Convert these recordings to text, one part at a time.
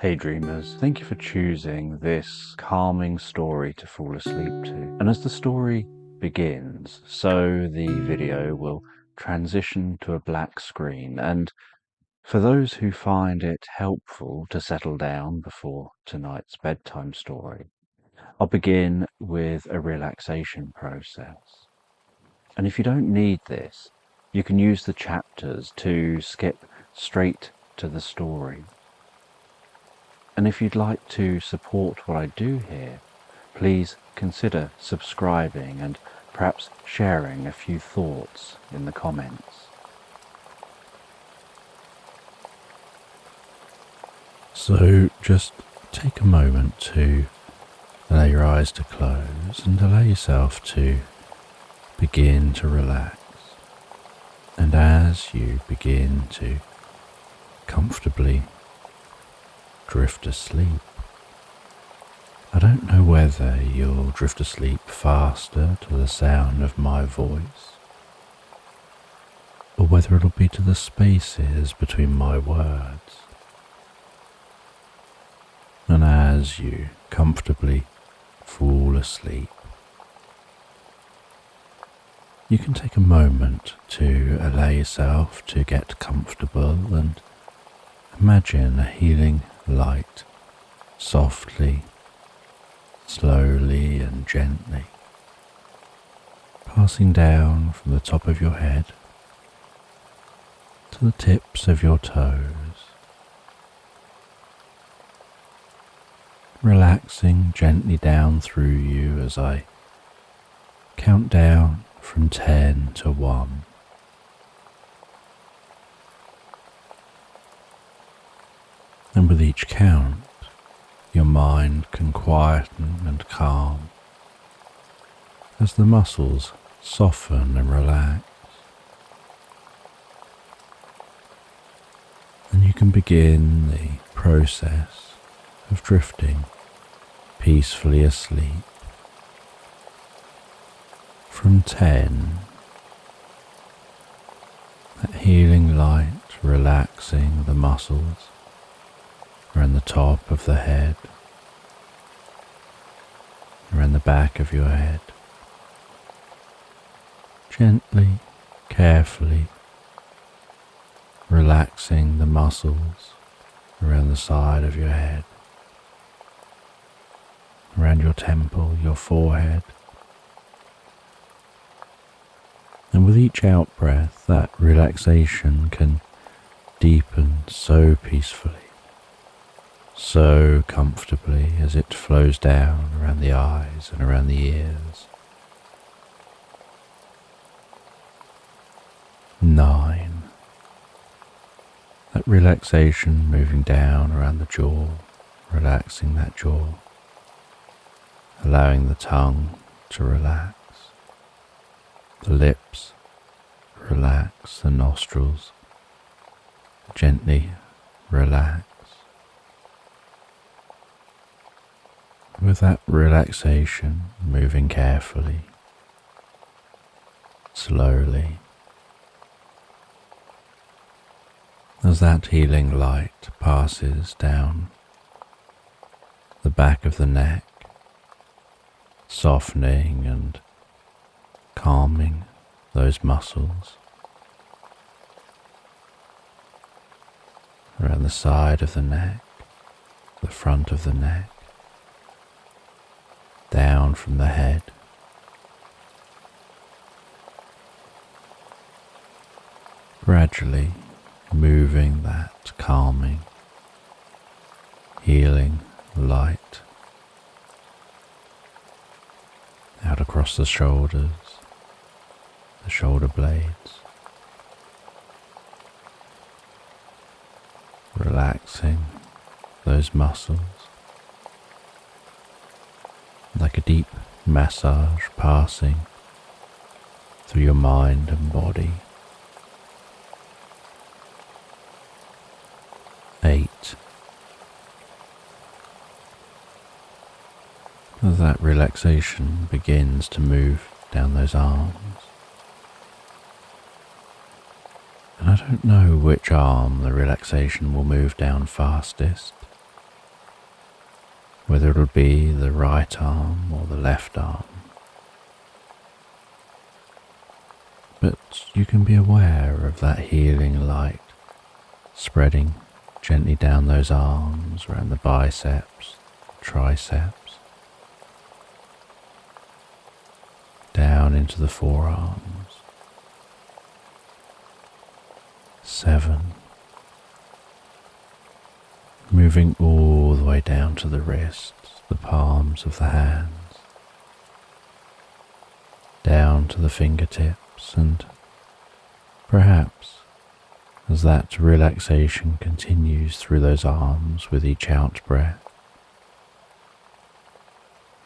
Hey dreamers, thank you for choosing this calming story to fall asleep to. And as the story begins, so the video will transition to a black screen. And for those who find it helpful to settle down before tonight's bedtime story, I'll begin with a relaxation process. And if you don't need this, you can use the chapters to skip straight to the story. And if you'd like to support what I do here, please consider subscribing and perhaps sharing a few thoughts in the comments. So just take a moment to allow your eyes to close and allow yourself to begin to relax. And as you begin to comfortably drift asleep, I don't know whether you'll drift asleep faster to the sound of my voice, or whether it'll be to the spaces between my words. And as you comfortably fall asleep, you can take a moment to allow yourself to get comfortable and imagine a healing light softly, slowly and gently passing down from the top of your head to the tips of your toes, relaxing gently down through you as I count down from 10 to 1. And with each count, your mind can quieten and calm as the muscles soften and relax. And you can begin the process of drifting peacefully asleep. From 10, that healing light relaxing the muscles around the top of the head, around the back of your head, gently, carefully relaxing the muscles around the side of your head, around your temple, your forehead. And with each out-breath, that relaxation can deepen so peacefully, so comfortably as it flows down around the eyes and around the ears. 9. That relaxation moving down around the jaw, relaxing that jaw, allowing the tongue to relax, the lips relax, the nostrils gently relax. With that relaxation moving carefully, slowly, as that healing light passes down the back of the neck, softening and calming those muscles, around the side of the neck, the front of the neck, down from the head, gradually moving that calming, healing light out across the shoulders, the shoulder blades, relaxing those muscles like a deep massage passing through your mind and body. 8. As that relaxation begins to move down those arms, and I don't know which arm the relaxation will move down fastest, whether it'll be the right arm or the left arm. But you can be aware of that healing light spreading gently down those arms, around the biceps, triceps, down into the forearms. 7. Moving all the way down to the wrists, the palms of the hands, down to the fingertips, and perhaps as that relaxation continues through those arms with each out breath,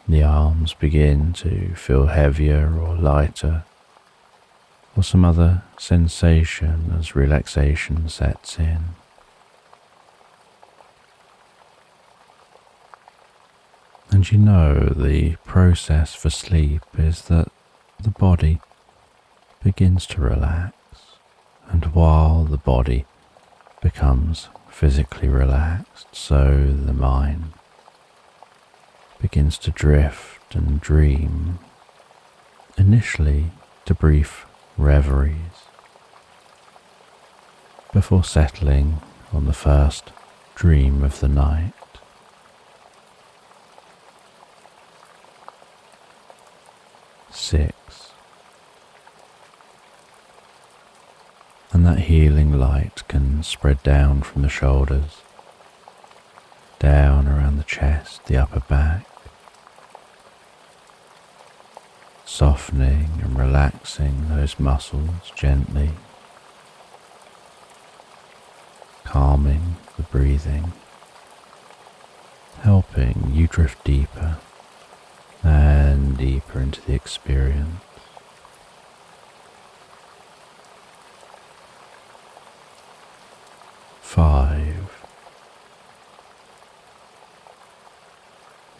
the arms begin to feel heavier or lighter, or some other sensation as relaxation sets in. And you know the process for sleep is that the body begins to relax, and while the body becomes physically relaxed, so the mind begins to drift and dream, initially to brief reveries, before settling on the first dream of the night. 6. And that healing light can spread down from the shoulders, down around the chest, the upper back, softening and relaxing those muscles gently, calming the breathing, helping you drift deeper and deeper into the experience. 5.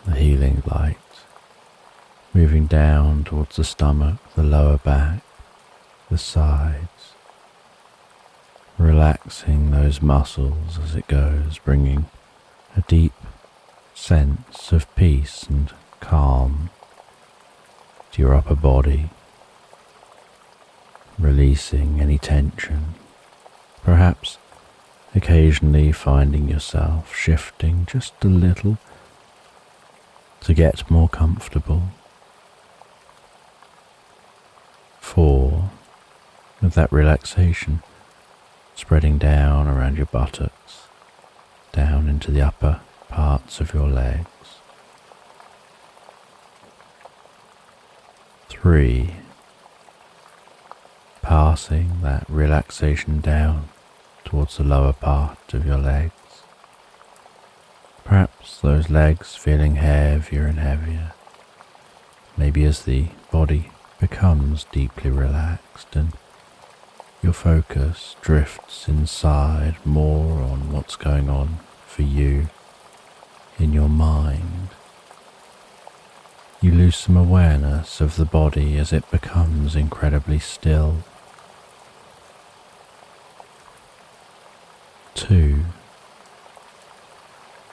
The healing light moving down towards the stomach, the lower back, the sides, relaxing those muscles as it goes, bringing a deep sense of peace and calm to your upper body, releasing any tension, perhaps occasionally finding yourself shifting just a little to get more comfortable. 4. With that relaxation spreading down around your buttocks, down into the upper parts of your legs. 3. Passing that relaxation down towards the lower part of your legs. Perhaps those legs feeling heavier and heavier, maybe as the body becomes deeply relaxed and your focus drifts inside more on what's going on for you in your mind. You lose some awareness of the body as it becomes incredibly still. 2.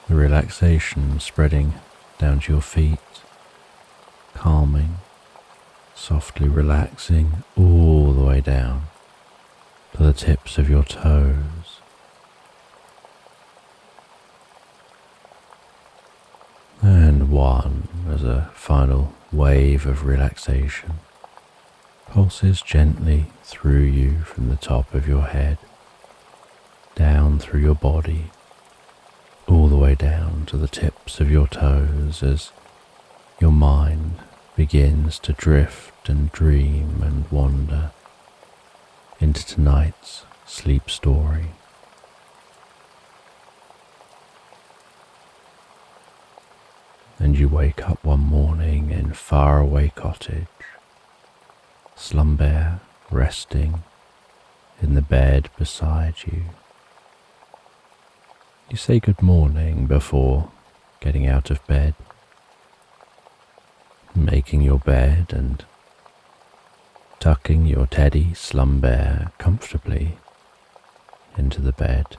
The relaxation spreading down to your feet, calming, softly relaxing all the way down to the tips of your toes. And 1, as a final wave of relaxation, pulses gently through you from the top of your head, down through your body, all the way down to the tips of your toes as your mind begins to drift and dream and wander into tonight's sleep story. And you wake up one morning in faraway cottage, Slumber resting in the bed beside you. You say good morning before getting out of bed, making your bed and tucking your teddy Slumber comfortably into the bed.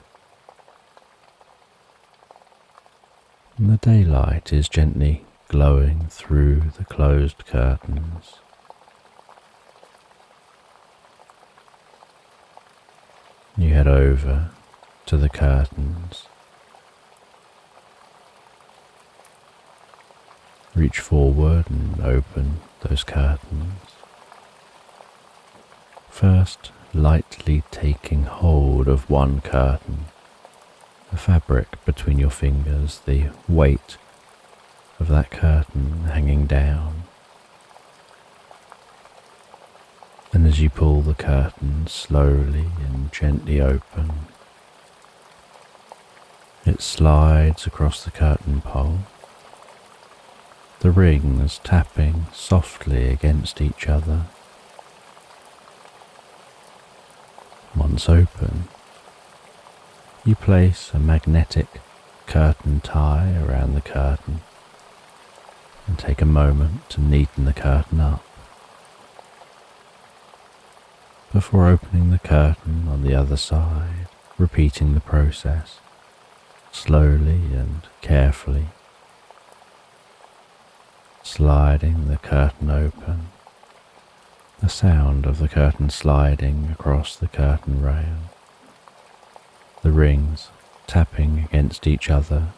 and the daylight is gently glowing through the closed curtains. You head over to the curtains, reach forward and open those curtains, first lightly taking hold of one curtain, the fabric between your fingers, the weight of that curtain hanging down. And as you pull the curtain slowly and gently open, it slides across the curtain pole, the rings tapping softly against each other. Once open, you place a magnetic curtain tie around the curtain and take a moment to neaten the curtain up. Before opening the curtain on the other side, repeating the process slowly and carefully, sliding the curtain open, the sound of the curtain sliding across the curtain rail, the rings tapping against each other,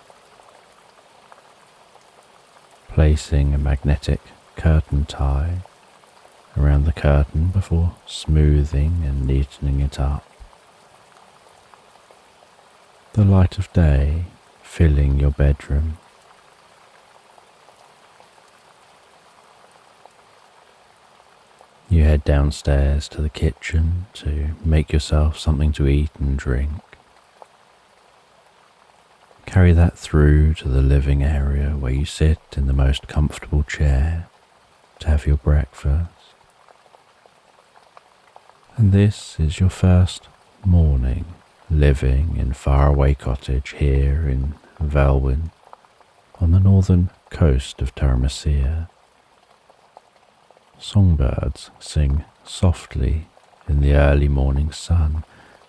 placing a magnetic curtain tie around the curtain before smoothing and neatening it up. The light of day filling your bedroom. You head downstairs to the kitchen to make yourself something to eat and drink. Carry that through to the living area where you sit in the most comfortable chair to have your breakfast. And this is your first morning living in faraway cottage here in Velwyn on the northern coast of Terramesir. Songbirds sing softly in the early morning sun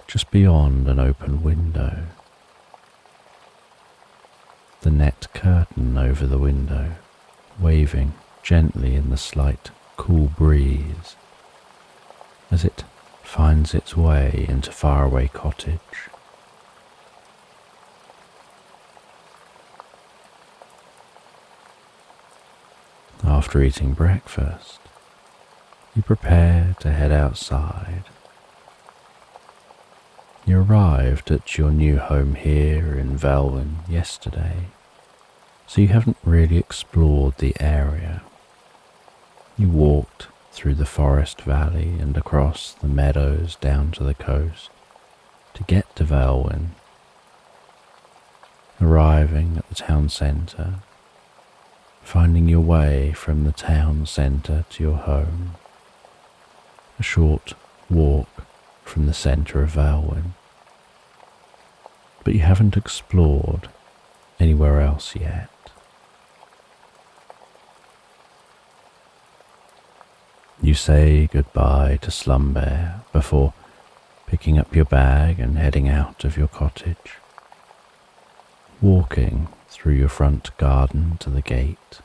just beyond an open window. The net curtain over the window waving gently in the slight cool breeze as it finds its way into faraway cottage. After eating breakfast, you prepare to head outside. You arrived at your new home here in Velwyn yesterday, so you haven't really explored the area. You walked through the forest valley and across the meadows down to the coast to get to Velwyn. Arriving at the town centre, finding your way from the town centre to your home, a short walk from the centre of Velwyn, but you haven't explored anywhere else yet. You say goodbye to Slumbear before picking up your bag and heading out of your cottage, walking through your front garden to the gate,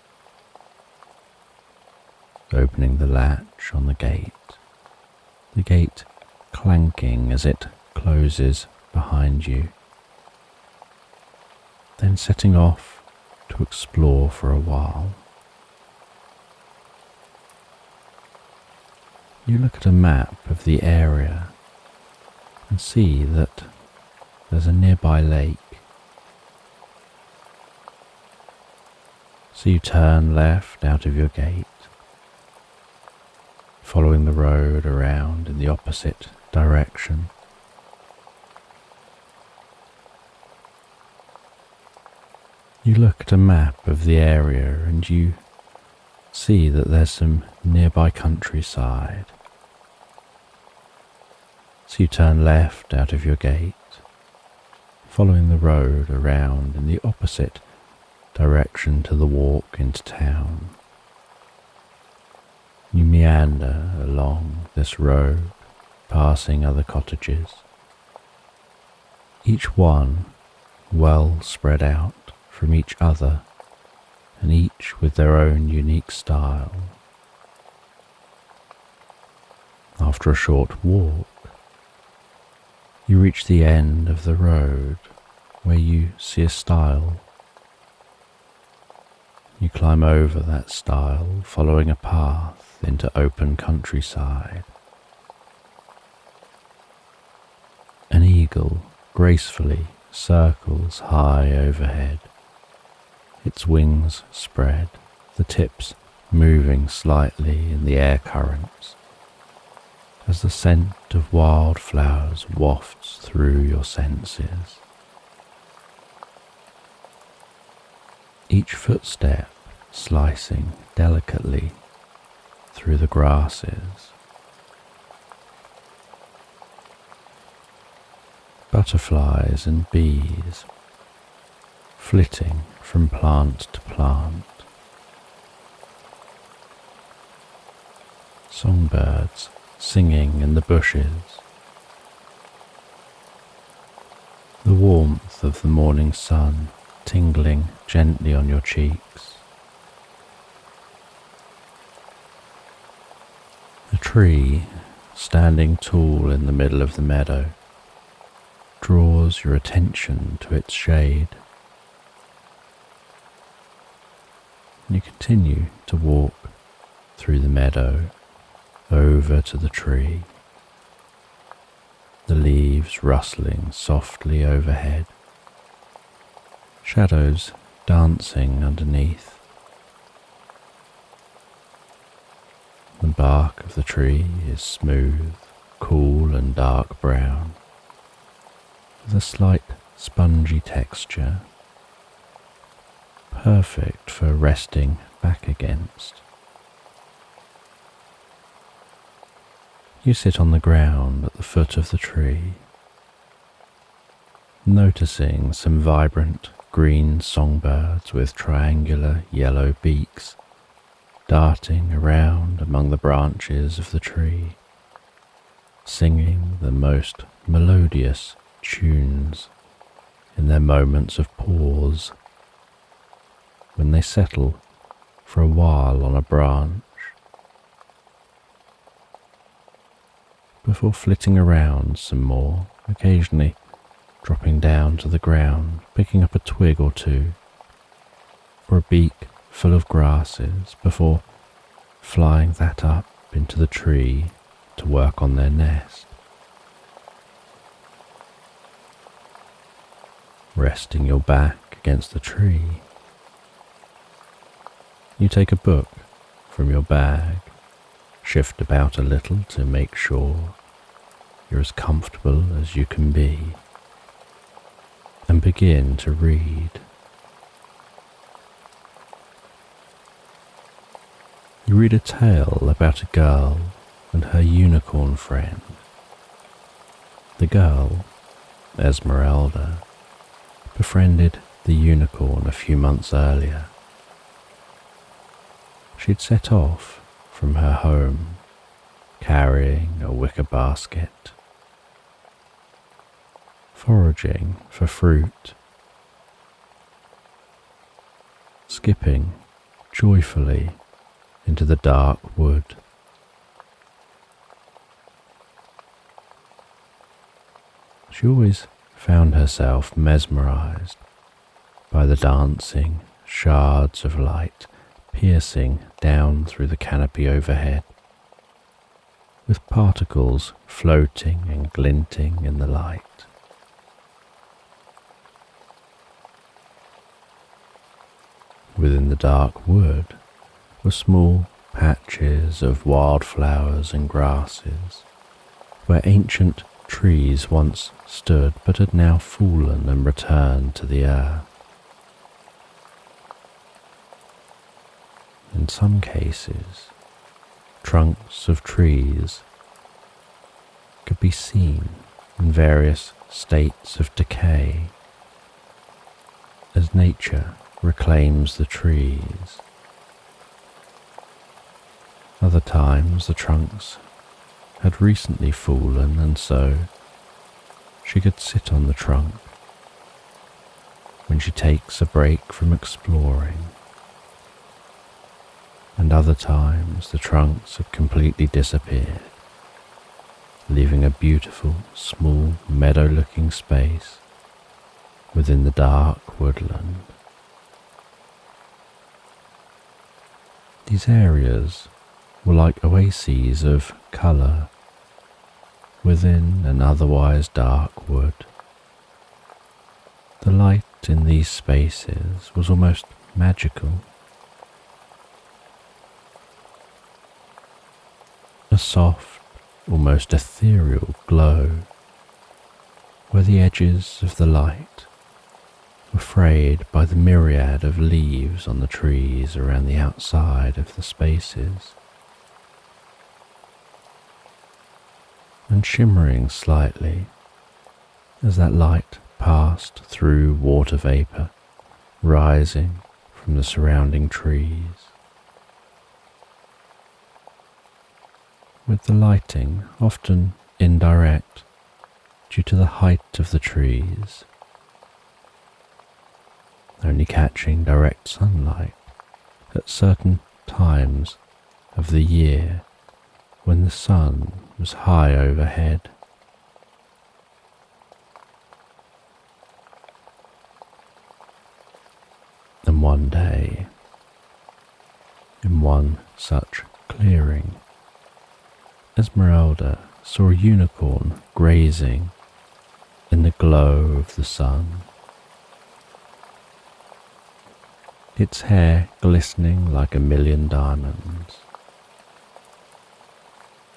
opening the latch on the gate clanking as it closes behind you, then setting off to explore for a while. You look at a map of the area and see that there's a nearby lake. So you turn left out of your gate, following the road around in the opposite direction. You look at a map of the area and you see that there's some nearby countryside. So you turn left out of your gate, following the road around in the opposite direction to the walk into town. You meander along this road, passing other cottages, each one well spread out from each other, and each with their own unique style. After a short walk, you reach the end of the road where you see a stile. You climb over that stile, following a path into open countryside. An eagle gracefully circles high overhead, its wings spread, the tips moving slightly in the air currents, as the scent of wildflowers wafts through your senses. Each footstep slicing delicately through the grasses. Butterflies and bees flitting from plant to plant. Songbirds singing in the bushes. The warmth of the morning sun tingling gently on your cheeks. A tree standing tall in the middle of the meadow draws your attention to its shade. You continue to walk through the meadow over to the tree, the leaves rustling softly overhead, shadows dancing underneath. The bark of the tree is smooth, cool and dark brown, with a slight spongy texture, perfect for resting back against. You sit on the ground at the foot of the tree, noticing some vibrant green songbirds with triangular yellow beaks darting around among the branches of the tree, singing the most melodious tunes in their moments of pause when they settle for a while on a branch before flitting around some more, occasionally dropping down to the ground, picking up a twig or two, or a beak full of grasses before flying that up into the tree to work on their nest. Resting your back against the tree, you take a book from your bag, shift about a little to make sure you're as comfortable as you can be, and begin to read. You read a tale about a girl and her unicorn friend. The girl, Esmerelda, befriended the unicorn a few months earlier. She'd set off from her home, carrying a wicker basket, foraging for fruit, skipping joyfully into the dark wood. She always found herself mesmerized by the dancing shards of light piercing down through the canopy overhead, with particles floating and glinting in the light. Within the dark wood were small patches of wildflowers and grasses, where ancient trees once stood but had now fallen and returned to the earth. In some cases, trunks of trees could be seen in various states of decay as nature reclaims the trees. Other times the trunks had recently fallen, and so she could sit on the trunk, when she takes a break from exploring, and other times the trunks have completely disappeared, leaving a beautiful, small, meadow-looking space within the dark woodland. These areas were like oases of colour within an otherwise dark wood. The light in these spaces was almost magical. A soft, almost ethereal glow, where the edges of the light were frayed by the myriad of leaves on the trees around the outside of the spaces, and shimmering slightly as that light passed through water vapour rising from the surrounding trees, with the lighting often indirect due to the height of the trees, only catching direct sunlight at certain times of the year when the sun was high overhead. And one day, in one such clearing, Esmeralda saw a unicorn grazing in the glow of the sun, its hair glistening like a million diamonds.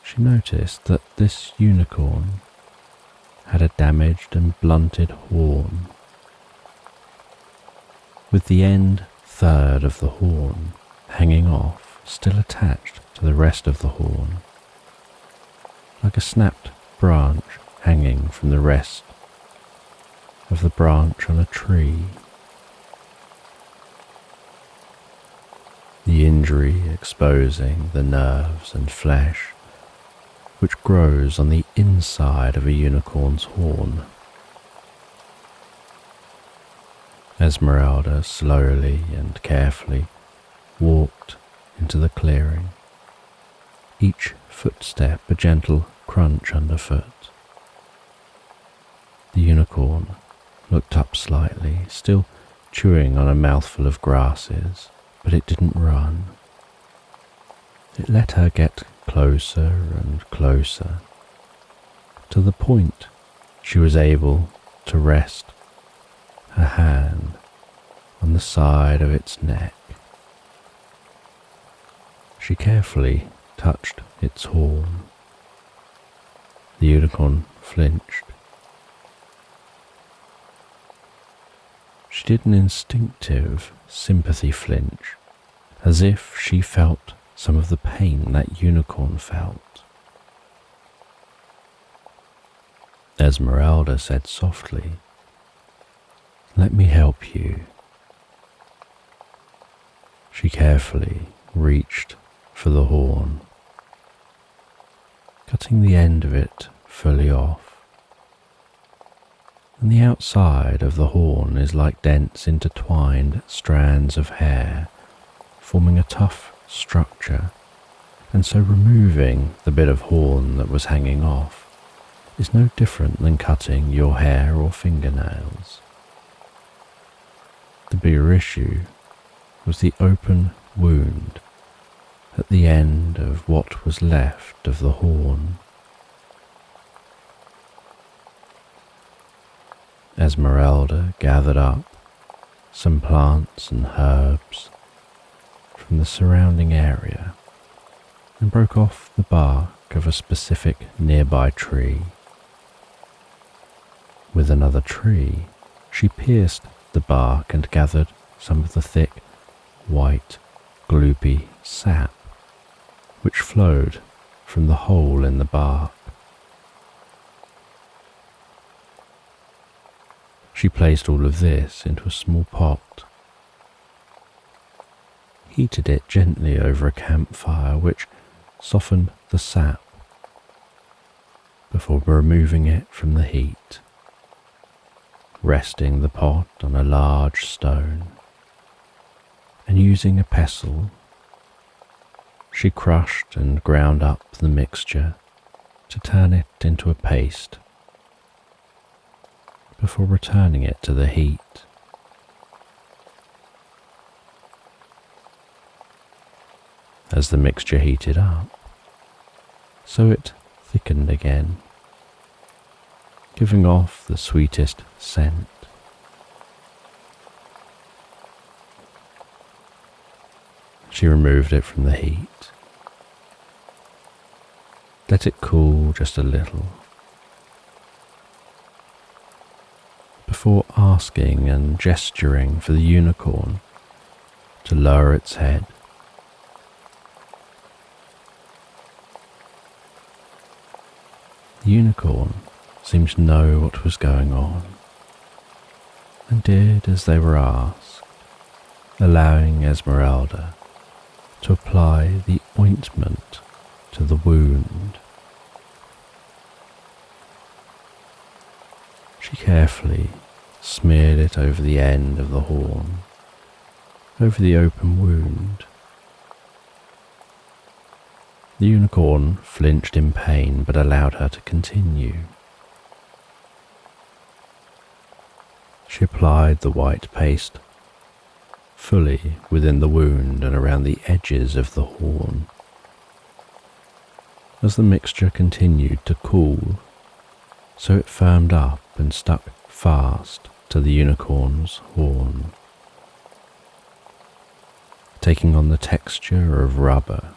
She noticed that this unicorn had a damaged and blunted horn, with the end third of the horn hanging off, still attached to the rest of the horn, like a snapped branch hanging from the rest of the branch on a tree. The injury exposing the nerves and flesh which grows on the inside of a unicorn's horn. Esmeralda slowly and carefully walked into the clearing, each footstep a gentle crunch underfoot. The unicorn looked up slightly, still chewing on a mouthful of grasses, but it didn't run. It let her get closer and closer, to the point she was able to rest her hand on the side of its neck. She carefully touched its horn. The unicorn flinched. She did an instinctive sympathy flinch, as if she felt some of the pain that unicorn felt. Esmeralda said softly, "Let me help you." She carefully reached for the horn, cutting the end of it fully off. And the outside of the horn is like dense intertwined strands of hair, forming a tough structure, and so removing the bit of horn that was hanging off is no different than cutting your hair or fingernails. The bigger issue was the open wound at the end of what was left of the horn. Esmeralda gathered up some plants and herbs from the surrounding area and broke off the bark of a specific nearby tree. With another tree, she pierced the bark and gathered some of the thick, white, gloopy sap which flowed from the hole in the bark. She placed all of this into a small pot, heated it gently over a campfire which softened the sap before removing it from the heat. resting the pot on a large stone, and using a pestle, she crushed and ground up the mixture to turn it into a paste before returning it to the heat. As the mixture heated up, so it thickened again, giving off the sweetest scent. She removed it from the heat, let it cool just a little, before asking and gesturing for the unicorn to lower its head. The unicorn seemed to know what was going on, and did as they were asked, allowing Esmeralda to apply the ointment to the wound. She carefully smeared it over the end of the horn, over the open wound. The unicorn flinched in pain but allowed her to continue. She applied the white paste fully within the wound and around the edges of the horn. As the mixture continued to cool, so it firmed up and stuck fast to the unicorn's horn, taking on the texture of rubber,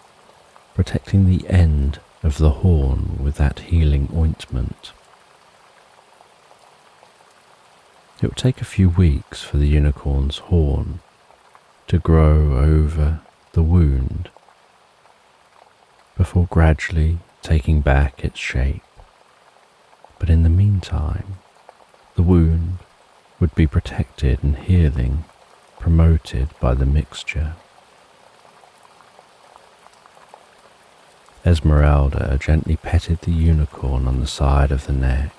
protecting the end of the horn with that healing ointment. It would take a few weeks for the unicorn's horn to grow over the wound before gradually taking back its shape. But in the meantime, the wound would be protected and healing promoted by the mixture. Esmeralda gently petted the unicorn on the side of the neck,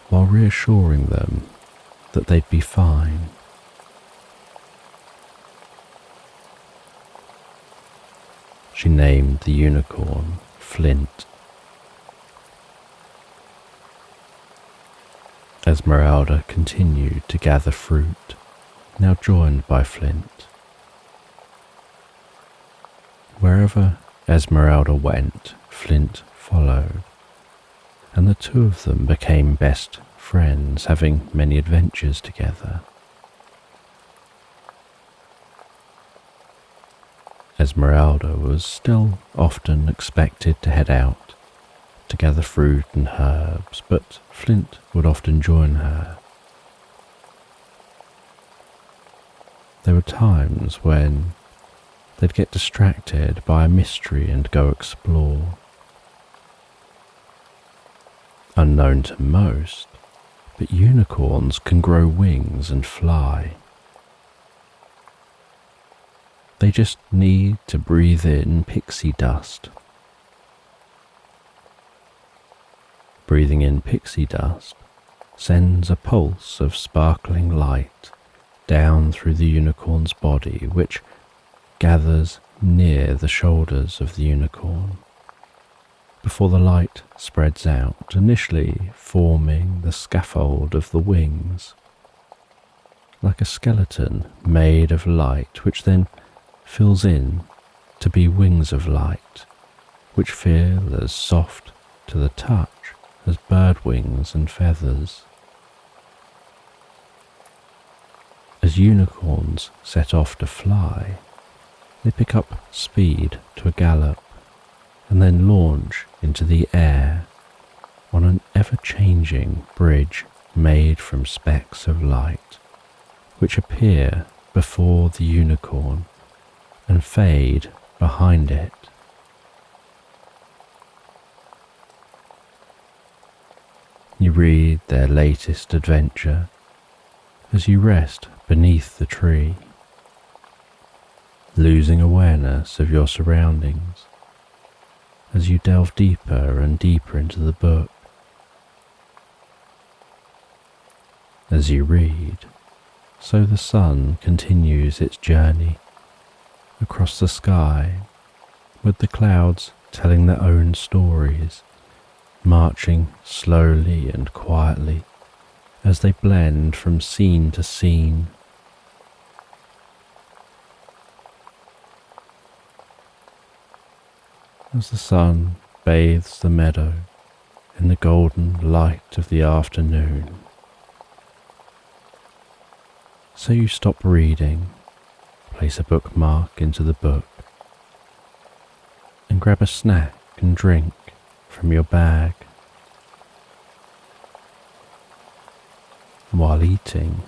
while reassuring them that they'd be fine. She named the unicorn Flint. Esmeralda continued to gather fruit, now joined by Flint. Wherever Esmeralda went, Flint followed, and the two of them became best friends, having many adventures together. Esmeralda was still often expected to head out to gather fruit and herbs, but Flint would often join her. There were times when they'd get distracted by a mystery and go explore. Unknown to most, but unicorns can grow wings and fly. They just need to breathe in pixie dust. Breathing in pixie dust sends a pulse of sparkling light down through the unicorn's body, which gathers near the shoulders of the unicorn, before the light spreads out, initially forming the scaffold of the wings, like a skeleton made of light, which then fills in to be wings of light, which feel as soft to the touch as bird wings and feathers. As unicorns set off to fly, they pick up speed to a gallop, and then launch into the air on an ever-changing bridge made from specks of light, which appear before the unicorn and fade behind it. You read their latest adventure as you rest beneath the tree, losing awareness of your surroundings as you delve deeper and deeper into the book. as you read, so the sun continues its journey across the sky, with the clouds telling their own stories, marching slowly and quietly as they blend from scene to scene. As the sun bathes the meadow in the golden light of the afternoon, so you stop reading, place a bookmark into the book, and grab a snack and drink from your bag. While eating,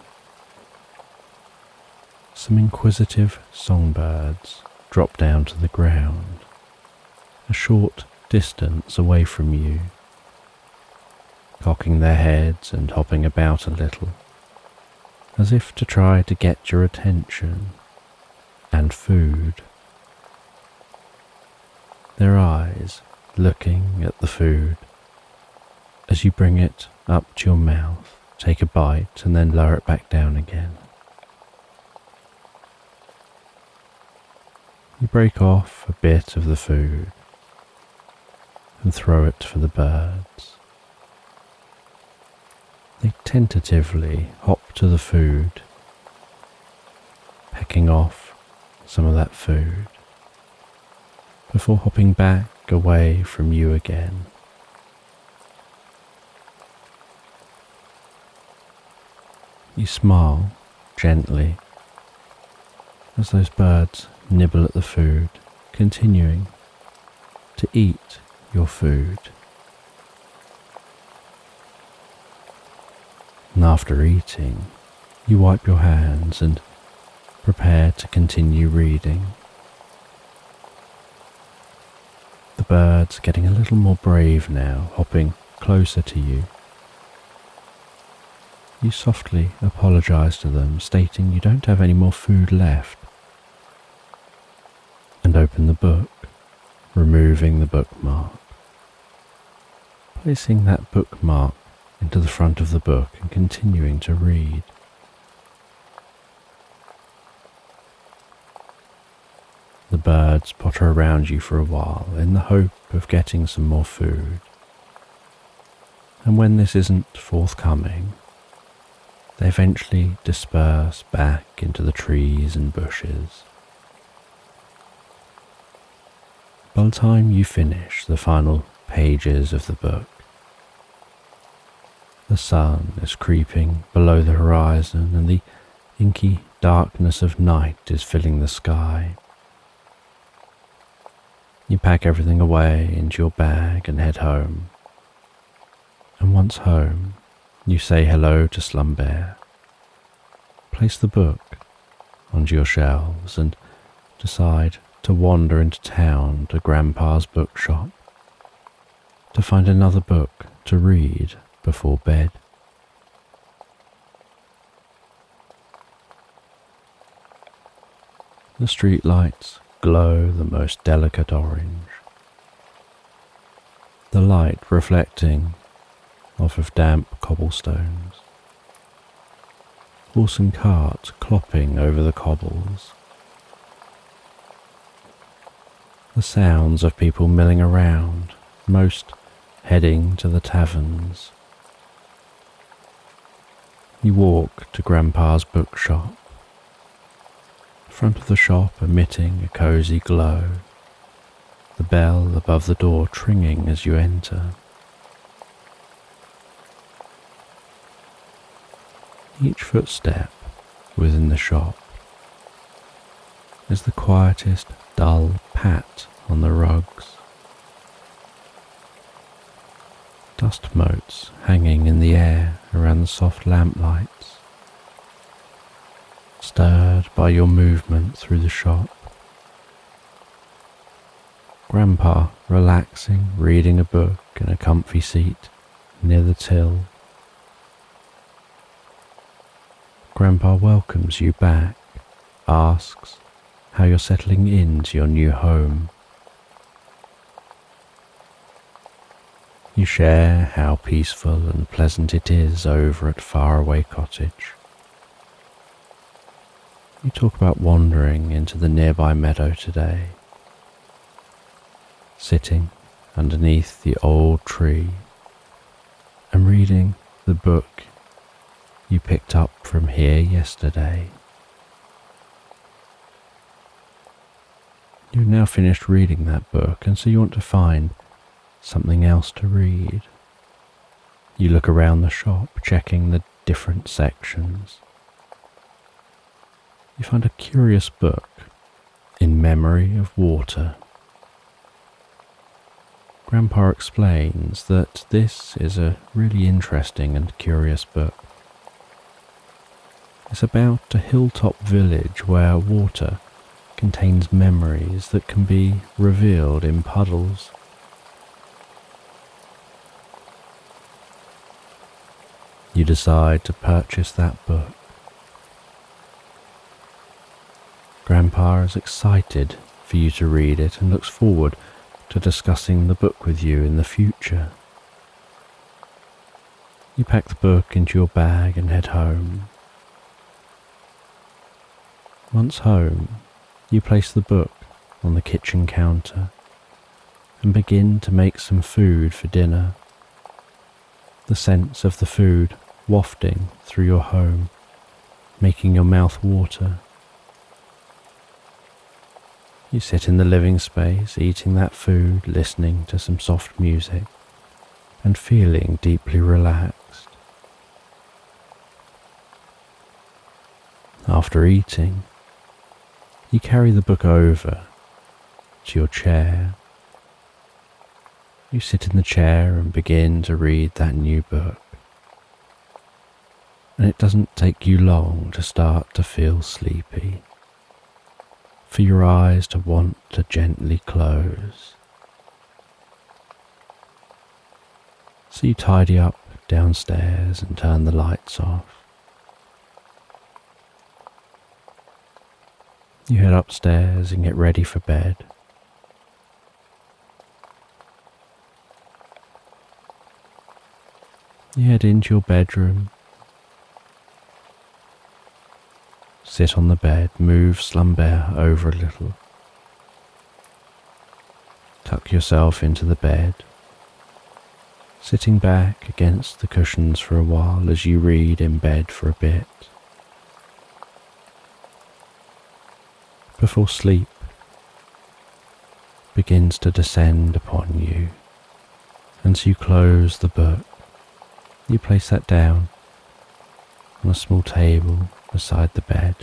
some inquisitive songbirds drop down to the ground, a short distance away from you, cocking their heads and hopping about a little, as if to try to get your attention and food. Their eyes looking at the food as you bring it up to your mouth, take a bite and then lower it back down again. You break off a bit of the food and throw it for the birds. They tentatively hop to the food, pecking off some of that food, before hopping back away from you again. You smile gently as those birds nibble at the food, continuing to eat your food. And after eating, you wipe your hands and prepare to continue reading. The birds are getting a little more brave now, hopping closer to you. You softly apologize to them, stating you don't have any more food left, and open the book, removing the bookmark, placing that bookmark into the front of the book and continuing to read. The birds potter around you for a while in the hope of getting some more food, and when this isn't forthcoming, they eventually disperse back into the trees and bushes. By the time you finish the final pages of the book, the sun is creeping below the horizon and the inky darkness of night is filling the sky. You pack everything away into your bag and head home. And once home, you say hello to Slumbear, place the book onto your shelves and decide to wander into town to Grandpa's bookshop to find another book to read before bed. The street lights glow the most delicate orange, the light reflecting off of damp cobblestones, horse and cart clopping over the cobbles, the sounds of people milling around, most heading to the taverns. You walk to Grandpa's bookshop, the front of the shop emitting a cosy glow, the bell above the door tringing as you enter. Each footstep within the shop is the quietest dull pat on the rugs, dust motes hanging in the air around the soft lamplights, stirred by your movement through the shop. Grandpa relaxing, reading a book in a comfy seat near the till. Grandpa welcomes you back, asks how you're settling into your new home. You share how peaceful and pleasant it is over at Faraway Cottage. You talk about wandering into the nearby meadow today, sitting underneath the old tree and reading the book you picked up from here yesterday. You've now finished reading that book, and so you want to find something else to read. You look around the shop, checking the different sections. You find a curious book, In Memory of Water. Grandpa explains that this is a really interesting and curious book. It's about a hilltop village where water contains memories that can be revealed in puddles. You decide to purchase that book. Grandpa is excited for you to read it and looks forward to discussing the book with you in the future. You pack the book into your bag and head home. Once home, you place the book on the kitchen counter and begin to make some food for dinner. The scents of the food wafting through your home, making your mouth water. You sit in the living space, eating that food, listening to some soft music, and feeling deeply relaxed. After eating, you carry the book over to your chair. You sit in the chair and begin to read that new book. And it doesn't take you long to start to feel sleepy, for your eyes to want to gently close. So you tidy up downstairs and turn the lights off. You head upstairs and get ready for bed. You head into your bedroom, sit on the bed, move Slumberland over a little, tuck yourself into the bed, sitting back against the cushions for a while as you read in bed for a bit. Before sleep begins to descend upon you, and so you close the book. You place that down on a small table beside the bed.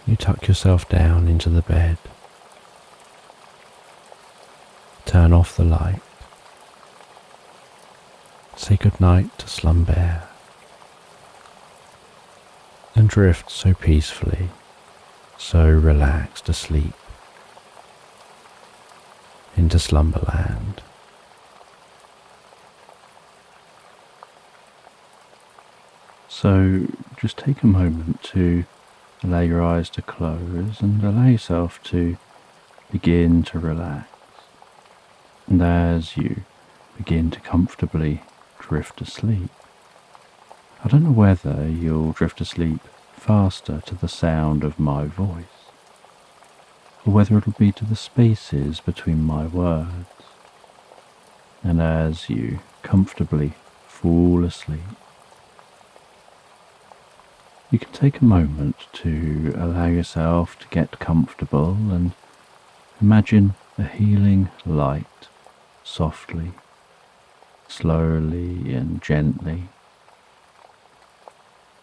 You tuck yourself down into the bed, turn off the light, say goodnight to Slumberland, and drift so peacefully, so relaxed asleep into Slumberland. So just take a moment to allow your eyes to close and allow yourself to begin to relax. And as you begin to comfortably drift asleep, I don't know whether you'll drift asleep faster to the sound of my voice, or whether it'll be to the spaces between my words. And as you comfortably fall asleep, you can take a moment to allow yourself to get comfortable and imagine a healing light softly, slowly and gently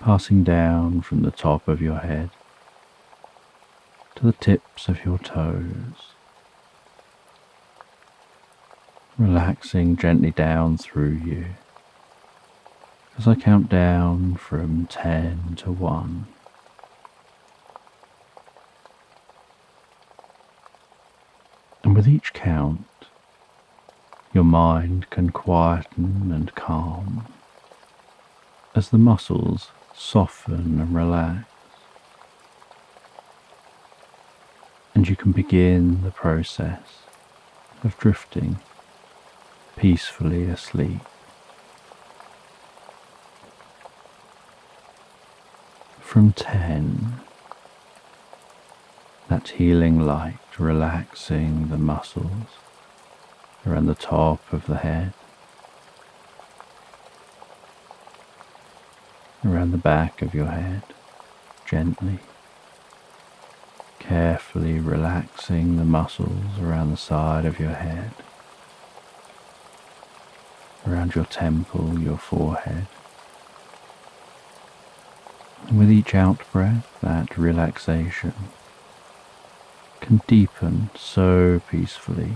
passing down from the top of your head to the tips of your toes, relaxing gently down through you as I count down from 10 to 1. And with each count, your mind can quieten and calm as the muscles soften and relax, and you can begin the process of drifting peacefully asleep. From 10, that healing light relaxing the muscles around the top of the head, around the back of your head, gently, carefully relaxing the muscles around the side of your head, around your temple, your forehead. And with each out-breath, that relaxation can deepen so peacefully,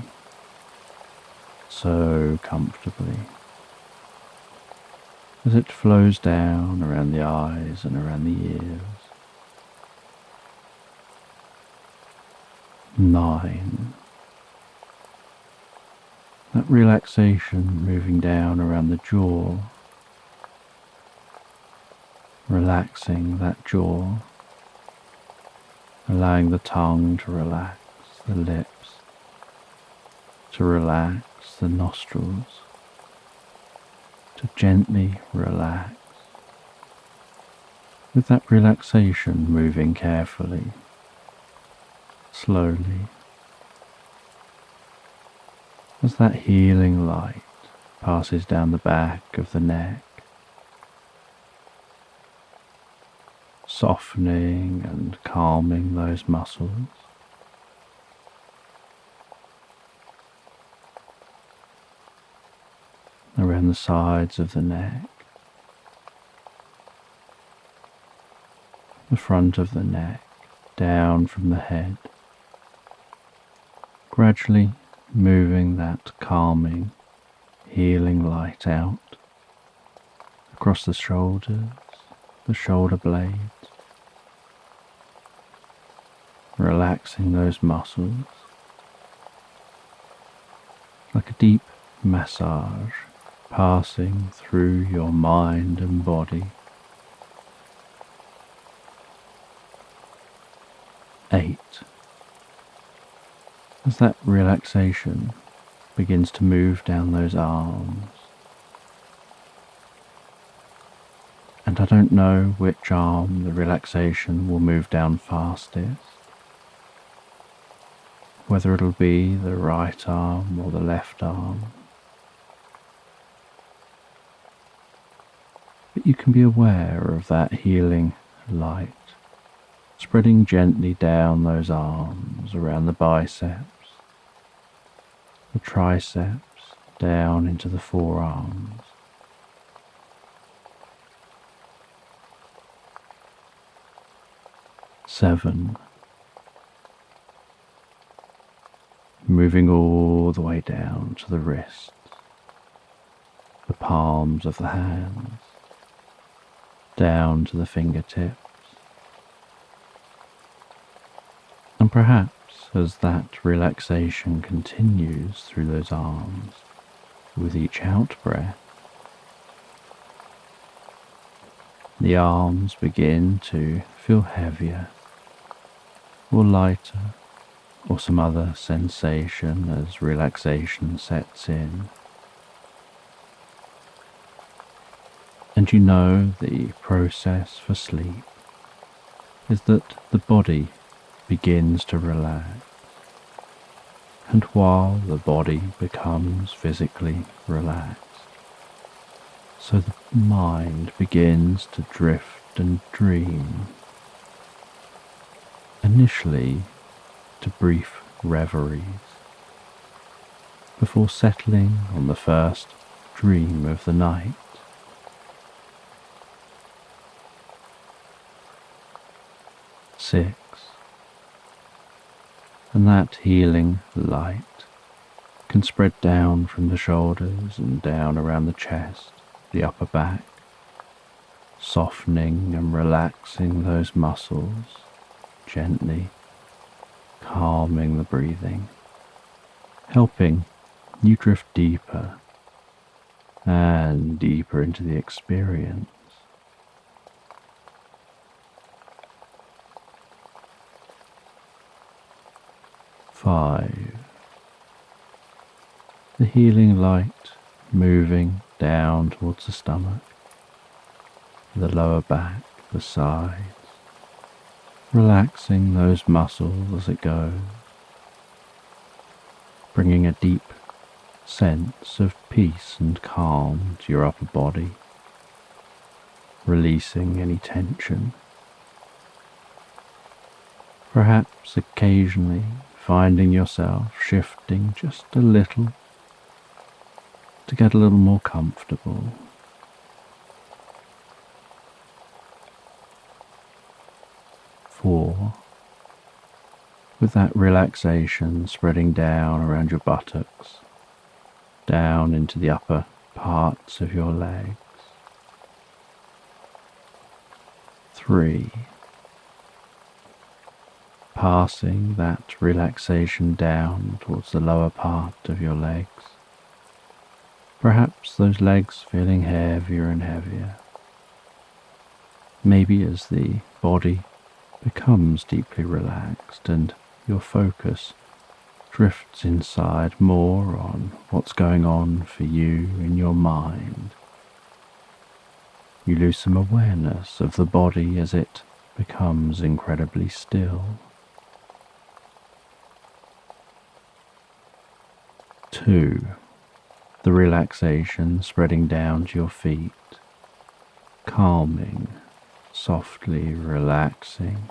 so comfortably, as it flows down around the eyes and around the ears. 9. That relaxation moving down around the jaw, relaxing that jaw, allowing the tongue to relax, the lips to relax, the nostrils to gently relax. With that relaxation moving carefully, slowly, as that healing light passes down the back of the neck, softening and calming those muscles. Around the sides of the neck, the front of the neck, down from the head, gradually moving that calming, healing light out across the shoulders, the shoulder blades, relaxing those muscles like a deep massage passing through your mind and body. 8. As that relaxation begins to move down those arms, and I don't know which arm the relaxation will move down fastest, whether it'll be the right arm or the left arm. But you can be aware of that healing light spreading gently down those arms, around the biceps, the triceps, down into the forearms. Seven. Moving all the way down to the wrists, the palms of the hands, down to the fingertips. And perhaps as that relaxation continues through those arms, with each out-breath, the arms begin to feel heavier or lighter, or some other sensation as relaxation sets in. And you know the process for sleep is that the body begins to relax, and while the body becomes physically relaxed, so the mind begins to drift and dream, initially to brief reveries, before settling on the first dream of the night. Six. And that healing light can spread down from the shoulders and down around the chest, the upper back, softening and relaxing those muscles, gently calming the breathing, helping you drift deeper and deeper into the experience. 5. the healing light moving down towards the stomach, the lower back, the sides, relaxing those muscles as it goes, bringing a deep sense of peace and calm to your upper body, releasing any tension. Perhaps occasionally finding yourself shifting just a little to get a little more comfortable. Four, with that relaxation spreading down around your buttocks, down into the upper parts of your legs. 3, passing that relaxation down towards the lower part of your legs. Perhaps those legs feeling heavier and heavier. Maybe as the body becomes deeply relaxed and your focus drifts inside more on what's going on for you in your mind. You lose some awareness of the body as it becomes incredibly still. 2, the relaxation spreading down to your feet, calming, softly relaxing,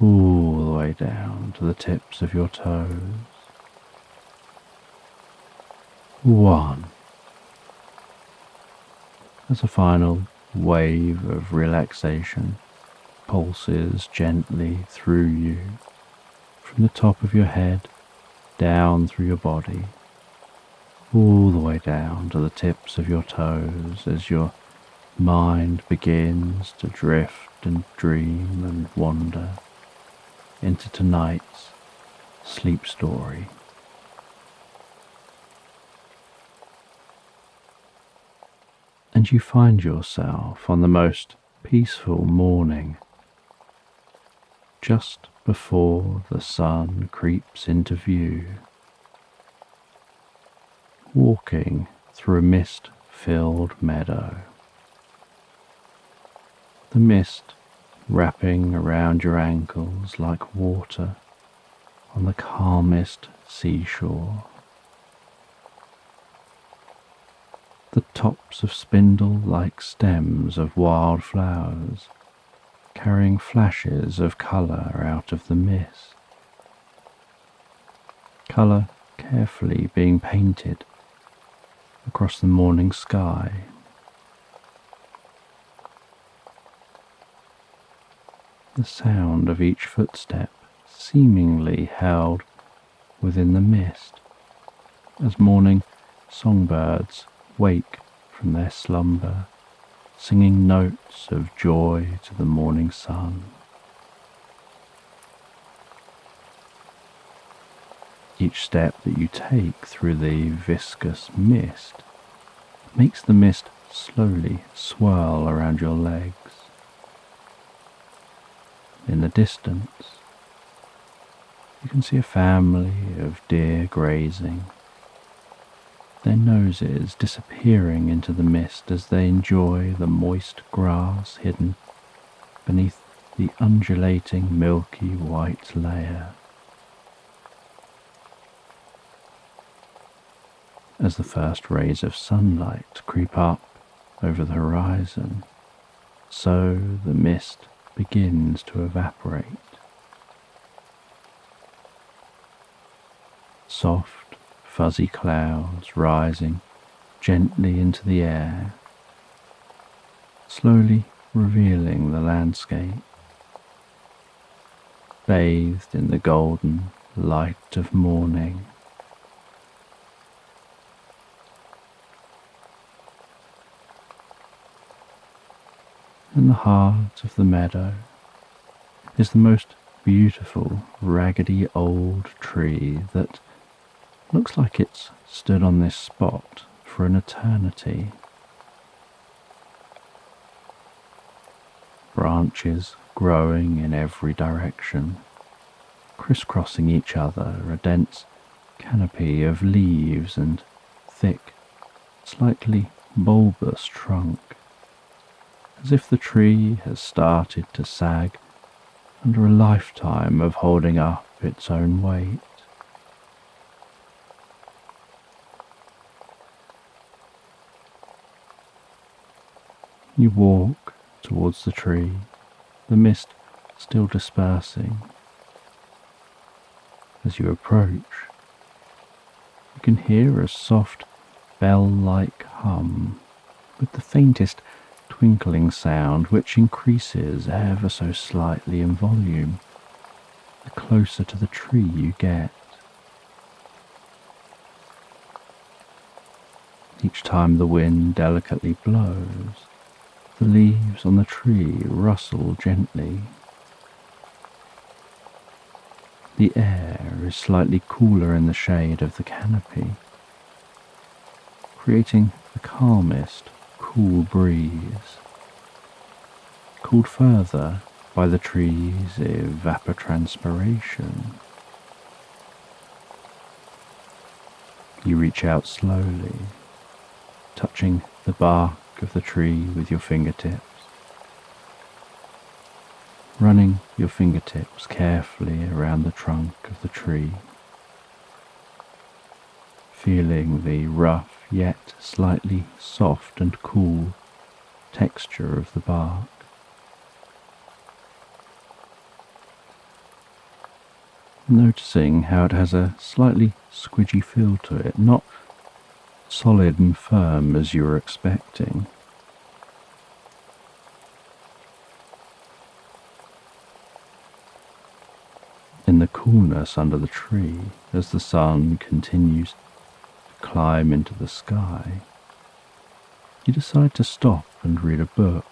all the way down to the tips of your toes. 1, as a final wave of relaxation pulses gently through you, from the top of your head, down through your body, all the way down to the tips of your toes as your mind begins to drift and dream and wander into tonight's sleep story. And you find yourself on the most peaceful morning, just before the sun creeps into view, walking through a mist-filled meadow. The mist wrapping around your ankles like water on the calmest seashore. The tops of spindle-like stems of wild flowers carrying flashes of colour out of the mist. Colour carefully being painted across the morning sky. The sound of each footstep seemingly held within the mist as morning songbirds wake from their slumber, singing notes of joy to the morning sun. Each step that you take through the viscous mist makes the mist slowly swirl around your legs. In the distance, you can see a family of deer grazing, their noses disappearing into the mist as they enjoy the moist grass hidden beneath the undulating milky white layer. As the first rays of sunlight creep up over the horizon, so the mist begins to evaporate. Soft, fuzzy clouds rising gently into the air, slowly revealing the landscape, bathed in the golden light of morning. In the heart of the meadow is the most beautiful, raggedy old tree that looks like it's stood on this spot for an eternity. Branches growing in every direction, crisscrossing each other, a dense canopy of leaves and thick, slightly bulbous trunk, as if the tree has started to sag under a lifetime of holding up its own weight. You walk towards the tree, the mist still dispersing. As you approach, you can hear a soft bell-like hum with the faintest twinkling sound which increases ever so slightly in volume the closer to the tree you get. Each time the wind delicately blows, the leaves on the tree rustle gently. The air is slightly cooler in the shade of the canopy, creating the calmest, cool breeze, cooled further by the tree's evapotranspiration. You reach out slowly, touching the bark of the tree with your fingertips, running your fingertips carefully around the trunk of the tree, feeling the rough yet slightly soft and cool texture of the bark. Noticing how it has a slightly squidgy feel to it, not solid and firm as you were expecting. In the coolness under the tree, as the sun continues to climb into the sky, you decide to stop and read a book.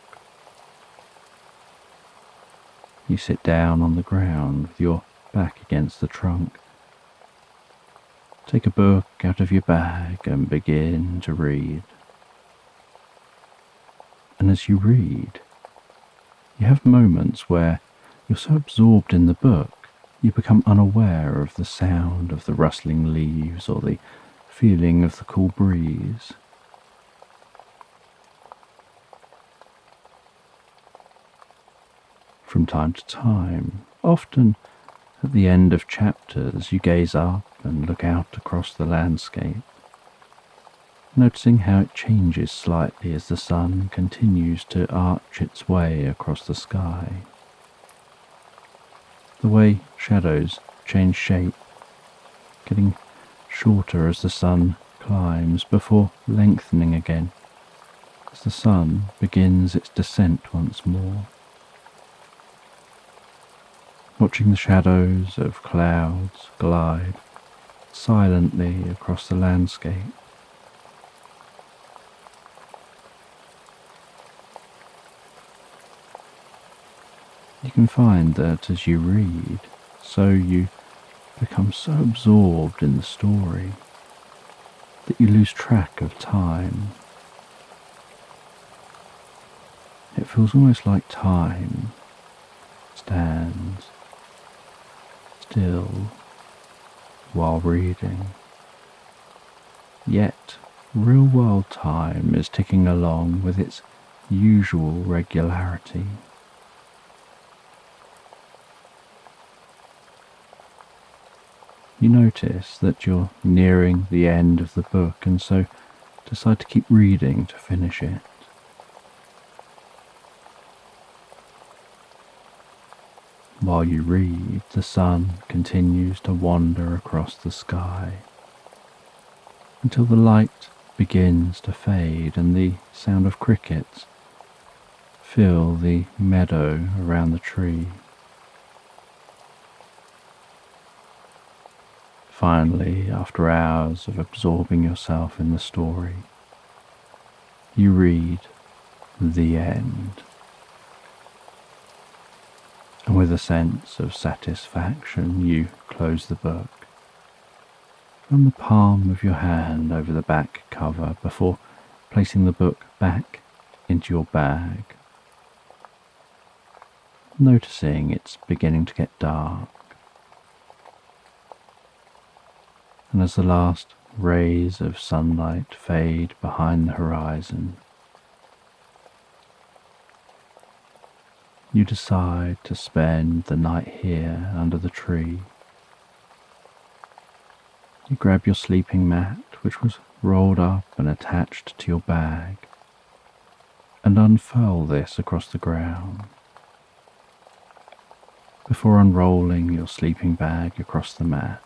You sit down on the ground with your back against the trunk, take a book out of your bag and begin to read. And as you read, you have moments where you're so absorbed in the book you become unaware of the sound of the rustling leaves or the feeling of the cool breeze. From time to time, often at the end of chapters, you gaze up and look out across the landscape, noticing how it changes slightly as the sun continues to arch its way across the sky. The way shadows change shape, getting shorter as the sun climbs before lengthening again as the sun begins its descent once more. Watching the shadows of clouds glide silently across the landscape. You can find that as you read, so you become so absorbed in the story that you lose track of time. It feels almost like time stands still while reading. Yet real-world time is ticking along with its usual regularity. You notice that you're nearing the end of the book and so decide to keep reading to finish it. While you read, the sun continues to wander across the sky until the light begins to fade and the sound of crickets fill the meadow around the tree. Finally, after hours of absorbing yourself in the story, you read the end. And with a sense of satisfaction, you close the book, run the palm of your hand over the back cover before placing the book back into your bag, noticing it's beginning to get dark. And as the last rays of sunlight fade behind the horizon, you decide to spend the night here under the tree. You grab your sleeping mat, which was rolled up and attached to your bag, and unfurl this across the ground. Before unrolling your sleeping bag across the mat,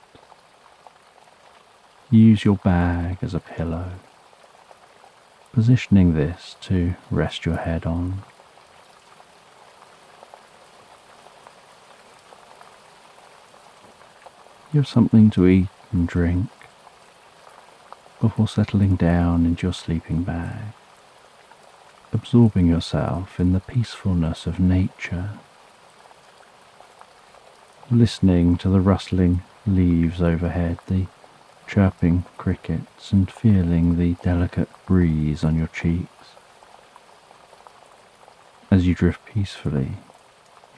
use your bag as a pillow, positioning this to rest your head on. You have something to eat and drink before settling down into your sleeping bag, absorbing yourself in the peacefulness of nature, listening to the rustling leaves overhead, the chirping crickets, and feeling the delicate breeze on your cheeks as you drift peacefully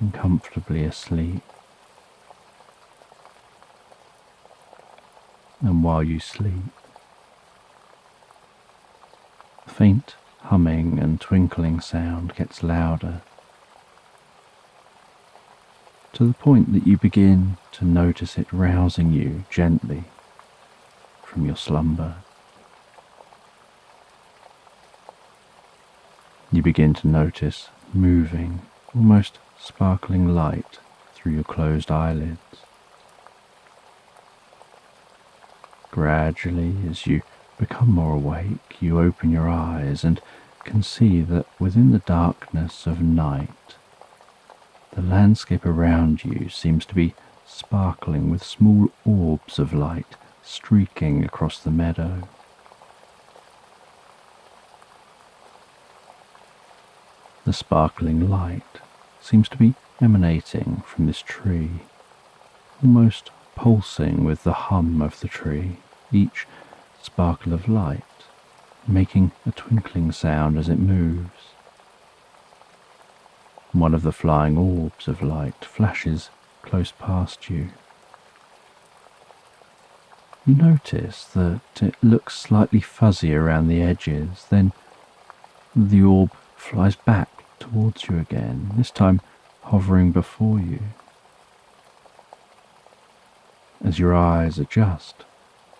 and comfortably asleep. And while you sleep, the faint humming and twinkling sound gets louder, to the point that you begin to notice it rousing you gently from your slumber. You begin to notice moving, almost sparkling light through your closed eyelids. Gradually, as you become more awake, you open your eyes and can see that within the darkness of night, the landscape around you seems to be sparkling with small orbs of light streaking across the meadow. The sparkling light seems to be emanating from this tree, almost pulsing with the hum of the tree, each sparkle of light making a twinkling sound as it moves. One of the flying orbs of light flashes close past you. You notice that it looks slightly fuzzy around the edges, then the orb flies back towards you again, this time hovering before you. As your eyes adjust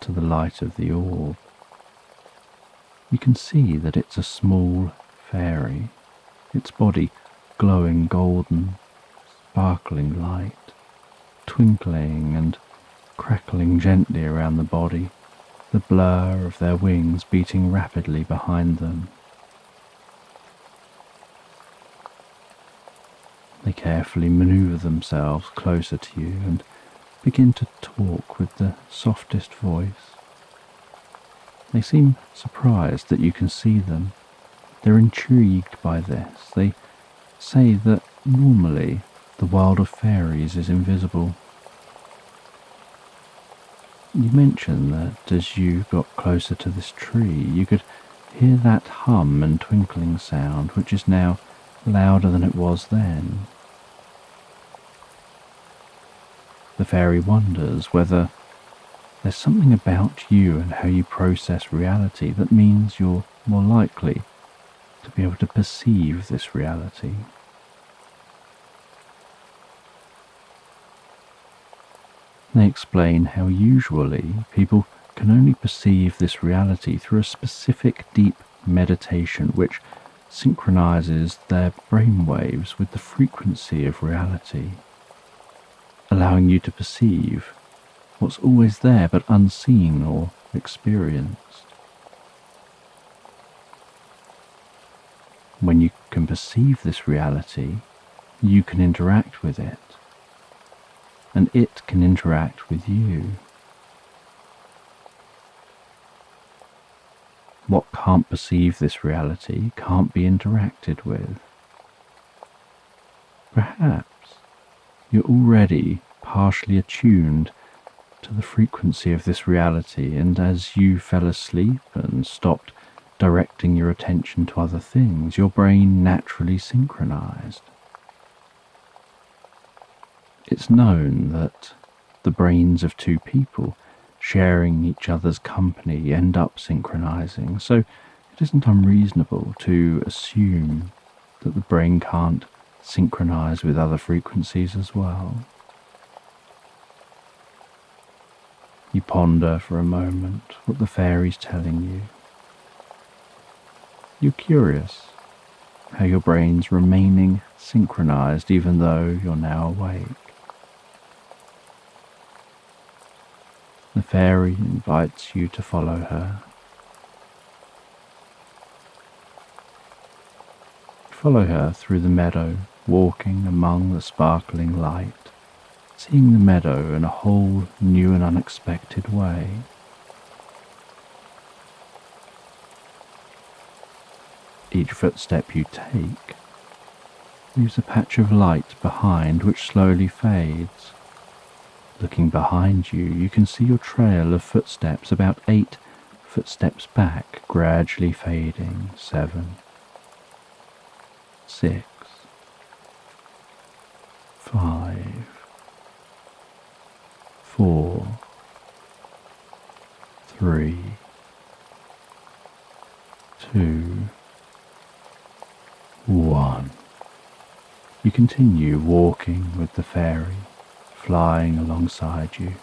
to the light of the orb, you can see that it's a small fairy, its body glowing golden, sparkling light, twinkling and crackling gently around the body, the blur of their wings beating rapidly behind them. They carefully maneuver themselves closer to you and begin to talk with the softest voice. They seem surprised that you can see them. They're intrigued by this. They say that normally the world of fairies is invisible. You mention that as you got closer to this tree, you could hear that hum and twinkling sound, which is now louder than it was then. The fairy wonders whether there's something about you and how you process reality that means you're more likely to be able to perceive this reality. They explain how usually people can only perceive this reality through a specific deep meditation which synchronizes their brainwaves with the frequency of reality, allowing you to perceive what's always there but unseen or experienced. When you can perceive this reality, you can interact with it, and it can interact with you. What can't perceive this reality can't be interacted with. Perhaps you're already partially attuned to the frequency of this reality, and as you fell asleep and stopped directing your attention to other things, your brain naturally synchronized. It's known that the brains of two people sharing each other's company, end up synchronizing. So it isn't unreasonable to assume that the brain can't synchronize with other frequencies as well. You ponder for a moment what the fairy's telling you. You're curious how your brain's remaining synchronized even though you're now awake. The fairy invites you to follow her. Follow her through the meadow, walking among the sparkling light, seeing the meadow in a whole new and unexpected way. Each footstep you take leaves a patch of light behind which slowly fades. Looking behind you, you can see your trail of footsteps about 8 footsteps back, gradually fading. 7, 6, 5, 4, 3, 2, 1. You continue walking with the fairy, flying alongside you.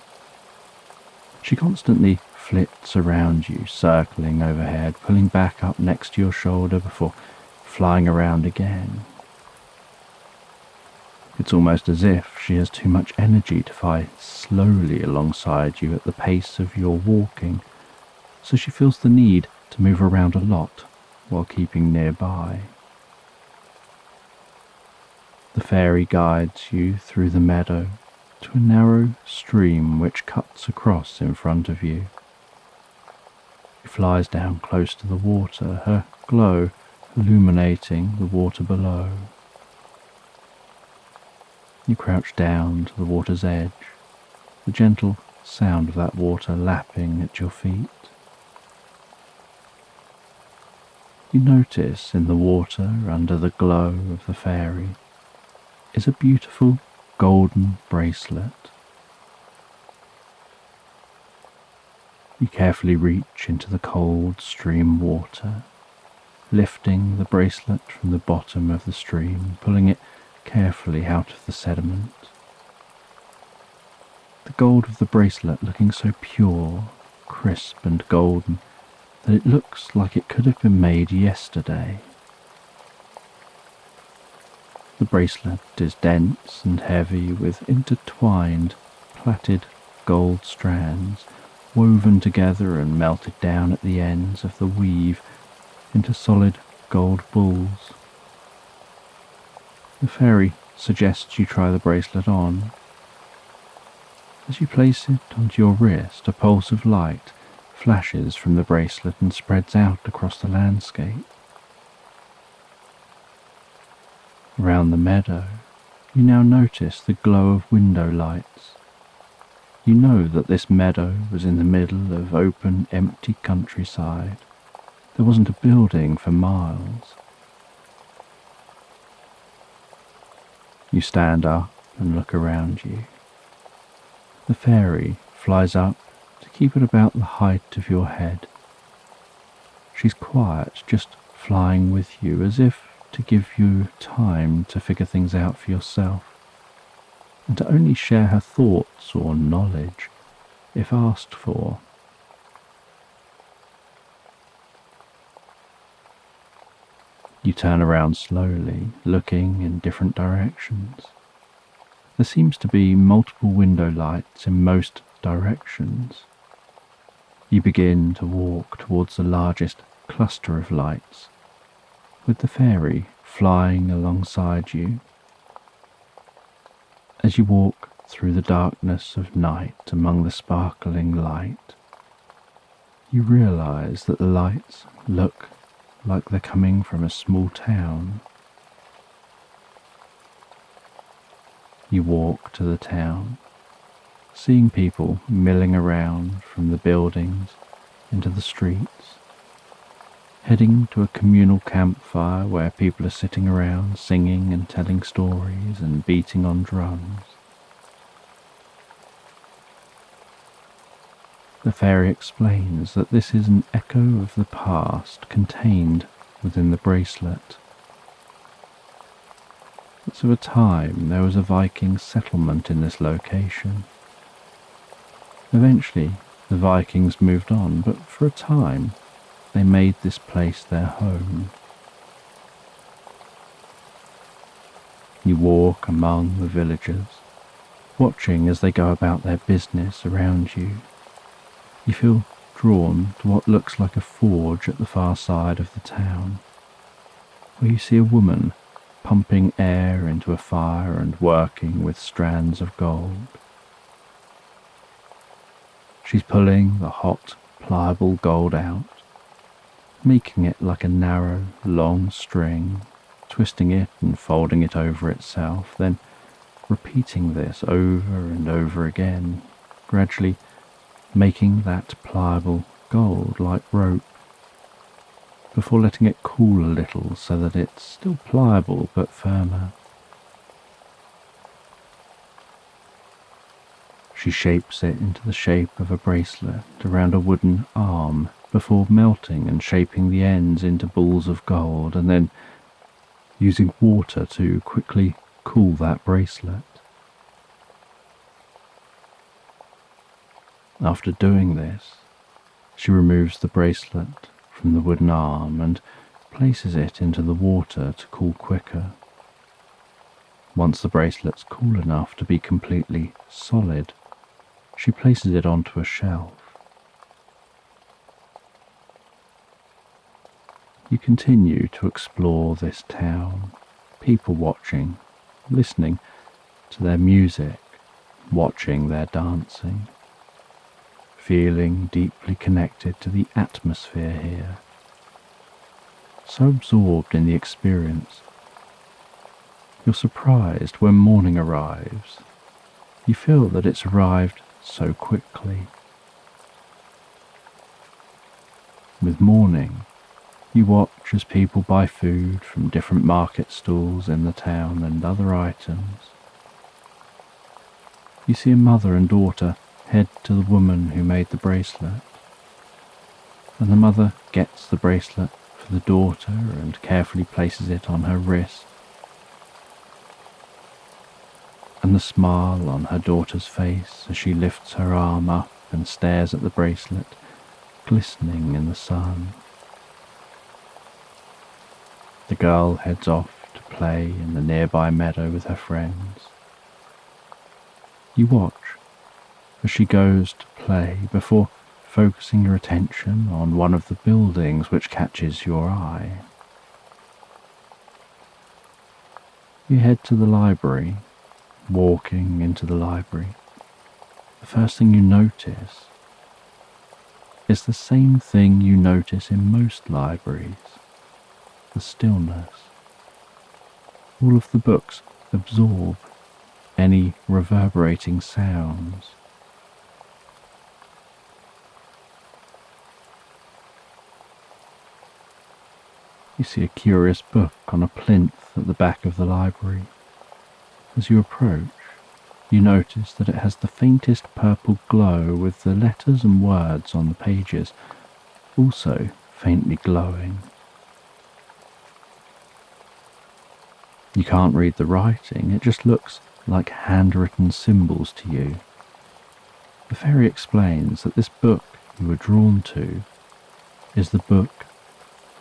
She constantly flits around you, circling overhead, pulling back up next to your shoulder before flying around again. It's almost as if she has too much energy to fly slowly alongside you at the pace of your walking, so she feels the need to move around a lot while keeping nearby. The fairy guides you through the meadow to a narrow stream which cuts across in front of you. She flies down close to the water, her glow illuminating the water below. You crouch down to the water's edge, the gentle sound of that water lapping at your feet. You notice in the water, under the glow of the fairy, is a beautiful golden bracelet. You carefully reach into the cold stream water, lifting the bracelet from the bottom of the stream, pulling it carefully out of the sediment. The gold of the bracelet looking so pure, crisp and golden that it looks like it could have been made yesterday. The bracelet is dense and heavy with intertwined, plaited gold strands woven together and melted down at the ends of the weave into solid gold balls. The fairy suggests you try the bracelet on. As you place it onto your wrist, a pulse of light flashes from the bracelet and spreads out across the landscape. Around the meadow, you now notice the glow of window lights. You know that this meadow was in the middle of open, empty countryside. There wasn't a building for miles. You stand up and look around you. The fairy flies up to keep it about the height of your head. She's quiet, just flying with you, as if to give you time to figure things out for yourself, and to only share her thoughts or knowledge if asked for. You turn around slowly, looking in different directions. There seems to be multiple window lights in most directions. You begin to walk towards the largest cluster of lights, with the fairy flying alongside you. As you walk through the darkness of night among the sparkling light, you realize that the lights look like they're coming from a small town. You walk to the town, seeing people milling around from the buildings into the streets, heading to a communal campfire where people are sitting around singing and telling stories and beating on drums. The fairy explains that this is an echo of the past contained within the bracelet. It's of a time there was a Viking settlement in this location. Eventually, the Vikings moved on, but for a time, they made this place their home. You walk among the villagers, watching as they go about their business around you. You feel drawn to what looks like a forge at the far side of the town, where you see a woman pumping air into a fire and working with strands of gold. She's pulling the hot, pliable gold out, making it like a narrow, long string, twisting it and folding it over itself, then repeating this over and over again, gradually making that pliable gold like rope, before letting it cool a little so that it's still pliable but firmer. She shapes it into the shape of a bracelet around a wooden arm before melting and shaping the ends into balls of gold, and then using water to quickly cool that bracelet. After doing this, she removes the bracelet from the wooden arm and places it into the water to cool quicker. Once the bracelet's cool enough to be completely solid, she places it onto a shelf. You continue to explore this town, people watching, listening to their music, watching their dancing, feeling deeply connected to the atmosphere here, so absorbed in the experience. You're surprised when morning arrives. You feel that it's arrived so quickly. With morning, you watch as people buy food from different market stalls in the town and other items. You see a mother and daughter head to the woman who made the bracelet, and the mother gets the bracelet for the daughter and carefully places it on her wrist. And the smile on her daughter's face as she lifts her arm up and stares at the bracelet, glistening in the sun. The girl heads off to play in the nearby meadow with her friends. You watch as she goes to play before focusing your attention on one of the buildings which catches your eye. You head to the library. Walking into the library, the first thing you notice is the same thing you notice in most libraries: the stillness. All of the books absorb any reverberating sounds. You see a curious book on a plinth at the back of the library. As you approach, you notice that it has the faintest purple glow, with the letters and words on the pages also faintly glowing. You can't read the writing, it just looks like handwritten symbols to you. The fairy explains that this book you were drawn to is the book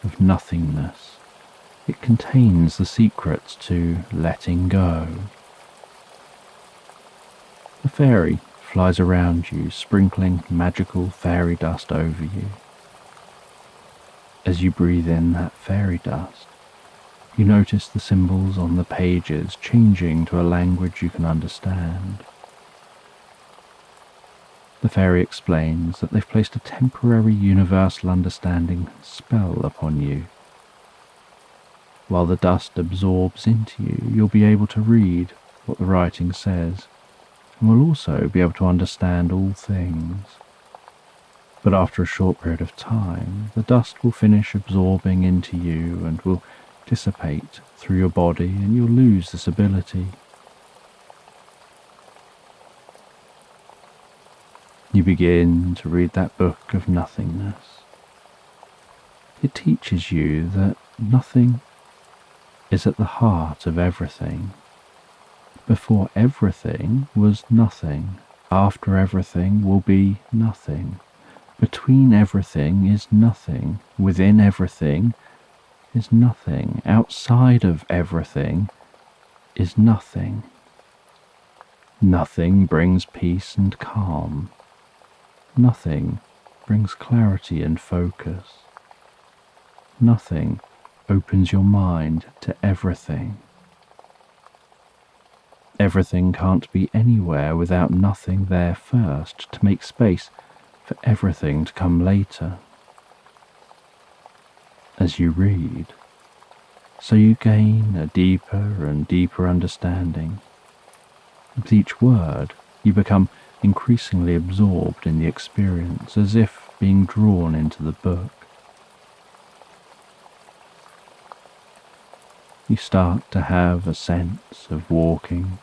of nothingness. It contains the secrets to letting go. The fairy flies around you, sprinkling magical fairy dust over you. As you breathe in that fairy dust, you notice the symbols on the pages changing to a language you can understand. The fairy explains that they've placed a temporary universal understanding spell upon you. While the dust absorbs into you, you'll be able to read what the writing says, and will also be able to understand all things. But after a short period of time, the dust will finish absorbing into you and will dissipate through your body, and you'll lose this ability. You begin to read that book of nothingness. It teaches you that nothing is at the heart of everything. Before everything was nothing. After everything will be nothing. Between everything is nothing. Within everything is nothing. Outside of everything is nothing. Nothing brings peace and calm. Nothing brings clarity and focus. Nothing opens your mind to everything. Everything can't be anywhere without nothing there first to make space for everything to come later. As you read, so you gain a deeper and deeper understanding. With each word, you become increasingly absorbed in the experience, as if being drawn into the book. You start to have a sense of walking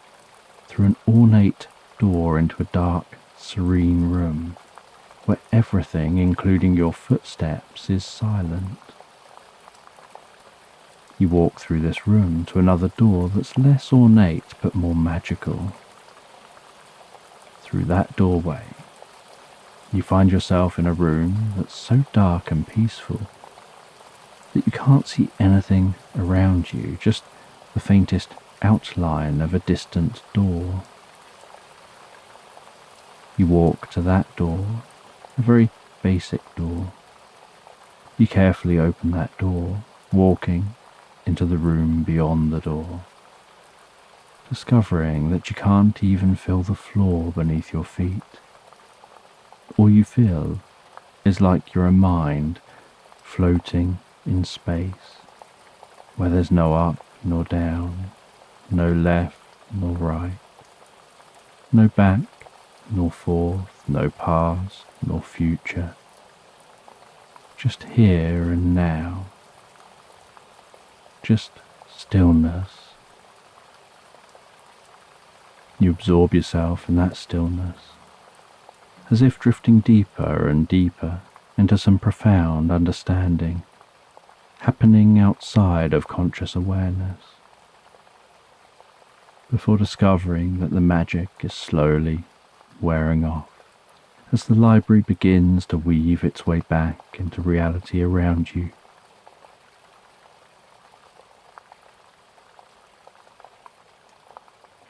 through an ornate door into a dark, serene room, where everything, including your footsteps, is silent. You walk through this room to another door that's less ornate but more magical. Through that doorway, you find yourself in a room that's so dark and peaceful that you can't see anything around you, just the faintest outline of a distant door. You walk to that door, a very basic door. You carefully open that door, walking into the room beyond the door, discovering that you can't even feel the floor beneath your feet. All you feel is like you're a mind floating in space, where there's no up nor down, no left nor right, no back nor forth, no past nor future, just here and now, just stillness. You absorb yourself in that stillness, as if drifting deeper and deeper into some profound understanding, happening outside of conscious awareness, before discovering that the magic is slowly wearing off as the library begins to weave its way back into reality around you.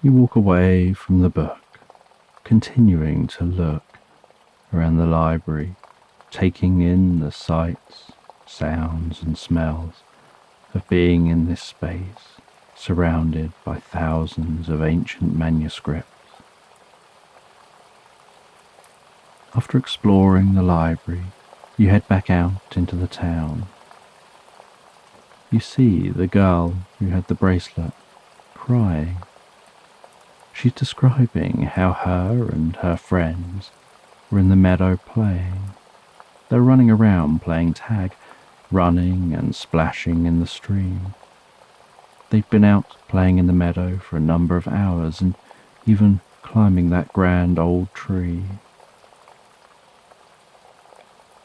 You walk away from the book, continuing to look around the library, taking in the sights, sounds and smells of being in this space, surrounded by thousands of ancient manuscripts. After exploring the library, you head back out into the town. You see the girl who had the bracelet crying. She's describing how her and her friends were in the meadow playing. They're running around playing tag, running and splashing in the stream. They've been out playing in the meadow for a number of hours and even climbing that grand old tree.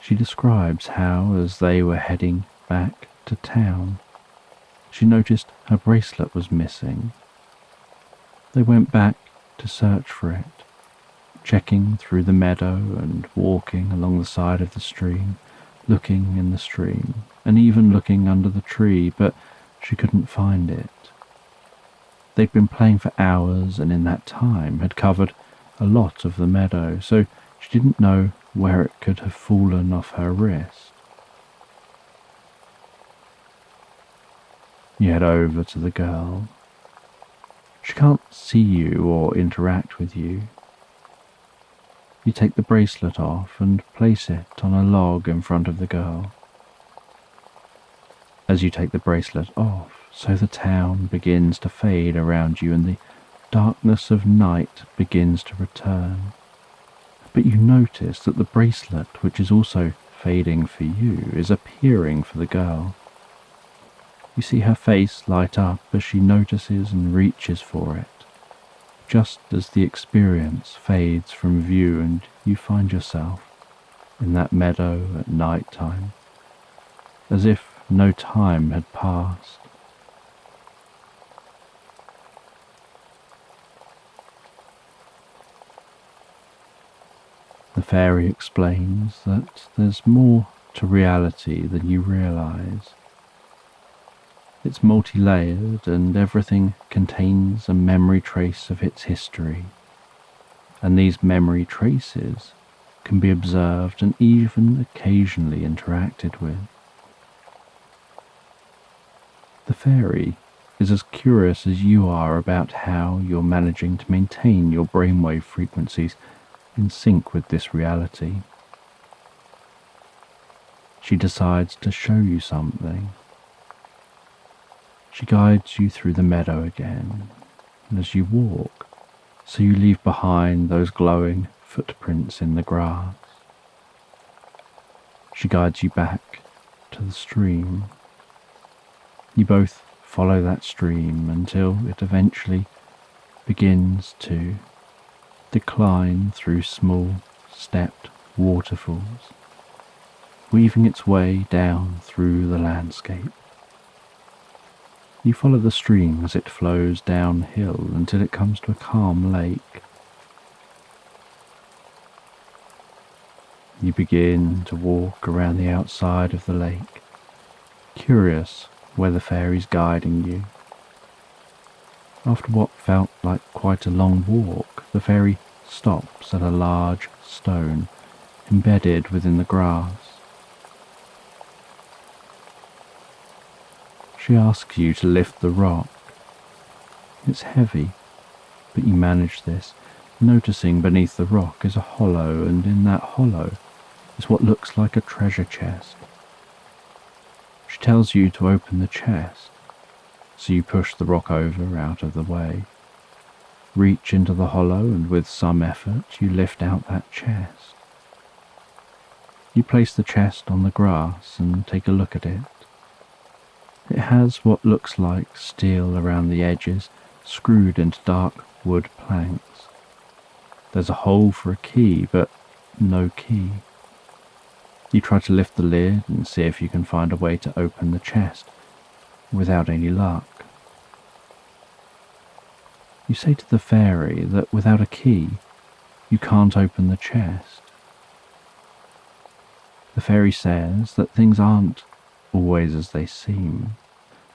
She describes how, as they were heading back to town, she noticed her bracelet was missing. They went back to search for it, checking through the meadow and walking along the side of the stream, looking in the stream, and even looking under the tree, but she couldn't find it. They'd been playing for hours and in that time had covered a lot of the meadow, so she didn't know where it could have fallen off her wrist. You head over to the girl. She can't see you or interact with you. You take the bracelet off and place it on a log in front of the girl. As you take the bracelet off, so the town begins to fade around you and the darkness of night begins to return. But you notice that the bracelet, which is also fading for you, is appearing for the girl. You see her face light up as she notices and reaches for it, just as the experience fades from view and you find yourself in that meadow at night time, as if no time had passed. The fairy explains that there's more to reality than you realize. It's multi-layered and everything contains a memory trace of its history. And these memory traces can be observed and even occasionally interacted with. The fairy is as curious as you are about how you're managing to maintain your brainwave frequencies in sync with this reality. She decides to show you something. She guides you through the meadow again, and as you walk, so you leave behind those glowing footprints in the grass. She guides you back to the stream. You both follow that stream until it eventually begins to decline through small stepped waterfalls, weaving its way down through the landscape. You follow the stream as it flows downhill until it comes to a calm lake. You begin to walk around the outside of the lake, curious where the fairy's guiding you. After what felt like quite a long walk, the fairy stops at a large stone embedded within the grass. She asks you to lift the rock. It's heavy, but you manage this, noticing beneath the rock is a hollow, and in that hollow is what looks like a treasure chest. She tells you to open the chest, so you push the rock over out of the way, reach into the hollow, and with some effort you lift out that chest. You place the chest on the grass and take a look at it. It has what looks like steel around the edges, screwed into dark wood planks. There's a hole for a key, but no key. You try to lift the lid and see if you can find a way to open the chest, without any luck. You say to the fairy that without a key, you can't open the chest. The fairy says that things aren't always as they seem.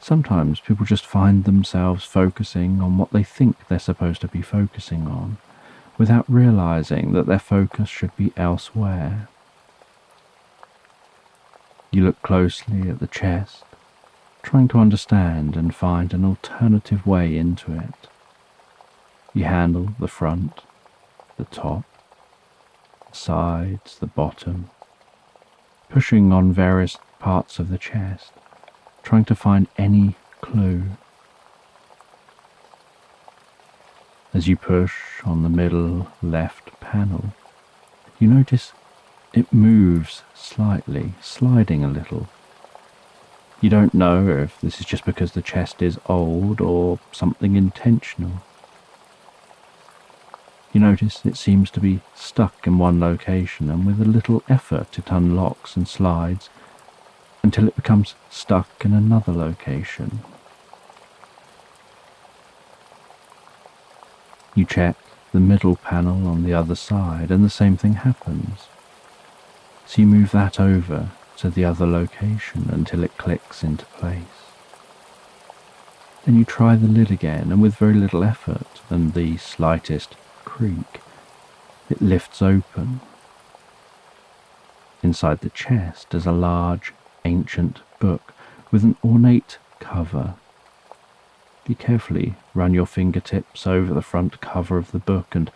Sometimes people just find themselves focusing on what they think they're supposed to be focusing on, without realizing that their focus should be elsewhere. You look closely at the chest, trying to understand and find an alternative way into it. You handle the front, the top, the sides, the bottom, pushing on various parts of the chest, trying to find any clue. As you push on the middle left panel, you notice it moves slightly, sliding a little. You don't know if this is just because the chest is old or something intentional. You notice it seems to be stuck in one location, and with a little effort it unlocks and slides until it becomes stuck in another location. You check the middle panel on the other side and the same thing happens. So you move that over to the other location until it clicks into place. Then you try the lid again, and with very little effort and the slightest creak, it lifts open. Inside the chest is a large ancient book with an ornate cover. You carefully run your fingertips over the front cover of the book and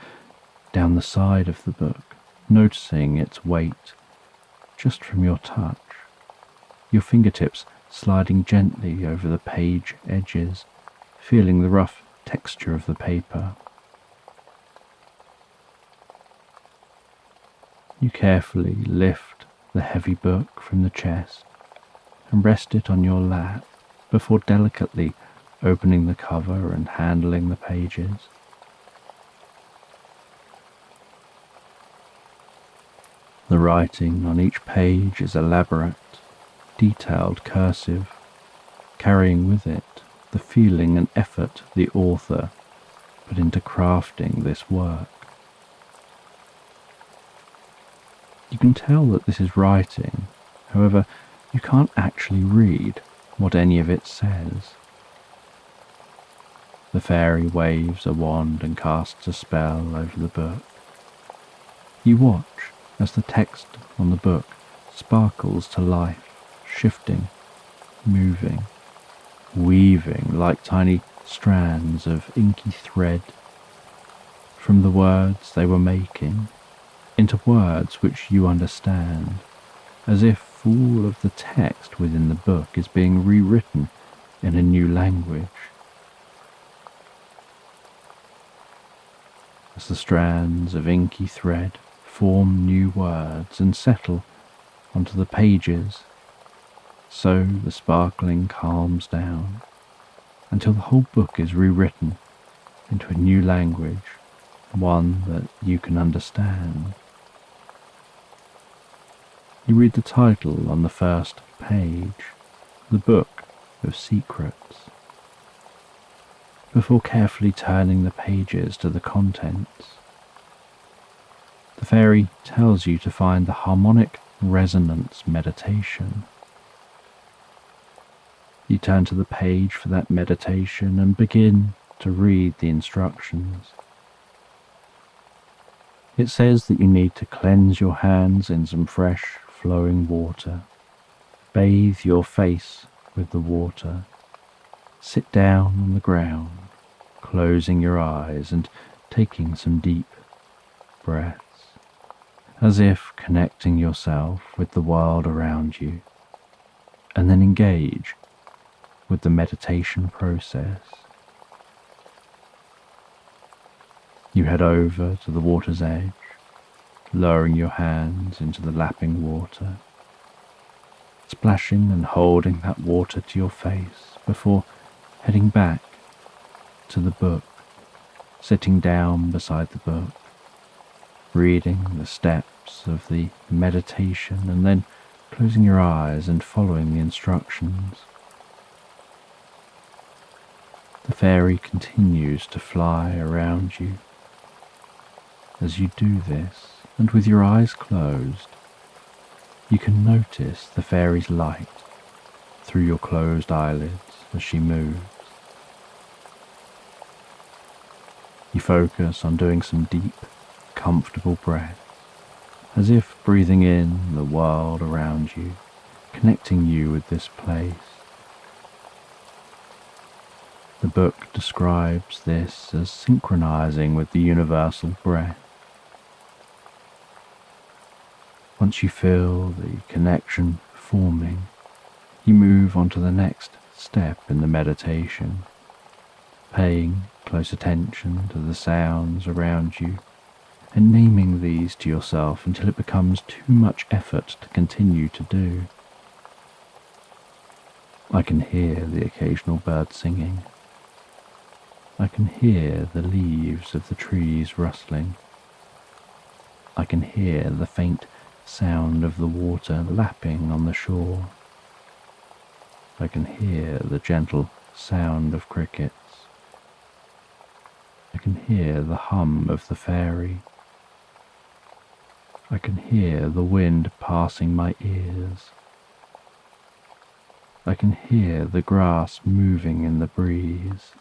down the side of the book, noticing its weight just from your touch, your fingertips sliding gently over the page edges, feeling the rough texture of the paper. You carefully lift the heavy book from the chest and rest it on your lap before delicately opening the cover and handling the pages. The writing on each page is elaborate, detailed cursive, carrying with it the feeling and effort the author put into crafting this work. You can tell that this is writing, however, you can't actually read what any of it says. The fairy waves a wand and casts a spell over the book. You watch as the text on the book sparkles to life, shifting, moving, weaving like tiny strands of inky thread from the words they were making into words which you understand, as if all of the text within the book is being rewritten in a new language. As the strands of inky thread form new words and settle onto the pages, so the sparkling calms down until the whole book is rewritten into a new language, one that you can understand. You read the title on the first page, The Book of Secrets, before carefully turning the pages to the contents. The fairy tells you to find the harmonic resonance meditation. You turn to the page for that meditation and begin to read the instructions. It says that you need to cleanse your hands in some fresh flowing water, bathe your face with the water, sit down on the ground, closing your eyes and taking some deep breaths, as if connecting yourself with the world around you, and then engage with the meditation process. You head over to the water's edge, lowering your hands into the lapping water, splashing and holding that water to your face before heading back to the book, sitting down beside the book, reading the steps of the meditation and then closing your eyes and following the instructions. The fairy continues to fly around you. As you do this, and with your eyes closed, you can notice the fairy's light through your closed eyelids as she moves. You focus on doing some deep, comfortable breaths, as if breathing in the world around you, connecting you with this place. The book describes this as synchronizing with the universal breath. Once you feel the connection forming, you move on to the next step in the meditation, paying close attention to the sounds around you and naming these to yourself until it becomes too much effort to continue to do. I can hear the occasional bird singing. I can hear the leaves of the trees rustling. I can hear the faint sound of the water lapping on the shore. I can hear the gentle sound of crickets. I can hear the hum of the fairy. I can hear the wind passing my ears. I can hear the grass moving in the breeze.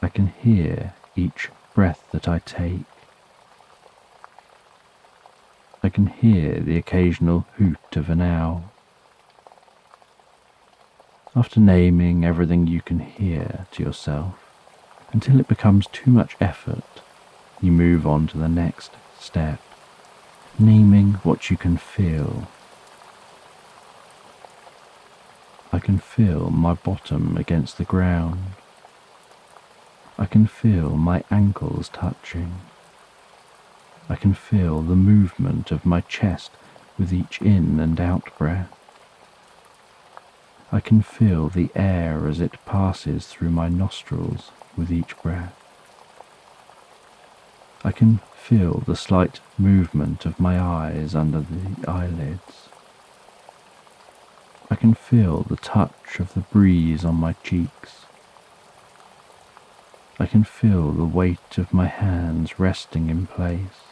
I can hear each breath that I take. I can hear the occasional hoot of an owl. After naming everything you can hear to yourself, until it becomes too much effort, you move on to the next step, naming what you can feel. I can feel my bottom against the ground. I can feel my ankles touching. I can feel the movement of my chest with each in and out breath. I can feel the air as it passes through my nostrils with each breath. I can feel the slight movement of my eyes under the eyelids. I can feel the touch of the breeze on my cheeks. I can feel the weight of my hands resting in place.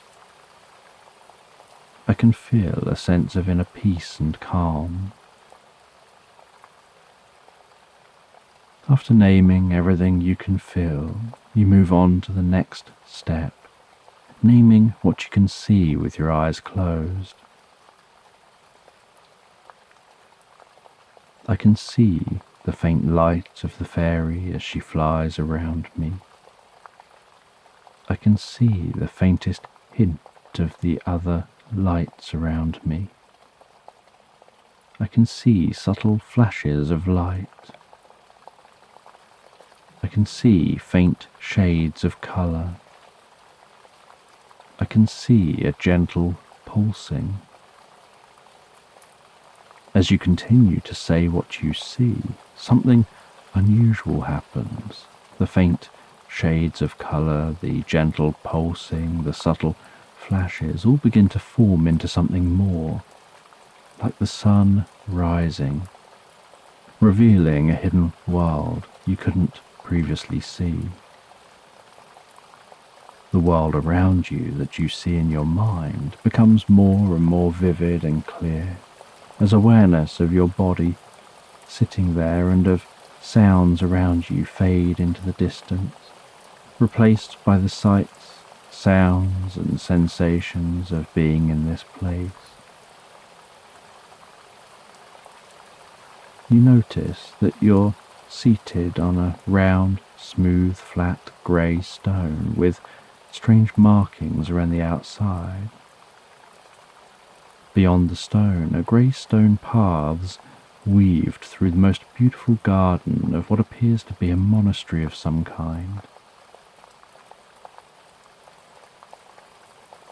I can feel a sense of inner peace and calm. After naming everything you can feel, you move on to the next step, naming what you can see with your eyes closed. I can see the faint light of the fairy as she flies around me. I can see the faintest hint of the other lights around me. I can see subtle flashes of light. I can see faint shades of colour. I can see a gentle pulsing. As you continue to say what you see, something unusual happens. The faint shades of colour, the gentle pulsing, the subtle flashes all begin to form into something more, like the sun rising, revealing a hidden world you couldn't previously see. The world around you that you see in your mind becomes more and more vivid and clear, as awareness of your body sitting there and of sounds around you fade into the distance, replaced by the sights, sounds and sensations of being in this place. You notice that you're seated on a round, smooth, flat grey stone with strange markings around the outside. Beyond the stone are grey stone paths weaved through the most beautiful garden of what appears to be a monastery of some kind,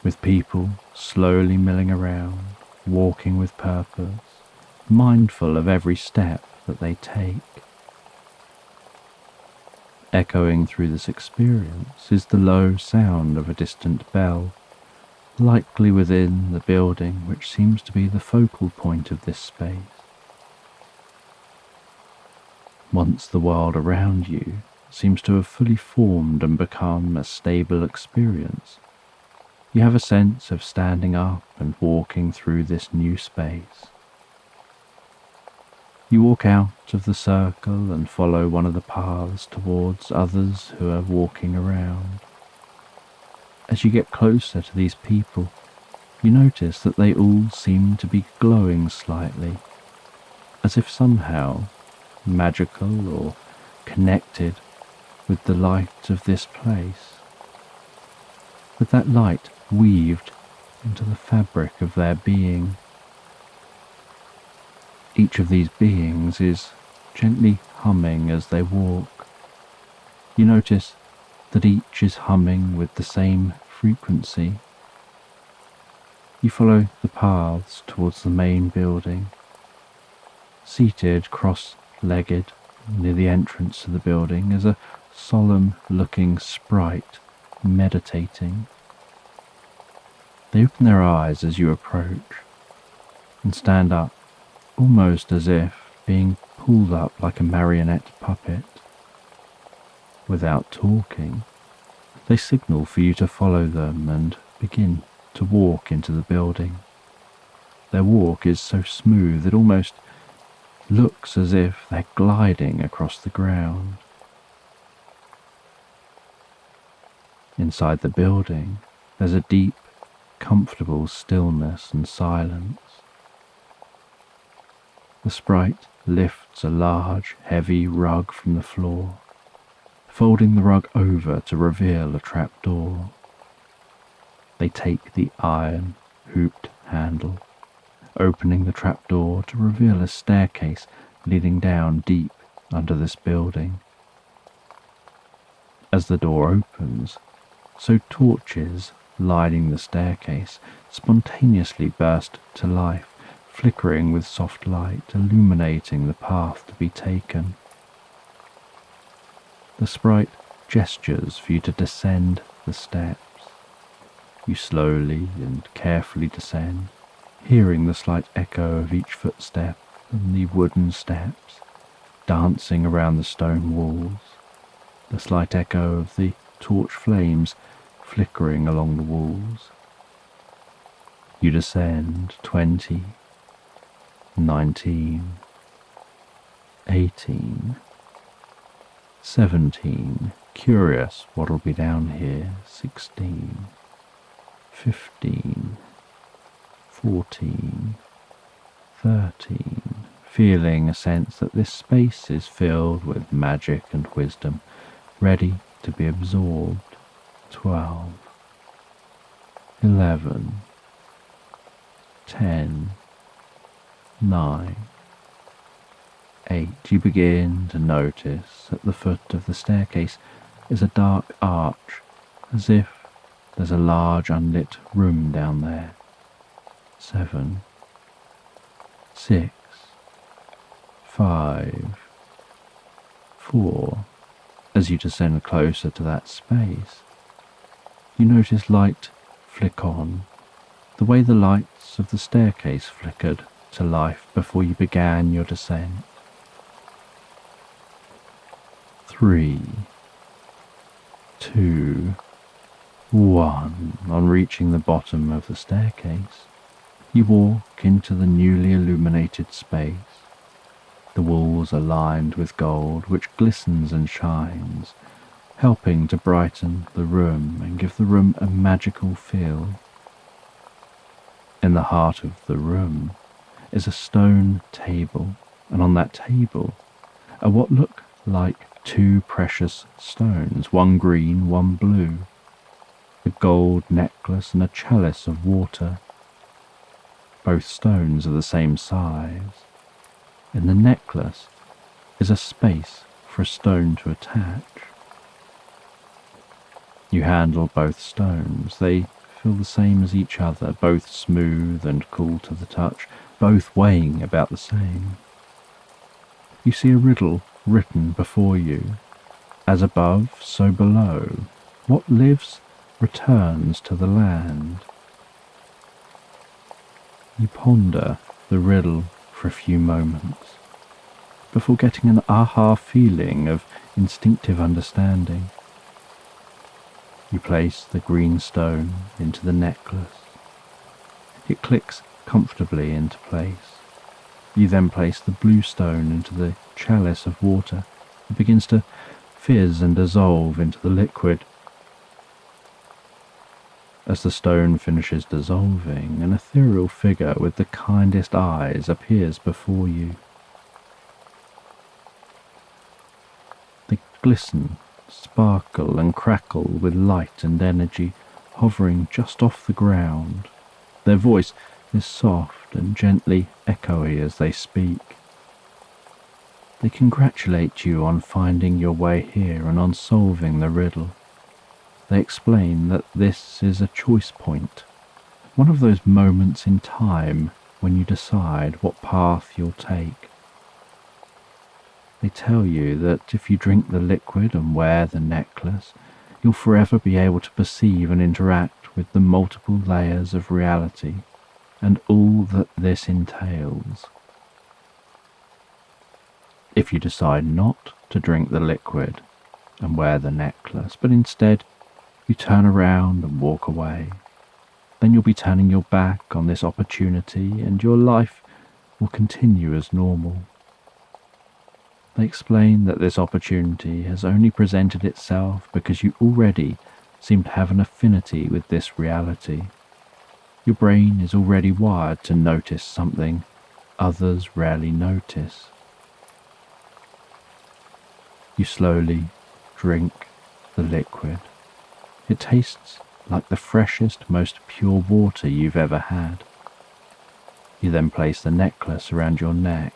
with people slowly milling around, walking with purpose, mindful of every step that they take. Echoing through this experience is the low sound of a distant bell, likely within the building which seems to be the focal point of this space. Once the world around you seems to have fully formed and become a stable experience, you have a sense of standing up and walking through this new space. You walk out of the circle and follow one of the paths towards others who are walking around. As you get closer to these people, you notice that they all seem to be glowing slightly, as if somehow magical or connected with the light of this place, with that light weaved into the fabric of their being. Each of these beings is gently humming as they walk. You notice that each is humming with the same frequency. You follow the paths towards the main building. Seated cross-legged near the entrance to the building is a solemn-looking sprite meditating. They open their eyes as you approach and stand up, almost as if being pulled up like a marionette puppet. Without talking, they signal for you to follow them and begin to walk into the building. Their walk is so smooth it almost looks as if they're gliding across the ground. Inside the building, there's a deep, comfortable stillness and silence. The sprite lifts a large, heavy rug from the floor, folding the rug over to reveal a trapdoor. They take the iron, hooped handle, opening the trapdoor to reveal a staircase leading down deep under this building. As the door opens, so torches lining the staircase spontaneously burst to life, flickering with soft light, illuminating the path to be taken. The sprite gestures for you to descend the steps, You slowly and carefully descend, hearing the slight echo of each footstep and the wooden steps dancing around the stone walls, the slight echo of the torch flames flickering along the walls. You descend 20, 19, 18, 17, curious what'll be down here, 16, 15, 14, 13, feeling a sense that this space is filled with magic and wisdom, ready to be absorbed, 12, 11, 10, 9, 8. You begin to notice at the foot of the staircase is a dark arch, as if there's a large unlit room down there. 7, 6, 5, 4. As you descend closer to that space, you notice light flick on, the way the lights of the staircase flickered to life before you began your descent. 3, 2, 1. On reaching the bottom of the staircase, you walk into the newly illuminated space. The walls are lined with gold, which glistens and shines, helping to brighten the room and give the room a magical feel. In the heart of the room is a stone table, and on that table are what look like two precious stones, one green, one blue, a gold necklace and a chalice of water. Both stones are the same size. In the necklace is a space for a stone to attach. You handle both stones. They feel the same as each other, both smooth and cool to the touch, both weighing about the same. You see a riddle written before you. As above, so below. What lives returns to the land. You ponder the riddle for a few moments before getting an aha feeling of instinctive understanding. You place the green stone into the necklace. It clicks comfortably into place. You then place the blue stone into the chalice of water. It begins to fizz and dissolve into the liquid. As the stone finishes dissolving, an ethereal figure with the kindest eyes appears before you. They glisten, sparkle and crackle with light and energy, hovering just off the ground. Their voice is soft and gently echoey as they speak. They congratulate you on finding your way here and on solving the riddle. They explain that this is a choice point, one of those moments in time when you decide what path you'll take. They tell you that if you drink the liquid and wear the necklace, you'll forever be able to perceive and interact with the multiple layers of reality and all that this entails. If you decide not to drink the liquid and wear the necklace, but instead you turn around and walk away, then you'll be turning your back on this opportunity and your life will continue as normal. They explain that this opportunity has only presented itself because you already seem to have an affinity with this reality. Your brain is already wired to notice something others rarely notice. You slowly drink the liquid. It tastes like the freshest, most pure water you've ever had. You then place the necklace around your neck,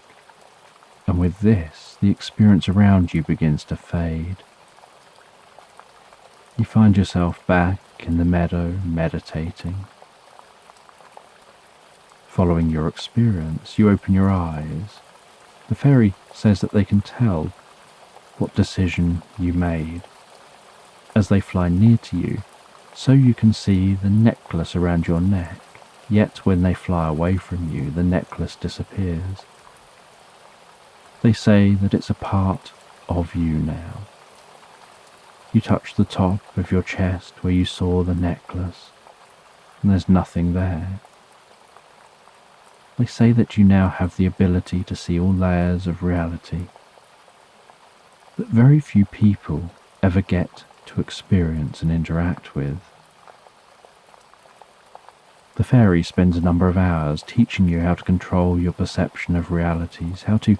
and with this, the experience around you begins to fade. You find yourself back in the meadow, meditating. Following your experience, you open your eyes. The fairy says that they can tell what decision you made. As they fly near to you, so you can see the necklace around your neck, yet when they fly away from you, the necklace disappears. They say that it's a part of you now. You touch the top of your chest where you saw the necklace, and there's nothing there. They say that you now have the ability to see all layers of reality that very few people ever get to experience and interact with. The fairy spends a number of hours teaching you how to control your perception of realities, how to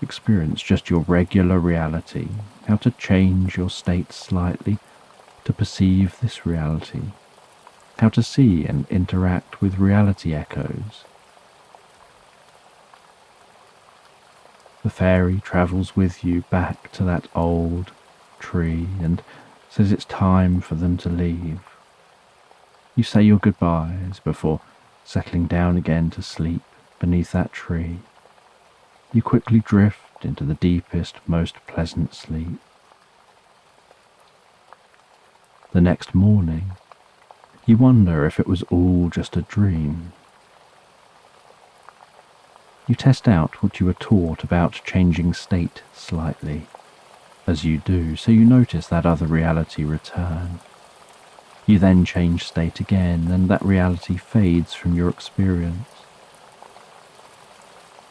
experience just your regular reality, how to change your state slightly to perceive this reality, how to see and interact with reality echoes. The fairy travels with you back to that old tree and says it's time for them to leave. You say your goodbyes before settling down again to sleep beneath that tree. You quickly drift into the deepest, most pleasant sleep. The next morning, you wonder if it was all just a dream. You test out what you were taught about changing state slightly. As you do, so you notice that other reality return. You then change state again, and that reality fades from your experience.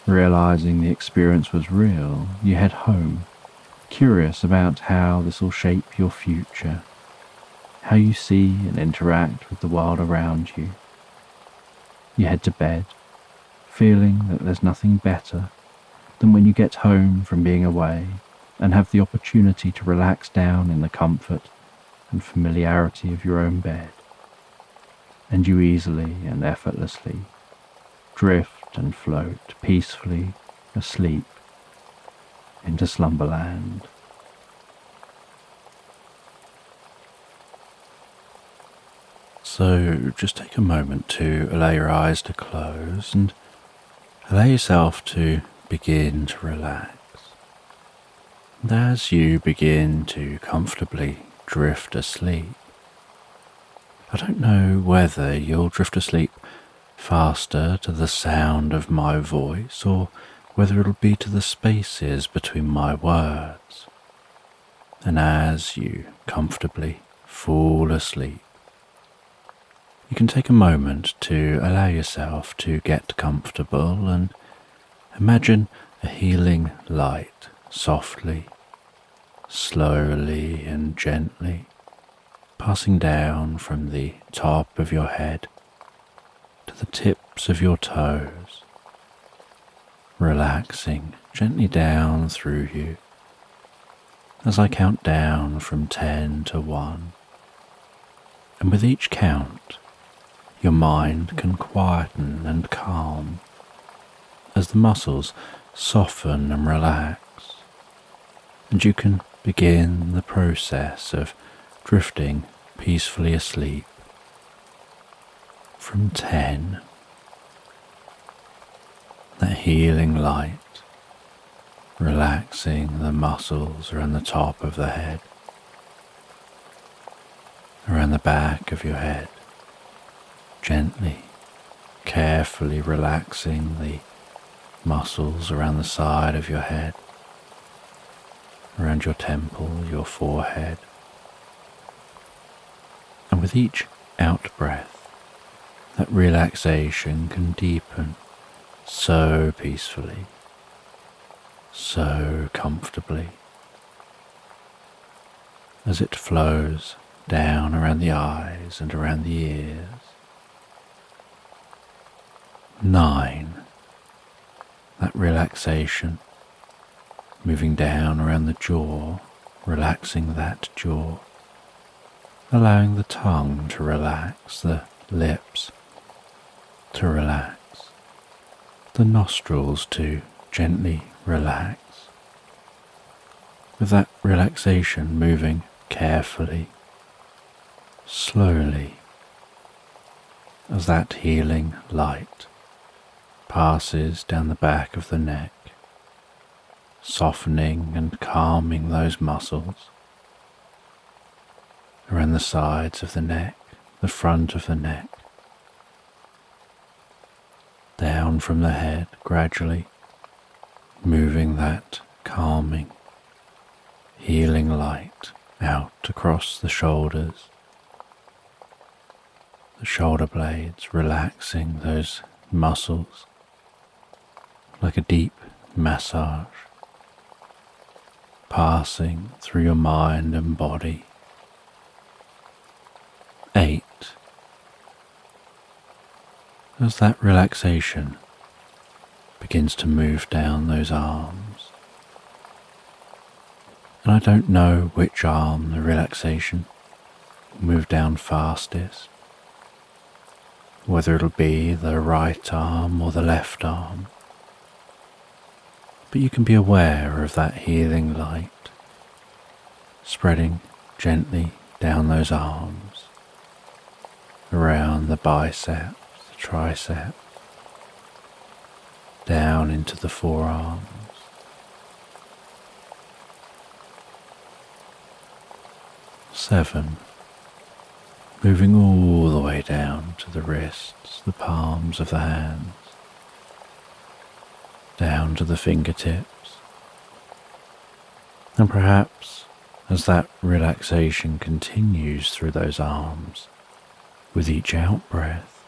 Realizing the experience was real, you head home, curious about how this will shape your future, how you see and interact with the world around you. You head to bed, feeling that there's nothing better than when you get home from being away and have the opportunity to relax down in the comfort and familiarity of your own bed. And you easily and effortlessly drift and float peacefully asleep into Slumberland. So just take a moment to allow your eyes to close and allow yourself to begin to relax. And as you begin to comfortably drift asleep, I don't know whether you'll drift asleep faster to the sound of my voice or whether it'll be to the spaces between my words. And as you comfortably fall asleep, you can take a moment to allow yourself to get comfortable and imagine a healing light softly, slowly and gently passing down from the top of your head to the tips of your toes, relaxing gently down through you as I count down from 10 to 1. And with each count, your mind can quieten and calm as the muscles soften and relax, and you can begin the process of drifting peacefully asleep. From 10, that healing light relaxing the muscles around the top of the head, around the back of your head, gently, carefully relaxing the muscles around the side of your head, around your temple, your forehead. And with each out-breath, that relaxation can deepen so peacefully, so comfortably, as it flows down around the eyes and around the ears. 9. That relaxation moving down around the jaw, relaxing that jaw, allowing the tongue to relax, the lips to relax, the nostrils to gently relax, with that relaxation moving carefully, slowly, as that healing light passes down the back of the neck, softening and calming those muscles around the sides of the neck, the front of the neck, down from the head, gradually moving that calming, healing light out across the shoulders, the shoulder blades, relaxing those muscles like a deep massage, passing through your mind and body. 8. As that relaxation begins to move down those arms, and I don't know which arm the relaxation will move down fastest, whether it'll be the right arm or the left arm, but you can be aware of that healing light spreading gently down those arms, around the biceps, the triceps, down into the forearms. 7. Moving all the way down to the wrists, the palms of the hands, down to the fingertips, and perhaps as that relaxation continues through those arms, with each out-breath,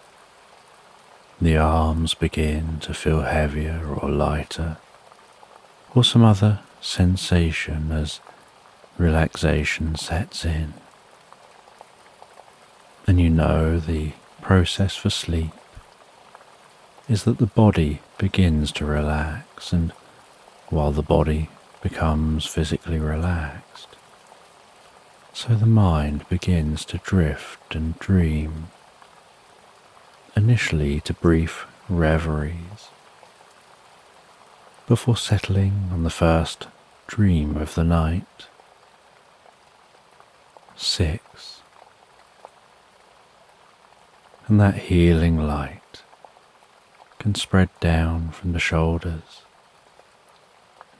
the arms begin to feel heavier or lighter, or some other sensation as relaxation sets in. And you know the process for sleep is that the body begins to relax, and while the body becomes physically relaxed, so the mind begins to drift and dream, initially to brief reveries, before settling on the first dream of the night. 6. And that healing light can spread down from the shoulders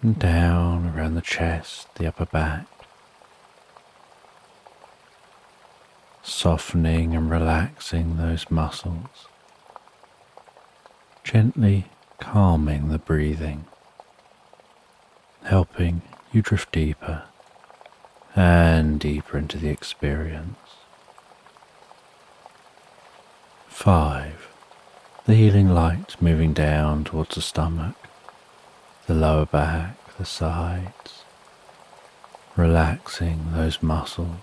and down around the chest, the upper back, softening and relaxing those muscles, gently calming the breathing, helping you drift deeper and deeper into the experience. 5. The healing light moving down towards the stomach, the lower back, the sides, relaxing those muscles,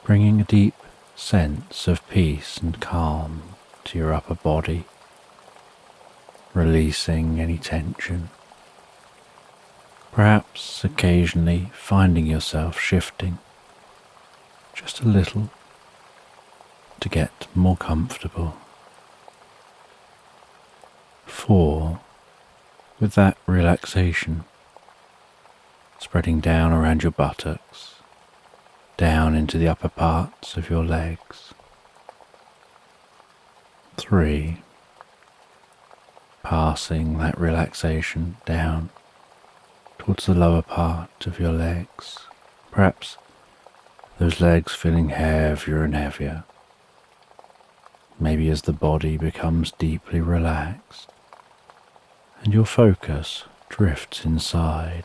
bringing a deep sense of peace and calm to your upper body, releasing any tension, perhaps occasionally finding yourself shifting just a little to get more comfortable. 4. With that relaxation spreading down around your buttocks, down into the upper parts of your legs. 3. Passing that relaxation down towards the lower part of your legs, perhaps those legs feeling heavier and heavier, maybe as the body becomes deeply relaxed and your focus drifts inside,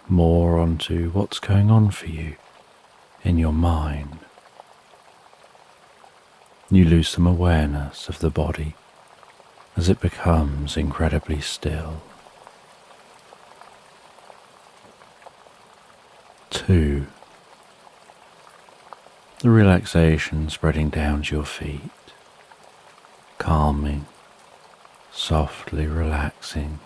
more onto what's going on for you in your mind. You lose some awareness of the body as it becomes incredibly still. 2. The relaxation spreading down to your feet, calming, softly relaxing,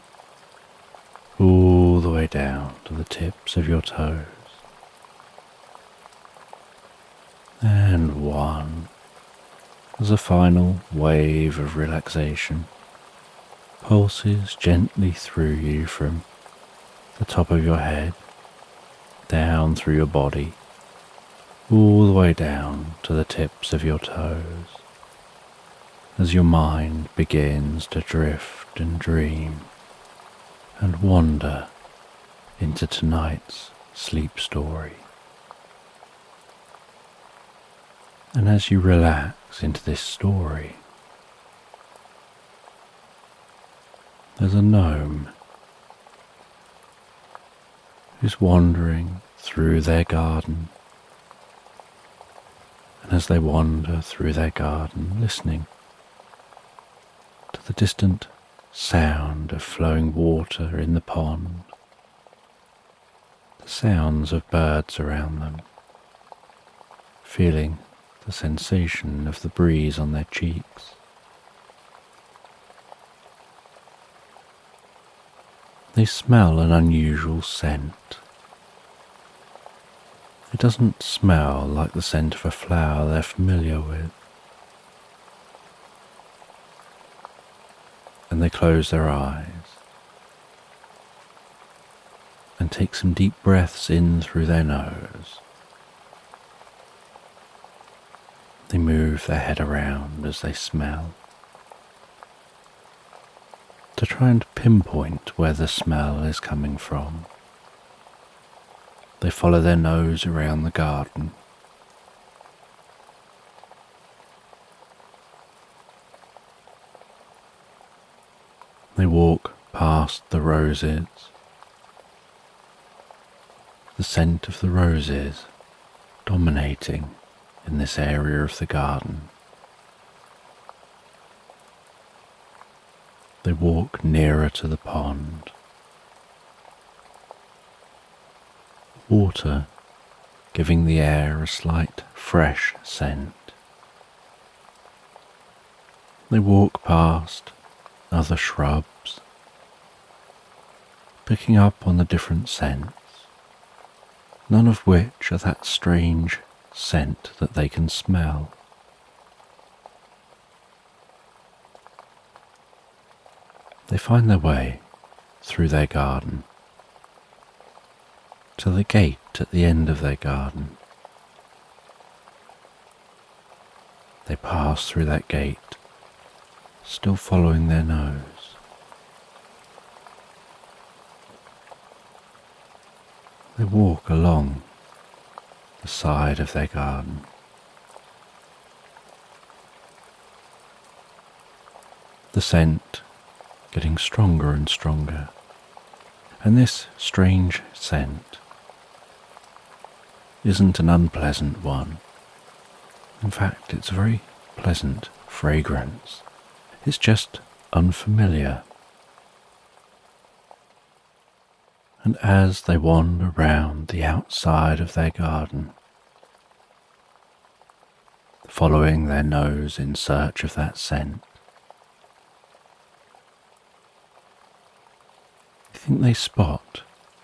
all the way down to the tips of your toes. And 1. As a final wave of relaxation pulses gently through you from the top of your head, down through your body, all the way down to the tips of your toes, as your mind begins to drift and dream and wander into tonight's sleep story. And as you relax into this story, there's a gnome who's wandering through their garden. And as they wander through their garden, listening to the distant sound of flowing water in the pond, the sounds of birds around them, feeling the sensation of the breeze on their cheeks. They smell an unusual scent. It doesn't smell like the scent of a flower they're familiar with. And they close their eyes and take some deep breaths in through their nose. They move their head around as they smell, to try and pinpoint where the smell is coming from. They follow their nose around the garden. They walk past the roses. The scent of the roses dominating in this area of the garden. They walk nearer to the pond. Water giving the air a slight fresh scent. They walk past other shrubs, picking up on the different scents, none of which are that strange scent that they can smell. They find their way through their garden to the gate at the end of their garden. They pass through that gate, still following their nose. They walk along the side of their garden. The scent getting stronger and stronger, and this strange scent isn't an unpleasant one. In fact, it's a very pleasant fragrance. It's just unfamiliar. And as they wander around the outside of their garden, following their nose in search of that scent, I think they spot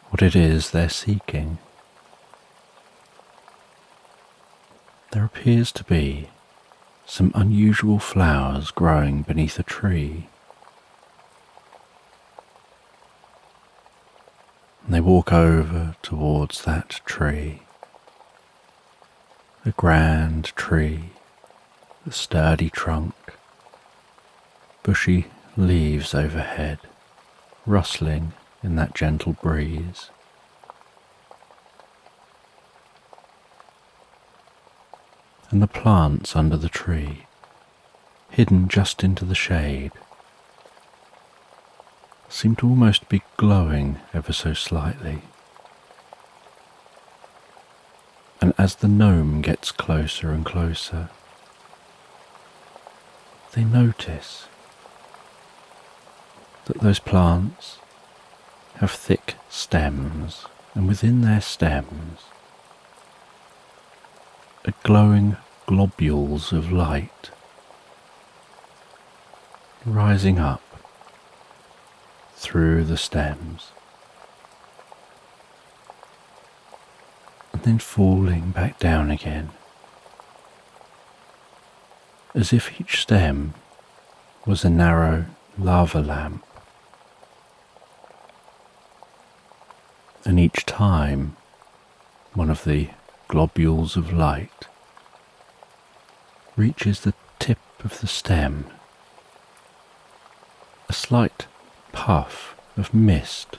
what it is they're seeking. There appears to be some unusual flowers growing beneath a tree. And they walk over towards that tree. A grand tree, a sturdy trunk, bushy leaves overhead, rustling in that gentle breeze. And the plants under the tree, hidden just into the shade, seem to almost be glowing ever so slightly. And as the gnome gets closer and closer, they notice that those plants have thick stems, and within their stems are glowing globules of light rising up through the stems and then falling back down again, as if each stem was a narrow lava lamp. And each time one of the globules of light reaches the tip of the stem, a slight puff of mist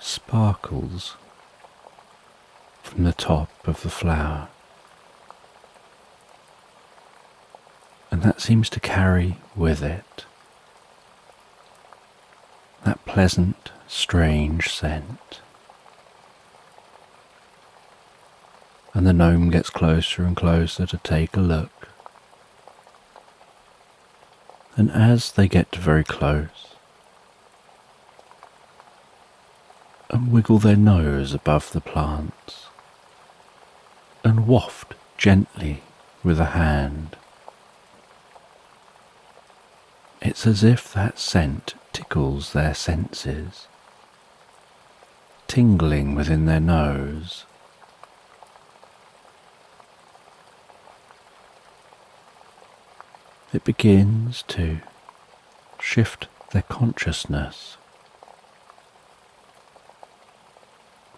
sparkles from the top of the flower, And that seems to carry with it that pleasant, strange scent. And the gnome gets closer and closer to take a look. And as they get very close and wiggle their nose above the plants and waft gently with a hand, it's as if that scent tickles their senses, tingling within their nose. It begins to shift their consciousness,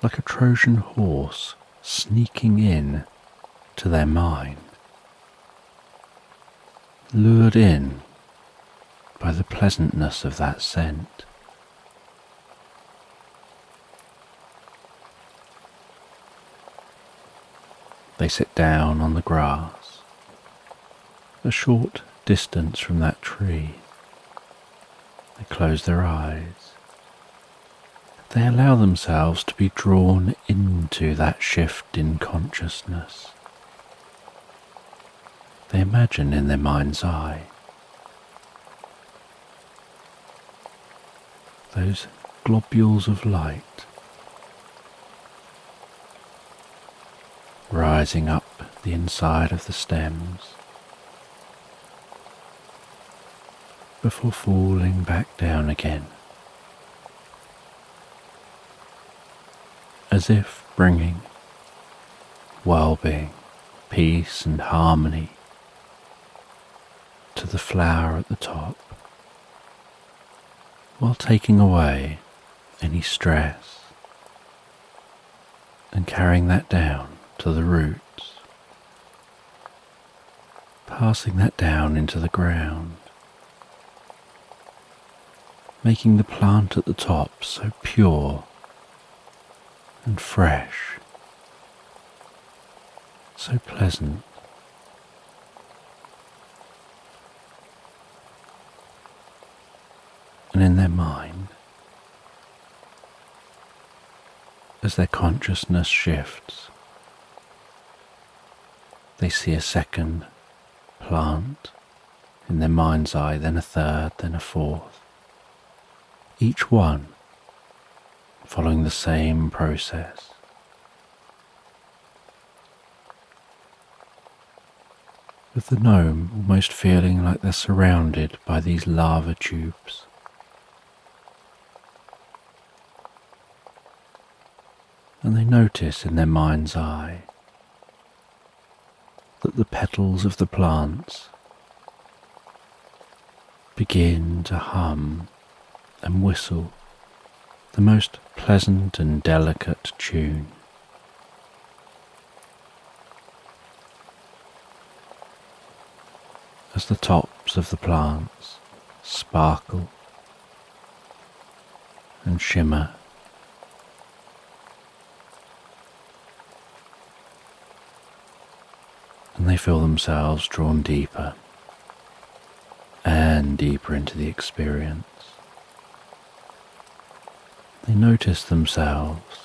like a Trojan horse sneaking in to their mind, lured in by the pleasantness of that scent. They sit down on the grass, a short distance from that tree. They close their eyes. They allow themselves to be drawn into that shift in consciousness. They imagine in their mind's eye those globules of light rising up the inside of the stems before falling back down again, as if bringing well-being, peace and harmony to the flower at the top, while taking away any stress and carrying that down to the roots, passing that down into the ground, making the plant at the top so pure and fresh, so pleasant. And in their mind, as their consciousness shifts, they see a second plant in their mind's eye, then a third, then a fourth, each one following the same process. With the gnome almost feeling like they're surrounded by these lava tubes. And they notice in their mind's eye that the petals of the plants begin to hum and whistle the most pleasant and delicate tune. As the tops of the plants sparkle and shimmer, and they feel themselves drawn deeper and deeper into the experience. They notice themselves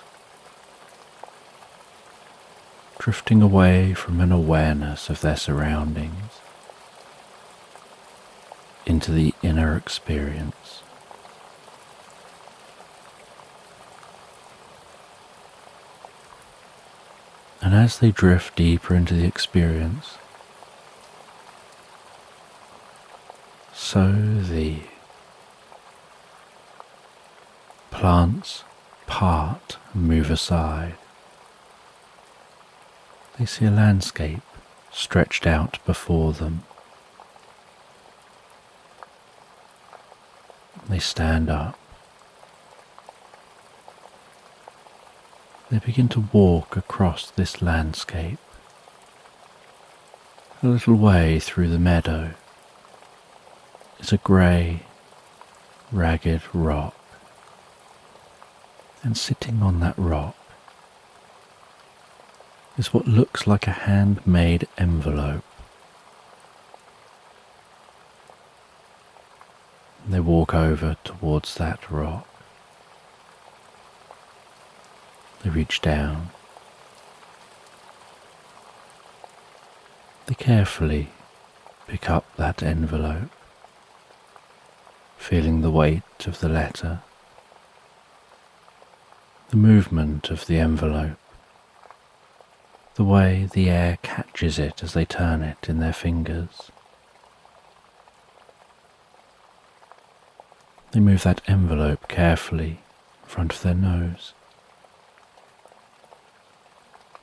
drifting away from an awareness of their surroundings into the inner experience. And as they drift deeper into the experience, so the plants part and move aside. They see a landscape stretched out before them. They stand up. They begin to walk across this landscape, a little way through the meadow is a grey, ragged rock, and sitting on that rock is what looks like a handmade envelope, They walk over towards that rock. They reach down. They carefully pick up that envelope, feeling the weight of the letter, the movement of the envelope, the way the air catches it as they turn it in their fingers. They move that envelope carefully in front of their nose.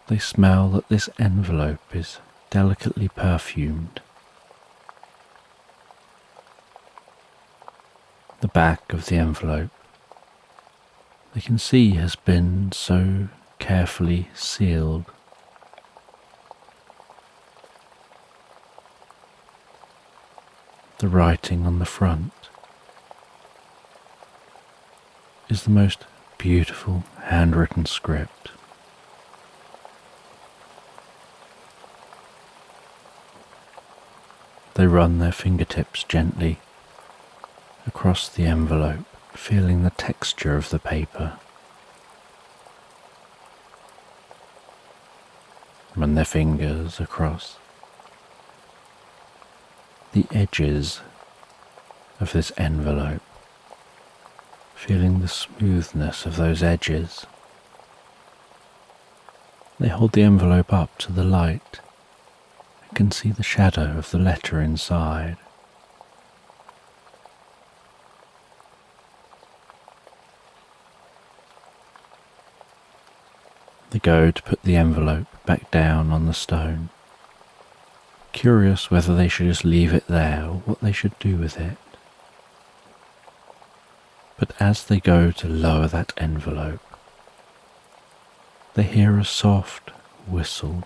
They smell that this envelope is delicately perfumed. The back of the envelope they can see has been so carefully sealed. The writing on the front is the most beautiful handwritten script. They run their fingertips gently across the envelope, feeling the texture of the paper. Run their fingers across the edges of this envelope, feeling the smoothness of those edges. They hold the envelope up to the light and can see the shadow of the letter inside. They go to put the envelope back down on the stone, curious whether they should just leave it there or what they should do with it. But as they go to lower that envelope, they hear a soft whistle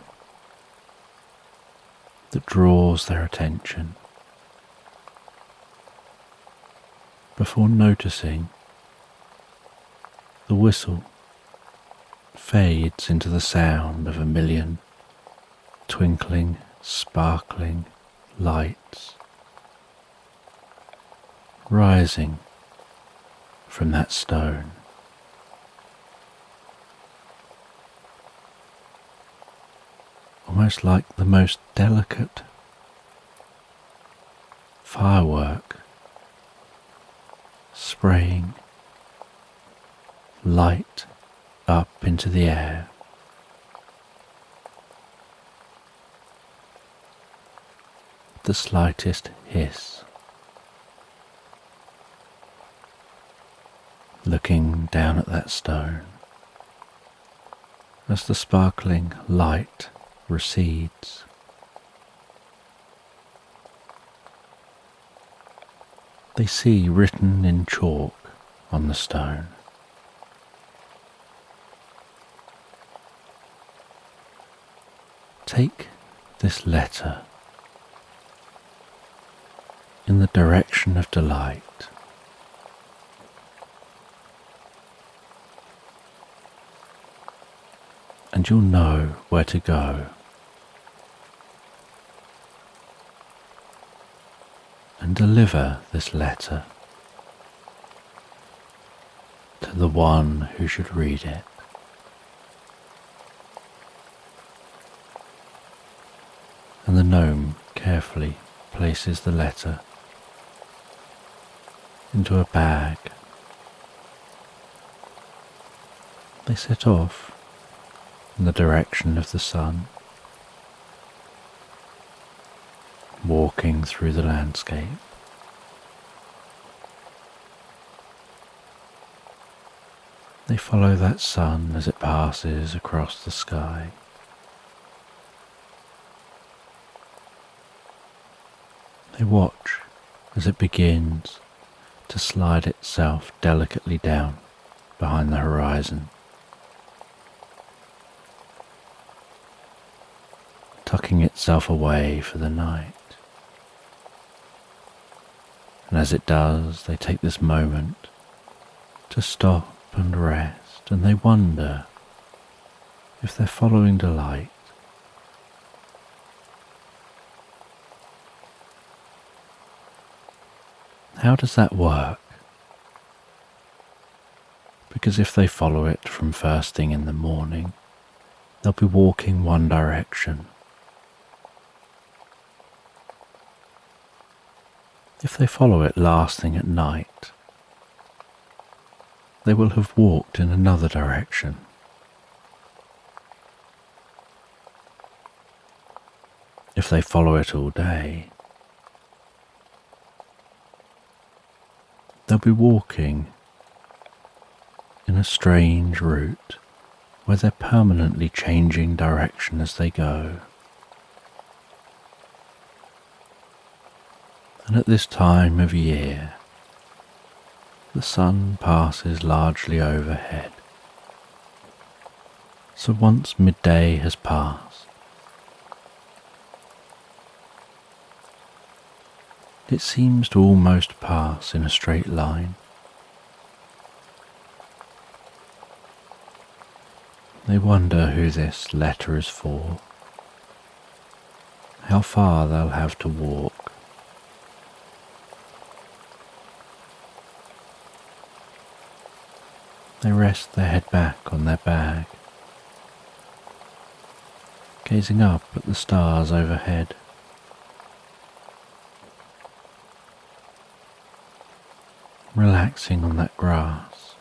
that draws their attention. Before noticing, the whistle fades into the sound of a million twinkling, sparkling lights rising from that stone. Almost like the most delicate firework spraying light up into the air. The slightest hiss. Looking down at that stone as the sparkling light recedes. They see written in chalk on the stone, "Take this letter in the direction of delight." And you'll know where to go. And deliver this letter to the one who should read it. And the gnome carefully places the letter into a bag. They set off in the direction of the sun, walking through the landscape. They follow that sun as it passes across the sky. They watch as it begins to slide itself delicately down behind the horizon, tucking itself away for the night. And as it does, they take this moment to stop and rest, and they wonder if they're following delight. How does that work? Because if they follow it from first thing in the morning, they'll be walking one direction. If they follow it last thing at night, they will have walked in another direction. If they follow it all day, they'll be walking in a strange route where they're permanently changing direction as they go. And at this time of year, the sun passes largely overhead. So once midday has passed, it seems to almost pass in a straight line. They wonder who this letter is for, how far they'll have to walk. They rest their head back on their bag, gazing up at the stars overhead. Relaxing on that grass,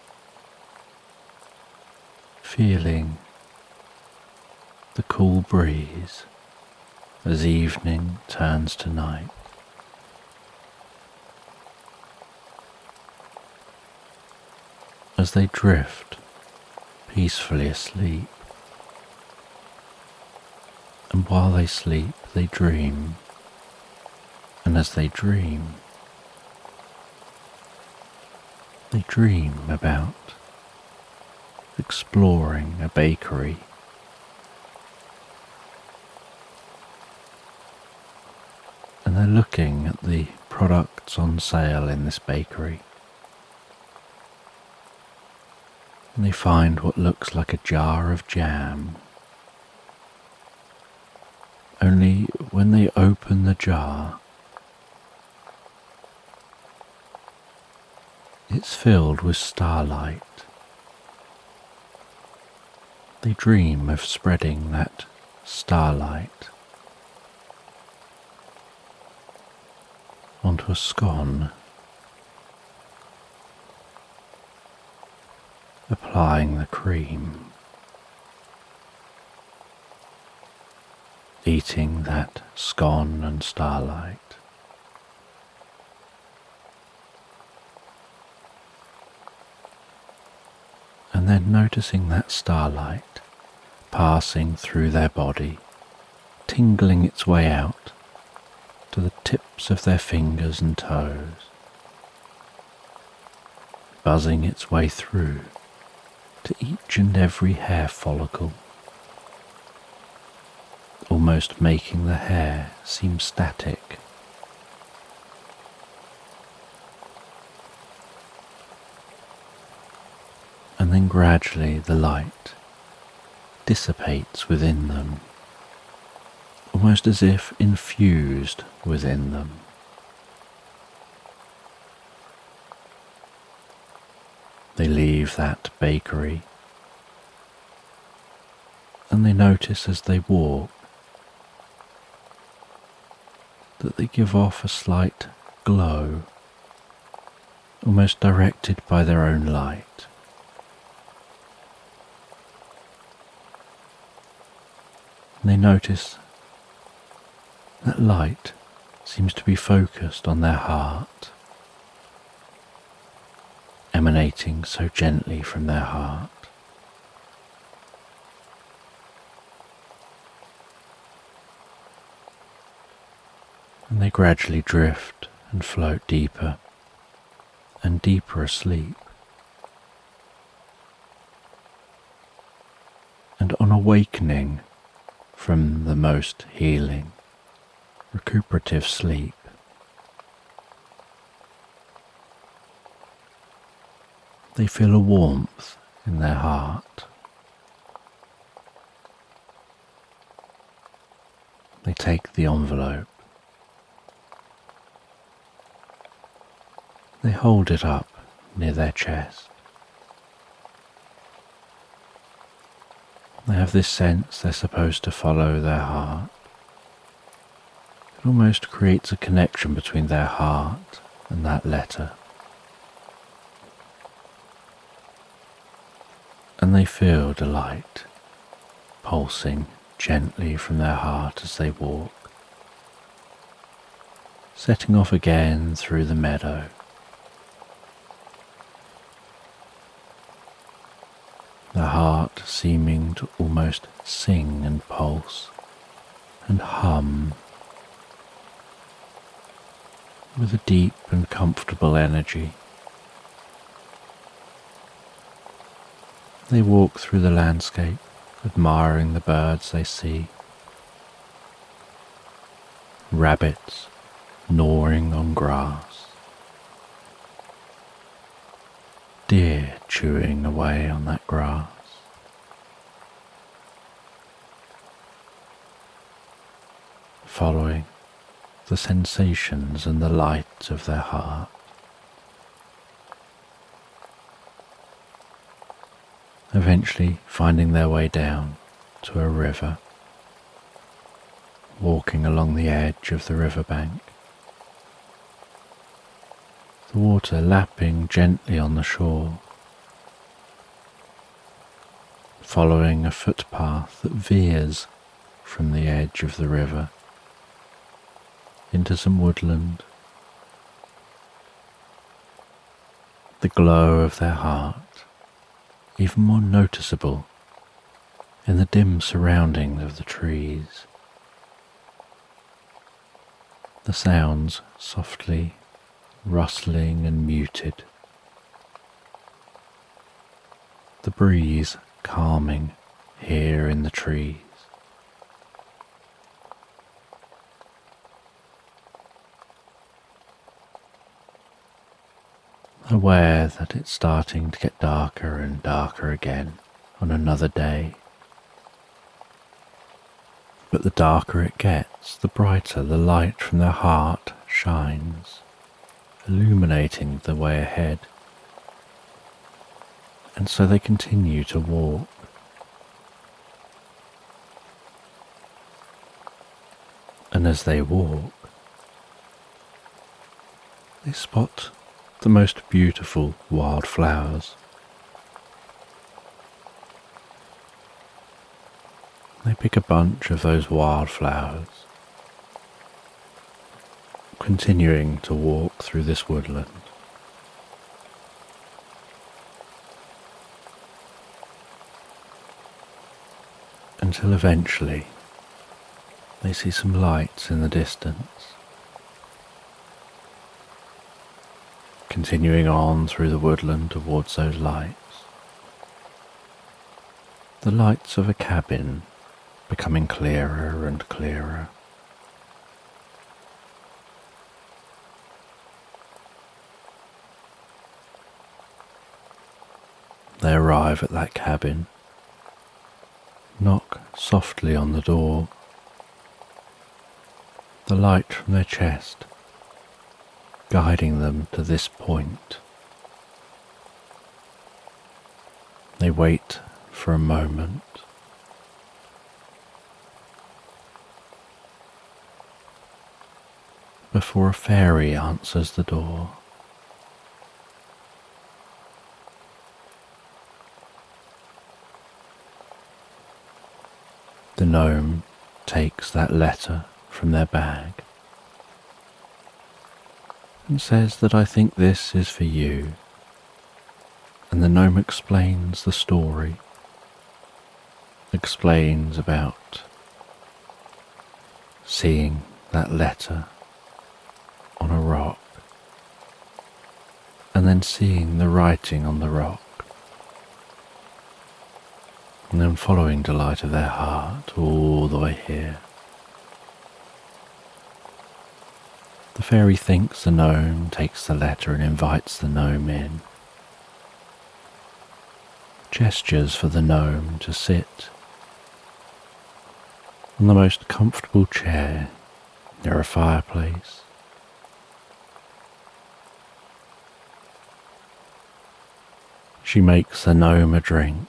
feeling the cool breeze as evening turns to night. As they drift peacefully asleep, and while they sleep they dream, and as they dream about exploring a bakery. And they're looking at the products on sale in this bakery. And they find what looks like a jar of jam. Only when they open the jar, it's filled with starlight. They dream of spreading that starlight onto a scone, applying the cream, eating that scone and starlight. And then noticing that starlight passing through their body, tingling its way out to the tips of their fingers and toes, buzzing its way through to each and every hair follicle, almost making the hair seem static. And then gradually the light dissipates within them, almost as if infused within them. They leave that bakery, and they notice as they walk that they give off a slight glow, almost directed by their own light. And they notice that light seems to be focused on their heart, emanating so gently from their heart. And they gradually drift and float deeper and deeper asleep. And on awakening from the most healing, recuperative sleep, they feel a warmth in their heart. They take the envelope They hold it up near their chest. They have this sense they're supposed to follow their heart. It almost creates a connection between their heart and that letter. And they feel delight pulsing gently from their heart as they walk, setting off again through the meadow. The heart seeming to almost sing and pulse and hum with a deep and comfortable energy. They walk through the landscape, admiring the birds they see. Rabbits gnawing on grass. Deer chewing away on that grass. Following the sensations and the light of their heart. Eventually finding their way down to a river, walking along the edge of the riverbank. The water lapping gently on the shore, following a footpath that veers from the edge of the river into some woodland. The glow of their heart even more noticeable in the dim surrounding of the trees. The sounds softly rustling and muted. The breeze calming here in the trees. Aware that it's starting to get darker and darker again on another day. But the darker it gets, the brighter the light from their heart shines, illuminating the way ahead. And so they continue to walk. And as they walk, they spot the most beautiful wildflowers. They pick a bunch of those wildflowers, continuing to walk through this woodland. Until eventually they see some lights in the distance. Continuing on through the woodland towards those lights. The lights of a cabin becoming clearer and clearer. They arrive at that cabin, knock softly on the door. The light from their chest guiding them to this point. They wait for a moment. Before a fairy answers the door. The gnome takes that letter from their bag and says that I think this is for you, and the gnome explains the story, explains about seeing that letter on a rock and then seeing the writing on the rock and then following the light of their heart all the way here. The fairy thinks the gnome takes the letter and invites the gnome in. Gestures for the gnome to sit on the most comfortable chair near a fireplace. She makes the gnome a drink,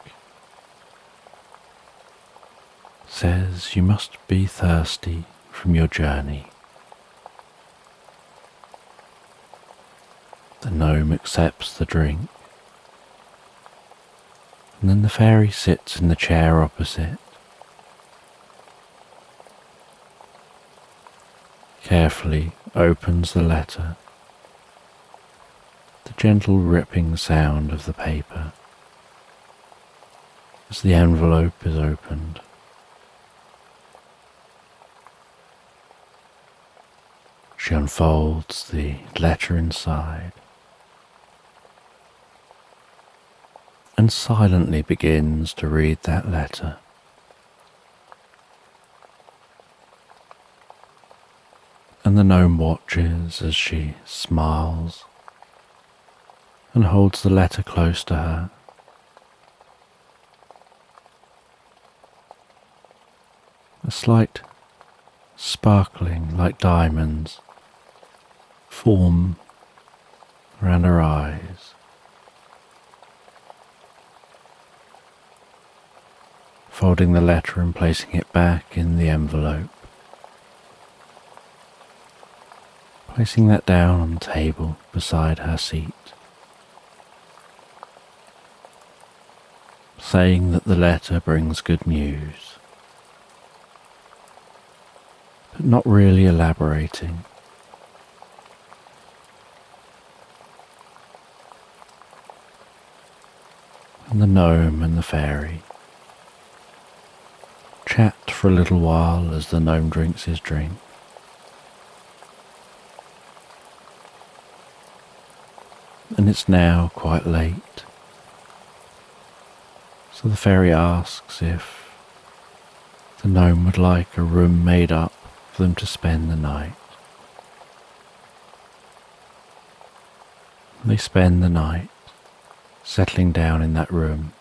says you must be thirsty from your journey. The gnome accepts the drink, and then the fairy sits in the chair opposite, carefully opens the letter, the gentle ripping sound of the paper as the envelope is opened. She unfolds the letter inside and silently begins to read that letter. And the gnome watches as she smiles and holds the letter close to her. A slight sparkling like diamonds form around her eyes. Folding the letter and placing it back in the envelope. Placing that down on the table beside her seat. Saying that the letter brings good news, but not really elaborating. And the gnome and the fairy chat for a little while as the gnome drinks his drink. And it's now quite late, so the fairy asks if the gnome would like a room made up for them to spend the night. They spend the night settling down in that room,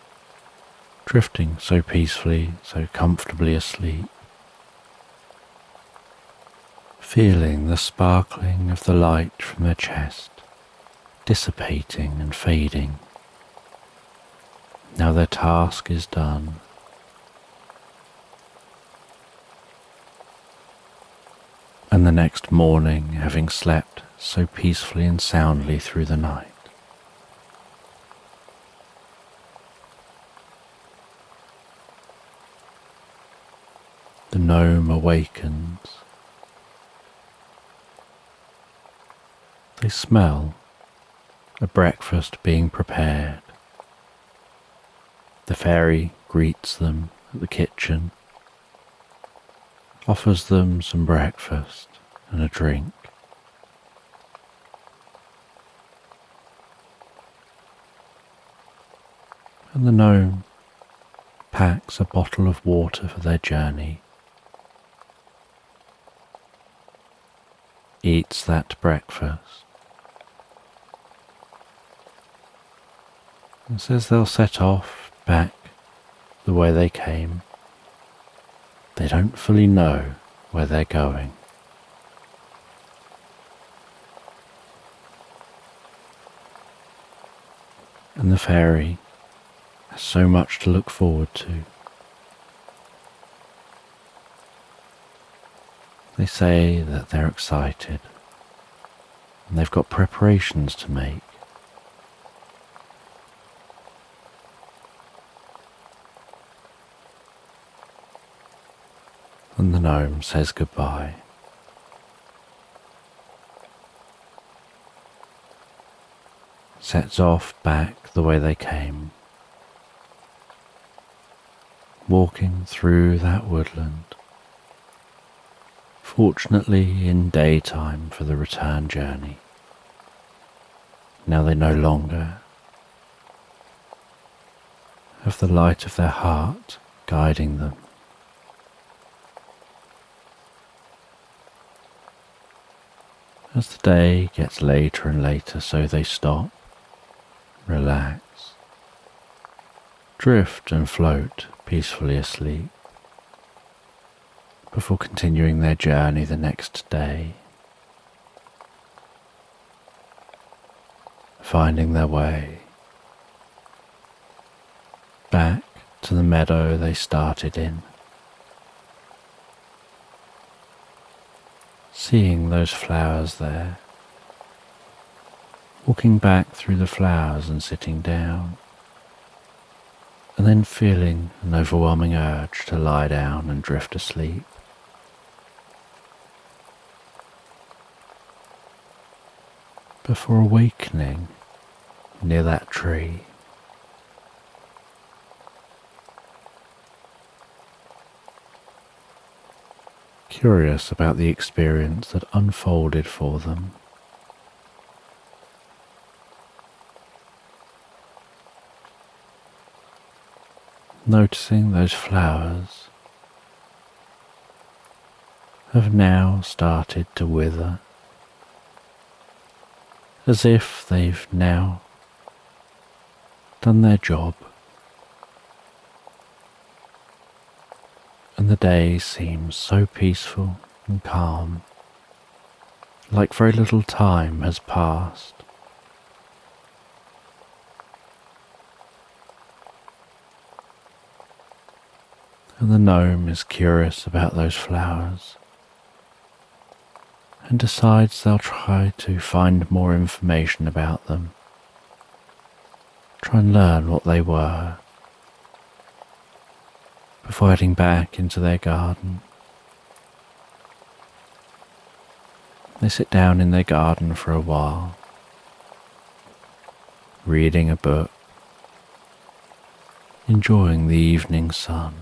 drifting so peacefully, so comfortably asleep, feeling the sparkling of the light from their chest dissipating and fading. Now their task is done. And the next morning, having slept so peacefully and soundly through the night, the gnome awakens. They smell a breakfast being prepared. The fairy greets them at the kitchen, offers them some breakfast and a drink. And the gnome packs a bottle of water for their journey, eats that breakfast, and says they'll set off back the way they came. They don't fully know where they're going. And the fairy has so much to look forward to. They say that they're excited and they've got preparations to make. And the gnome says goodbye. Sets off back the way they came, walking through that woodland, fortunately in daytime for the return journey. Now they no longer have the light of their heart guiding them. As the day gets later and later, so they stop, relax, drift and float peacefully asleep, before continuing their journey the next day, finding their way back to the meadow they started in, seeing those flowers there, walking back through the flowers and sitting down, and then feeling an overwhelming urge to lie down and drift asleep. Before awakening near that tree, curious about the experience that unfolded for them. Noticing those flowers have now started to wither, as if they've now done their job, and the day seems so peaceful and calm, like very little time has passed. And the gnome is curious about those flowers and decides they'll try to find more information about them, try and learn what they were, before heading back into their garden. They sit down in their garden for a while, reading a book, enjoying the evening sun.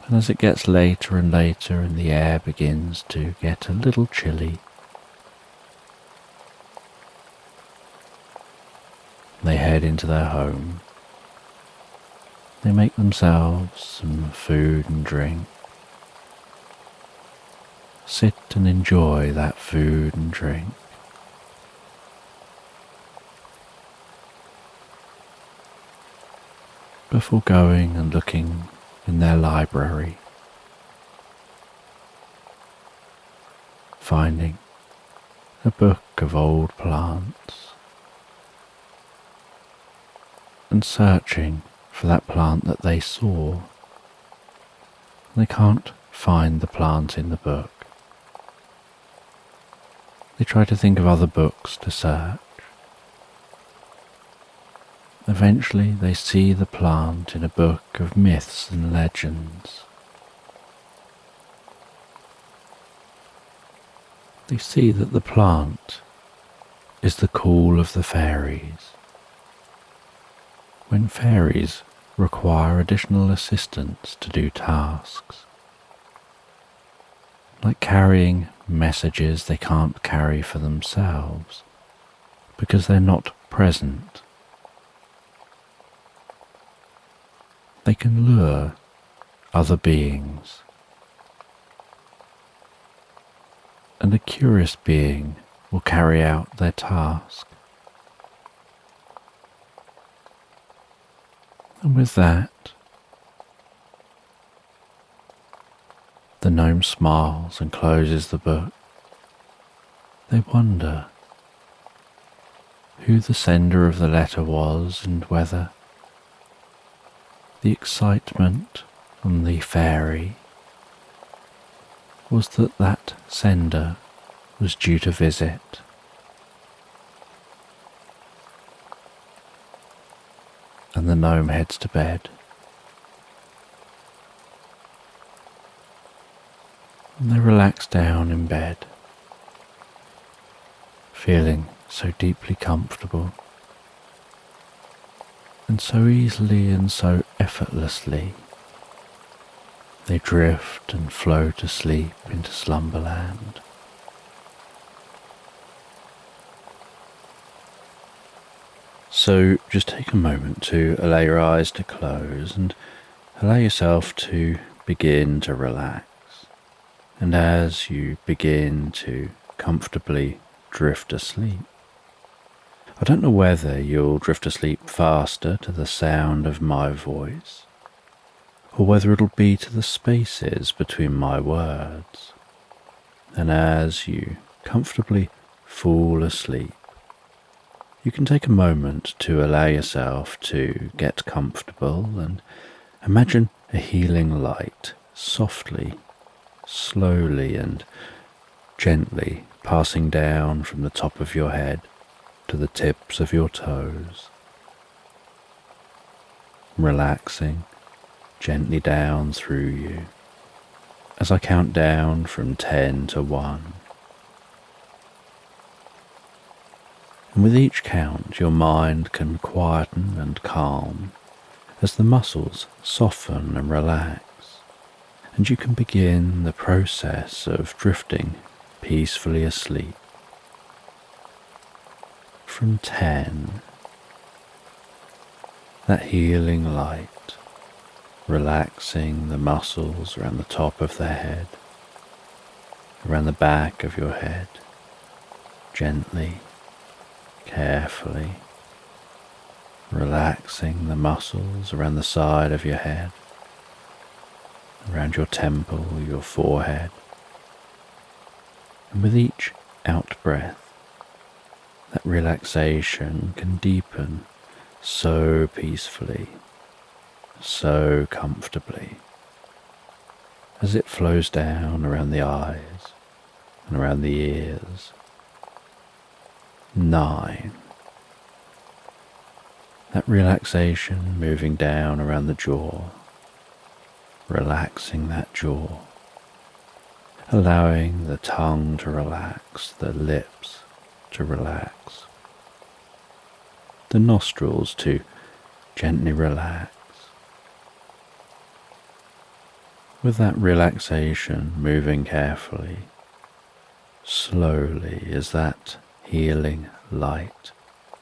And as it gets later and later and the air begins to get a little chilly, they head into their home. They make themselves some food and drink, sit and enjoy that food and drink. Before going and looking in their library, finding a book of old plants and searching for that plant that they saw. They can't find the plant in the book. They try to think of other books to search. Eventually they see the plant in a book of myths and legends. They see that the plant is the call of the fairies. When fairies require additional assistance to do tasks, like carrying messages they can't carry for themselves because they're not present, they can lure other beings, and a curious being will carry out their task. And with that, the gnome smiles and closes the book. They wonder who the sender of the letter was and whether the excitement on the fairy was that that sender was due to visit. And the gnome heads to bed. And they relax down in bed, feeling so deeply comfortable, and so easily and so effortlessly they drift and float asleep into Slumberland. So just take a moment to allow your eyes to close and allow yourself to begin to relax. And as you begin to comfortably drift asleep, I don't know whether you'll drift asleep faster to the sound of my voice, or whether it'll be to the spaces between my words. And as you comfortably fall asleep, you can take a moment to allow yourself to get comfortable and imagine a healing light softly, slowly and gently passing down from the top of your head to the tips of your toes, relaxing gently down through you as I count down from 10 to 1. And with each count, your mind can quieten and calm as the muscles soften and relax, and you can begin the process of drifting peacefully asleep. From 10, that healing light, relaxing the muscles around the top of the head, around the back of your head, gently, carefully, relaxing the muscles around the side of your head, around your temple, your forehead. And with each out-breath, that relaxation can deepen so peacefully, so comfortably, as it flows down around the eyes and around the ears. 9. That relaxation moving down around the jaw, relaxing that jaw, allowing the tongue to relax, the lips to relax, the nostrils to gently relax. With that relaxation moving carefully, slowly, as that healing light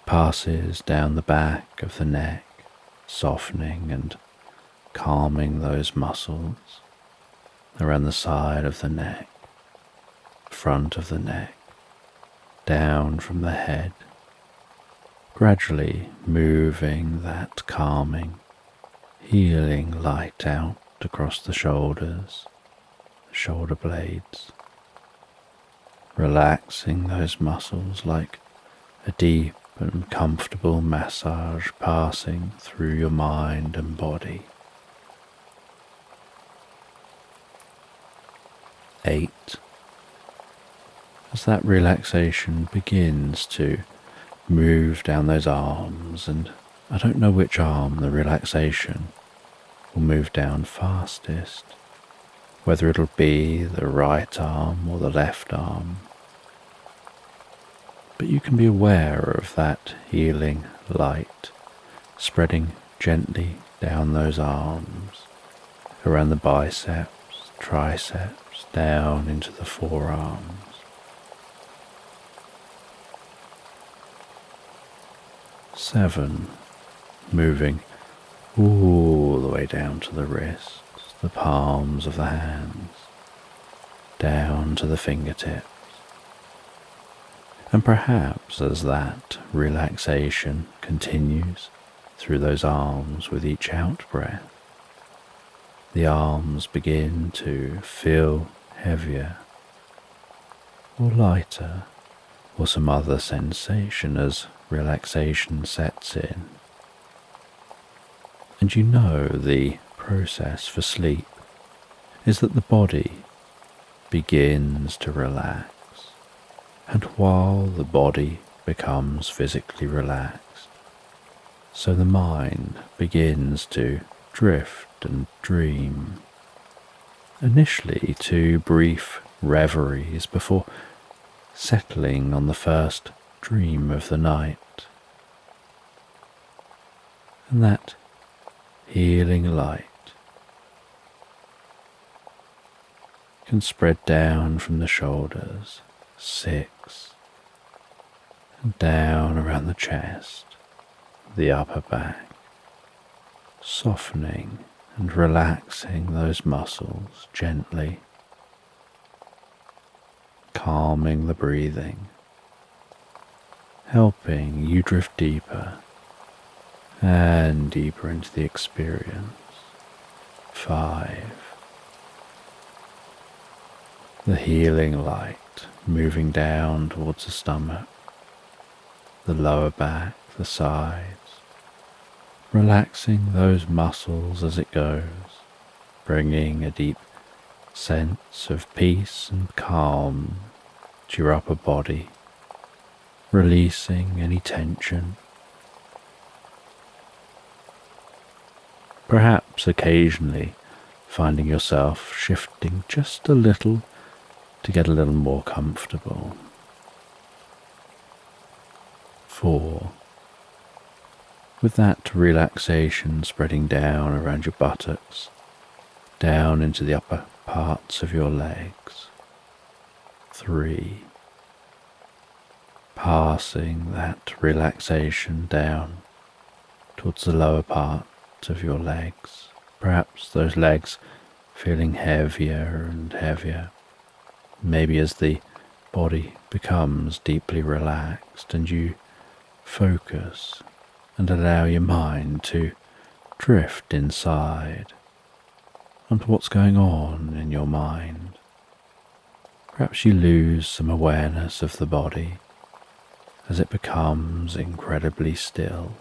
passes down the back of the neck, softening and calming those muscles around the side of the neck, front of the neck, down from the head, gradually moving that calming, healing light out across the shoulders, the shoulder blades, relaxing those muscles like a deep and comfortable massage passing through your mind and body. 8. As that relaxation begins to move down those arms, and I don't know which arm the relaxation will move down fastest, whether it'll be the right arm or the left arm. But you can be aware of that healing light spreading gently down those arms, around the biceps, triceps, down into the forearms. 7. Moving all the way down to the wrists, the palms of the hands, down to the fingertips. And perhaps as that relaxation continues through those arms with each out-breath, the arms begin to feel heavier or lighter, or some other sensation as relaxation sets in. And you know the process for sleep is that the body begins to relax. And while the body becomes physically relaxed, so the mind begins to drift and dream, initially to brief reveries before settling on the first dream of the night. And that healing light can spread down from the shoulders, 6, and down around the chest, the upper back, softening and relaxing those muscles gently, calming the breathing, helping you drift deeper and deeper into the experience. 5, The healing light moving down towards the stomach, the lower back, the sides, relaxing those muscles as it goes, bringing a deep sense of peace and calm to your upper body, releasing any tension. Perhaps occasionally finding yourself shifting just a little to get a little more comfortable. 4. With that relaxation spreading down around your buttocks, down into the upper parts of your legs. 3. Passing that relaxation down towards the lower part of your legs, perhaps those legs feeling heavier and heavier, maybe as the body becomes deeply relaxed and you focus and allow your mind to drift inside onto what's going on in your mind. Perhaps you lose some awareness of the body as it becomes incredibly still.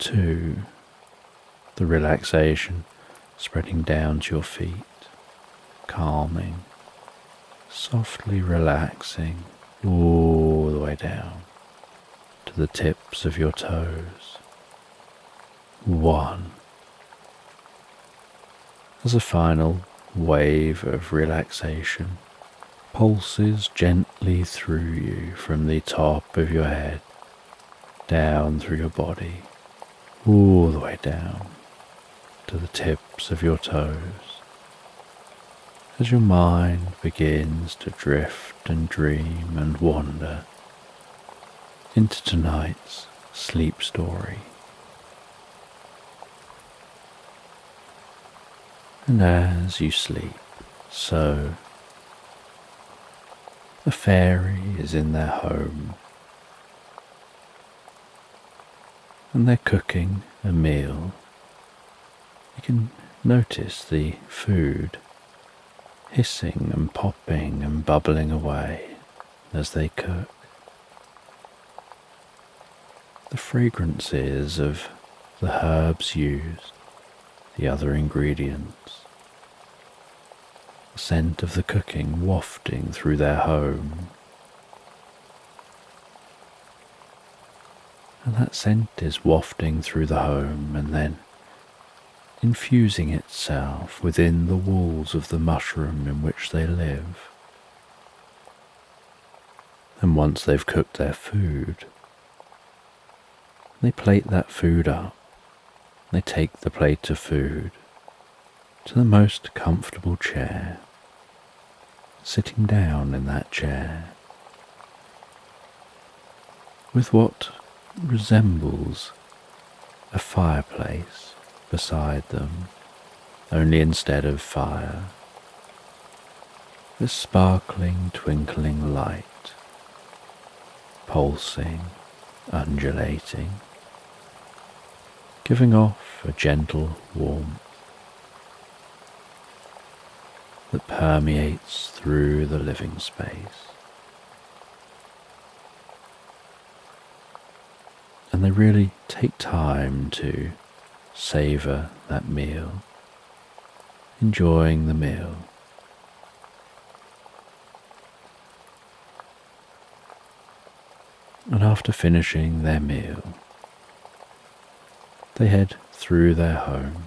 2. The relaxation spreading down to your feet, calming, softly relaxing all the way down to the tips of your toes. 1. As a final wave of relaxation pulses gently through you from the top of your head, down through your body, all the way down to the tips of your toes, as your mind begins to drift and dream and wander into tonight's sleep story. And as you sleep, so the fairy is in their home, and they're cooking a meal. You can notice the food hissing and popping and bubbling away as they cook. The fragrances of the herbs used, the other ingredients, the scent of the cooking wafting through their home. And that scent is wafting through the home and then infusing itself within the walls of the mushroom in which they live. And once they've cooked their food, they plate that food up. They take the plate of food to the most comfortable chair, sitting down in that chair with what resembles a fireplace beside them, only instead of fire, this sparkling, twinkling light, pulsing, undulating, giving off a gentle warmth that permeates through the living space. And they really take time to savour that meal, enjoying the meal. And after finishing their meal, they head through their home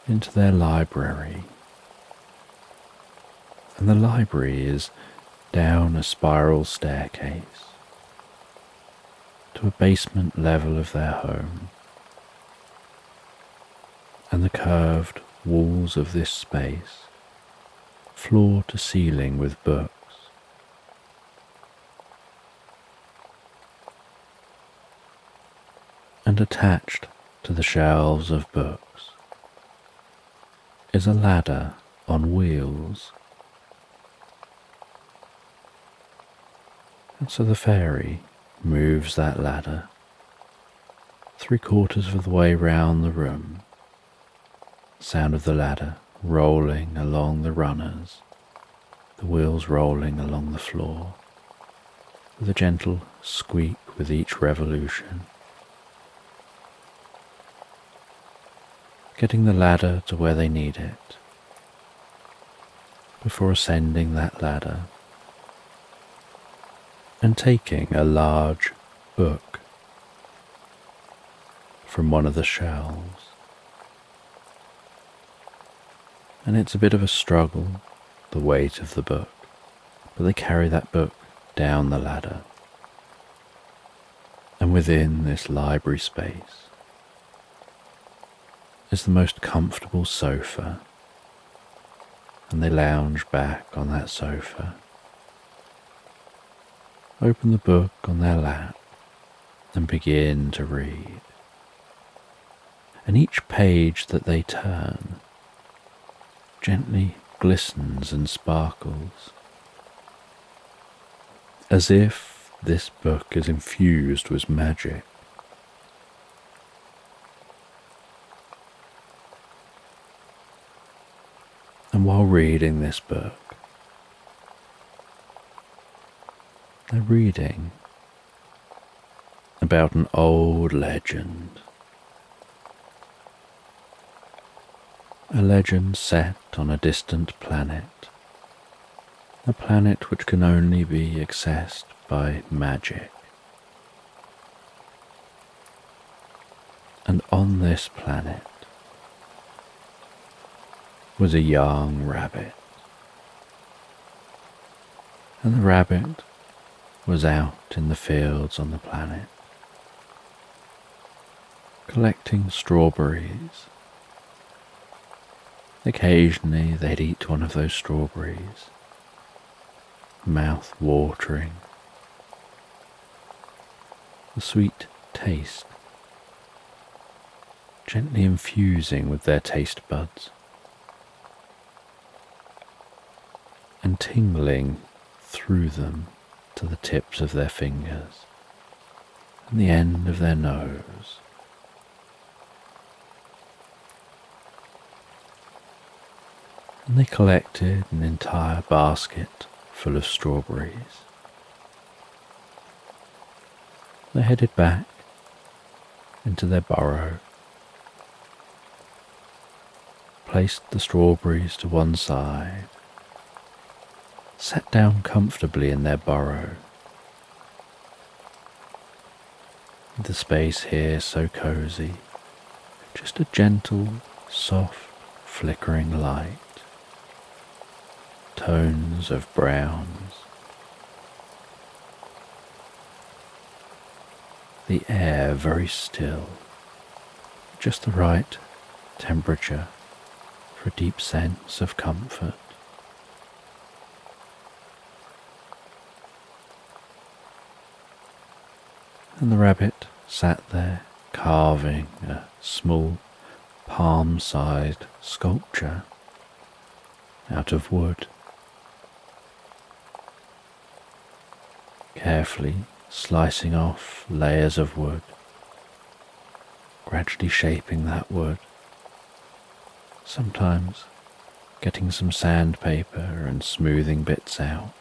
into their library. And the library is down a spiral staircase to a basement level of their home, and the curved walls of this space, floor to ceiling with books. And attached to the shelves of books is a ladder on wheels. And so the fairy moves that ladder 3/4 of the way round the room, sound of the ladder rolling along the runners, the wheels rolling along the floor, with a gentle squeak with each revolution. Getting the ladder to where they need it. Before ascending that ladder and taking a large book from one of the shelves. And it's a bit of a struggle, the weight of the book, but they carry that book down the ladder. And within this library space is the most comfortable sofa, and they lounge back on that sofa, open the book on their lap, and begin to read. And each page that they turn gently glistens and sparkles, as if this book is infused with magic. And while reading this book, they're reading about an old legend. A legend set on a distant planet. A planet which can only be accessed by magic. And on this planet was a young rabbit. And the rabbit was out in the fields on the planet, collecting strawberries. Occasionally they'd eat one of those strawberries, mouth watering. The sweet taste gently infusing with their taste buds and tingling through them to the tips of their fingers and the end of their nose. And they collected an entire basket full of strawberries. They headed back into their burrow, placed the strawberries to one side, sat down comfortably in their burrow. The space here so cozy, just a gentle, soft, flickering light, tones of browns, the air very still, just the right temperature for a deep sense of comfort. And the rabbit sat there carving a small palm-sized sculpture out of wood, carefully slicing off layers of wood, gradually shaping that wood, sometimes getting some sandpaper and smoothing bits out,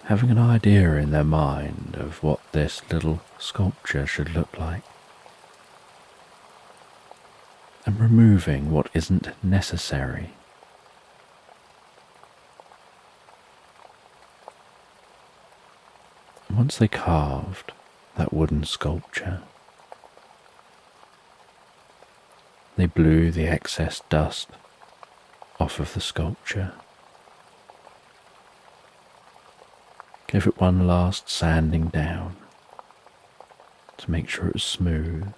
having an idea in their mind of what this little sculpture should look like, and removing what isn't necessary. Once they carved that wooden sculpture, they blew the excess dust off of the sculpture, gave it one last sanding down to make sure it was smooth,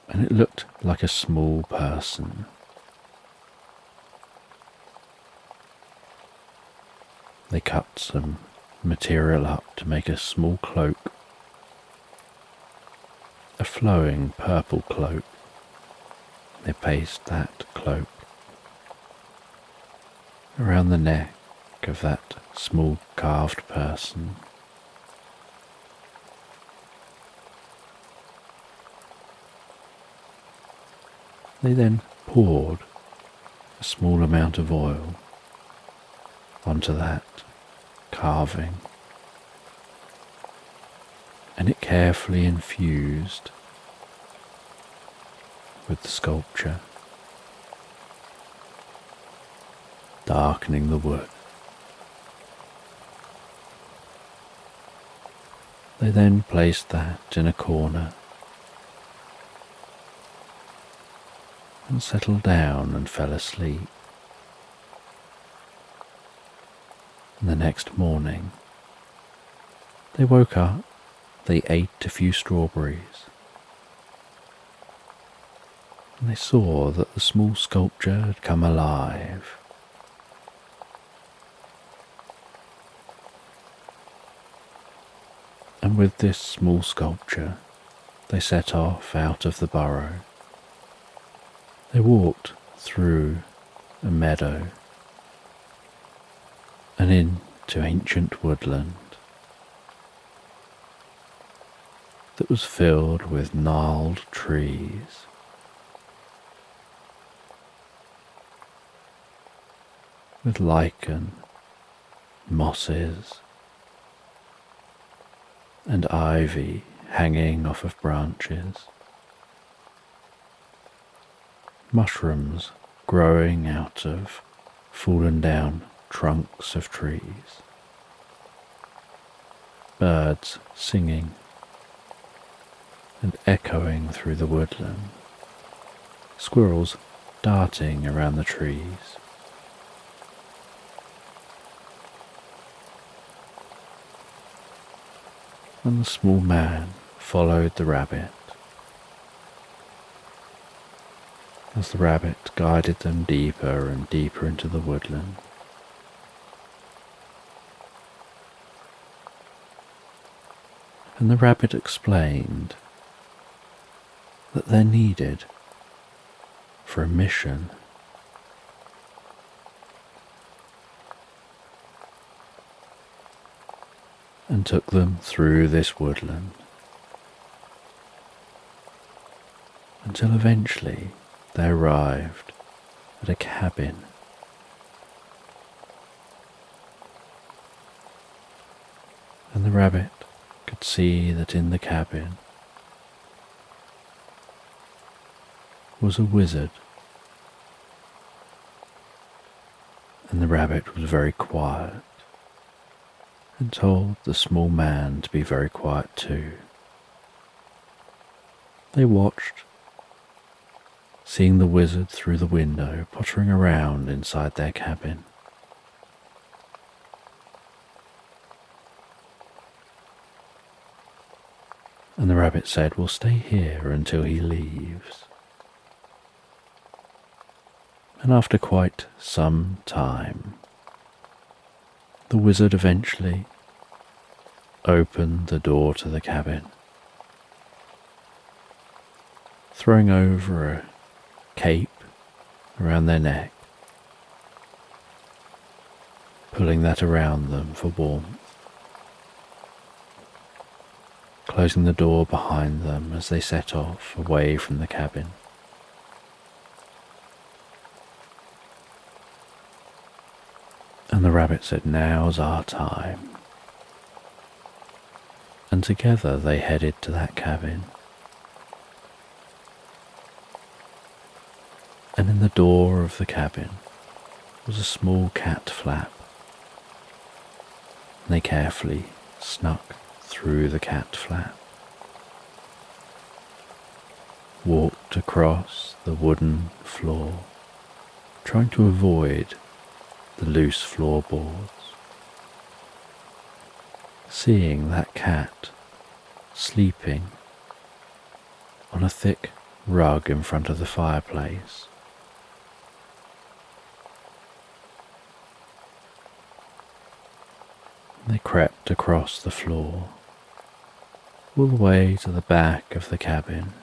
and it looked like a small person. They cut some material up to make a small cloak, a flowing purple cloak. They placed that cloak around the neck of that small carved person. They then poured a small amount of oil onto that carving, and it carefully infused with the sculpture, darkening the wood. They then placed that in a corner and settled down and fell asleep. And the next morning, they woke up, they ate a few strawberries, and they saw that the small sculpture had come alive. And with this small sculpture, they set off out of the burrow. They walked through a meadow and into ancient woodland that was filled with gnarled trees. With lichen, mosses, and ivy hanging off of branches. Mushrooms growing out of fallen down trunks of trees. Birds singing and echoing through the woodland. Squirrels darting around the trees. And the small man followed the rabbit as the rabbit guided them deeper and deeper into the woodland. And the rabbit explained that they're needed for a mission. And took them through this woodland until eventually they arrived at a cabin. And the rabbit could see that in the cabin was a wizard, and the rabbit was very quiet and told the small man to be very quiet too. They watched, seeing the wizard through the window pottering around inside their cabin. And the rabbit said, "We'll stay here until he leaves." And after quite some time, the wizard eventually opened the door to the cabin, throwing over a cape around their neck, pulling that around them for warmth, closing the door behind them as they set off away from the cabin. And the rabbit said, "Now's our time." And together they headed to that cabin. And in the door of the cabin was a small cat flap. And they carefully snuck through the cat flap, walked across the wooden floor, trying to avoid the loose floorboards, seeing that cat sleeping on a thick rug in front of the fireplace. They crept across the floor, all the way to the back of the cabin,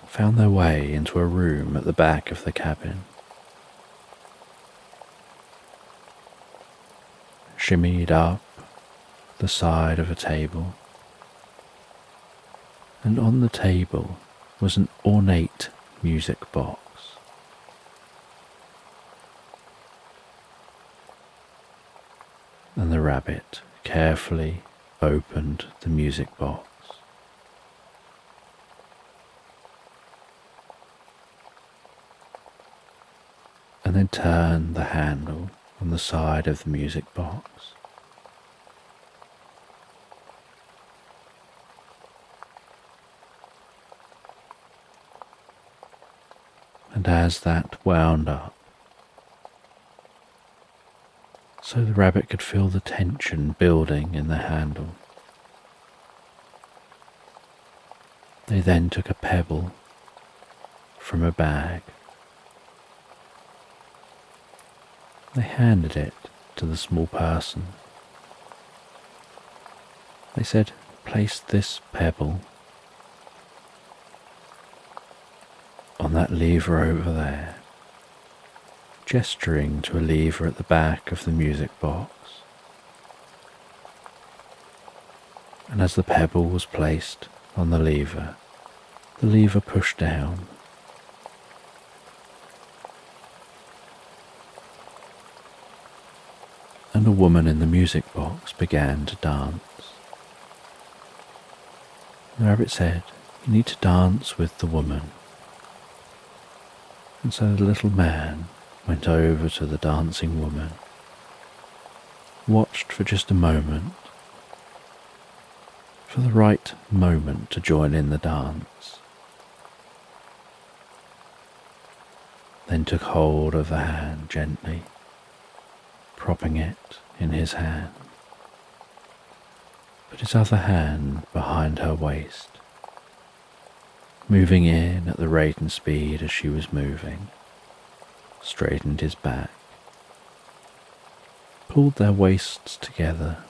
found their way into a room at the back of the cabin, shimmied up the side of a table, and on the table was an ornate music box. And the rabbit carefully opened the music box. And then turned the handle on the side of the music box. And as that wound up, so the rabbit could feel the tension building in the handle, they then took a pebble from a bag. They handed it to the small person. They said, "Place this pebble on that lever over there," gesturing to a lever at the back of the music box. And as the pebble was placed on the lever pushed down. And a woman in the music box began to dance. The rabbit said, "You need to dance with the woman." And so the little man went over to the dancing woman, watched for just a moment, for the right moment to join in the dance, then took hold of the hand gently, propping it in his hand, put his other hand behind her waist, moving in at the rate and speed as she was moving, straightened his back, pulled their waists together,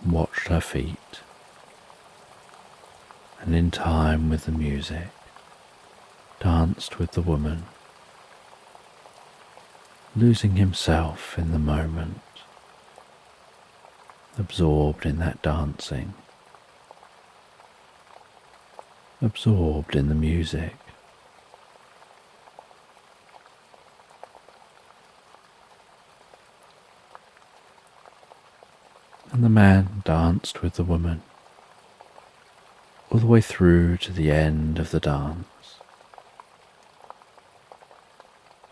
watched her feet, and in time with the music, danced with the woman, losing himself in the moment, absorbed in that dancing, absorbed in the music. And the man danced with the woman all the way through to the end of the dance,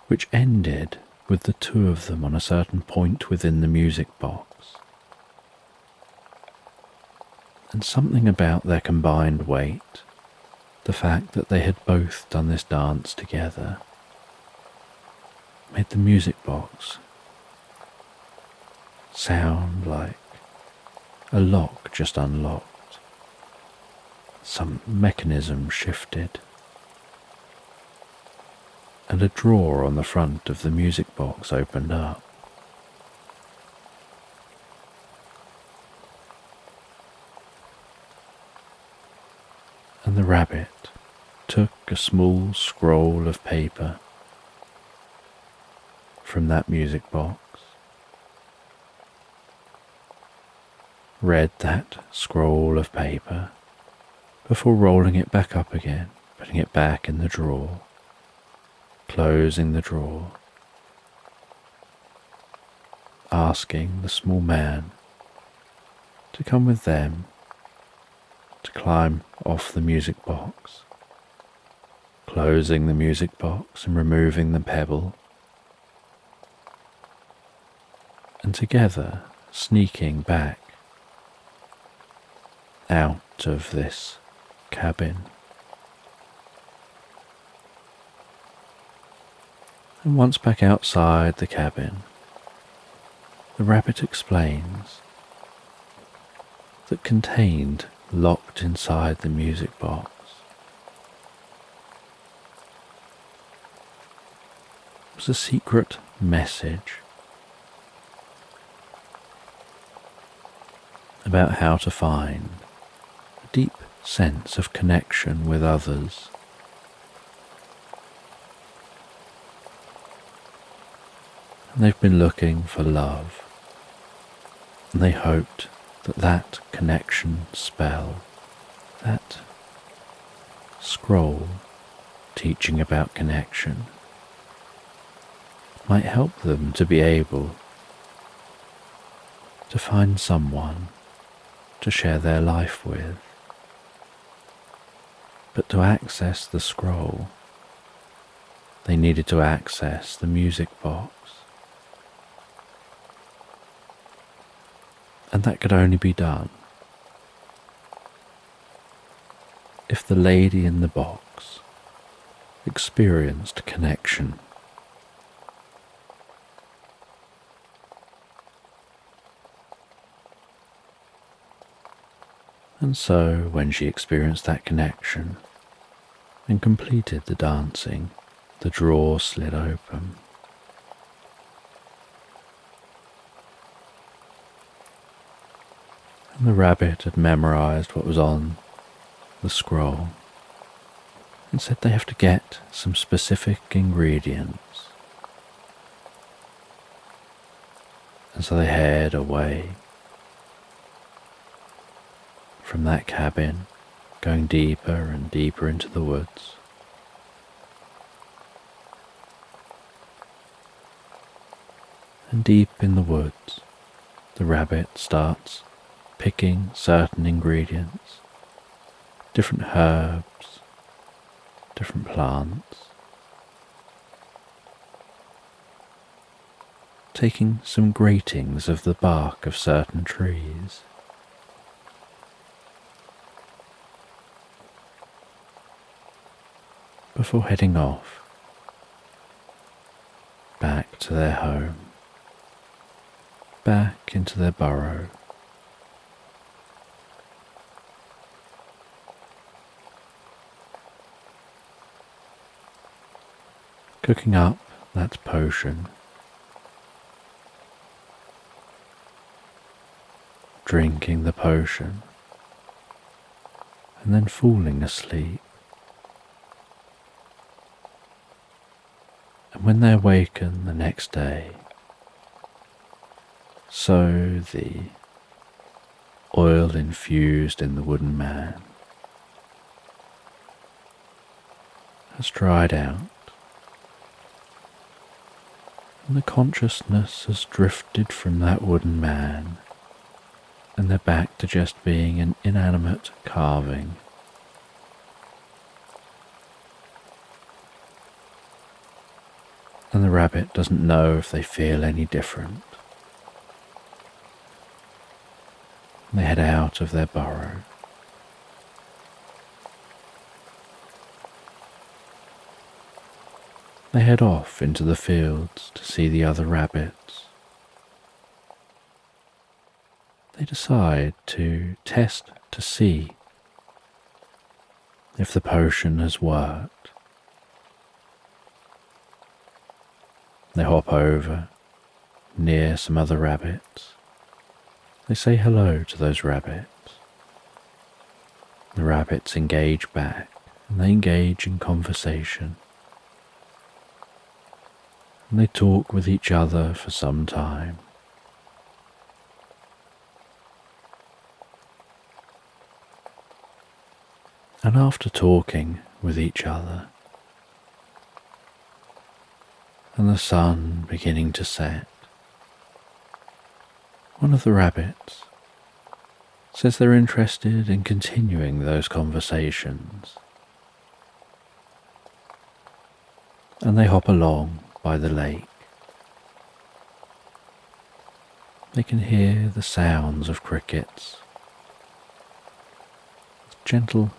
which ended with the two of them on a certain point within the music box. And something about their combined weight, the fact that they had both done this dance together, made the music box sound like a lock just unlocked. Some mechanism shifted, and a drawer on the front of the music box opened up. And the rabbit took a small scroll of paper from that music box, read that scroll of paper before rolling it back up again, putting it back in the drawer, closing the drawer, asking the small man to come with them to climb off the music box, closing the music box and removing the pebble, and together sneaking back out of this cabin. And once back outside the cabin, the rabbit explains that contained, locked inside the music box, was a secret message about how to find a deep sense of connection with others, and they've been looking for love, and they hoped that connection spell, that scroll teaching about connection, might help them to be able to find someone to share their life with. But to access the scroll, they needed to access the music box. And that could only be done if the lady in the box experienced connection. And so, when she experienced that connection and completed the dancing, the drawer slid open. And the rabbit had memorized what was on the scroll and said they have to get some specific ingredients. And so they head away from that cabin, going deeper and deeper into the woods. And deep in the woods, the rabbit starts picking certain ingredients, different herbs, different plants, taking some gratings of the bark of certain trees, before heading off back to their home, back into their burrow. Cooking up that potion, drinking the potion, and then falling asleep. And when they awaken the next day, so the oil infused in the wooden man has dried out, and the consciousness has drifted from that wooden man, and they're back to just being an inanimate carving. And the rabbit doesn't know if they feel any different. They head out of their burrow. They head off into the fields to see the other rabbits. They decide to test to see if the potion has worked. They hop over near some other rabbits. They say hello to those rabbits. The rabbits engage back, and they engage in conversation. And they talk with each other for some time. And after talking with each other, and the sun beginning to set, one of the rabbits says they're interested in continuing those conversations, and they hop along by the lake. They can hear the sounds of crickets, gentle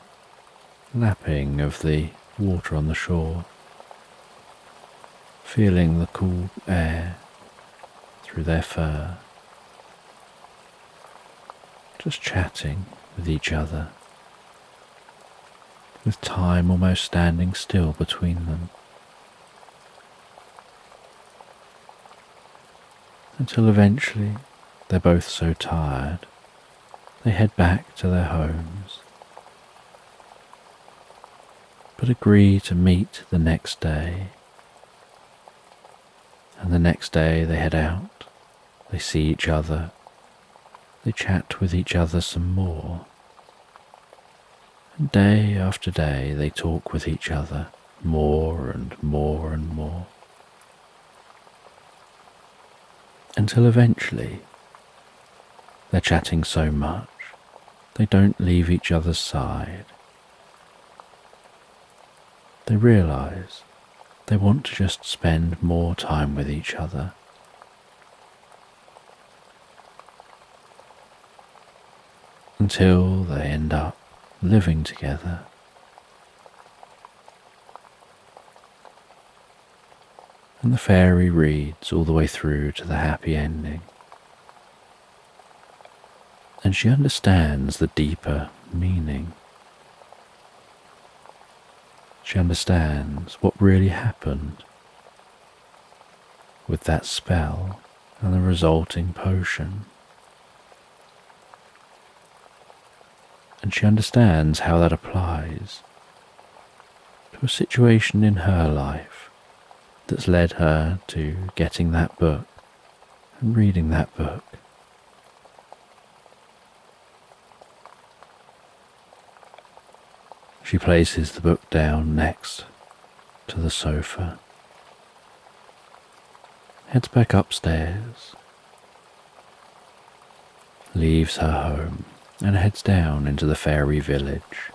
lapping of the water on the shore, feeling the cool air through their fur, just chatting with each other, with time almost standing still between them, until eventually they're both so tired they head back to their homes, but agree to meet the next day. And the next day they head out, they see each other, they chat with each other some more. And day after day they talk with each other more and more and more. Until eventually they're chatting so much they don't leave each other's side. They realize they want to just spend more time with each other. Until they end up living together. And the fairy reads all the way through to the happy ending. And she understands the deeper meaning. She understands what really happened with that spell and the resulting potion. And she understands how that applies to a situation in her life that's led her to getting that book and reading that book. She places the book down next to the sofa, heads back upstairs, leaves her home and heads down into the fairy village.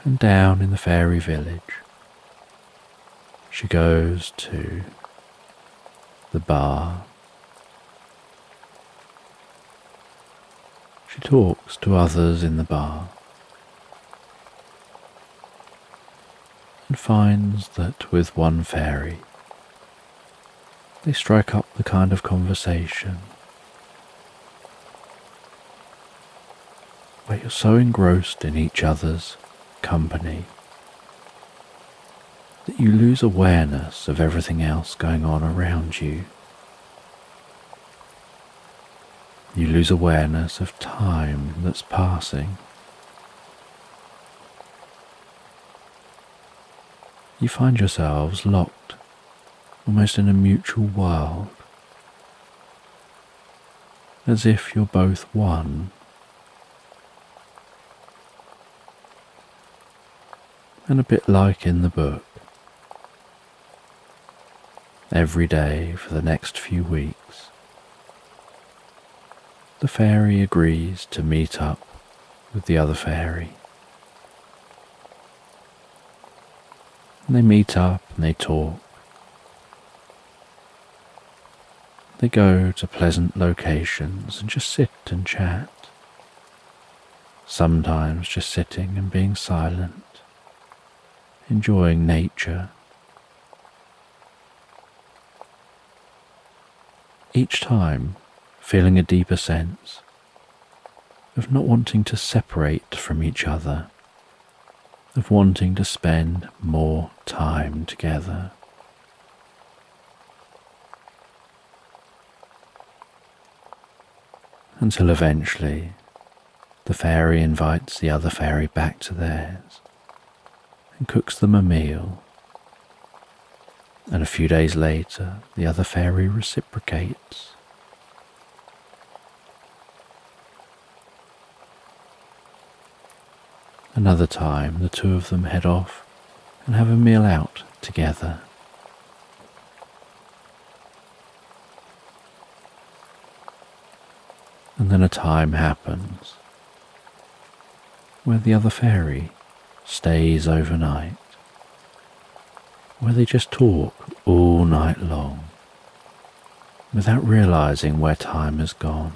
And down in the fairy village, she goes to the bar. She talks to others in the bar and finds that with one fairy they strike up the kind of conversation where you're so engrossed in each other's company that you lose awareness of everything else going on around you. You lose awareness of time that's passing. You find yourselves locked almost in a mutual world, as if you're both one. And a bit like in the book, every day for the next few weeks, the fairy agrees to meet up with the other fairy. And they meet up and they talk. They go to pleasant locations and just sit and chat, sometimes just sitting and being silent, enjoying nature. Each time feeling a deeper sense of not wanting to separate from each other, of wanting to spend more time together. Until eventually the fairy invites the other fairy back to theirs and cooks them a meal. And a few days later, the other fairy reciprocates. Another time, the two of them head off and have a meal out together. And then a time happens where the other fairy stays overnight, where they just talk all night long without realizing where time has gone.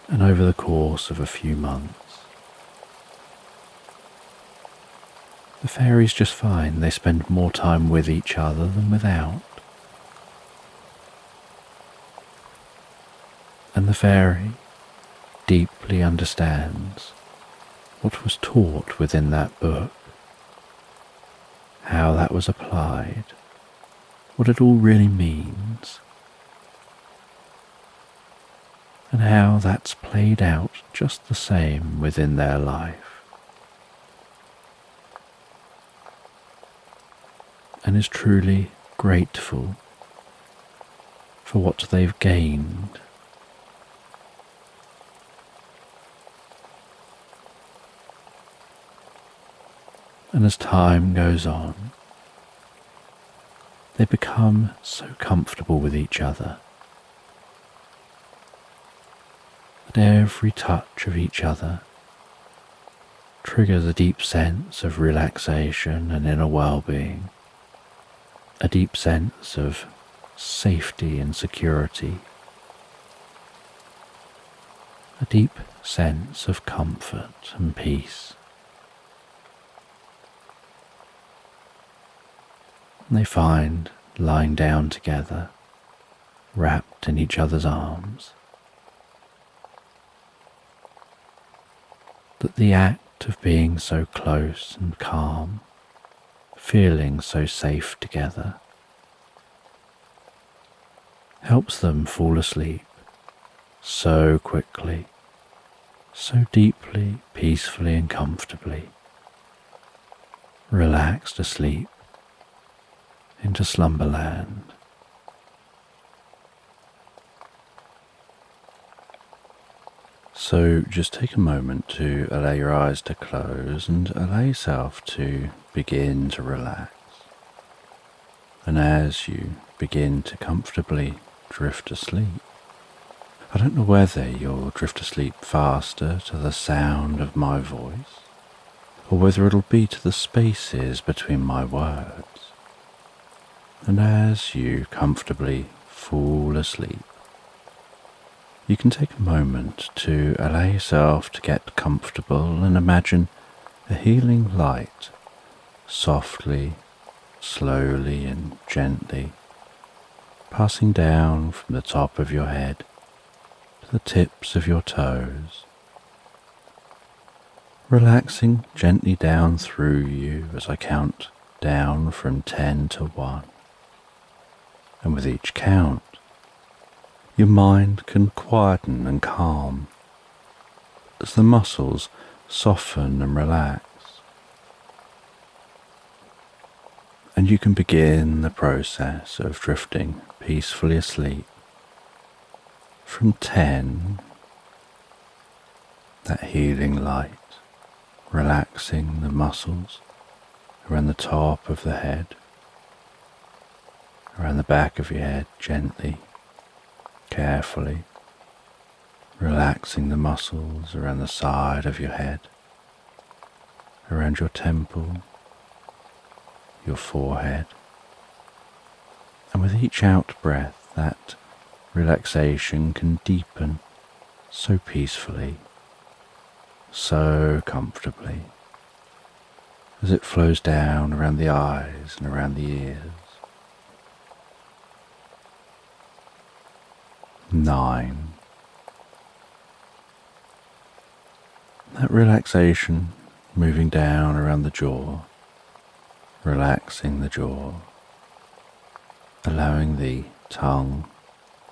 And over the course of a few months, the fairies just find they spend more time with each other than without. And the fairy deeply understands what was taught within that book, how that was applied, what it all really means, and how that's played out just the same within their life, and is truly grateful for what they've gained. And as time goes on, they become so comfortable with each other that every touch of each other triggers a deep sense of relaxation and inner well-being, a deep sense of safety and security, a deep sense of comfort and peace. And they find lying down together, wrapped in each other's arms, that the act of being so close and calm, feeling so safe together, helps them fall asleep so quickly, so deeply, peacefully and comfortably, relaxed asleep into Slumberland. So just take a moment to allow your eyes to close and allow yourself to begin to relax. And as you begin to comfortably drift asleep, I don't know whether you'll drift asleep faster to the sound of my voice, or whether it'll be to the spaces between my words. And as you comfortably fall asleep, you can take a moment to allow yourself to get comfortable and imagine a healing light softly, slowly and gently passing down from the top of your head to the tips of your toes, relaxing gently down through you as I count down from 10 to 1. And with each count, your mind can quieten and calm as the muscles soften and relax. And you can begin the process of drifting peacefully asleep. From 10, that healing light, relaxing the muscles around the top of the head, around the back of your head gently, carefully, relaxing the muscles around the side of your head, around your temple, your forehead. And with each out breath, that relaxation can deepen so peacefully, so comfortably, as it flows down around the eyes and around the ears. 9. That relaxation moving down around the jaw, relaxing the jaw, allowing the tongue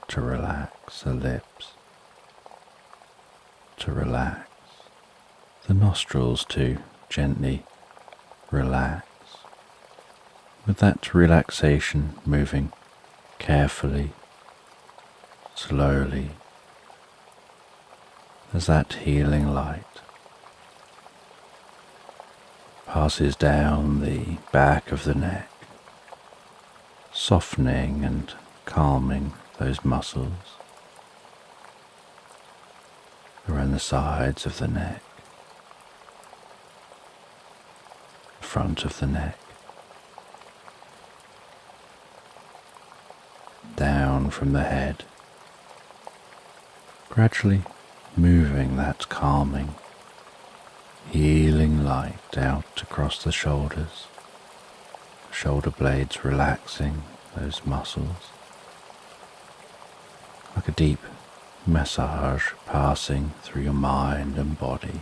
to relax, the lips to relax, the nostrils to gently relax, with that relaxation moving carefully, slowly, as that healing light passes down the back of the neck, softening and calming those muscles around the sides of the neck, front of the neck, down from the head, gradually moving that calming, healing light out across the shoulders, shoulder blades relaxing those muscles, like a deep massage passing through your mind and body.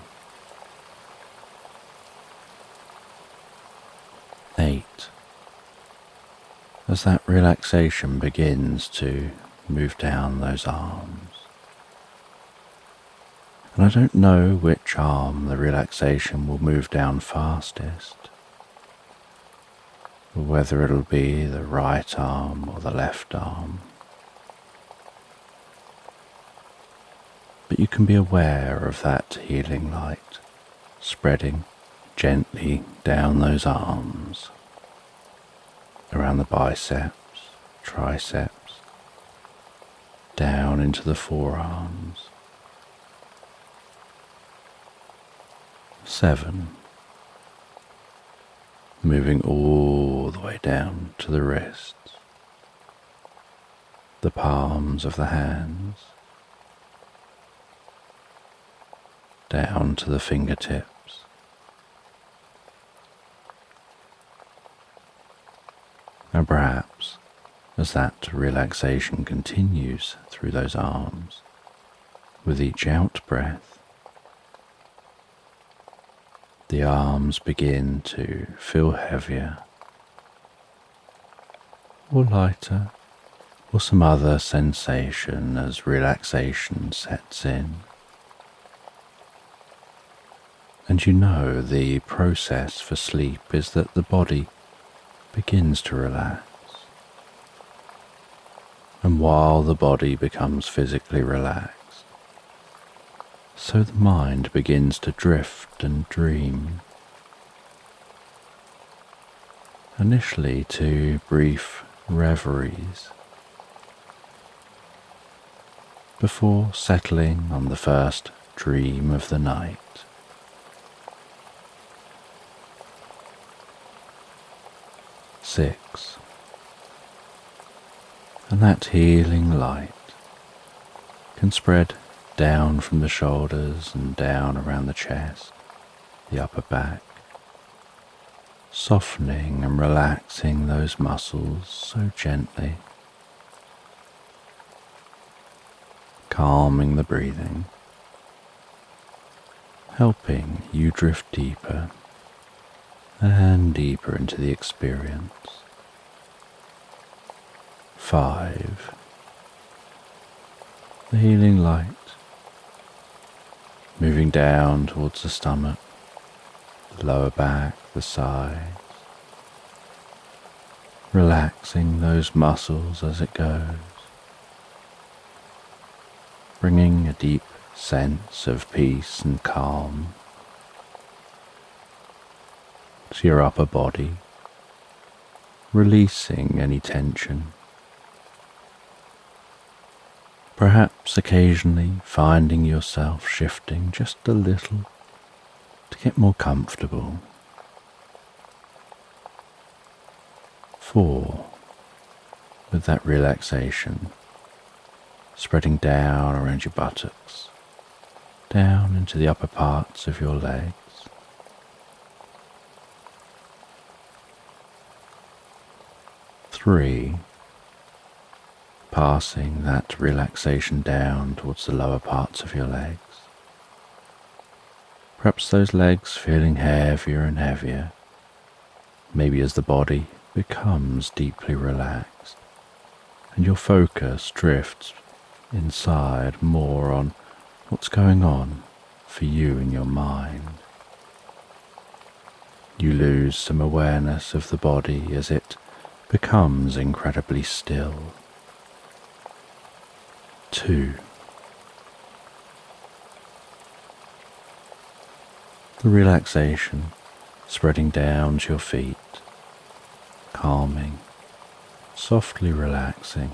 8. As that relaxation begins to move down those arms, and I don't know which arm the relaxation will move down fastest, or whether it'll be the right arm or the left arm. but you can be aware of that healing light spreading gently down those arms, around the biceps, triceps, down into the forearms. 7. Moving all the way down to the wrists, the palms of the hands, down to the fingertips. And perhaps, as that relaxation continues through those arms, with each out breath, the arms begin to feel heavier, or lighter, or some other sensation as relaxation sets in. And you know the process for sleep is that the body begins to relax. And while the body becomes physically relaxed, so the mind begins to drift and dream. Initially to brief reveries, before settling on the first dream of the night. 6. And that healing light can spread down from the shoulders and down around the chest, the upper back, softening and relaxing those muscles so gently, calming the breathing, helping you drift deeper and deeper into the experience. 5. The healing light moving down towards the stomach, the lower back, the sides, relaxing those muscles as it goes, bringing a deep sense of peace and calm to your upper body, releasing any tension. Perhaps occasionally finding yourself shifting just a little to get more comfortable. 4. With that relaxation spreading down around your buttocks, down into the upper parts of your legs. 3. Passing that relaxation down towards the lower parts of your legs. Perhaps those legs feeling heavier and heavier, maybe as the body becomes deeply relaxed and your focus drifts inside more on what's going on for you in your mind. You lose some awareness of the body as it becomes incredibly still. 2. The relaxation spreading down to your feet, calming, softly relaxing,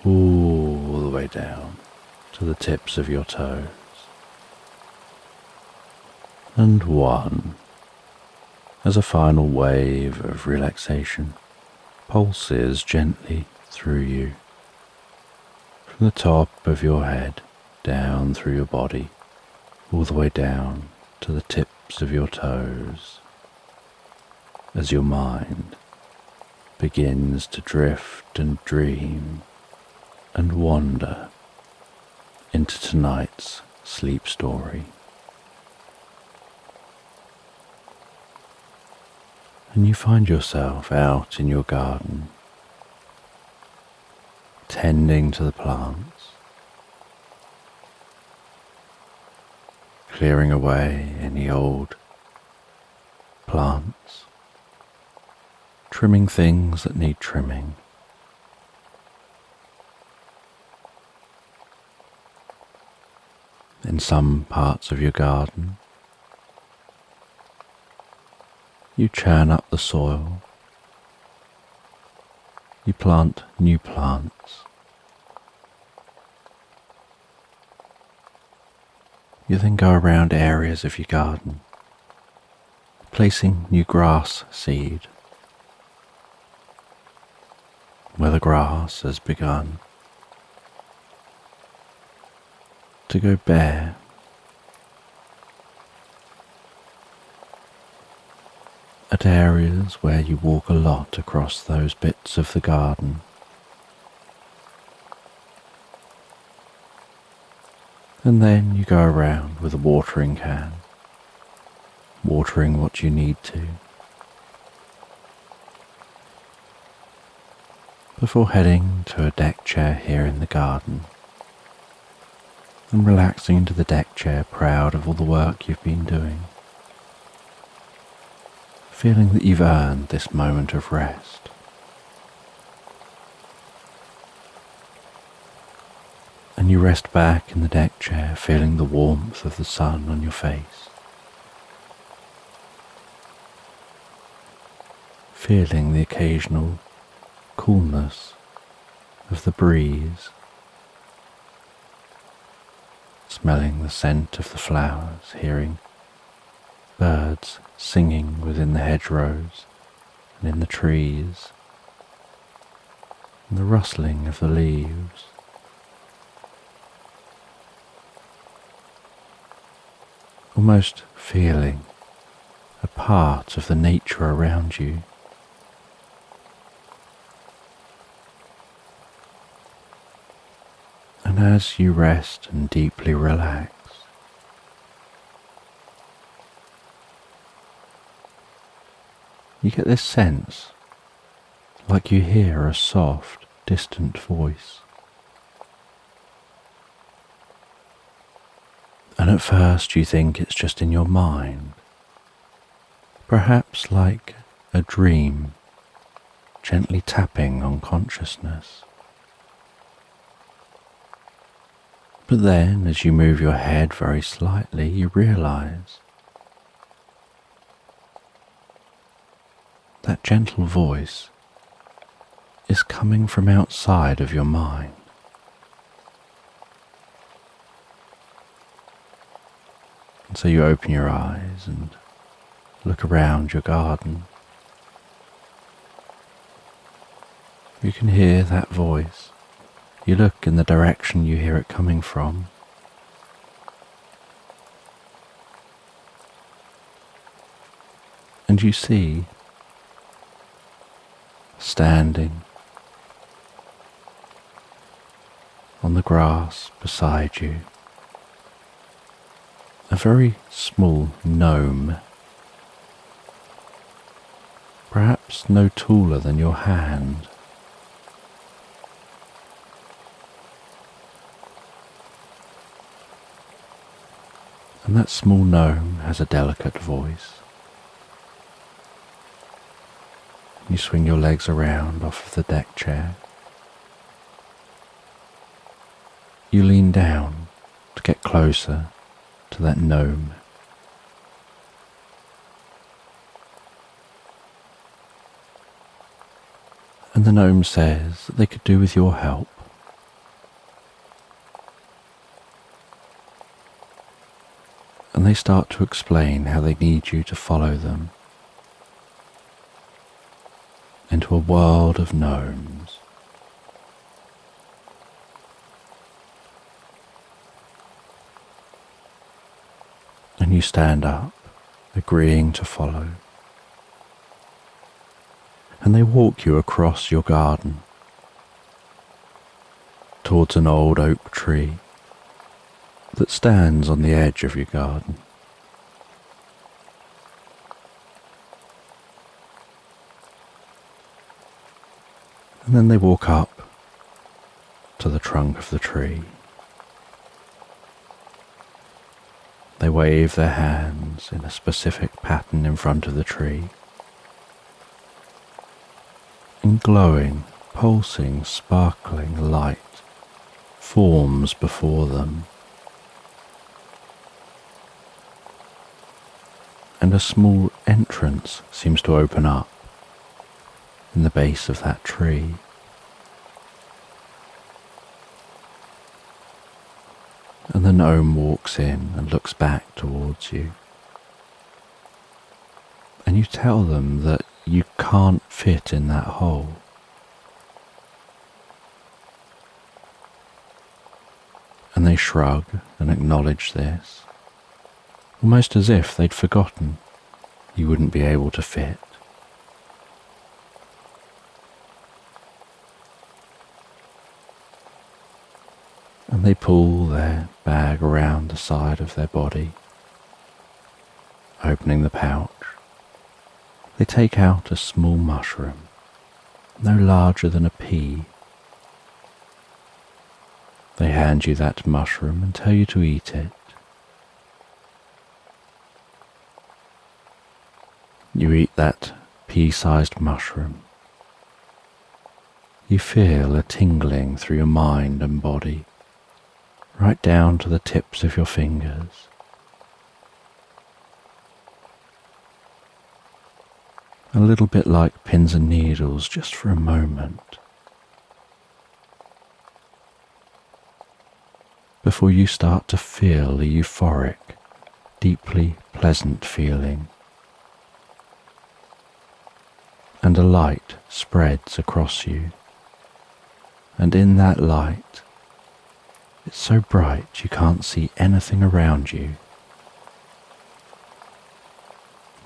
all the way down to the tips of your toes. And 1. As a final wave of relaxation pulses gently through you, from the top of your head, down through your body, all the way down to the tips of your toes, as your mind begins to drift and dream and wander into tonight's sleep story. And you find yourself out in your garden, tending to the plants, clearing away any old plants, trimming things that need trimming, In some parts of your garden, you churn up the soil, you plant new plants, you then go around areas of your garden, placing new grass seed where the grass has begun to go bare. At areas where you walk a lot across those bits of the garden, and then you go around with a watering can, watering what you need to, before heading to a deck chair here in the garden and relaxing into the deck chair, proud of all the work you've been doing, feeling that you've earned this moment of rest. And you rest back in the deck chair, feeling the warmth of the sun on your face, feeling the occasional coolness of the breeze, smelling the scent of the flowers, hearing birds singing within the hedgerows and in the trees, and the rustling of the leaves. Almost feeling a part of the nature around you. And as you rest and deeply relax, you get this sense like you hear a soft, distant voice. And at first you think it's just in your mind, perhaps like a dream gently tapping on consciousness. But then, as you move your head very slightly, you realize that gentle voice is coming from outside of your mind. And so you open your eyes and look around your garden. You can hear that voice. You look in the direction you hear it coming from. And you see, standing on the grass beside you, a very small gnome, perhaps no taller than your hand. And that small gnome has a delicate voice. You swing your legs around off of the deck chair. You lean down to get closer to that gnome. And the gnome says that they could do with your help. And they start to explain how they need you to follow them into a world of gnomes. And you stand up, agreeing to follow. And they walk you across your garden towards an old oak tree that stands on the edge of your garden. And then they walk up to the trunk of the tree. They wave their hands in a specific pattern in front of the tree. And glowing, pulsing, sparkling light forms before them. and a small entrance seems to open up in the base of that tree. And the gnome walks in and looks back towards you. And you tell them that you can't fit in that hole. And they shrug and acknowledge this, almost as if they'd forgotten you wouldn't be able to fit. And they pull their bag around the side of their body, opening the pouch. They take out a small mushroom, no larger than a pea. They hand you that mushroom and tell you to eat it. You eat that pea-sized mushroom. You feel a tingling through your mind and body, right down to the tips of your fingers. A little bit like pins and needles, just for a moment, before you start to feel a euphoric, deeply pleasant feeling, and a light spreads across you, and in that light, it's so bright you can't see anything around you,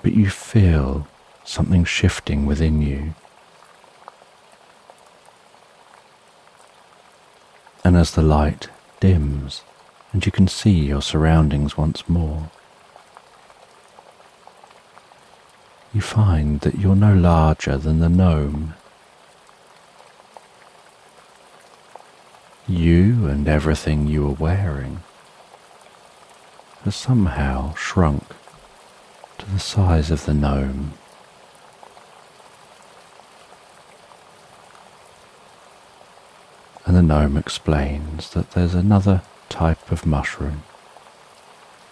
but you feel something shifting within you. And as the light dims and you can see your surroundings once more, you find that you're no larger than the gnome. You and everything you were wearing has somehow shrunk to the size of the gnome. And the gnome explains that there's another type of mushroom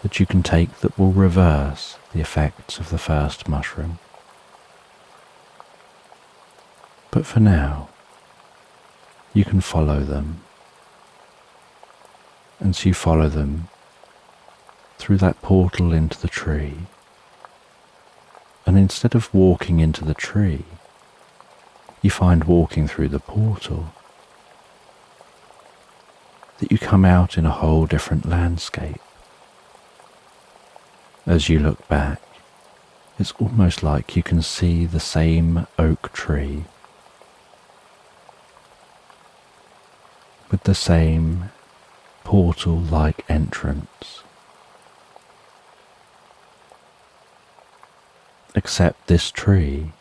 that you can take that will reverse the effects of the first mushroom. But for now, you can follow them. And so you follow them through that portal into the tree. And instead of walking into the tree, you find walking through the portal that you come out in a whole different landscape. As you look back, it's almost like you can see the same oak tree with the same portal-like entrance, except this tree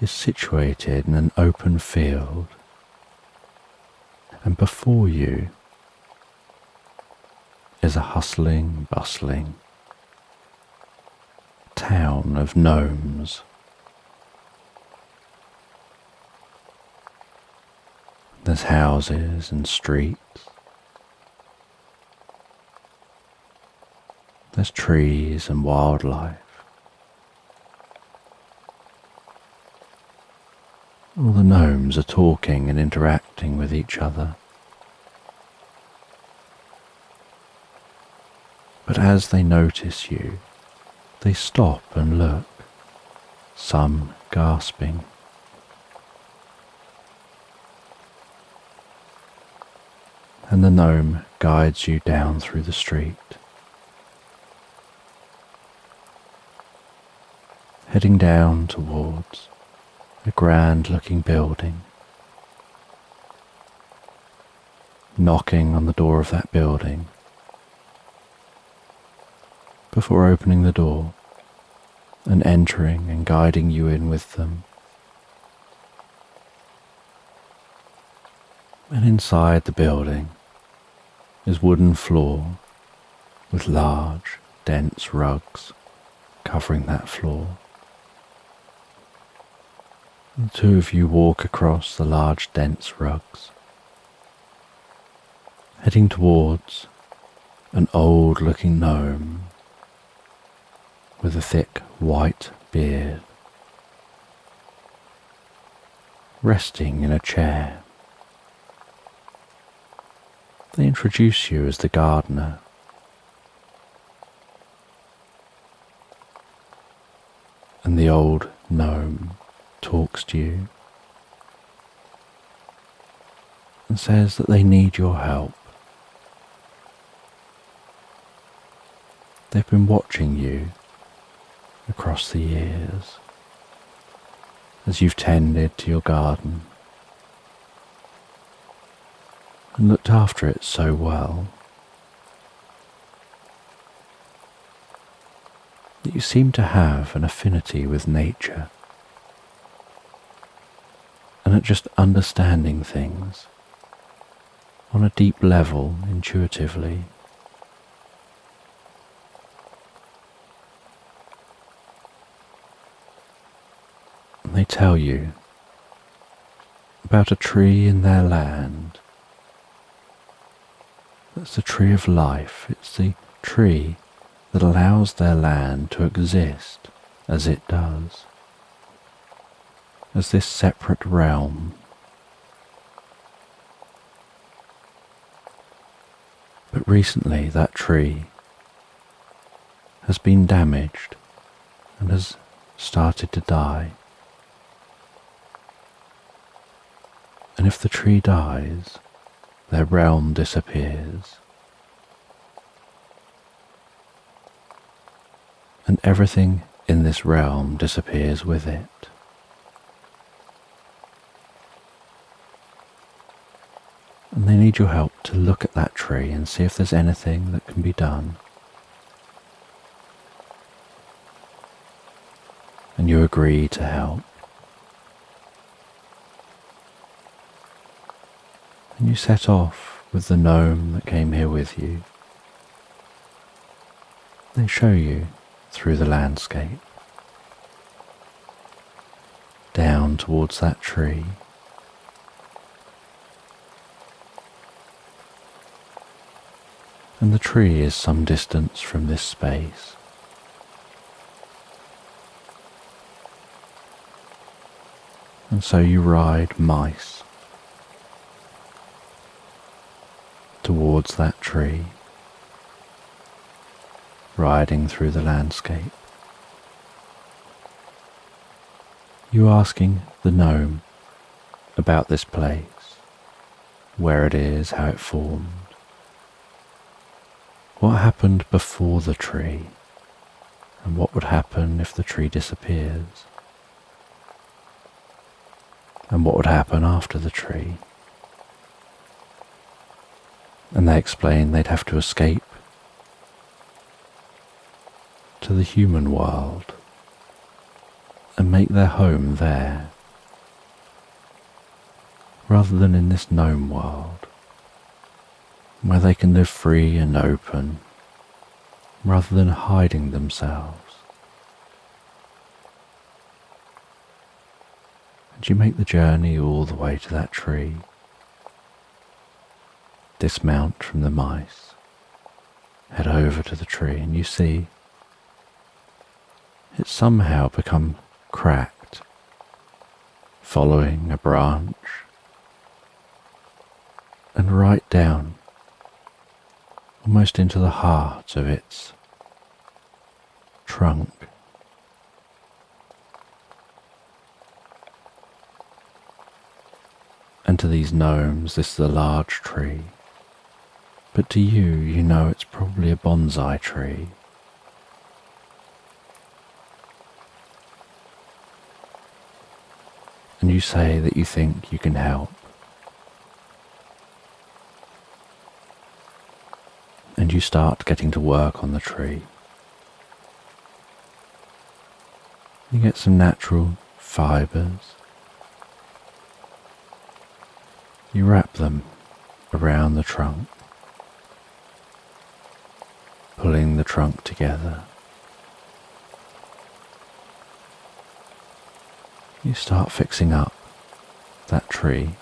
is situated in an open field, and before you is a hustling, bustling town of gnomes. There's houses and streets. There's trees and wildlife. All the gnomes are talking and interacting with each other. But as they notice you, they stop and look, some gasping. And the gnome guides you down through the street, heading down towards a grand-looking building. Knocking on the door of that building, before opening the door and entering and guiding you in with them. And inside the building is wooden floor with large, dense rugs covering that floor. The two of you walk across the large, dense rugs, heading towards an old-looking gnome with a thick white beard, resting in a chair. They introduce you as the gardener. And the old gnome talks to you and says that they need your help. They've been watching you across the years as you've tended to your garden and looked after it so well that you seem to have an affinity with nature and at just understanding things on a deep level intuitively. And they tell you about a tree in their land. That's the tree of life. It's the tree that allows their land to exist as it does, as this separate realm. But recently that tree has been damaged and has started to die. And if the tree dies, their realm disappears. And everything in this realm disappears with it. And they need your help to look at that tree and see if there's anything that can be done. And you agree to help. And you set off with the gnome that came here with you. They show you through the landscape, down towards that tree. And the tree is some distance from this space. And so you ride mice towards that tree, riding through the landscape. You asking the gnome about this place, where it is, how it formed, what happened before the tree, and what would happen if the tree disappears, and what would happen after the tree. And they explain they'd have to escape to the human world and make their home there, rather than in this gnome world, where they can live free and open, rather than hiding themselves. And you make the journey all the way to that tree, dismount from the mice, head over to the tree, and you see it's somehow become cracked, following a branch, and right down, almost into the heart of its trunk. And to these gnomes, this is a large tree, but to you, you know it's probably a bonsai tree. And you say that you think you can help. And you start getting to work on the tree. You get some natural fibres. You wrap them around the trunk, pulling the trunk together. You start fixing up that tree.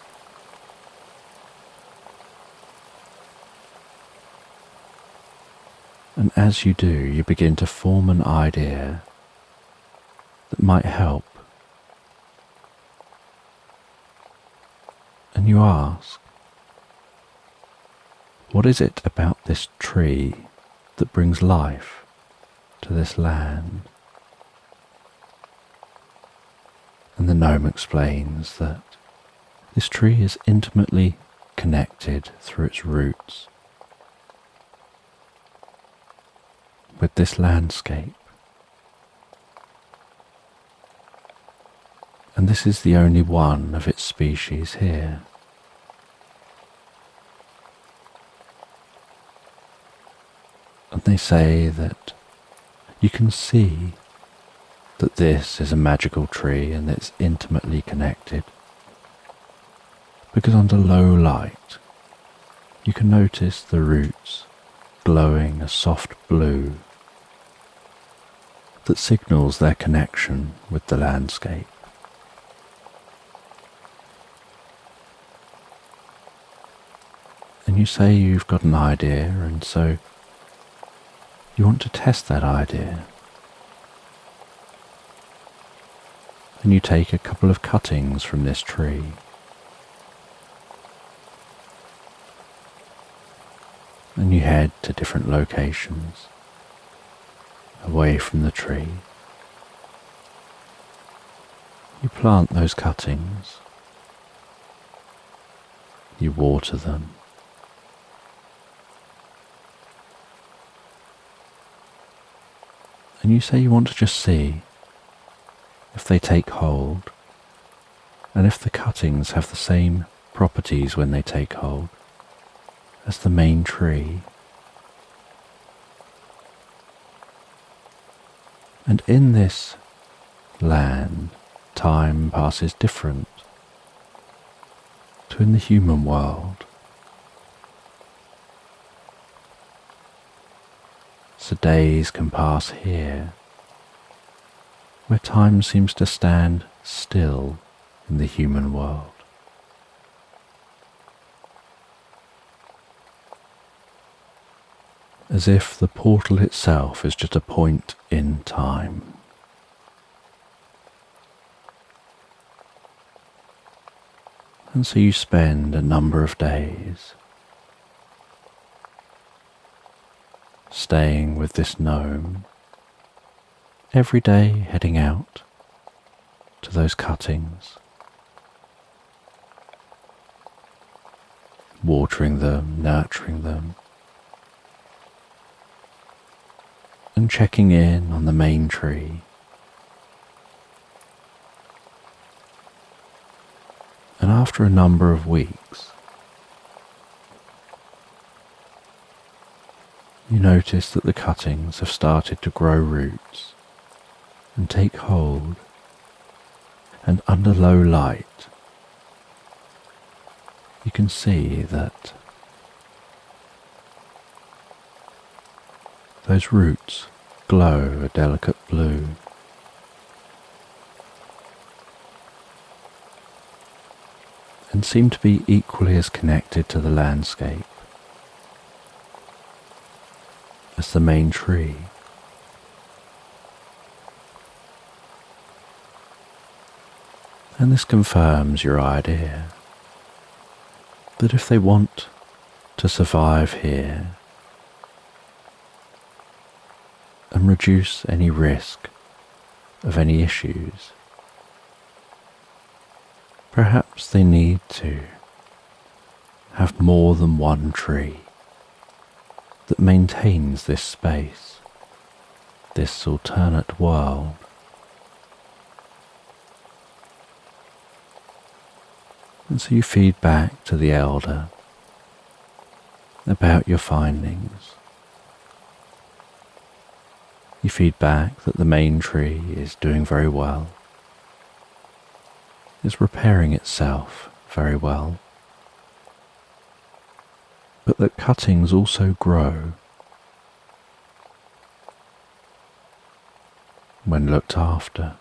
And as you do, you begin to form an idea that might help. And you ask, what is it about this tree that brings life to this land? And the gnome explains that this tree is intimately connected through its roots with this landscape. And this is the only one of its species here. And they say that you can see that this is a magical tree and it's intimately connected, because under low light you can notice the roots glowing a soft blue that signals their connection with the landscape. And you say you've got an idea, and so you want to test that idea. And you take a couple of cuttings from this tree. And you head to different locations away from the tree. You plant those cuttings. You water them. And you say you want to just see if they take hold, and if the cuttings have the same properties when they take hold as the main tree. And in this land, time passes different to in the human world. So days can pass here, where time seems to stand still in the human world. As if the portal itself is just a point in time. And so you spend a number of days staying with this gnome, every day heading out to those cuttings, watering them, nurturing them, and checking in on the main tree. And after a number of weeks, you notice that the cuttings have started to grow roots and take hold, and under low light you can see that those roots glow a delicate blue. And seem to be equally as connected to the landscape as the main tree. And this confirms your idea that if they want to survive here and reduce any risk of any issues, perhaps they need to have more than one tree that maintains this space, this alternate world. And so you feed back to the elder about your findings. You feed back that the main tree is doing very well, is repairing itself very well, but that cuttings also grow when looked after.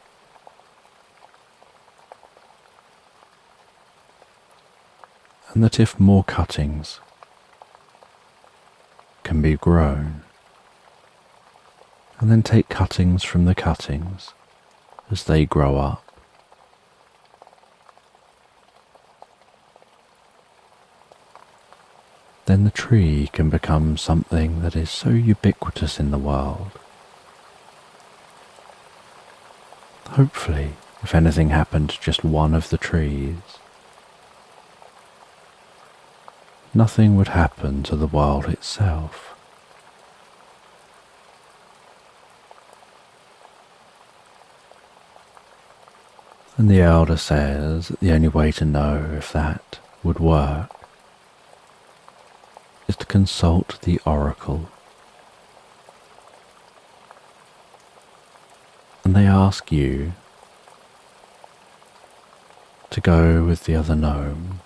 And that if more cuttings can be grown, and then take cuttings from the cuttings as they grow up. Then the tree can become something that is so ubiquitous in the world. Hopefully, if anything happened to just one of the trees, nothing would happen to the world itself. And the elder says that the only way to know if that would work is to consult the oracle. And they ask you to go with the other gnome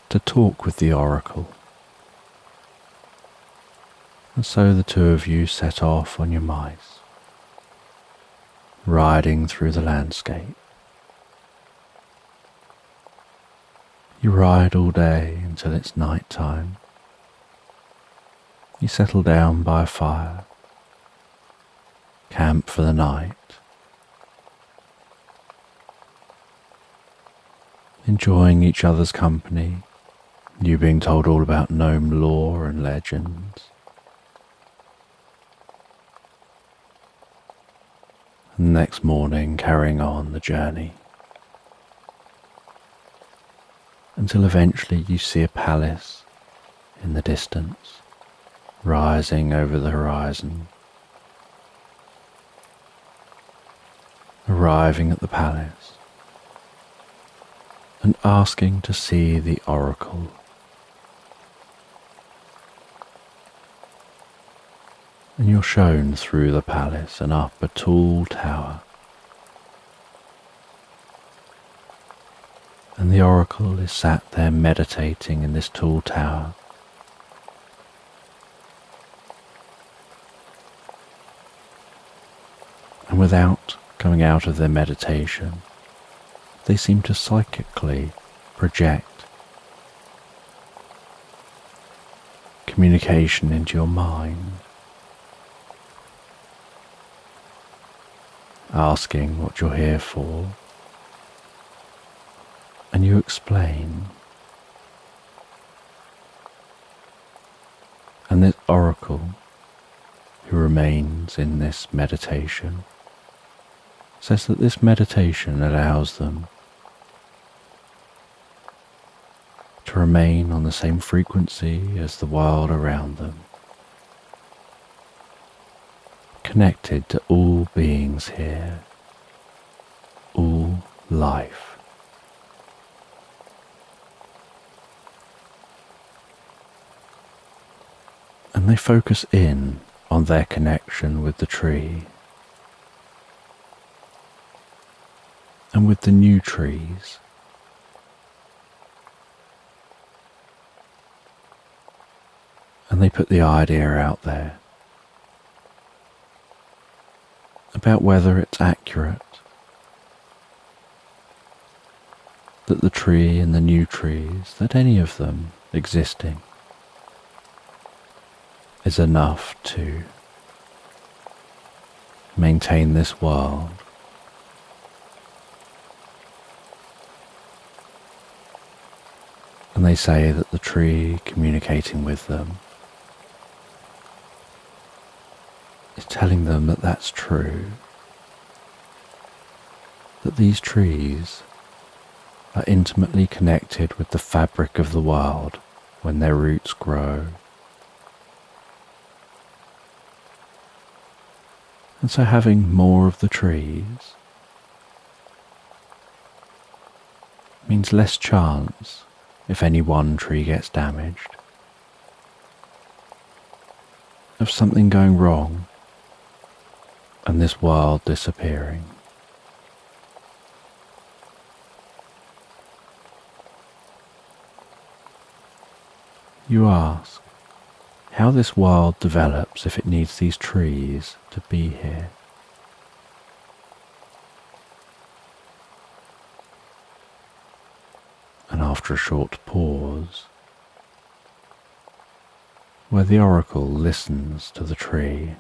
to talk with the oracle. And so the two of you set off on your mice, riding through the landscape. You ride all day until it's night time. You settle down by a fire, camp for the night, enjoying each other's company, you being told all about gnome lore and legends. And the next morning carrying on the journey, until eventually you see a palace in the distance, rising over the horizon. Arriving at the palace and asking to see the oracle. And you're shown through the palace and up a tall tower. And the oracle is sat there meditating in this tall tower. And without coming out of their meditation, they seem to psychically project communication into your mind, asking what you're here for, and you explain. And this oracle, who remains in this meditation, says that this meditation allows them to remain on the same frequency as the world around them, connected to all beings here, all life. And they focus in on their connection with the tree and with the new trees. And they put the idea out there about whether it's accurate that the tree and the new trees, that any of them existing, is enough to maintain this world. And they say that the tree communicating with them is telling them that that's true, that these trees are intimately connected with the fabric of the world when their roots grow. And so having more of the trees means less chance if any one tree gets damaged, of something going wrong and this world disappearing. You ask how this world develops if it needs these trees to be here. And after a short pause, where the oracle listens to the tree.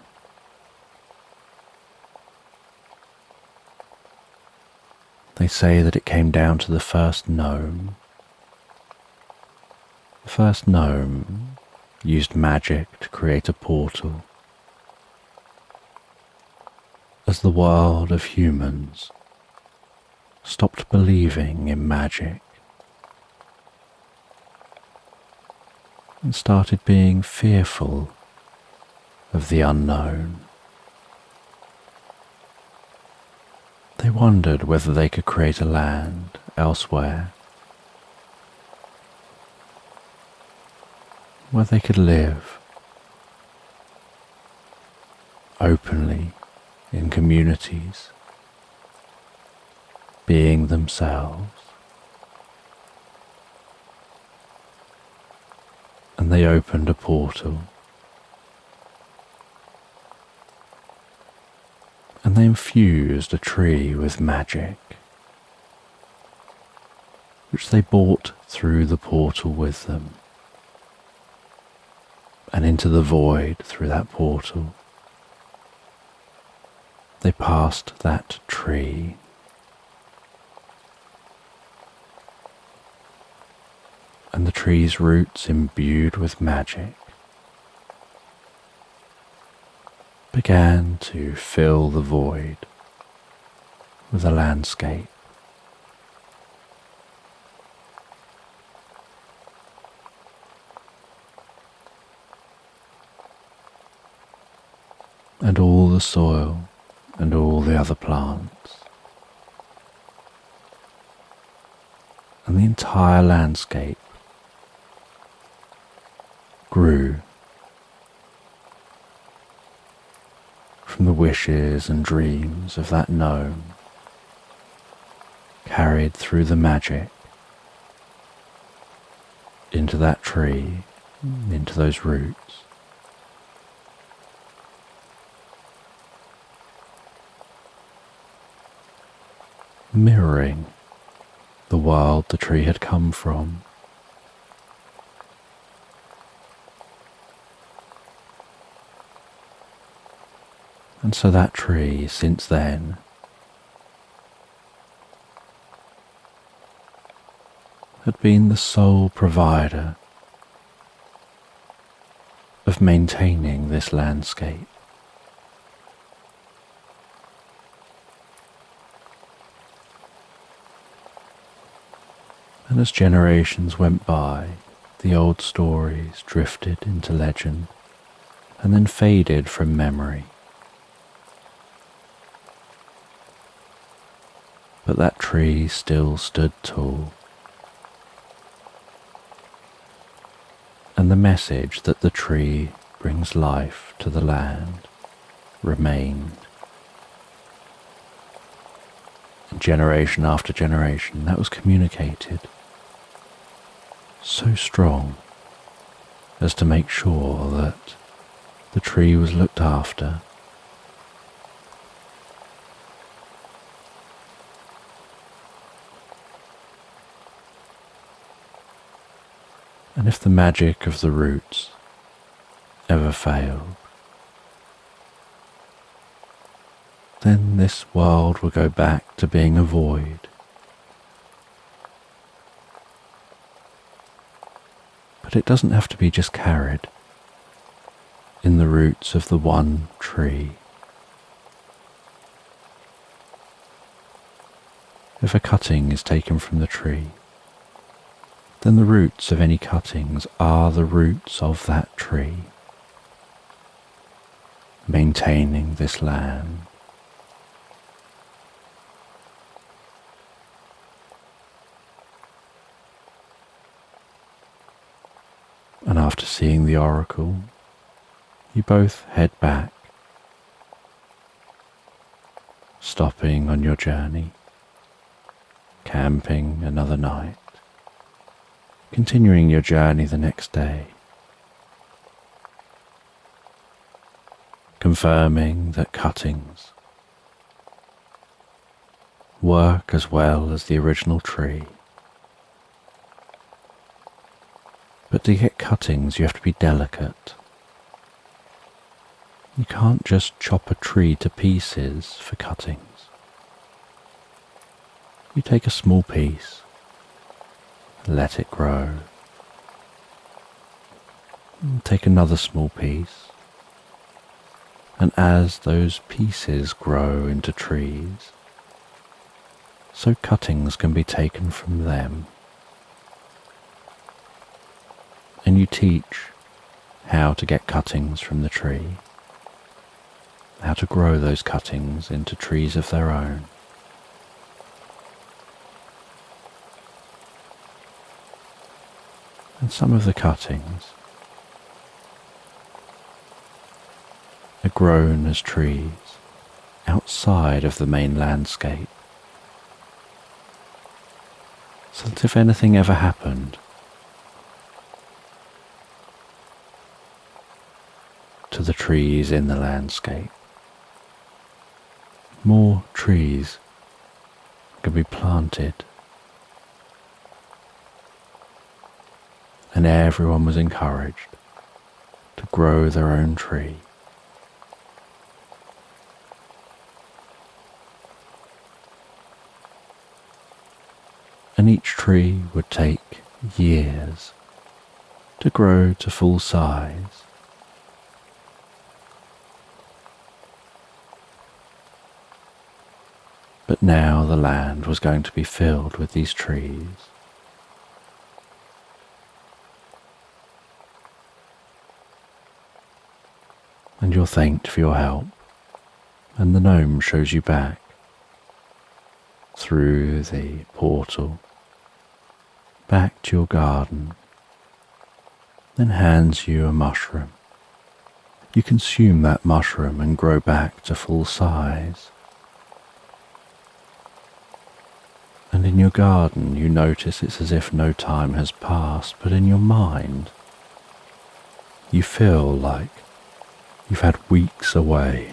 They say that it came down to the first gnome. The first gnome used magic to create a portal. As the world of humans stopped believing in magic and started being fearful of the unknown, they wondered whether they could create a land elsewhere where they could live openly in communities, being themselves. And they opened a portal, and they infused a tree with magic, which they brought through the portal with them, and into the void through that portal. They passed that tree. And the tree's roots, imbued with magic, began to fill the void with a landscape. And all the soil and all the other plants and the entire landscape grew from the wishes and dreams of that gnome, carried through the magic into that tree, into those roots. Mirroring the world the tree had come from. And so that tree, since then, had been the sole provider of maintaining this landscape. And as generations went by, the old stories drifted into legend and then faded from memory. But that tree still stood tall, and the message that the tree brings life to the land remained. And generation after generation, that was communicated so strong as to make sure that the tree was looked after. And if the magic of the roots ever failed, then this world will go back to being a void. But it doesn't have to be just carried in the roots of the one tree. If a cutting is taken from the tree, then the roots of any cuttings are the roots of that tree, maintaining this land. And after seeing the oracle, you both head back, stopping on your journey, camping another night, continuing your journey the next day, confirming that cuttings work as well as the original tree, but to get cuttings, you have to be delicate. You can't just chop a tree to pieces for cuttings. You take a small piece, let it grow. Take another small piece, and as those pieces grow into trees, so cuttings can be taken from them. And you teach how to get cuttings from the tree, how to grow those cuttings into trees of their own. And some of the cuttings are grown as trees outside of the main landscape, so that if anything ever happened to the trees in the landscape, more trees can be planted, and everyone was encouraged to grow their own tree. And each tree would take years to grow to full size. But now the land was going to be filled with these trees. And you're thanked for your help, and the gnome shows you back through the portal, back to your garden, then hands you a mushroom. You consume that mushroom and grow back to full size. And in your garden you notice it's as if no time has passed, but in your mind you feel like you've had weeks away.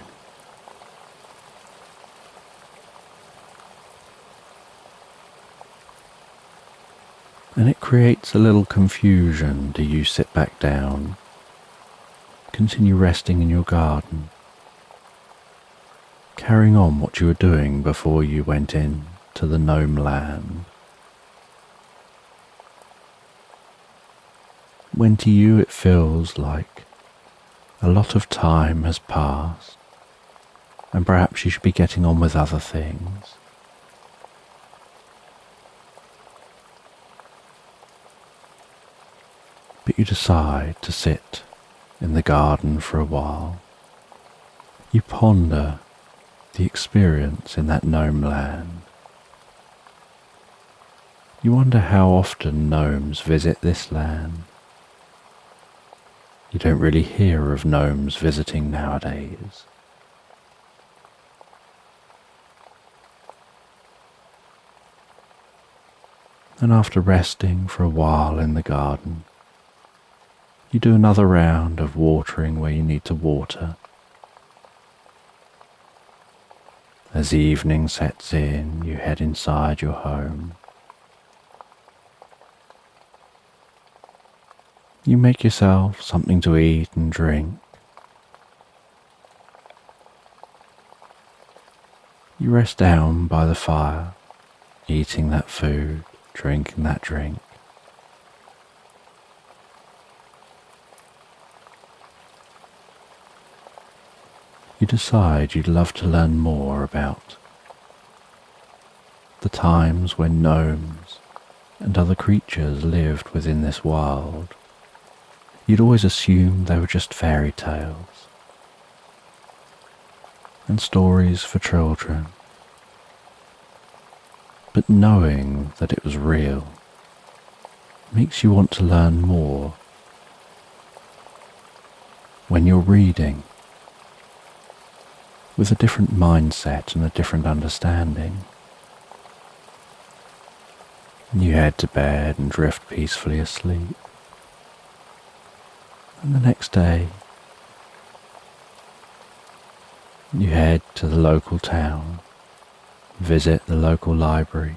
And it creates a little confusion. Do you sit back down, continue resting in your garden, carrying on what you were doing before you went in to the gnome land? When to you it feels like a lot of time has passed, and perhaps you should be getting on with other things. But you decide to sit in the garden for a while. You ponder the experience in that gnome land. You wonder how often gnomes visit this land. You don't really hear of gnomes visiting nowadays. And after resting for a while in the garden, you do another round of watering where you need to water. As evening sets in, you head inside your home. You make yourself something to eat and drink. You rest down by the fire, eating that food, drinking that drink. You decide you'd love to learn more about the times when gnomes and other creatures lived within this world. You'd always assumed they were just fairy tales and stories for children. But knowing that it was real makes you want to learn more. When you're reading with a different mindset and a different understanding, you head to bed and drift peacefully asleep. And the next day, you head to the local town, visit the local library.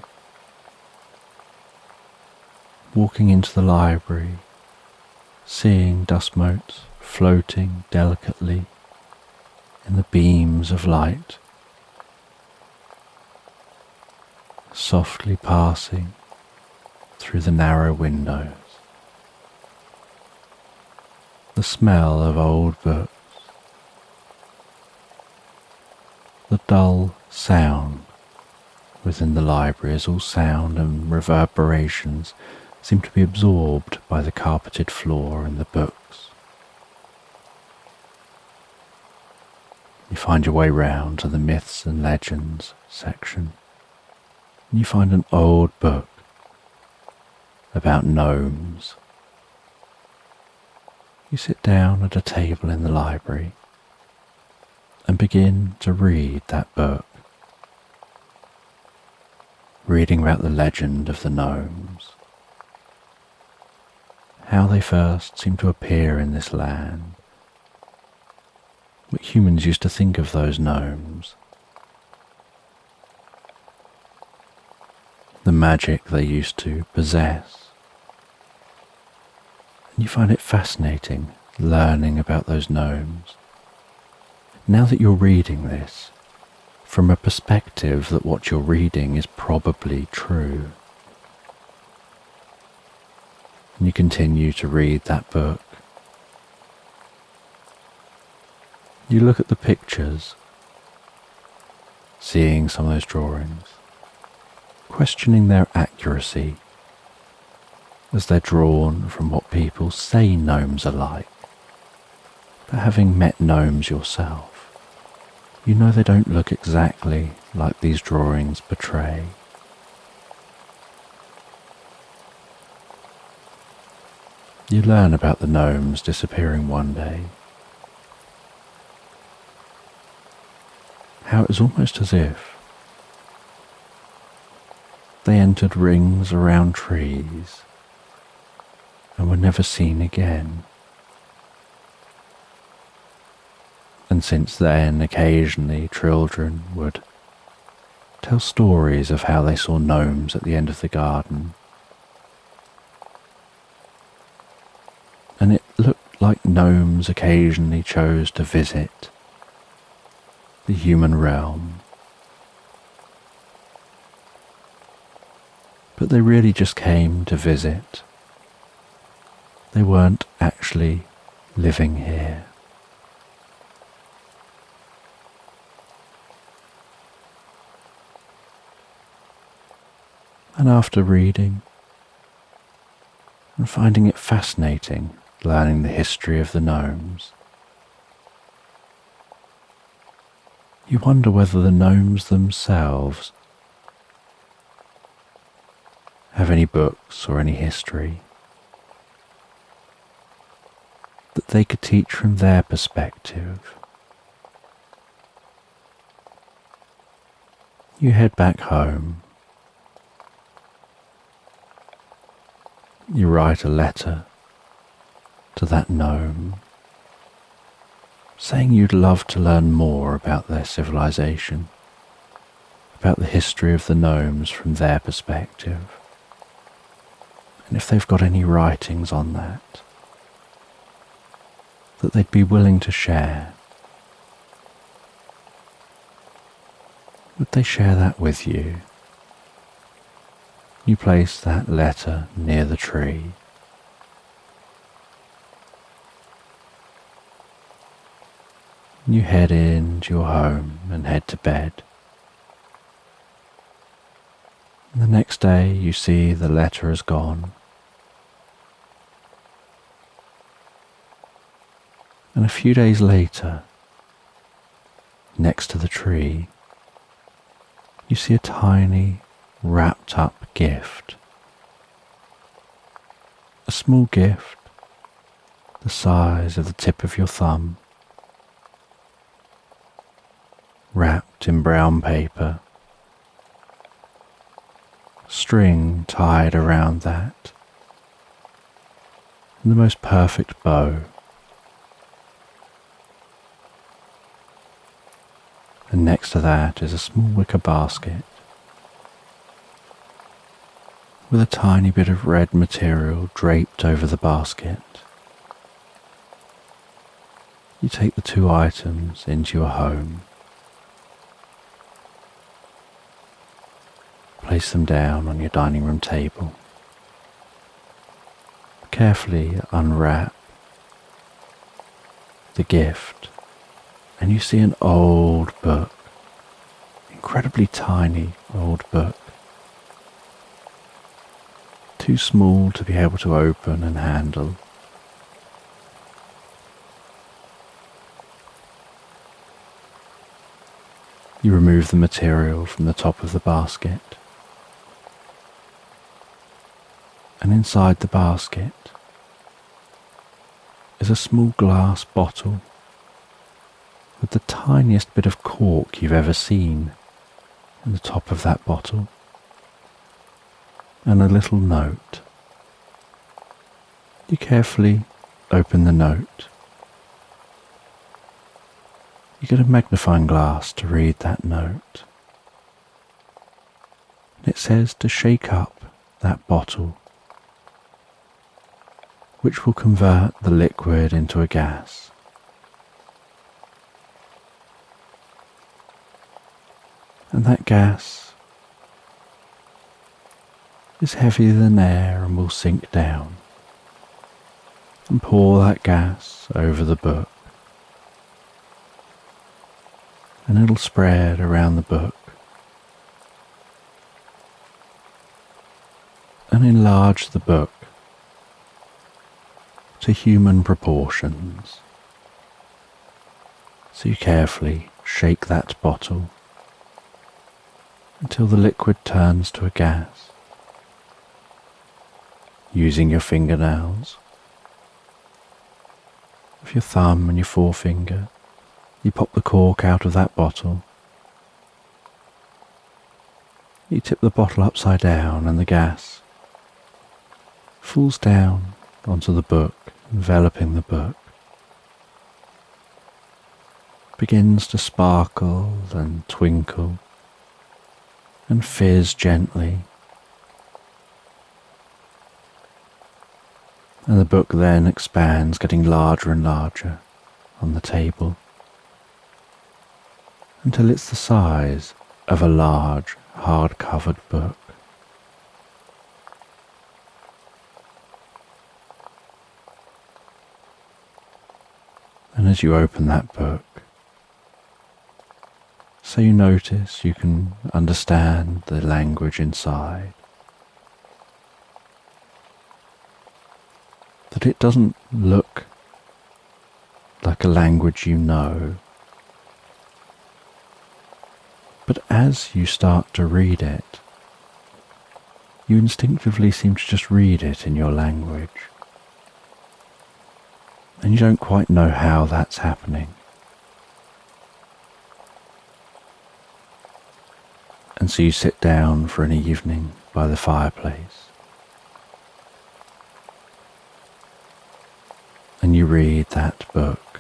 Walking into the library, seeing dust motes floating delicately in the beams of light, softly passing through the narrow windows. The smell of old books, the dull sound within the library as all sound and reverberations seem to be absorbed by the carpeted floor and the books. You find your way round to the myths and legends section, and you find an old book about gnomes. You sit down at a table in the library and begin to read that book, reading about the legend of the gnomes, how they first seemed to appear in this land, what humans used to think of those gnomes, the magic they used to possess. And you find it fascinating learning about those gnomes. Now that you're reading this, from a perspective that what you're reading is probably true, and you continue to read that book. You look at the pictures, seeing some of those drawings, questioning their accuracy as they're drawn from what people say gnomes are like. But having met gnomes yourself, you know they don't look exactly like these drawings portray. You learn about the gnomes disappearing one day, how it was almost as if they entered rings around trees and were never seen again. And since then, occasionally children would tell stories of how they saw gnomes at the end of the garden. And it looked like gnomes occasionally chose to visit the human realm. But they really just came to visit. They weren't actually living here. And after reading and finding it fascinating, learning the history of the gnomes, you wonder whether the gnomes themselves have any books or any history that they could teach from their perspective. You head back home. You write a letter to that gnome, saying you'd love to learn more about their civilization, about the history of the gnomes from their perspective, and if they've got any writings on that they'd be willing to share. Would they share that with you? You place that letter near the tree. You head into your home and head to bed. And the next day you see the letter has gone. And a few days later, next to the tree, you see a tiny wrapped up gift. A small gift the size of the tip of your thumb, wrapped in brown paper, string tied around that, and the most perfect bow. And next to that is a small wicker basket with a tiny bit of red material draped over the basket. You take the two items into your home, place them down on your dining room table, carefully unwrap the gift, and you see an old book, incredibly tiny old book, too small to be able to open and handle. You remove the material from the top of the basket, and inside the basket is a small glass bottle with the tiniest bit of cork you've ever seen in the top of that bottle, and a little note. You carefully open the note. You get a magnifying glass to read that note. It says to shake up that bottle, which will convert the liquid into a gas. And that gas is heavier than air and will sink down. And pour that gas over the book. And it'll spread around the book and enlarge the book to human proportions. So you carefully shake that bottle until the liquid turns to a gas. Using your fingernails, with your thumb and your forefinger, you pop the cork out of that bottle. You tip the bottle upside down and the gas falls down onto the book, enveloping the book. Begins to sparkle and twinkle and fizz gently. And the book then expands, getting larger and larger on the table, until it's the size of a large, hard-covered book. And as you open that book, so you notice you can understand the language inside, that it doesn't look like a language you know, but as you start to read it, you instinctively seem to just read it in your language. And you don't quite know how that's happening. And so you sit down for an evening by the fireplace. And you read that book,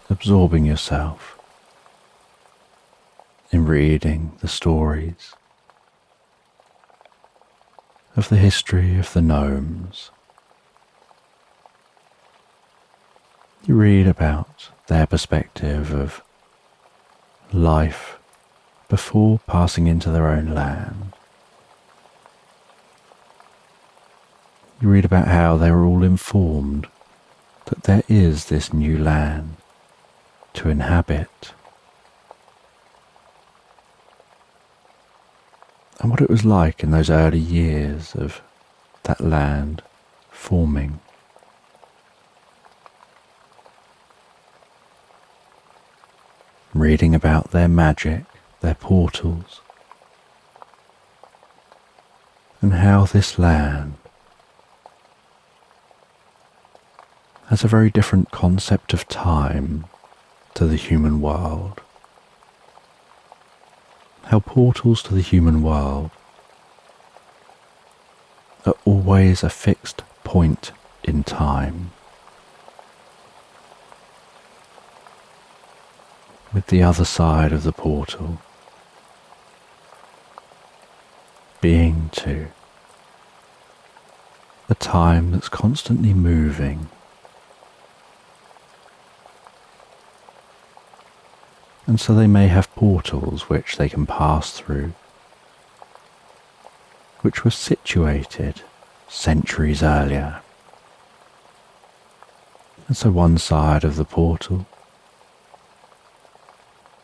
absorbing yourself in reading the stories of the history of the gnomes. You read about their perspective of life before passing into their own land. You read about how they were all informed that there is this new land to inhabit, and what it was like in those early years of that land forming. Reading about their magic, their portals, and how this land has a very different concept of time to the human world. How portals to the human world are always a fixed point in time, with the other side of the portal being to a time that's constantly moving. And so they may have portals which they can pass through, which were situated centuries earlier. And so one side of the portal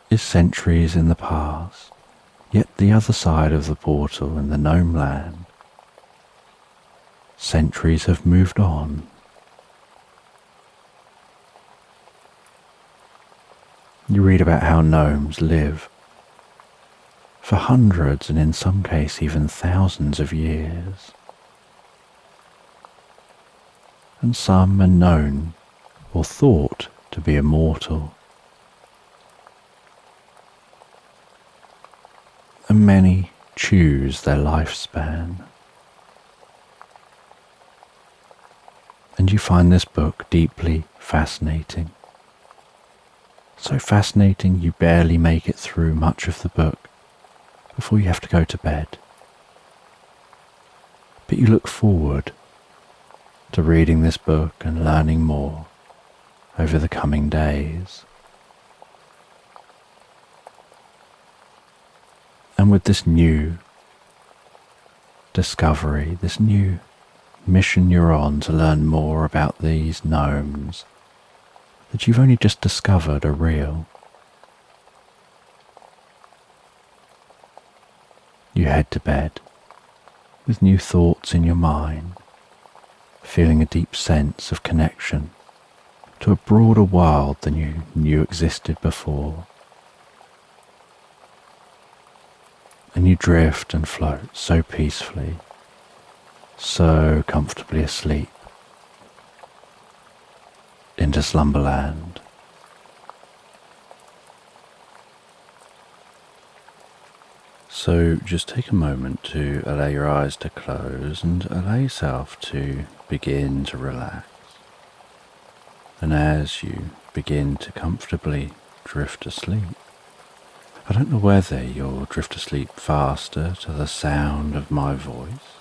is centuries in the past, yet the other side of the portal in the gnome land, centuries have moved on. You read about how gnomes live for hundreds and in some cases even thousands of years. And some are known or thought to be immortal. And many choose their lifespan. And you find this book deeply fascinating. So fascinating you barely make it through much of the book before you have to go to bed. But you look forward to reading this book and learning more over the coming days. And with this new discovery, this new mission you're on to learn more about these gnomes that you've only just discovered are real, you head to bed with new thoughts in your mind, feeling a deep sense of connection to a broader world than you knew existed before. And you drift and float so peacefully, so comfortably asleep into Slumberland. So just take a moment to allow your eyes to close and allow yourself to begin to relax. And as you begin to comfortably drift asleep, I don't know whether you'll drift asleep faster to the sound of my voice,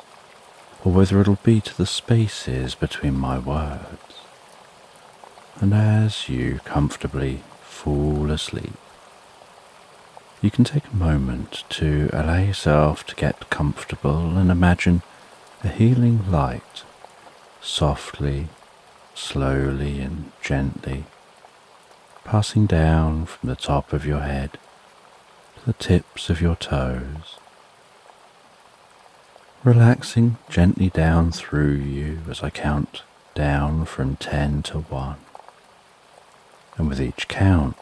or whether it'll be to the spaces between my words. And as you comfortably fall asleep, you can take a moment to allow yourself to get comfortable and imagine a healing light softly, slowly and gently passing down from the top of your head to the tips of your toes, relaxing gently down through you as I count down from 10 to 1. And with each count,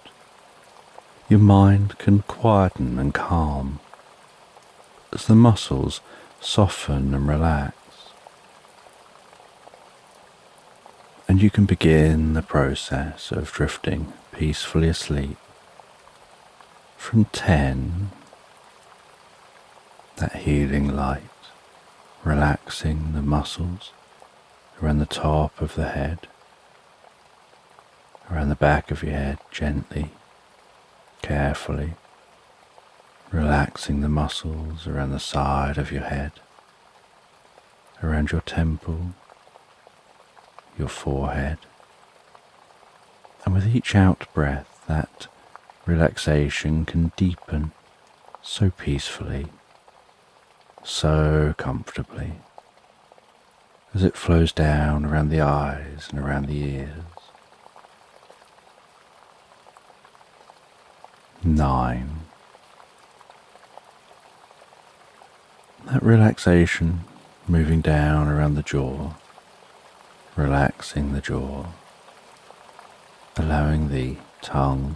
your mind can quieten and calm as the muscles soften and relax. And you can begin the process of drifting peacefully asleep. From 10, that healing light, relaxing the muscles around the top of the head, around the back of your head gently, carefully, relaxing the muscles around the side of your head, around your temple, your forehead. And with each out breath, that relaxation can deepen so peacefully, so comfortably, as it flows down around the eyes and around the ears. 9. That relaxation moving down around the jaw, relaxing the jaw, allowing the tongue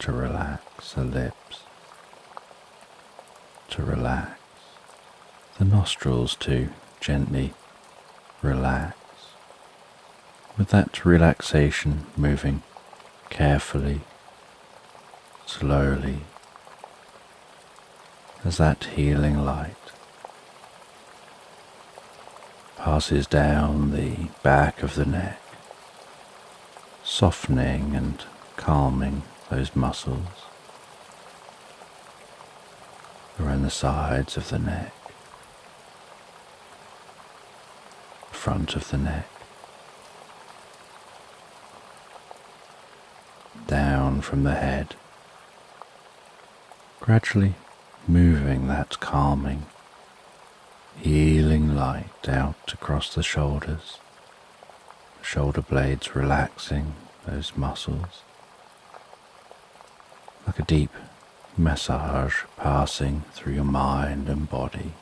to relax, the lips to relax, the nostrils to gently relax, with that relaxation moving carefully, slowly, as that healing light passes down the back of the neck, softening and calming those muscles around the sides of the neck, front of the neck, down from the head, gradually moving that calming, healing light out across the shoulders, the shoulder blades relaxing those muscles, like a deep massage passing through your mind and body.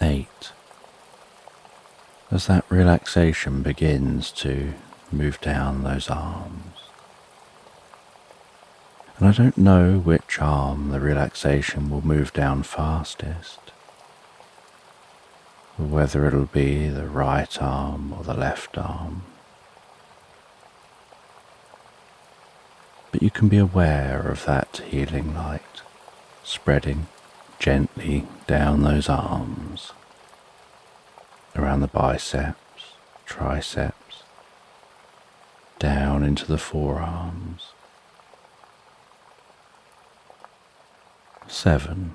8. As that relaxation begins to move down those arms. And I don't know which arm the relaxation will move down fastest, or whether it'll be the right arm or the left arm. But you can be aware of that healing light spreading gently down those arms, around the biceps, triceps, down into the forearms. 7.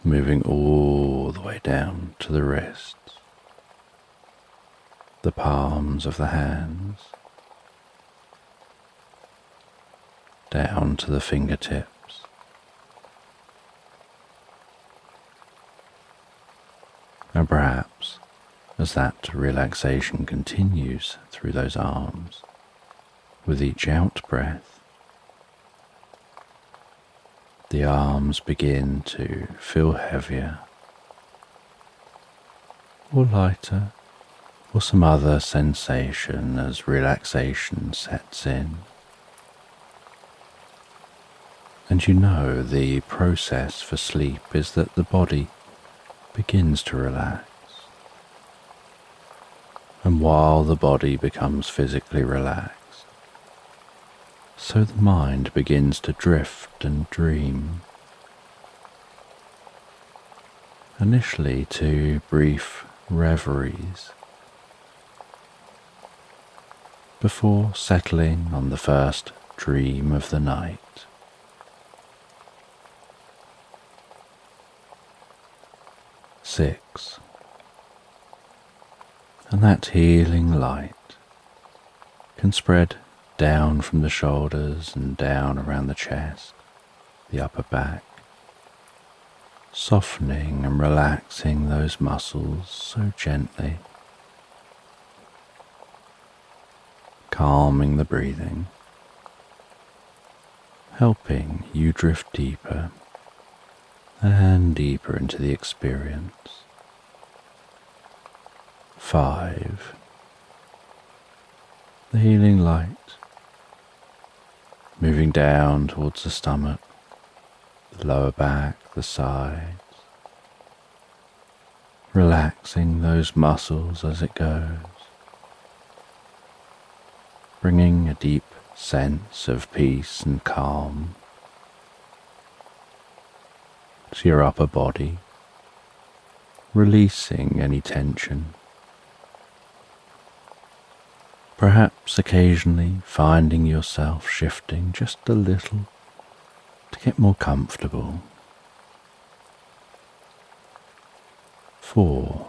Moving all the way down to the wrists, the palms of the hands, down to the fingertips. And perhaps, as that relaxation continues through those arms, with each out breath, the arms begin to feel heavier, or lighter, or some other sensation as relaxation sets in. And you know the process for sleep is that the body begins to relax. And while the body becomes physically relaxed, so the mind begins to drift and dream. Initially to brief reveries, before settling on the first dream of the night. 6. And that healing light can spread down from the shoulders and down around the chest, the upper back, softening and relaxing those muscles so gently, calming the breathing, helping you drift deeper and deeper into the experience. 5. The healing light moving down towards the stomach, the lower back, the sides, relaxing those muscles as it goes, bringing a deep sense of peace and calm to your upper body, releasing any tension. Perhaps occasionally finding yourself shifting just a little to get more comfortable. 4.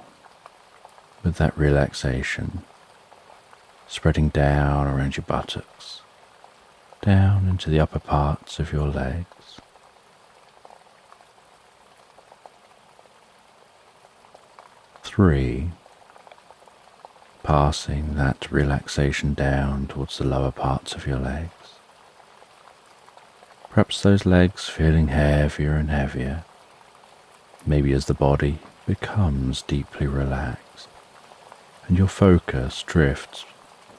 With that relaxation spreading down around your buttocks, down into the upper parts of your legs. 3. Passing that relaxation down towards the lower parts of your legs. Perhaps those legs feeling heavier and heavier, maybe as the body becomes deeply relaxed and your focus drifts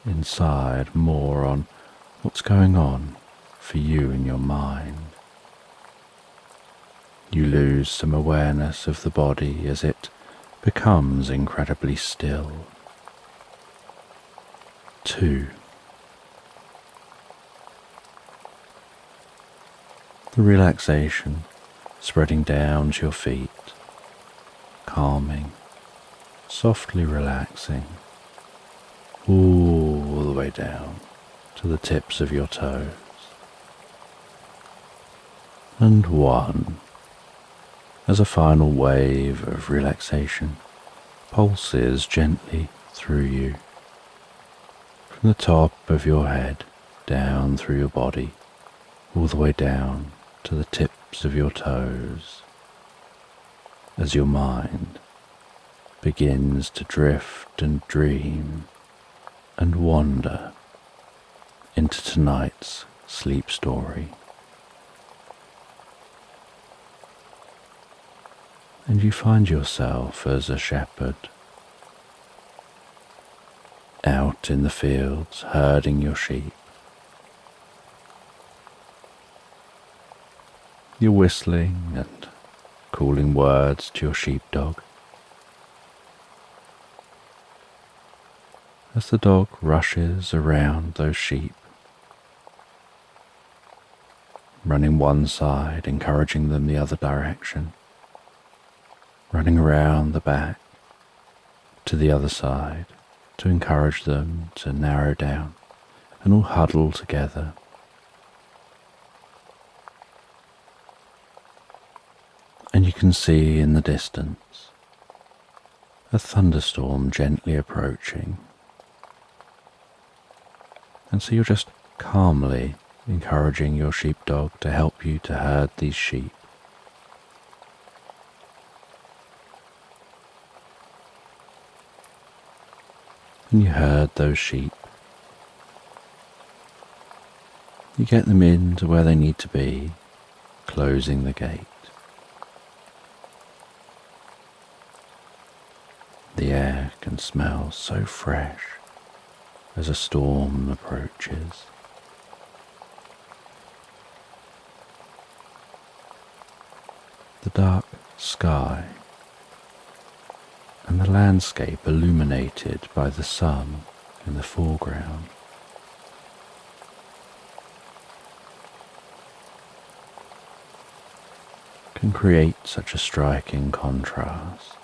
inside more on what's going on for you in your mind. You lose some awareness of the body as it becomes incredibly still. 2. The relaxation spreading down to your feet, calming, softly relaxing, all the way down to the tips of your toes. And 1. as a final wave of relaxation pulses gently through you, from the top of your head down through your body, all the way down to the tips of your toes, as your mind begins to drift and dream and wander into tonight's sleep story. And you find yourself as a shepherd out in the fields herding your sheep. You're whistling and calling words to your sheepdog. As the dog rushes around those sheep, running one side, encouraging them the other direction, running around the back to the other side to encourage them to narrow down and all huddle together. And you can see in the distance a thunderstorm gently approaching. And so you're just calmly encouraging your sheepdog to help you to herd these sheep. And you herd those sheep. You get them in to where they need to be, closing the gate. The air can smell so fresh as a storm approaches. The dark sky and the landscape illuminated by the sun in the foreground can create such a striking contrast.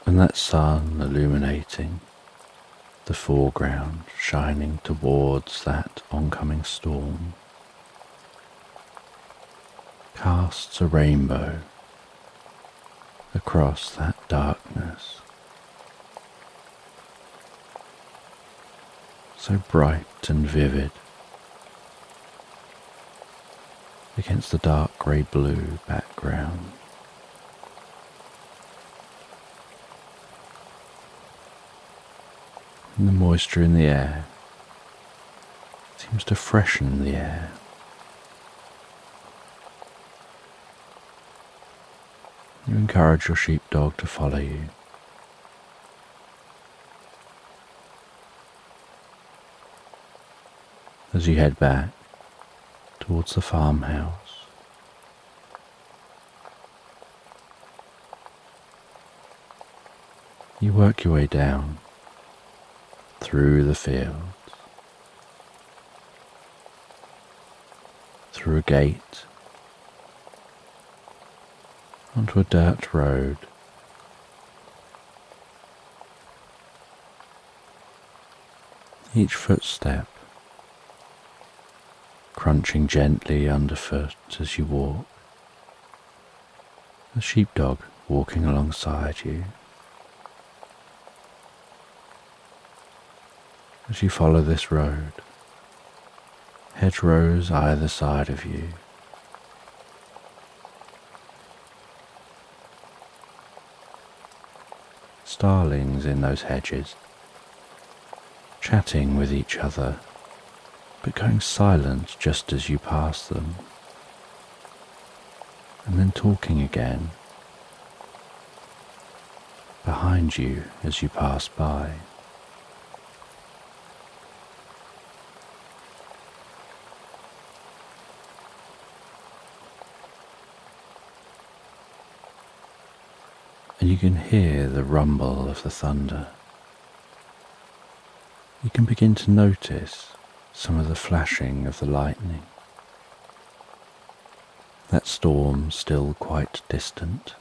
And that sun illuminating the foreground, shining towards that oncoming storm, casts a rainbow across that darkness, so bright and vivid against the dark grey-blue background. And the moisture in the air seems to freshen the air. You encourage your sheepdog to follow you. As you head back towards the farmhouse, you work your way down through the fields, through a gate, onto a dirt road. Each footstep crunching gently underfoot as you walk, a sheepdog walking alongside you. As you follow this road, hedgerows either side of you, starlings in those hedges, chatting with each other, but going silent just as you pass them, and then talking again behind you as you pass by. And you can hear the rumble of the thunder. You can begin to notice some of the flashing of the lightning. That storm still quite distant,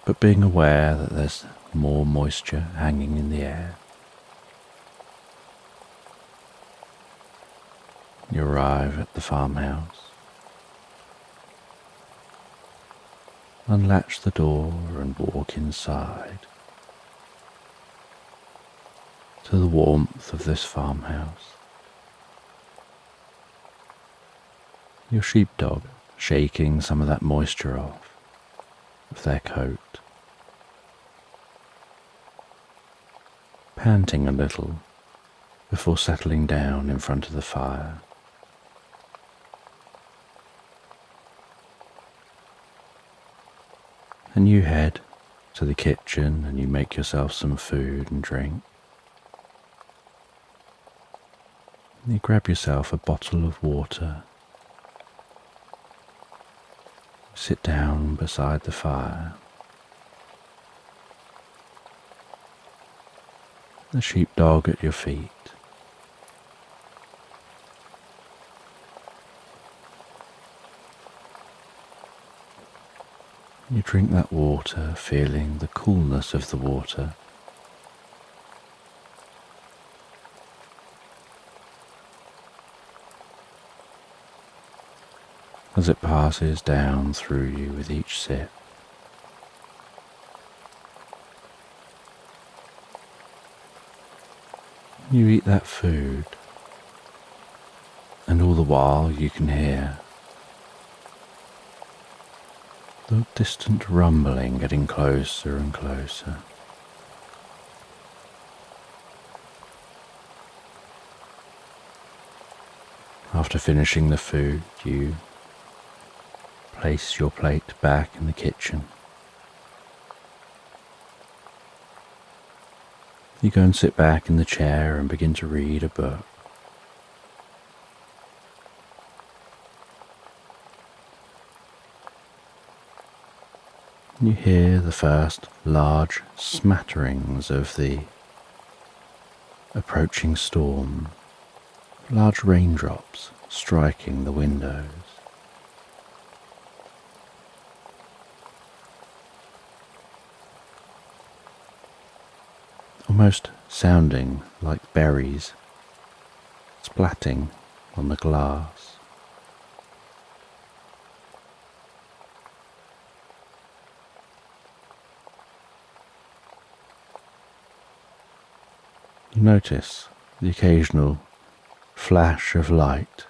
but being aware that there's more moisture hanging in the air, You arrive at the farmhouse, unlatch the door and walk inside to the warmth of this farmhouse. Your sheepdog shaking some of that moisture off of their coat, panting a little before settling down in front of the fire. And you head to the kitchen and you make yourself some food and drink. You grab yourself a bottle of water, sit down beside the fire. The sheepdog at your feet. You drink that water, feeling the coolness of the water. As it passes down through you with each sip. You eat that food, and all the while you can hear the distant rumbling getting closer and closer. After finishing the food, you place your plate back in the kitchen. You go and sit back in the chair and begin to read a book. You hear the first large smatterings of the approaching storm, large raindrops striking the windows. Almost sounding like berries splatting on the glass. You notice the occasional flash of light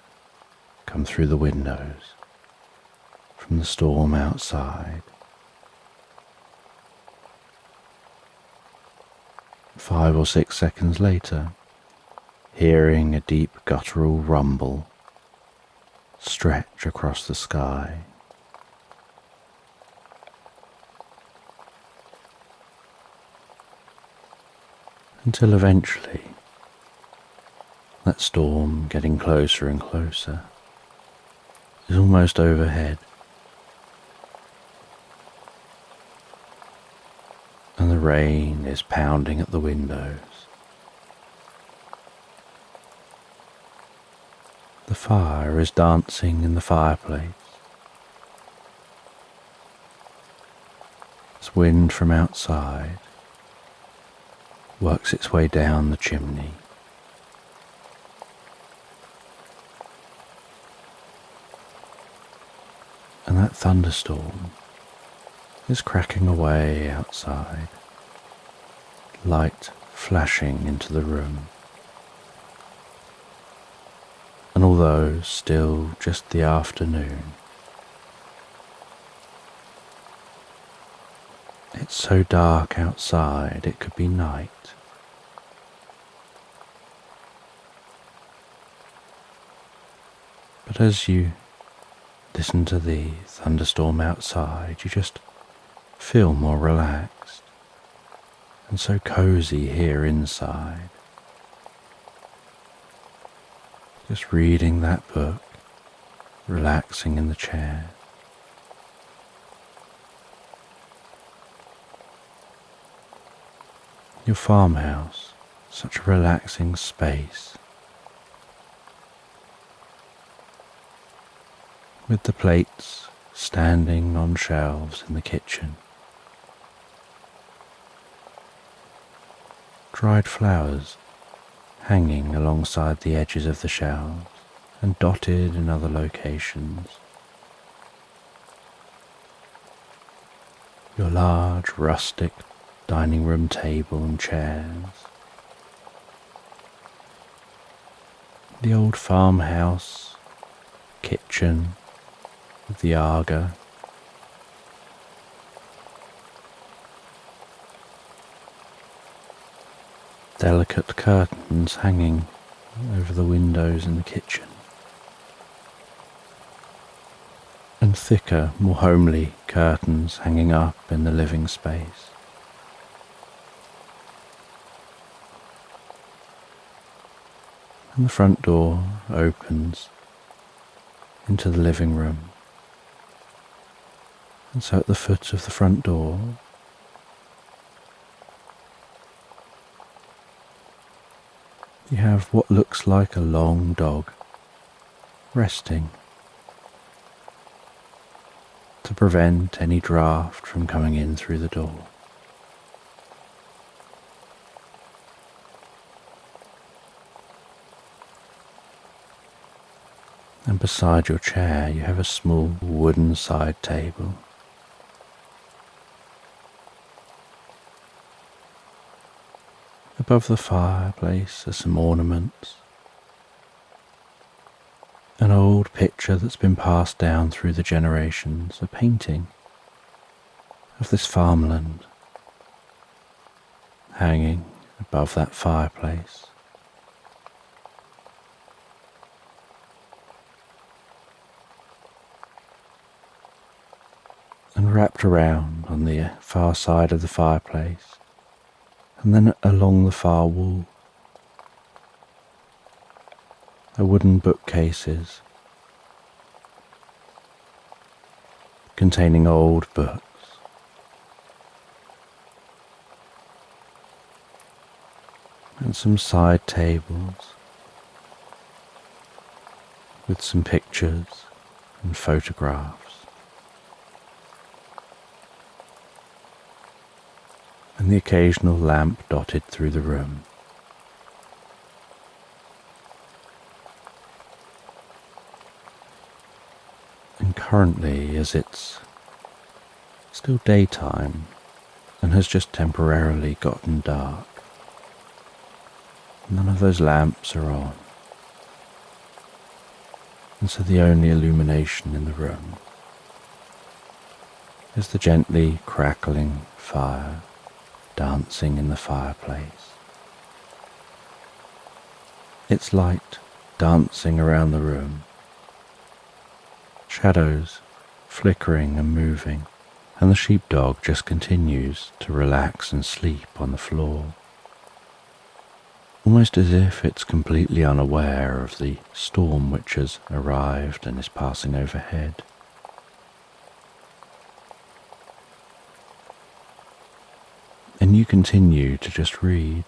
come through the windows from the storm outside. 5 or 6 seconds later, hearing a deep guttural rumble stretch across the sky. Until eventually, that storm getting closer and closer is almost overhead, and the rain is pounding at the windows. The fire is dancing in the fireplace. As wind from outside works its way down the chimney. And that thunderstorm is cracking away outside, light flashing into the room. And although still just the afternoon, it's so dark outside it could be night. But as you listen to the thunderstorm outside, you just feel more relaxed and so cozy here inside. Just reading that book, relaxing in the chair. Your farmhouse, such a relaxing space, with the plates standing on shelves in the kitchen. Dried flowers hanging alongside the edges of the shelves and dotted in other locations. Your large rustic dining room table and chairs. The old farmhouse kitchen with the Aga. Delicate curtains hanging over the windows in the kitchen. And thicker, more homely curtains hanging up in the living space. And the front door opens into the living room. And so at the foot of the front door, you have what looks like a long dog resting to prevent any draft from coming in through the door. And beside your chair you have a small wooden side table. Above the fireplace are some ornaments. An old picture that's been passed down through the generations, a painting of this farmland hanging above that fireplace. And wrapped around on the far side of the fireplace, and then along the far wall, are wooden bookcases containing old books. And some side tables with some pictures and photographs. And the occasional lamp dotted through the room. And currently, as it's still daytime and has just temporarily gotten dark, none of those lamps are on. And so the only illumination in the room is the gently crackling fire dancing in the fireplace. Its light dancing around the room, shadows flickering and moving, and the sheepdog just continues to relax and sleep on the floor, almost as if it's completely unaware of the storm which has arrived and is passing overhead. And you continue to just read,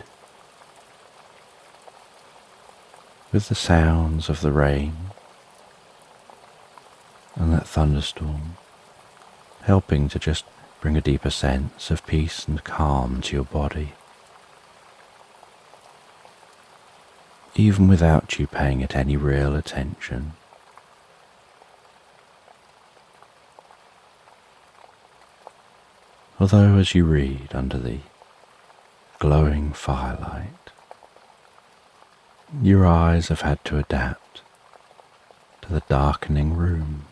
with the sounds of the rain and that thunderstorm helping to just bring a deeper sense of peace and calm to your body, even without you paying it any real attention. Although as you read under the glowing firelight, your eyes have had to adapt to the darkening room.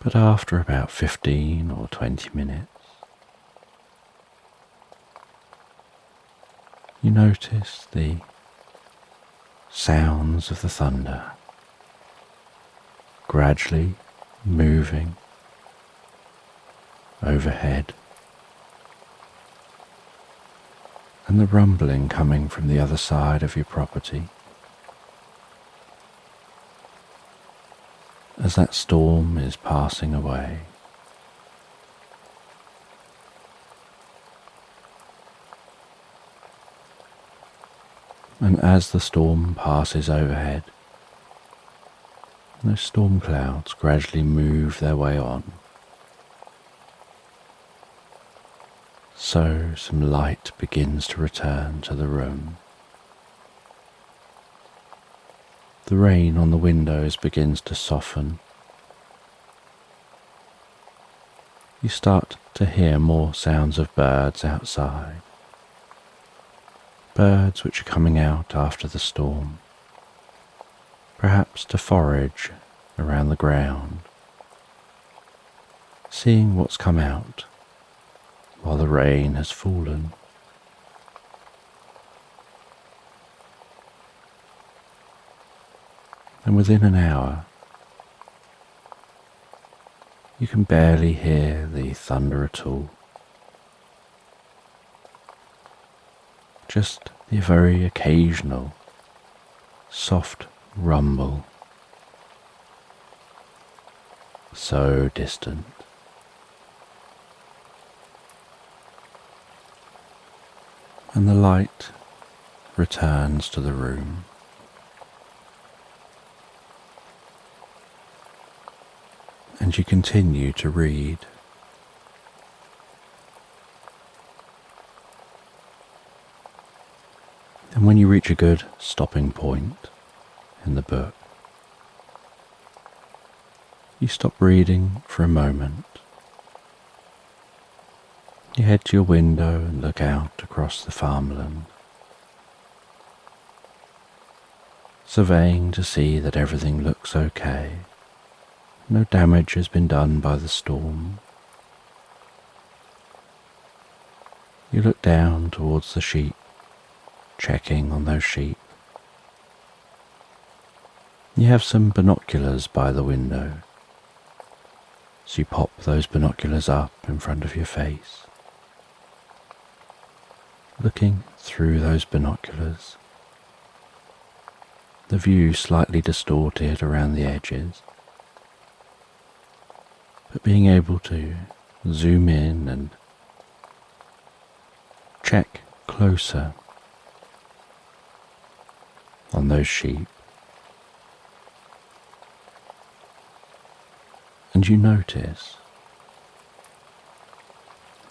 But after about 15 or 20 minutes, you notice the sounds of the thunder gradually moving overhead, and the rumbling coming from the other side of your property as that storm is passing away. And as the storm passes overhead, those storm clouds gradually move their way on, So some light begins to return to the room. The rain on the windows begins to soften. You start to hear more sounds of birds outside. Birds which are coming out after the storm, perhaps to forage around the ground, seeing what's come out while the rain has fallen. And within an hour, you can barely hear the thunder at all. Just the very occasional soft rumble, so distant. And the light returns to the room. And you continue to read. And when you reach a good stopping point in the book, you stop reading for a moment. You head to your window and look out across the farmland, surveying to see that everything looks okay. No damage has been done by the storm. You look down towards the sheep, checking on those sheep. You have some binoculars by the window, so you pop those binoculars up in front of your face. Looking through those binoculars, the view slightly distorted around the edges, but being able to zoom in and check closer on those sheep, and you notice,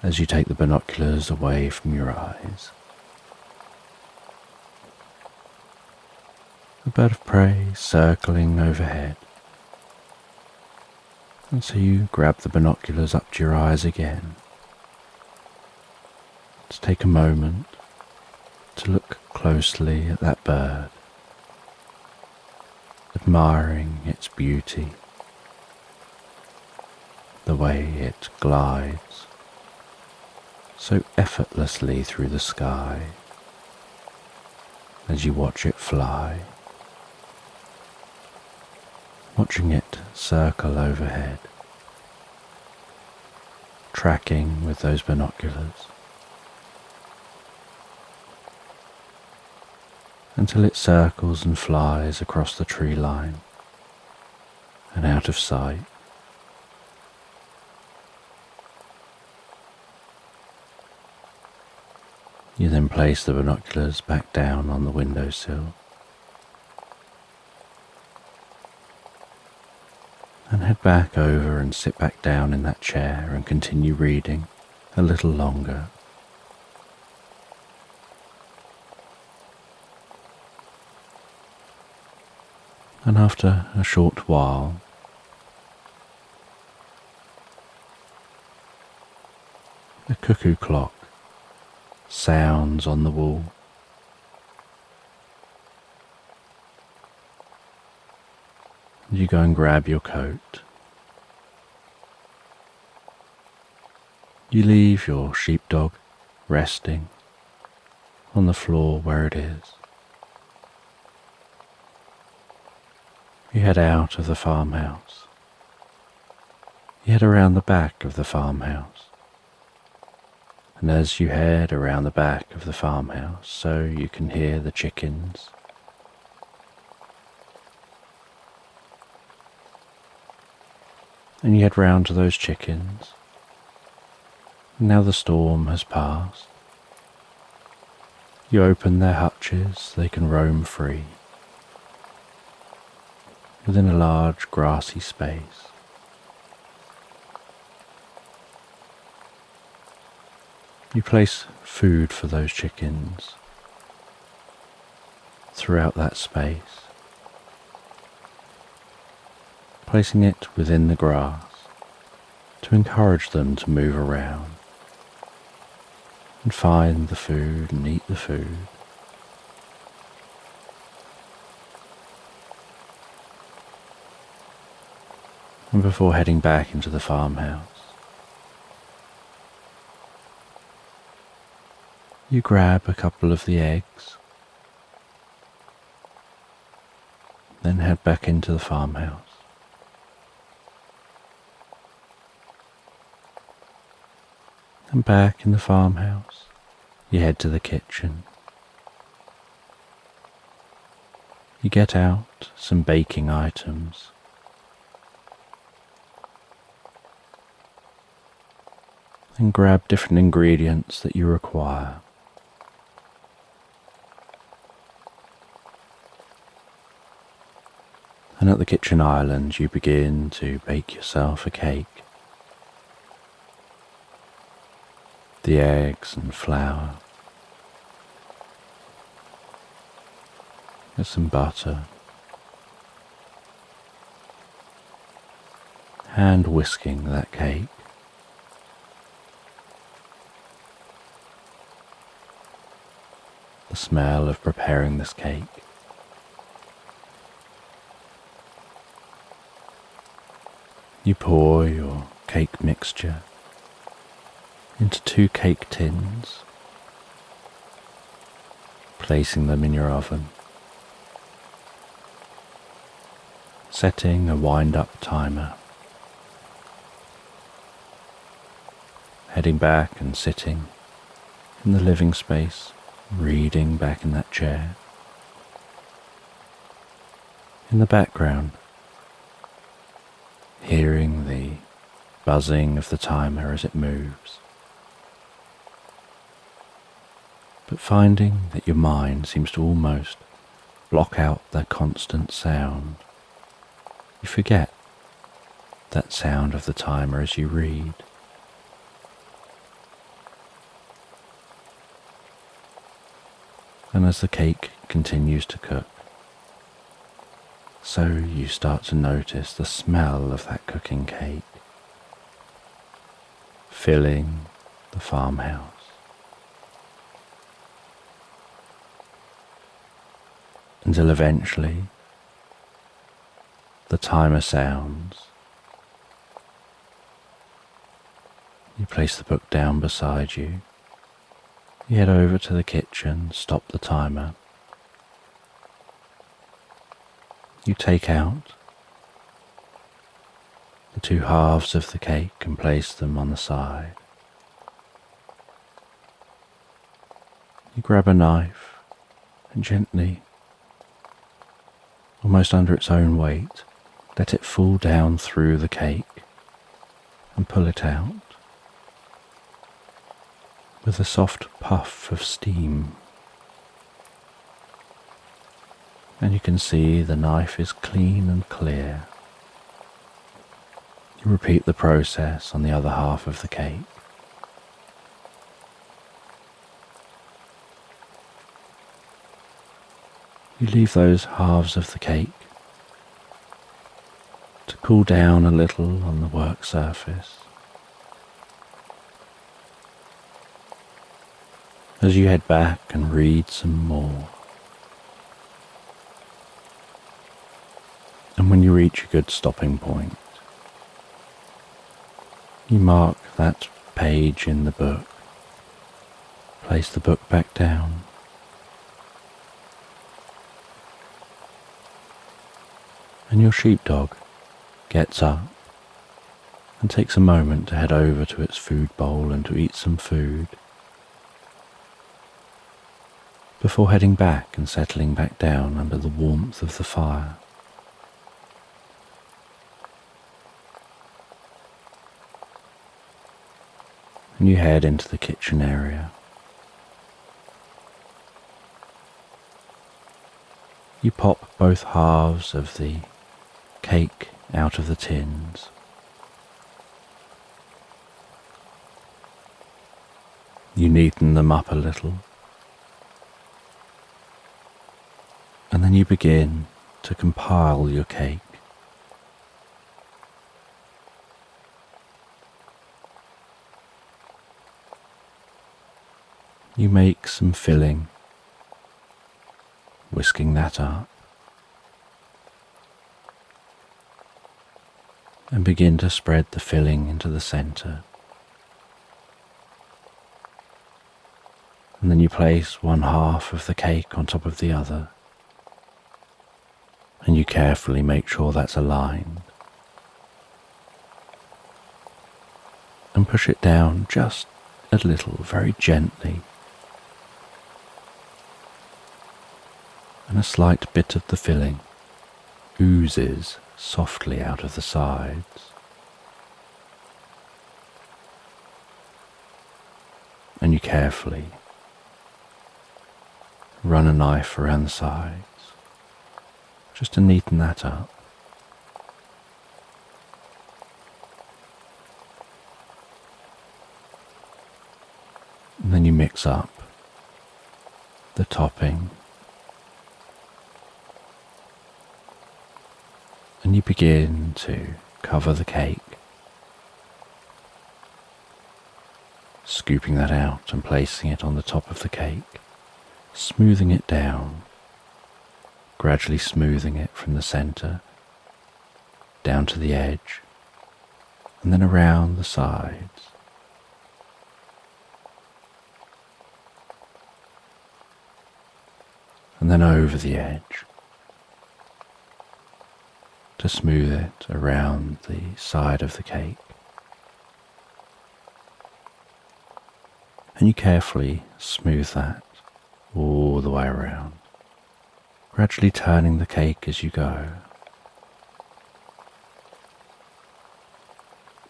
as you take the binoculars away from your eyes, a bird of prey circling overhead. And so you grab the binoculars up to your eyes again, to take a moment to look closely at that bird, admiring its beauty, the way it glides so effortlessly through the sky as you watch it fly, watching it circle overhead, tracking with those binoculars until it circles and flies across the tree line and out of sight. You then place the binoculars back down on the windowsill and head back over and sit back down in that chair and continue reading a little longer. And after a short while, a cuckoo clock sounds on the wall. You go and grab your coat. You leave your sheepdog resting on the floor where it is. You head out of the farmhouse. You head around the back of the farmhouse. And as you head around the back of the farmhouse, so you can hear the chickens. And you head round to those chickens. Now the storm has passed. You open their hutches, they can roam free within a large grassy space. You place food for those chickens throughout that space, placing it within the grass to encourage them to move around and find the food and eat the food. And before heading back into the farmhouse, you grab a couple of the eggs, then head back into the farmhouse. And back in the farmhouse, you head to the kitchen. You get out some baking items. And grab different ingredients that you require. And at the kitchen island, you begin to bake yourself a cake. The eggs and flour. There's some butter. Hand whisking that cake. The smell of preparing this cake. You pour your cake mixture into 2 cake tins, placing them in your oven, setting a wind-up timer, heading back and sitting in the living space, reading back in that chair. In the background, hearing the buzzing of the timer as it moves, but finding that your mind seems to almost block out that constant sound. You forget that sound of the timer as you read. And as the cake continues to cook, so you start to notice the smell of that cooking cake filling the farmhouse. Until eventually the timer sounds. You place the book down beside you. You head over to the kitchen, stop the timer. You take out the 2 halves of the cake and place them on the side. You grab a knife and gently, almost under its own weight, let it fall down through the cake and pull it out with a soft puff of steam. And you can see the knife is clean and clear. You repeat the process on the other half of the cake. You leave those halves of the cake to cool down a little on the work surface. As you head back and read some more. And when you reach a good stopping point, you mark that page in the book, place the book back down, and your sheepdog gets up and takes a moment to head over to its food bowl and to eat some food, before heading back and settling back down under the warmth of the fire. And you head into the kitchen area. You pop both halves of the cake out of the tins. You neaten them up a little, and then you begin to compile your cake. You make some filling, whisking that up, and begin to spread the filling into the center. And then you place one half of the cake on top of the other, and you carefully make sure that's aligned, and push it down just a little, very gently, and a slight bit of the filling oozes softly out of the sides. And you carefully run a knife around the sides, just to neaten that up. And then you mix up the topping, and you begin to cover the cake, scooping that out and placing it on the top of the cake, smoothing it down, gradually smoothing it from the center down to the edge, and then around the sides. And then over the edge, to smooth it around the side of the cake. And you carefully smooth that all the way around, gradually turning the cake as you go.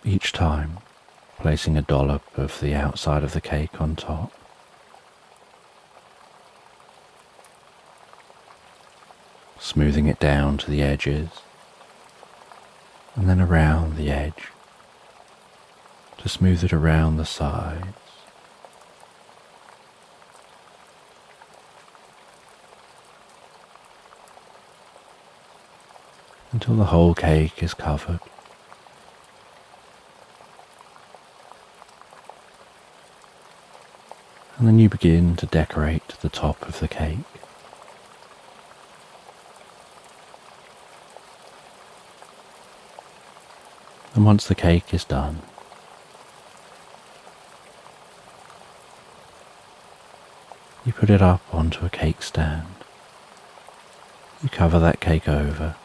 Each time placing a dollop of the outside of the cake on top. Smoothing it down to the edges, and then around the edge, to smooth it around the sides. Until the whole cake is covered. And then you begin to decorate the top of the cake. And once the cake is done, you put it up onto a cake stand. You cover that cake over.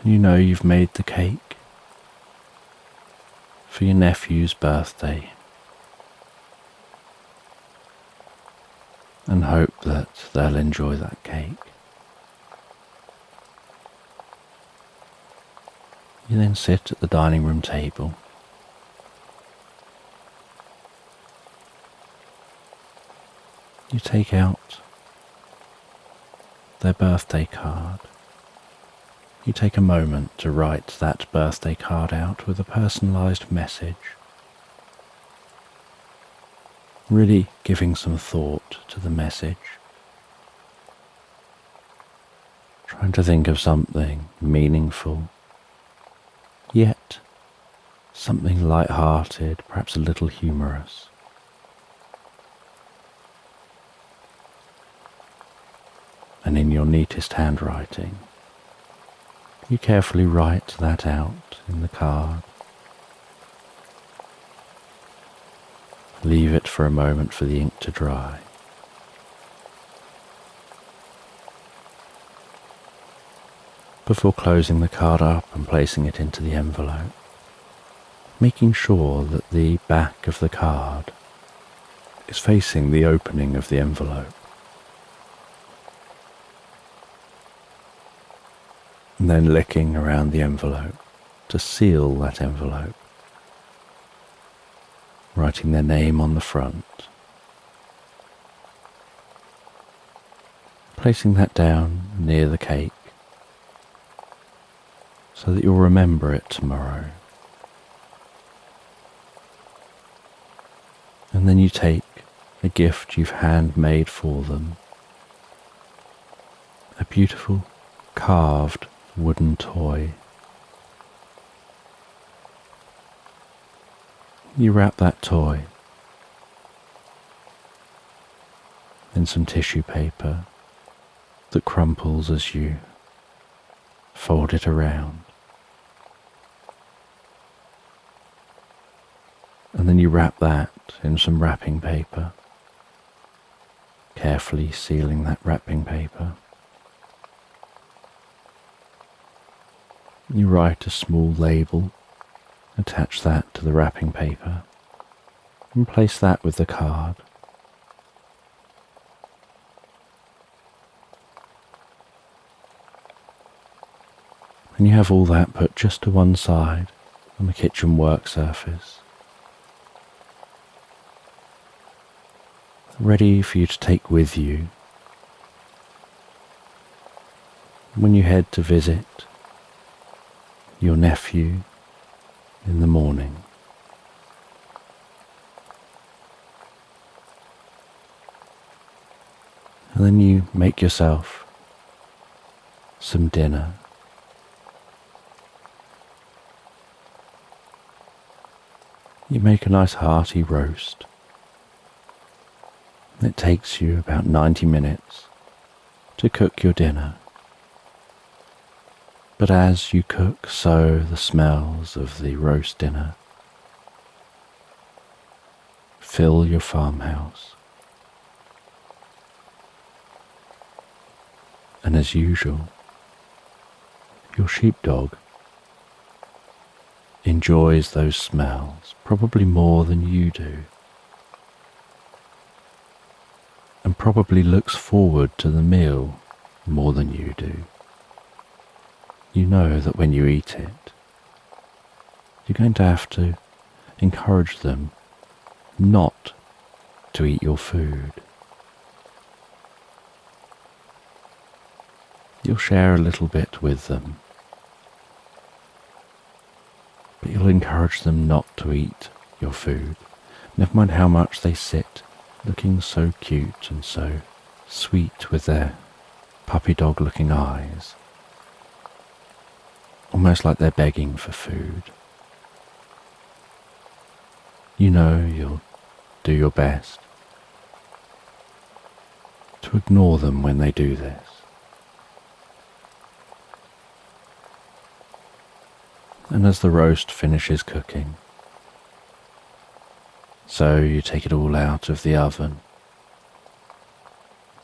And you know you've made the cake for your nephew's birthday, and hope that they'll enjoy that cake. You then sit at the dining room table. You take out their birthday card. You take a moment to write that birthday card out with a personalised message, really giving some thought to the message. Trying to think of something meaningful, yet something light-hearted, perhaps a little humorous. And in your neatest handwriting, you carefully write that out in the card. Leave it for a moment for the ink to dry. Before closing the card up and placing it into the envelope, making sure that the back of the card is facing the opening of the envelope. And then licking around the envelope to seal that envelope, writing their name on the front, placing that down near the cake, so that you'll remember it tomorrow. And then you take a gift you've handmade for them, a beautiful carved wooden toy. You wrap that toy in some tissue paper that crumples as you fold it around. And then you wrap that in some wrapping paper, carefully sealing that wrapping paper. You write a small label, attach that to the wrapping paper, and place that with the card. And you have all that put just to one side on the kitchen work surface, ready for you to take with you when you head to visit your nephew in the morning. And then you make yourself some dinner. You make a nice hearty roast. It takes you about 90 minutes to cook your dinner. But as you cook, so the smells of the roast dinner fill your farmhouse. And as usual, your sheepdog enjoys those smells probably more than you do, and probably looks forward to the meal more than you do. You know that when you eat it, you're going to have to encourage them not to eat your food. You'll share a little bit with them, but you'll encourage them not to eat your food, never mind how much they sit looking so cute and so sweet with their puppy dog looking eyes, almost like they're begging for food. You know you'll do your best to ignore them when they do this. And as the roast finishes cooking, so you take it all out of the oven,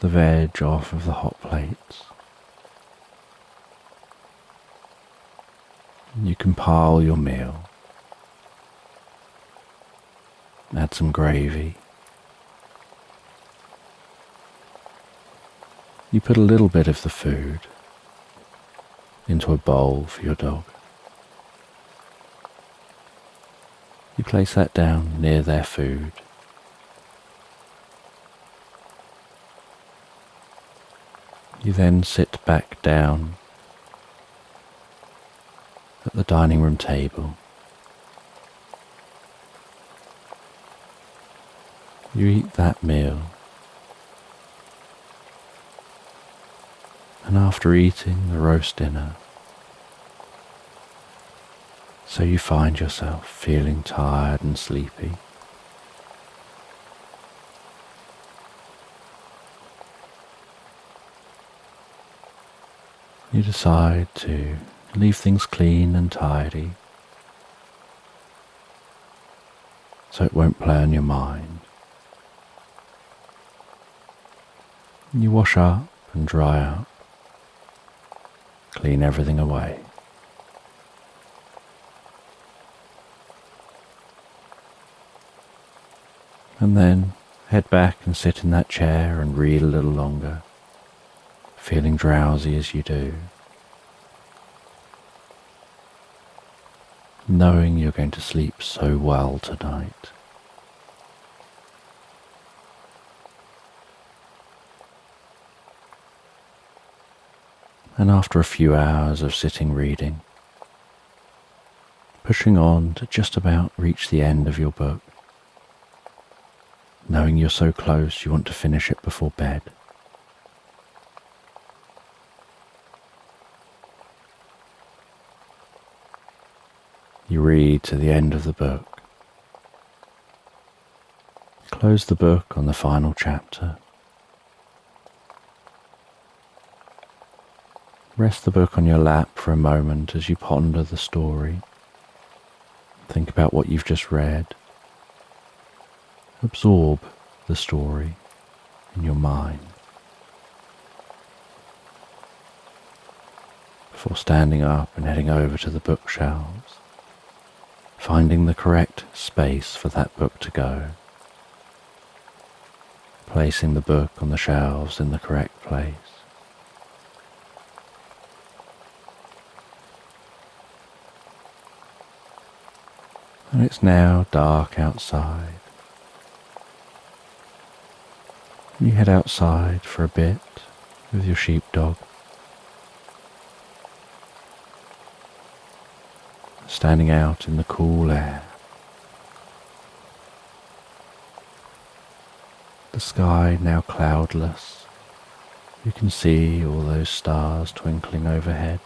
the veg off of the hot plates. You compile your meal, add some gravy. You put a little bit of the food into a bowl for your dog. You place that down near their food. You then sit back down at the dining room table. You eat that meal, and after eating the roast dinner, so you find yourself feeling tired and sleepy, you decide to leave things clean and tidy so it won't play on your mind. You wash up and dry up, clean everything away. And then head back and sit in that chair and read a little longer, feeling drowsy as you do, knowing you're going to sleep so well tonight. And after a few hours of sitting reading, pushing on to just about reach the end of your book, knowing you're so close you want to finish it before bed. You read to the end of the book. Close the book on the final chapter. Rest the book on your lap for a moment as you ponder the story. Think about what you've just read. Absorb the story in your mind before standing up and heading over to the bookshelves, finding the correct space for that book to go, placing the book on the shelves in the correct place. And it's now dark outside. You head outside for a bit with your sheepdog, standing out in the cool air. The sky now cloudless. You can see all those stars twinkling overhead,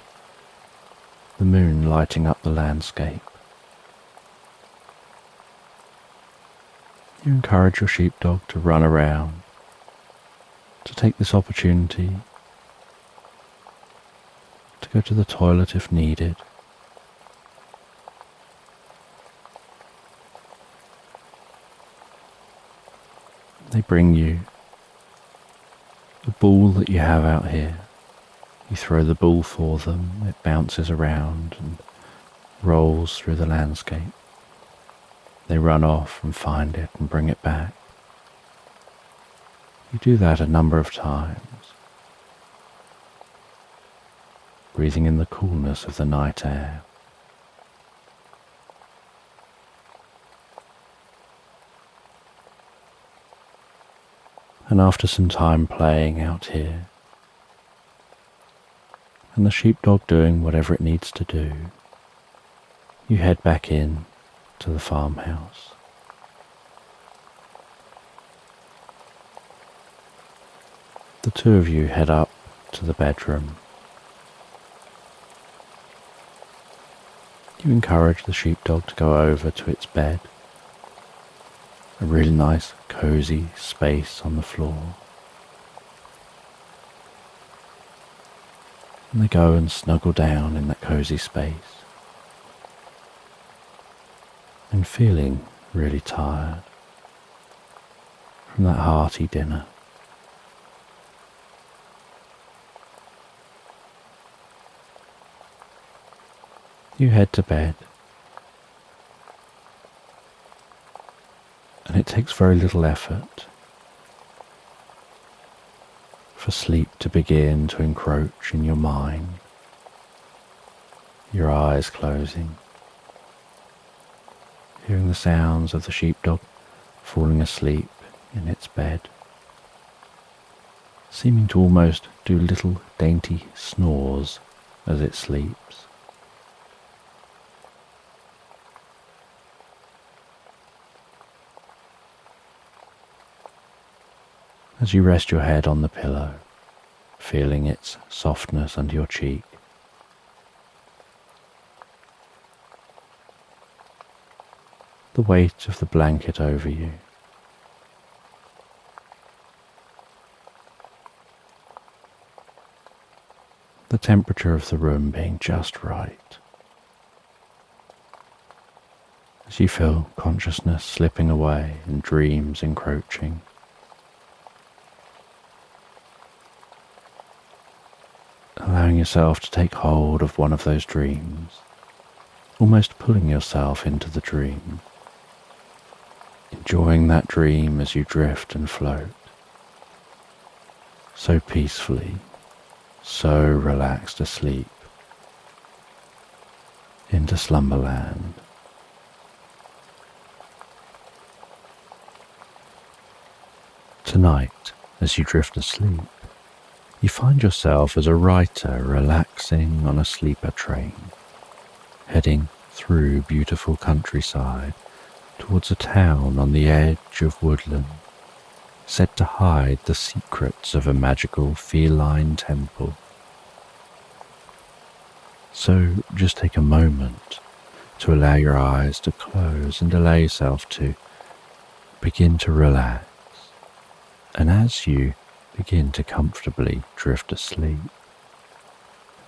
the moon lighting up the landscape. You encourage your sheepdog to run around, to take this opportunity to go to the toilet if needed. They bring you the ball that you have out here. You throw the ball for them, it bounces around and rolls through the landscape. They run off and find it and bring it back. You do that a number of times, breathing in the coolness of the night air. And after some time playing out here, and the sheepdog doing whatever it needs to do, you head back in to the farmhouse. The two of you head up to the bedroom. You encourage the sheepdog to go over to its bed, a really nice cozy space on the floor. And they go and snuggle down in that cozy space, and feeling really tired from that hearty dinner. You head to bed, and it takes very little effort for sleep to begin to encroach in your mind, your eyes closing, hearing the sounds of the sheepdog falling asleep in its bed, seeming to almost do little dainty snores as it sleeps. As you rest your head on the pillow, feeling its softness under your cheek, the weight of the blanket over you, the temperature of the room being just right, as you feel consciousness slipping away and dreams encroaching. Allowing yourself to take hold of one of those dreams, almost pulling yourself into the dream, enjoying that dream as you drift and float, so peacefully, so relaxed asleep, into Slumberland. Tonight, as you drift asleep, you find yourself as a writer relaxing on a sleeper train, heading through beautiful countryside towards a town on the edge of woodland, said to hide the secrets of a magical feline temple. So just take a moment to allow your eyes to close and allow yourself to begin to relax. And as you begin to comfortably drift asleep,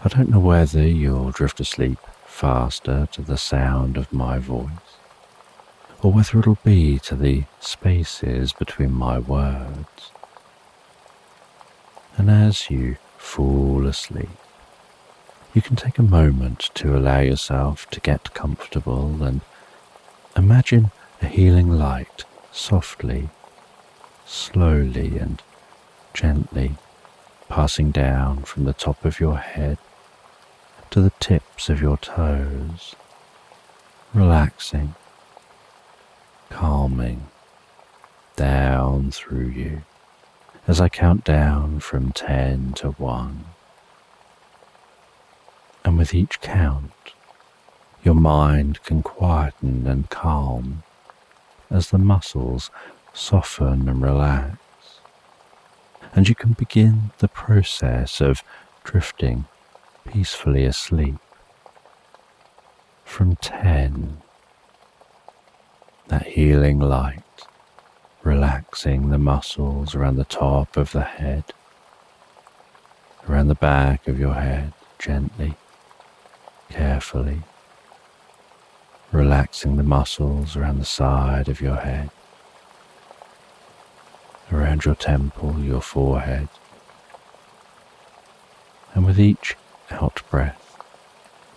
I don't know whether you'll drift asleep faster to the sound of my voice, or whether it'll be to the spaces between my words. And as you fall asleep, you can take a moment to allow yourself to get comfortable and imagine a healing light softly, slowly and gently passing down from the top of your head to the tips of your toes, relaxing, calming down through you as I count down from 10 to 1. And with each count, your mind can quieten and calm as the muscles soften and relax, and you can begin the process of drifting peacefully asleep. From 10, that healing light, relaxing the muscles around the top of the head, around the back of your head, gently, carefully, relaxing the muscles around the side of your head, around your temple, your forehead, and with each out-breath,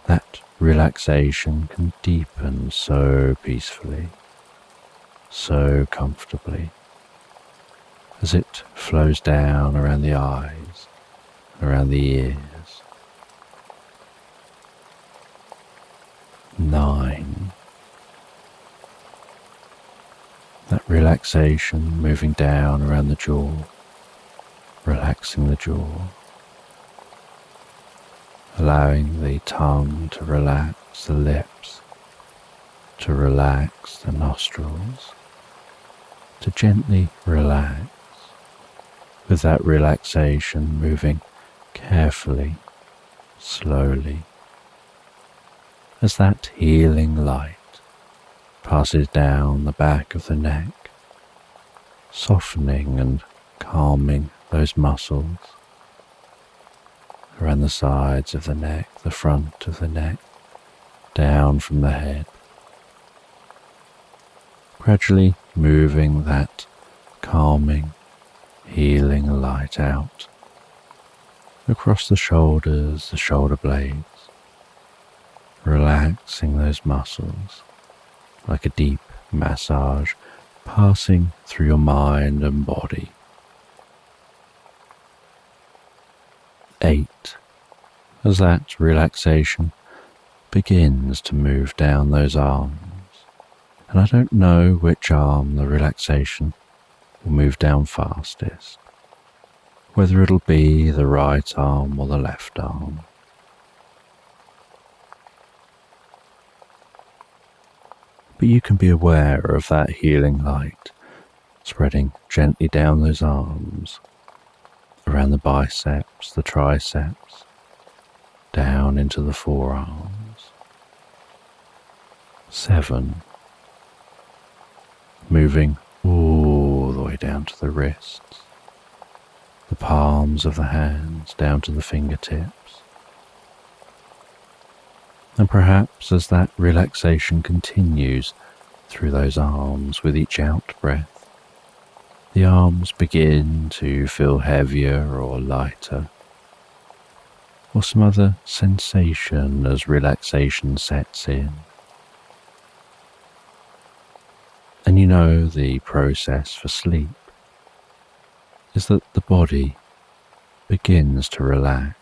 that relaxation can deepen so peacefully, so comfortably, as it flows down around the eyes, around the ears. 9. That relaxation moving down around the jaw, relaxing the jaw, allowing the tongue to relax the lips, to relax the nostrils, to gently relax, with that relaxation moving carefully, slowly, as that healing light passes down the back of the neck, softening and calming those muscles around the sides of the neck, the front of the neck, down from the head, gradually moving that calming, healing light out across the shoulders, the shoulder blades, relaxing those muscles like a deep massage passing through your mind and body. 8. As that relaxation begins to move down those arms, and I don't know which arm the relaxation will move down fastest, whether it'll be the right arm or the left arm. But you can be aware of that healing light spreading gently down those arms, around the biceps, the triceps, down into the forearms. 7. Moving all the way down to the wrists, the palms of the hands down to the fingertips. And perhaps as that relaxation continues through those arms with each out-breath, the arms begin to feel heavier or lighter, or some other sensation as relaxation sets in. And you know the process for sleep is that the body begins to relax.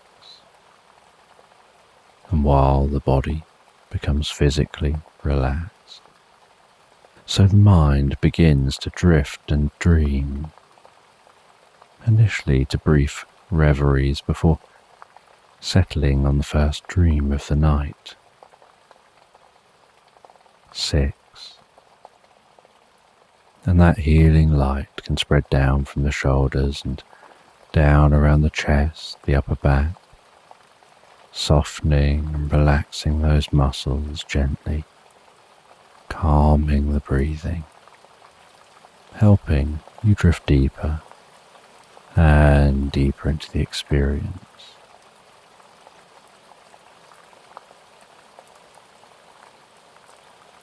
And while the body becomes physically relaxed, so the mind begins to drift and dream, initially to brief reveries before settling on the first dream of the night. 6. And that healing light can spread down from the shoulders and down around the chest, the upper back, softening and relaxing those muscles gently, calming the breathing, helping you drift deeper and deeper into the experience.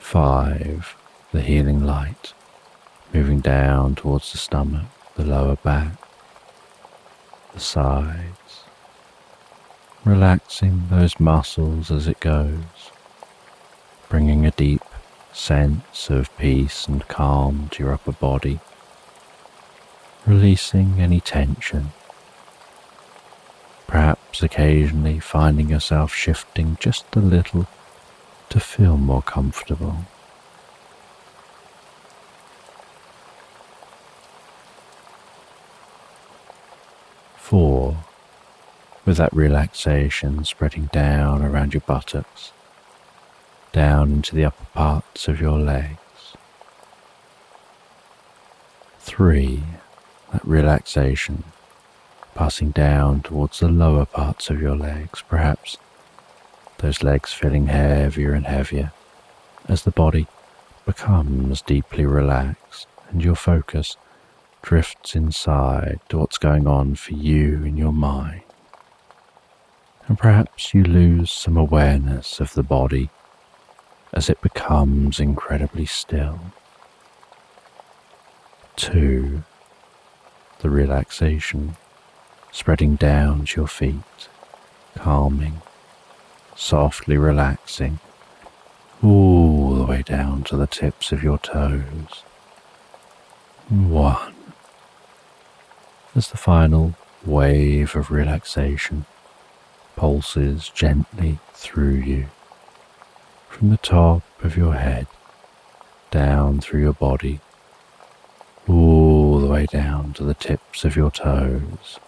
5. The healing light, moving down towards the stomach, the lower back, the sides, relaxing those muscles as it goes, bringing a deep sense of peace and calm to your upper body, releasing any tension, perhaps occasionally finding yourself shifting just a little to feel more comfortable. 4. With that relaxation spreading down around your buttocks, down into the upper parts of your legs. 3. That relaxation passing down towards the lower parts of your legs, perhaps those legs feeling heavier and heavier as the body becomes deeply relaxed and your focus drifts inside to what's going on for you in your mind. And perhaps you lose some awareness of the body as it becomes incredibly still. 2. The relaxation spreading down to your feet, calming, softly relaxing all the way down to the tips of your toes. 1. As the final wave of relaxation pulses gently through you, from the top of your head, down through your body, all the way down to the tips of your toes,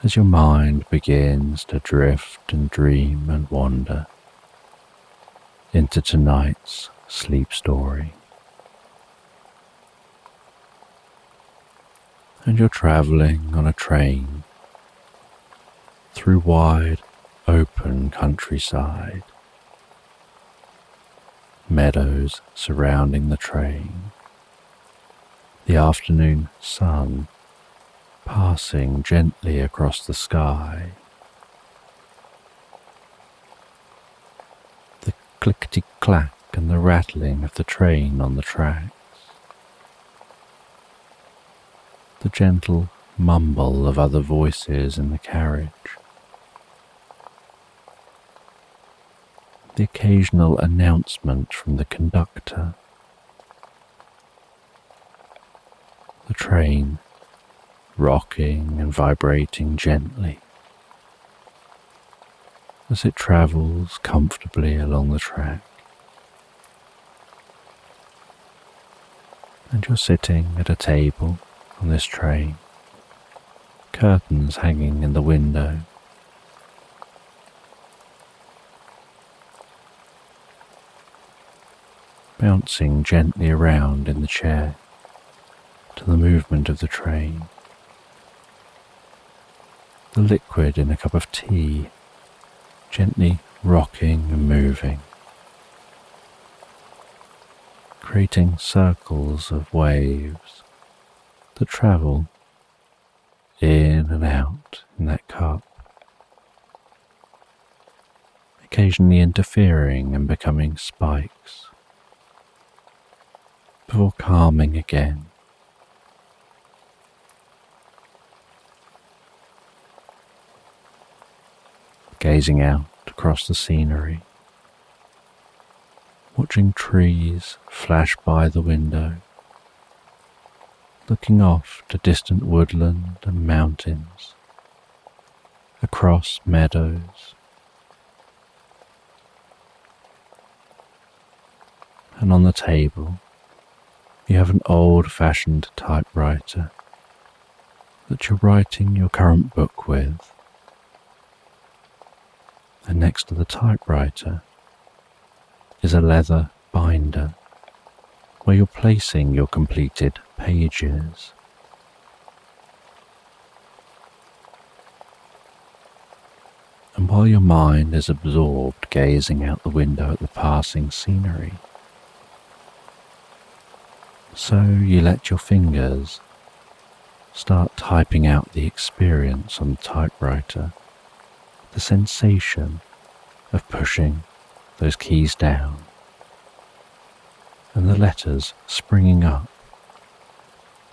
as your mind begins to drift and dream and wander into tonight's sleep story. And you're travelling on a train through wide, open countryside, meadows surrounding the train, the afternoon sun passing gently across the sky, the clickety-clack and the rattling of the train on the tracks, the gentle mumble of other voices in the carriage, the occasional announcement from the conductor, the train rocking and vibrating gently as it travels comfortably along the track. And you're sitting at a table on this train, curtains hanging in the window, bouncing gently around in the chair to the movement of the train, the liquid in a cup of tea gently rocking and moving, creating circles of waves that travel in and out in that cup, occasionally interfering and becoming spikes, before calming again. Gazing out across the scenery, watching trees flash by the window, looking off to distant woodland and mountains, across meadows, and on the table you have an old-fashioned typewriter that you're writing your current book with, and next to the typewriter is a leather binder where you're placing your completed pages. And while your mind is absorbed gazing out the window at the passing scenery, so you let your fingers start typing out the experience on the typewriter, the sensation of pushing those keys down and the letters springing up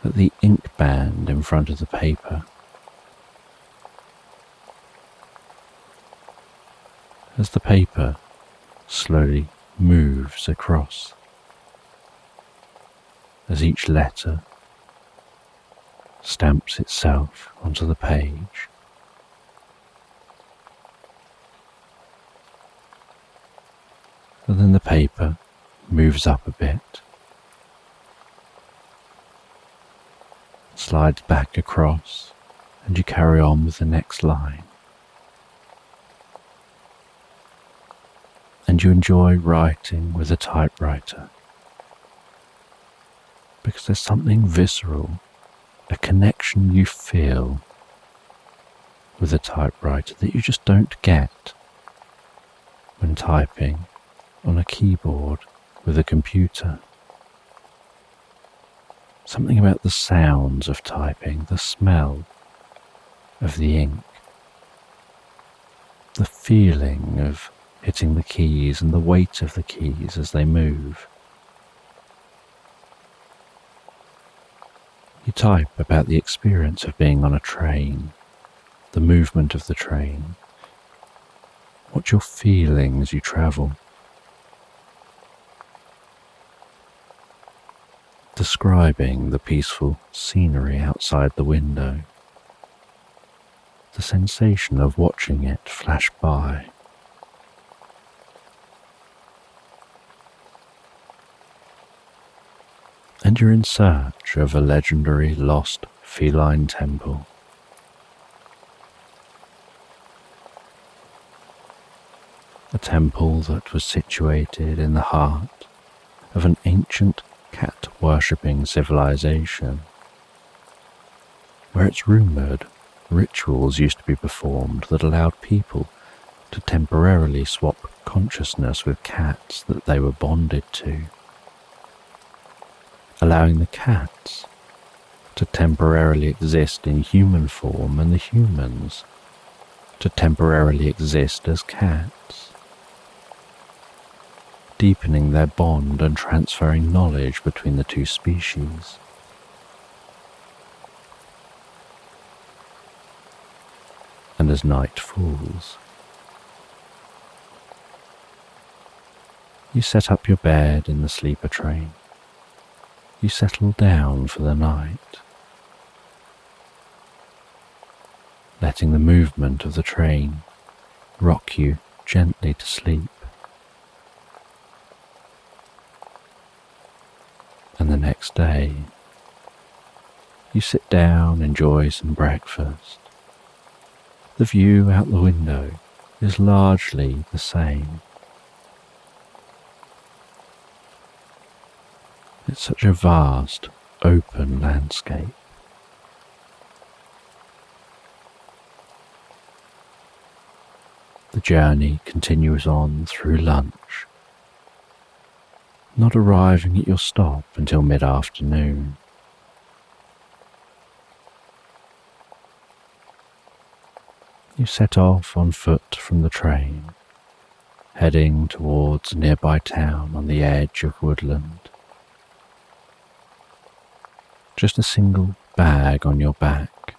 at the ink band in front of the paper. As the paper slowly moves across, as each letter stamps itself onto the page, and then the paper moves up a bit, slides back across, and you carry on with the next line. And you enjoy writing with a typewriter because there's something visceral, a connection you feel with a typewriter that you just don't get when typing on a keyboard with a computer. Something about the sounds of typing, the smell of the ink, the feeling of hitting the keys and the weight of the keys as they move. You type about the experience of being on a train, the movement of the train, what you're feeling as you travel. Describing the peaceful scenery outside the window, the sensation of watching it flash by. And you're in search of a legendary lost feline temple. A temple that was situated in the heart of an ancient cat-worshipping civilization, where it's rumoured rituals used to be performed that allowed people to temporarily swap consciousness with cats that they were bonded to, allowing the cats to temporarily exist in human form and the humans to temporarily exist as cats, deepening their bond and transferring knowledge between the two species. And as night falls, you set up your bed in the sleeper train. You settle down for the night, letting the movement of the train rock you gently to sleep. And the next day, you sit down, enjoy some breakfast. The view out the window is largely the same. It's such a vast, open landscape. The journey continues on through lunch, not arriving at your stop until mid-afternoon. You set off on foot from the train, heading towards a nearby town on the edge of woodland. Just a single bag on your back,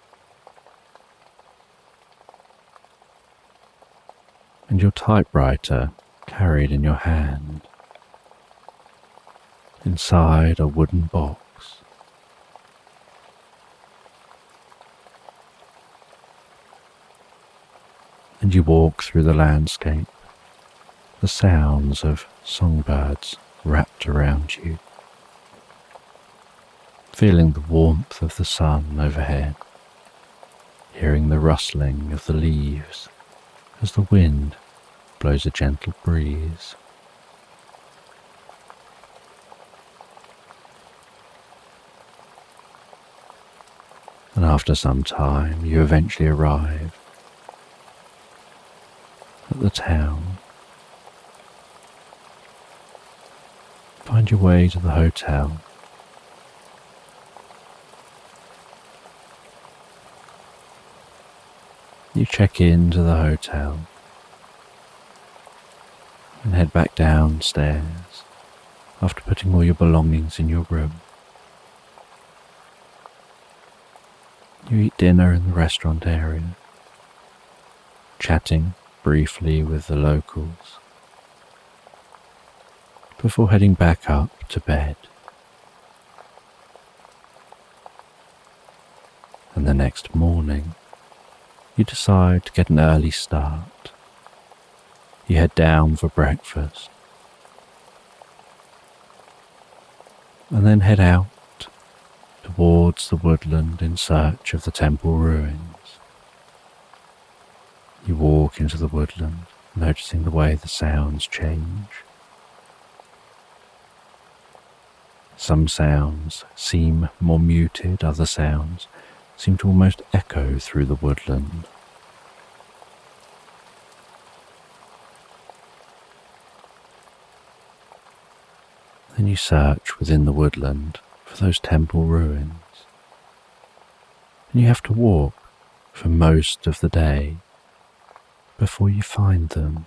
and your typewriter carried in your hand. Inside a wooden box. And you walk through the landscape, the sounds of songbirds wrapped around you, feeling the warmth of the sun overhead, hearing the rustling of the leaves as the wind blows a gentle breeze. and after some time you eventually arrive at the town. Find your way to the hotel. You check into the hotel and head back downstairs after putting all your belongings in your room. You eat dinner in the restaurant area, chatting briefly with the locals, before heading back up to bed. And the next morning, you decide to get an early start. You head down for breakfast, and then head out towards the woodland in search of the temple ruins. You walk into the woodland, noticing the way the sounds change. Some sounds seem more muted, other sounds seem to almost echo through the woodland. Then you search within the woodland for those temple ruins, and you have to walk for most of the day before you find them.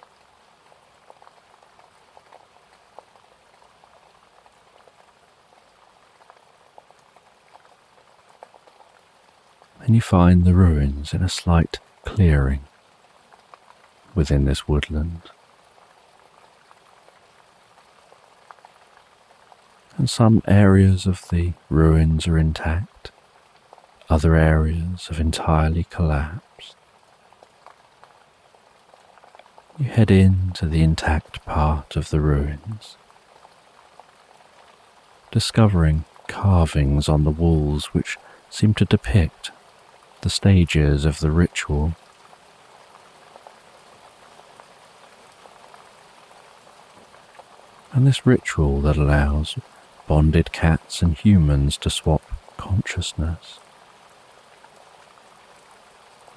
And you find the ruins in a slight clearing within this woodland. And some areas of the ruins are intact, other areas have entirely collapsed. You head into the intact part of the ruins, discovering carvings on the walls which seem to depict the stages of the ritual. And this ritual that allows bonded cats and humans to swap consciousness.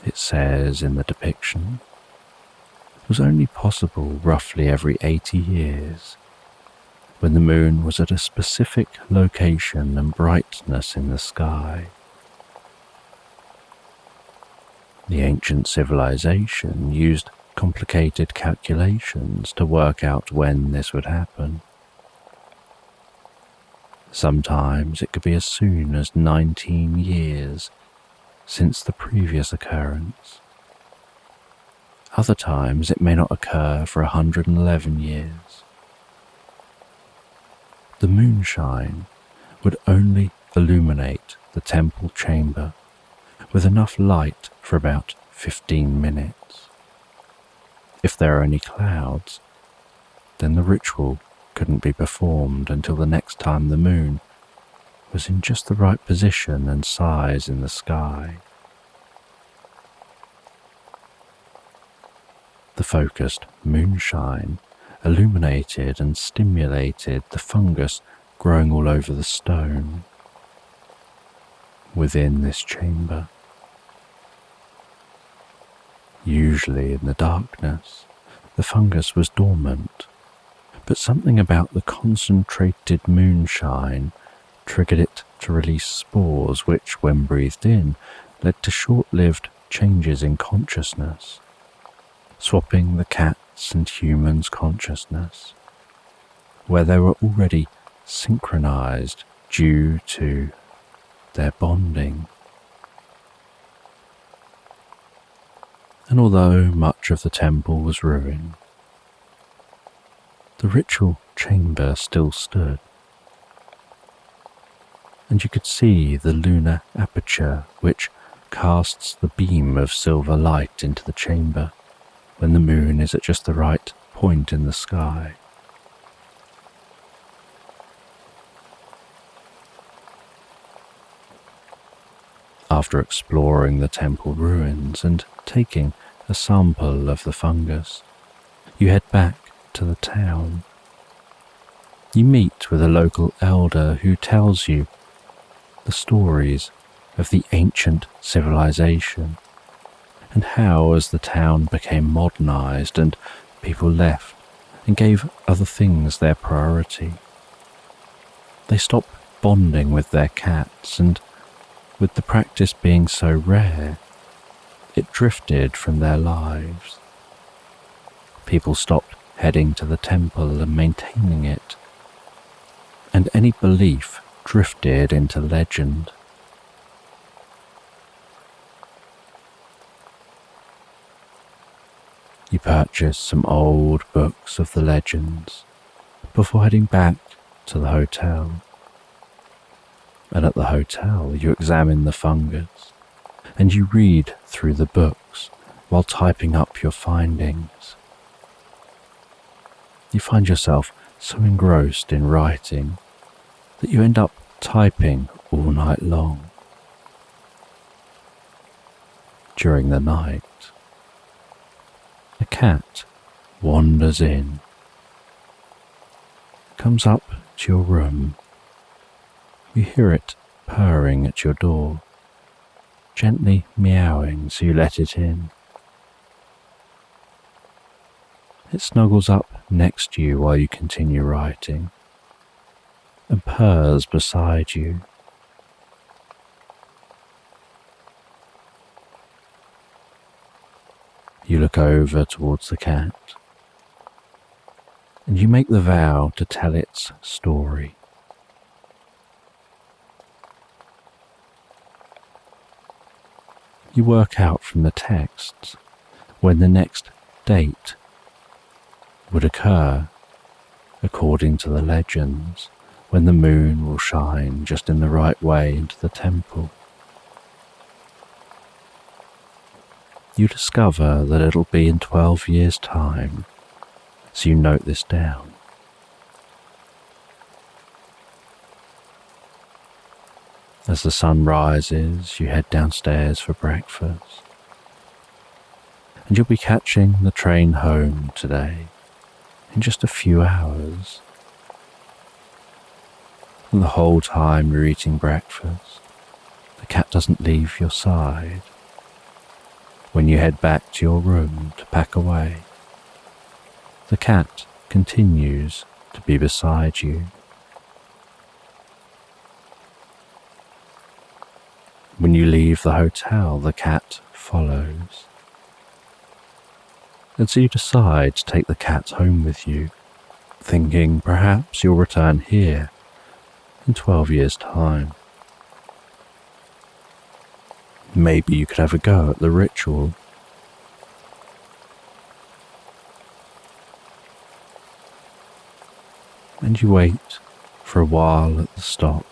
It says in the depiction, it was only possible roughly every 80 years, when the moon was at a specific location and brightness in the sky. The ancient civilization used complicated calculations to work out when this would happen. Sometimes it could be as soon as 19 years since the previous occurrence. Other times it may not occur for 111 years. The moonshine would only illuminate the temple chamber with enough light for about 15 minutes. If there are any clouds, then the ritual couldn't be performed until the next time the moon was in just the right position and size in the sky. The focused moonshine illuminated and stimulated the fungus growing all over the stone within this chamber. Usually in the darkness, the fungus was dormant, but something about the concentrated moonshine triggered it to release spores which, when breathed in, led to short-lived changes in consciousness, swapping the cat's and humans' consciousness, where they were already synchronized due to their bonding. And although much of the temple was ruined, the ritual chamber still stood, and you could see the lunar aperture which casts the beam of silver light into the chamber when the moon is at just the right point in the sky. After exploring the temple ruins and taking a sample of the fungus, you head back to the town. You meet with a local elder who tells you the stories of the ancient civilization, and how, as the town became modernized and people left and gave other things their priority, they stopped bonding with their cats, and with the practice being so rare, it drifted from their lives. People stopped heading to the temple and maintaining it, and any belief drifted into legend. You purchase some old books of the legends before heading back to the hotel. And at the hotel, you examine the fungus and you read through the books while typing up your findings. You find yourself so engrossed in writing that you end up typing all night long. During the night, a cat wanders in, comes up to your room. You hear it purring at your door, gently meowing, so you let it in. It snuggles up next to you while you continue writing and purrs beside you. You look over towards the cat and you make the vow to tell its story. You work out from the texts when the next date would occur, according to the legends, when the moon will shine just in the right way into the temple. You discover that it'll be in 12 years' time, so you note this down. As the sun rises, you head downstairs for breakfast, and you'll be catching the train home today in just a few hours. And the whole time you're eating breakfast, the cat doesn't leave your side. When you head back to your room to pack away, the cat continues to be beside you. When you leave the hotel, the cat follows. And so you decide to take the cat home with you, thinking perhaps you'll return here in 12 years' time. Maybe you could have a go at the ritual. And you wait for a while at the stop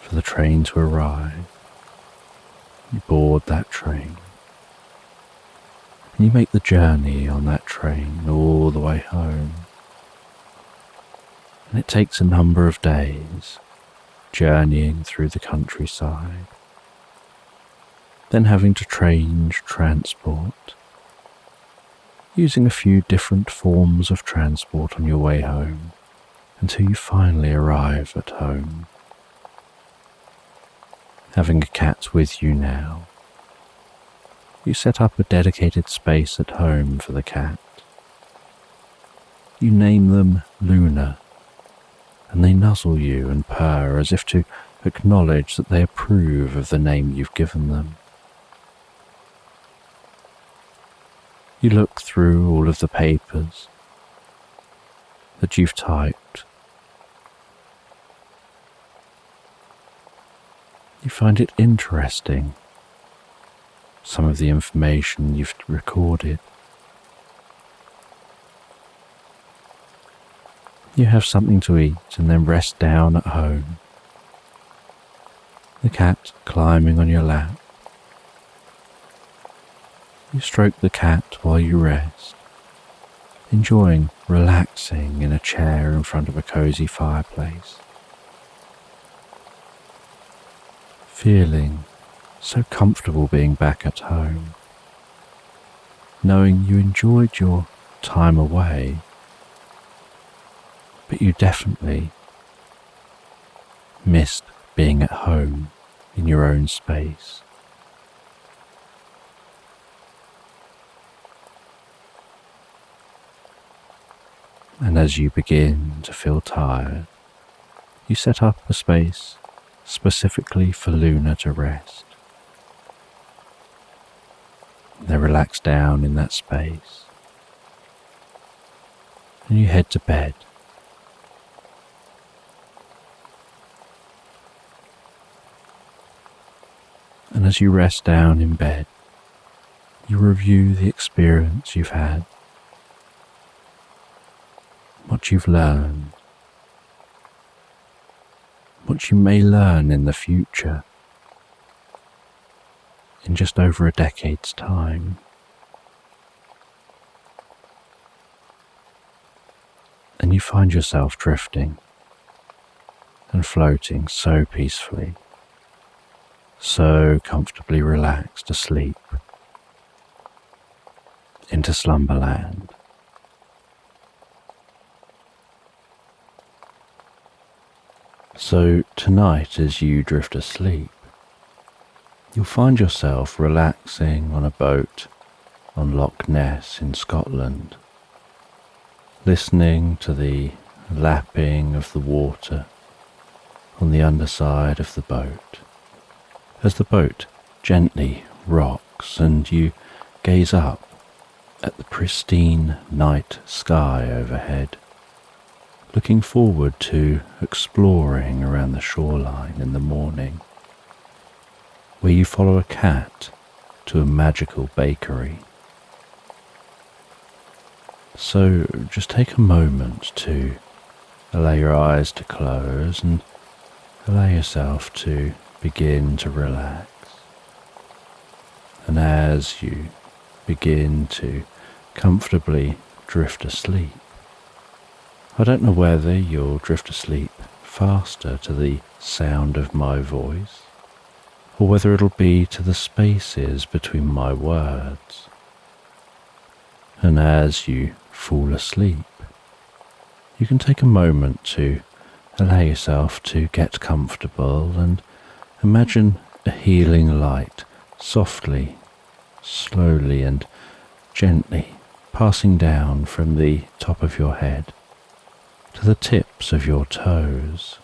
for the train to arrive. You board that train. And you make the journey on that train all the way home. And it takes a number of days journeying through the countryside, then having to change transport, using a few different forms of transport on your way home until you finally arrive at home. Having a cat with you now, you set up a dedicated space at home for the cat. You name them Luna, and they nuzzle you and purr as if to acknowledge that they approve of the name you've given them. You look through all of the papers that you've typed. You find it interesting, some of the information you've recorded. You have something to eat and then rest down at home, the cat climbing on your lap. You stroke the cat while you rest, enjoying relaxing in a chair in front of a cozy fireplace, feeling so comfortable being back at home, knowing you enjoyed your time away, but you definitely missed being at home in your own space. And as you begin to feel tired, you set up a space specifically for Luna to rest. They relax down in that space, and you head to bed. And as you rest down in bed, you review the experience you've had, what you've learned, what you may learn in the future, in just over a decade's time. And you find yourself drifting and floating so peacefully, so comfortably relaxed asleep into Slumberland. So tonight, as you drift asleep, you'll find yourself relaxing on a boat on Loch Ness in Scotland, listening to the lapping of the water on the underside of the boat, as the boat gently rocks and you gaze up at the pristine night sky overhead, looking forward to exploring around the shoreline in the morning, where you follow a cat to a magical bakery. So just take a moment to allow your eyes to close and allow yourself to begin to relax. And as you begin to comfortably drift asleep, I don't know whether you'll drift asleep faster to the sound of my voice, or whether it'll be to the spaces between my words. And as you fall asleep, you can take a moment to allow yourself to get comfortable and imagine a healing light softly, slowly and gently passing down from the top of your head to the tips of your toes,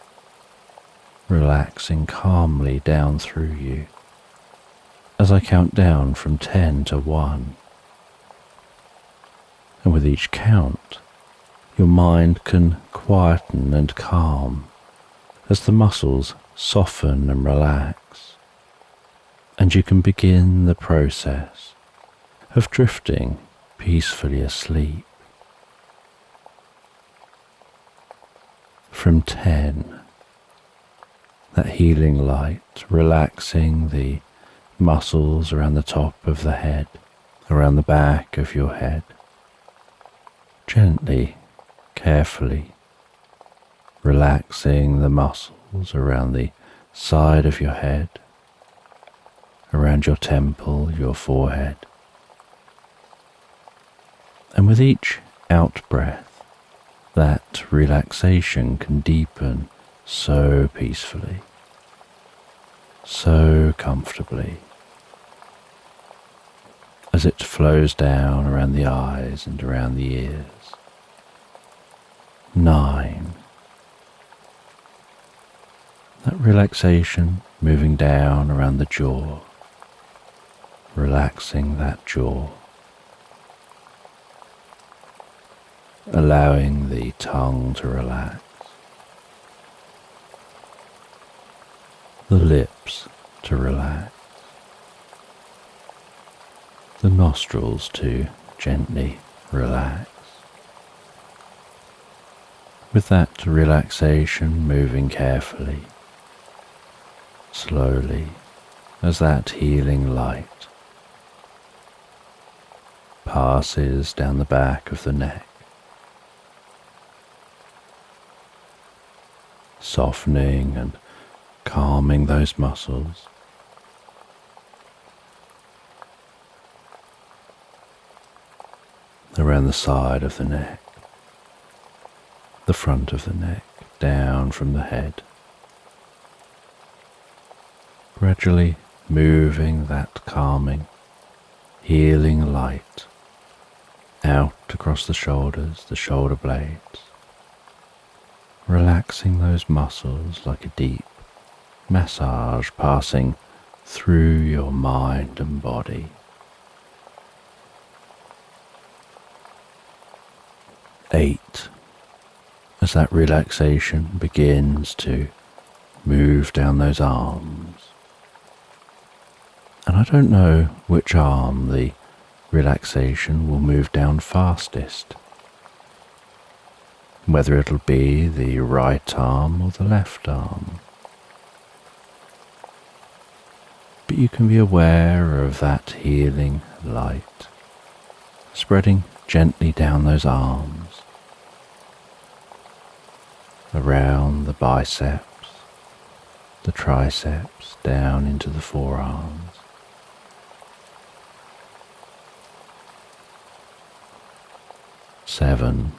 relaxing calmly down through you as I count down from 10 to 1. And with each count, your mind can quieten and calm as the muscles soften and relax, and you can begin the process of drifting peacefully asleep. From 10, that healing light relaxing the muscles around the top of the head, around the back of your head, gently, carefully, relaxing the muscles around the side of your head, around your temple, your forehead. And with each out-breath, that relaxation can deepen so peacefully, so comfortably, as it flows down around the eyes and around the ears. 9. That relaxation moving down around the jaw, relaxing that jaw, allowing the tongue to relax, the lips to relax, the nostrils to gently relax. With that relaxation moving carefully, slowly, as that healing light passes down the back of the neck, softening and calming those muscles. Around the side of the neck, the front of the neck, down from the head, gradually moving that calming, healing light out across the shoulders, the shoulder blades, relaxing those muscles like a deep massage passing through your mind and body. 8. As that relaxation begins to move down those arms. And I don't know which arm the relaxation will move down fastest. Whether it'll be the right arm or the left arm. But you can be aware of that healing light spreading gently down those arms, around the biceps, the triceps, down into the forearms. 7.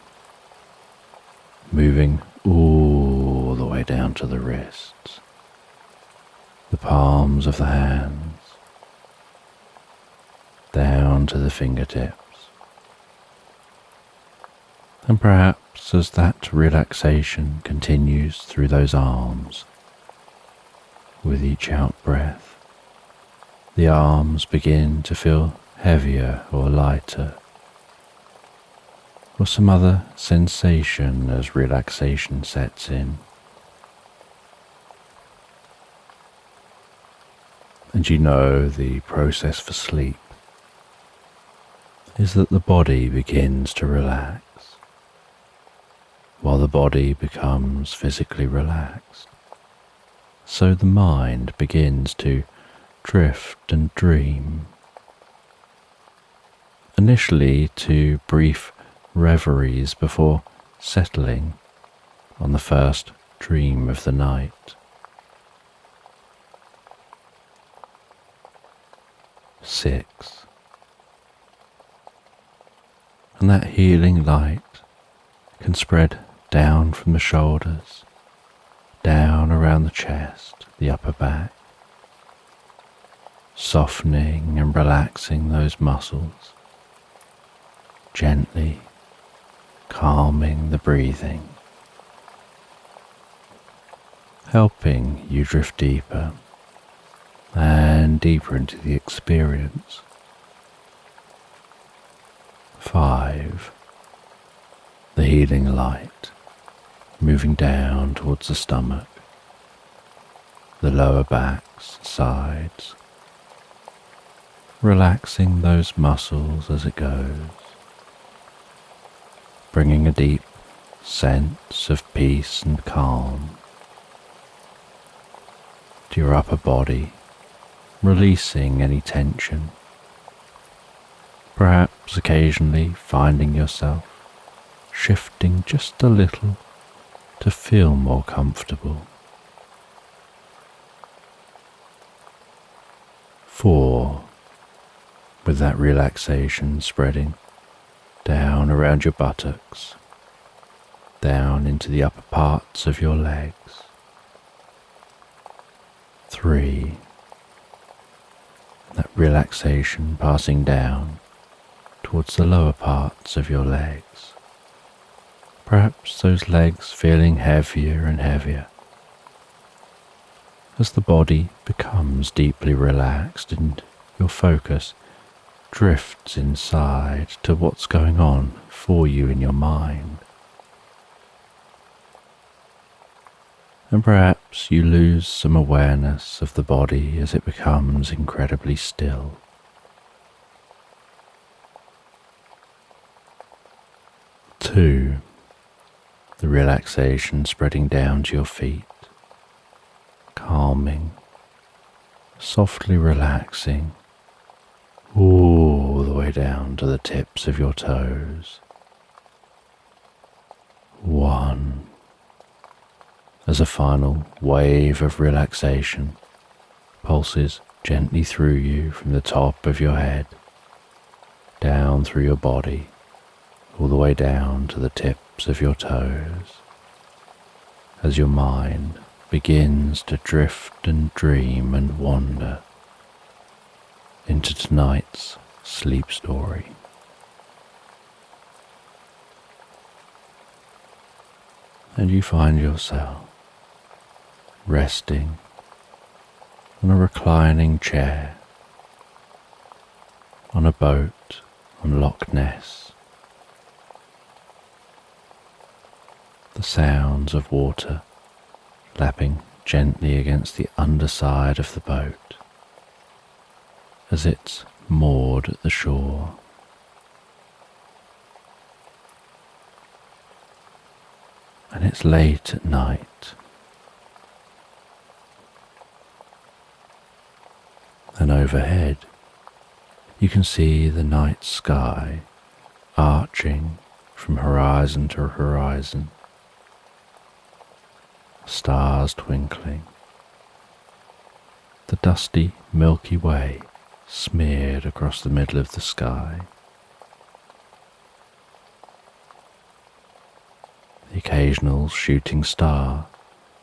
Moving all the way down to the wrists, the palms of the hands, down to the fingertips. And perhaps as that relaxation continues through those arms, with each out-breath, the arms begin to feel heavier or lighter, or some other sensation as relaxation sets in. And you know the process for sleep is that the body begins to relax, while the body becomes physically relaxed. So the mind begins to drift and dream, initially to brief reveries before settling on the first dream of the night. 6. And that healing light can spread down from the shoulders, down around the chest, the upper back, softening and relaxing those muscles, gently calming the breathing, helping you drift deeper and deeper into the experience. 5. The healing light moving down towards the stomach, the lower backs, sides, relaxing those muscles as it goes, bringing a deep sense of peace and calm to your upper body, releasing any tension, perhaps occasionally finding yourself shifting just a little to feel more comfortable. 4. With that relaxation spreading down around your buttocks, down into the upper parts of your legs. 3. That relaxation passing down towards the lower parts of your legs. Perhaps those legs feeling heavier and heavier as the body becomes deeply relaxed and your focus drifts inside to what's going on for you in your mind. And perhaps you lose some awareness of the body as it becomes incredibly still. 2. The relaxation spreading down to your feet, calming, softly relaxing all the way down to the tips of your toes. 1. As a final wave of relaxation pulses gently through you from the top of your head, down through your body, all the way down to the tips of your toes, as your mind begins to drift and dream and wander into tonight's sleep story. And you find yourself resting on a reclining chair on a boat on Loch Ness. The sounds of water lapping gently against the underside of the boat as it's moored at the shore. And it's late at night, and overhead you can see the night sky arching from horizon to horizon, stars twinkling, the dusty Milky Way smeared across the middle of the sky. The occasional shooting star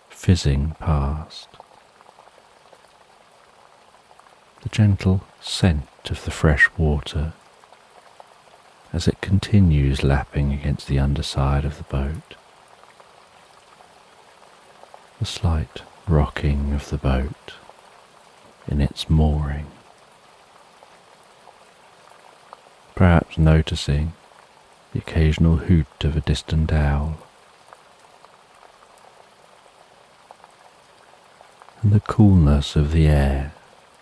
fizzing past. The gentle scent of the fresh water as it continues lapping against the underside of the boat. The slight rocking of the boat in its mooring. Perhaps noticing the occasional hoot of a distant owl. And the coolness of the air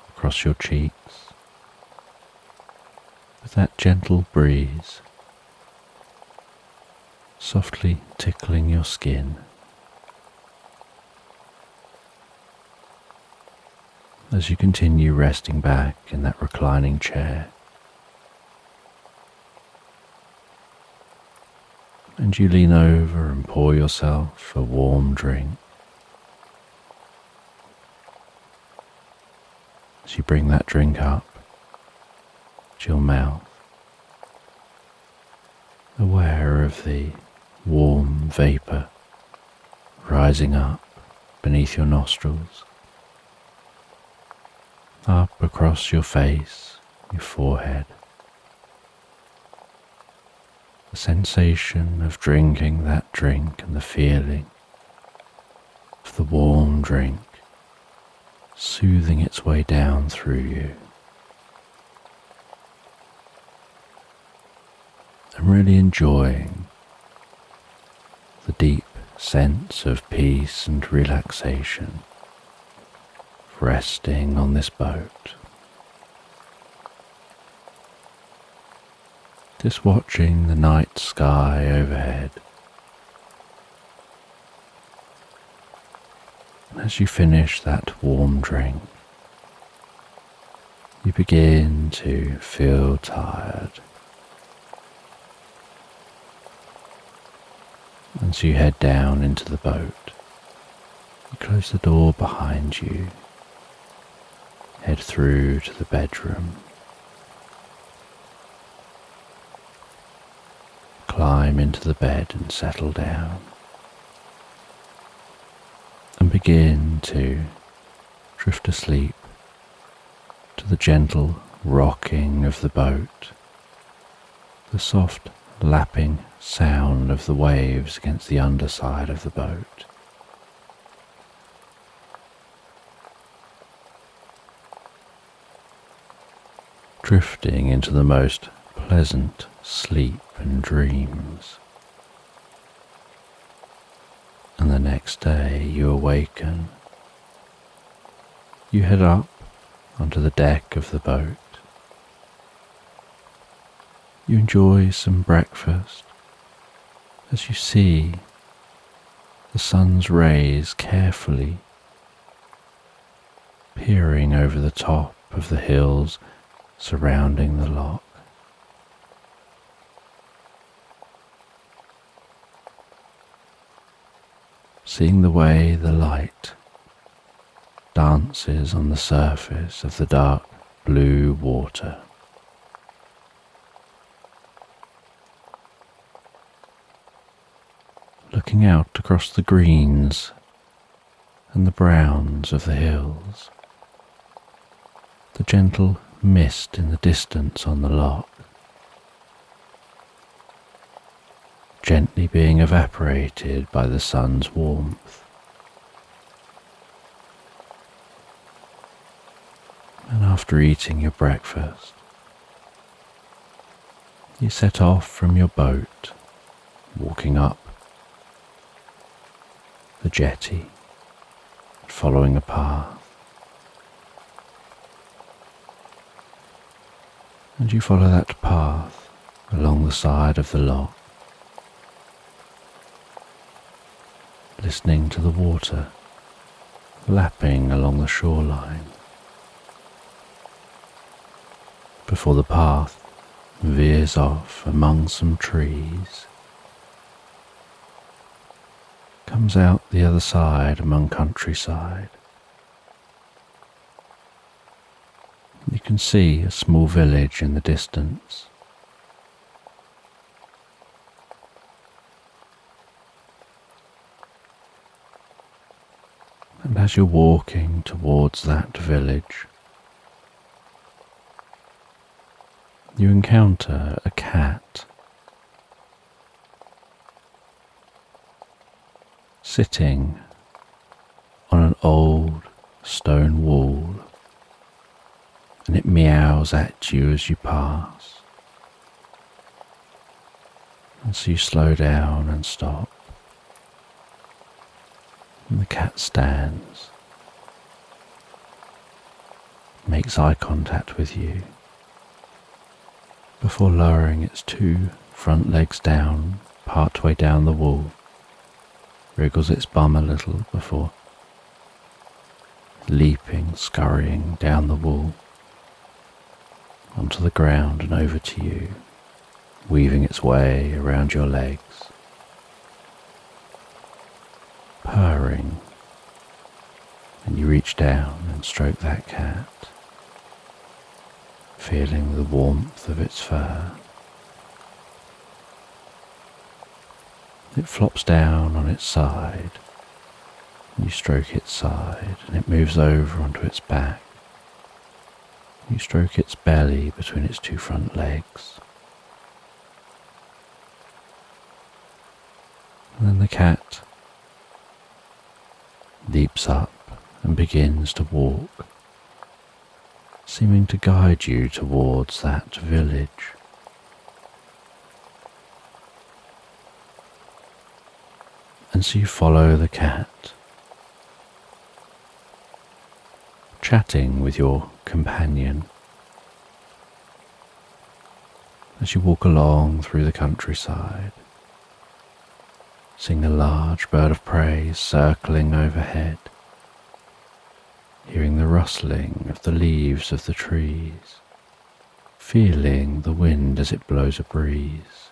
across your cheeks, with that gentle breeze softly tickling your skin as you continue resting back in that reclining chair. And you lean over and pour yourself a warm drink. As you bring that drink up to your mouth, aware of the warm vapour rising up beneath your nostrils, up across your face, your forehead. The sensation of drinking that drink and the feeling of the warm drink soothing its way down through you. I'm really enjoying the deep sense of peace and relaxation resting on this boat. Just watching the night sky overhead. And as you finish that warm drink, you begin to feel tired. As you head down into the boat, you close the door behind you, head through to the bedroom, climb into the bed and settle down, and begin to drift asleep to the gentle rocking of the boat, the soft lapping sound of the waves against the underside of the boat. Drifting into the most pleasant sleep and dreams. And the next day you awaken. You head up onto the deck of the boat. You enjoy some breakfast as you see the sun's rays carefully peering over the top of the hills surrounding the loch. Seeing the way the light dances on the surface of the dark blue water. Looking out across the greens and the browns of the hills, the gentle mist in the distance on the loch, gently being evaporated by the sun's warmth. And after eating your breakfast, you set off from your boat, walking up the jetty, following a path. And you follow that path along the side of the loch, listening to the water lapping along the shoreline, before the path veers off among some trees, comes out the other side among countryside. You can see a small village in the distance. And as you're walking towards that village, you encounter a cat sitting on an old stone wall, and it meows at you as you pass. And so you slow down and stop, and the cat stands, makes eye contact with you, before lowering its two front legs down, partway down the wall, wriggles its bum a little before leaping, scurrying down the wall, onto the ground and over to you, weaving its way around your legs, purring, and you reach down and stroke that cat, feeling the warmth of its fur. It flops down on its side, and you stroke its side, and it moves over onto its back. You stroke its belly between its two front legs. And then the cat leaps up and begins to walk, seeming to guide you towards that village. And so you follow the cat, chatting with your companion as you walk along through the countryside, seeing a large bird of prey circling overhead, hearing the rustling of the leaves of the trees, feeling the wind as it blows a breeze,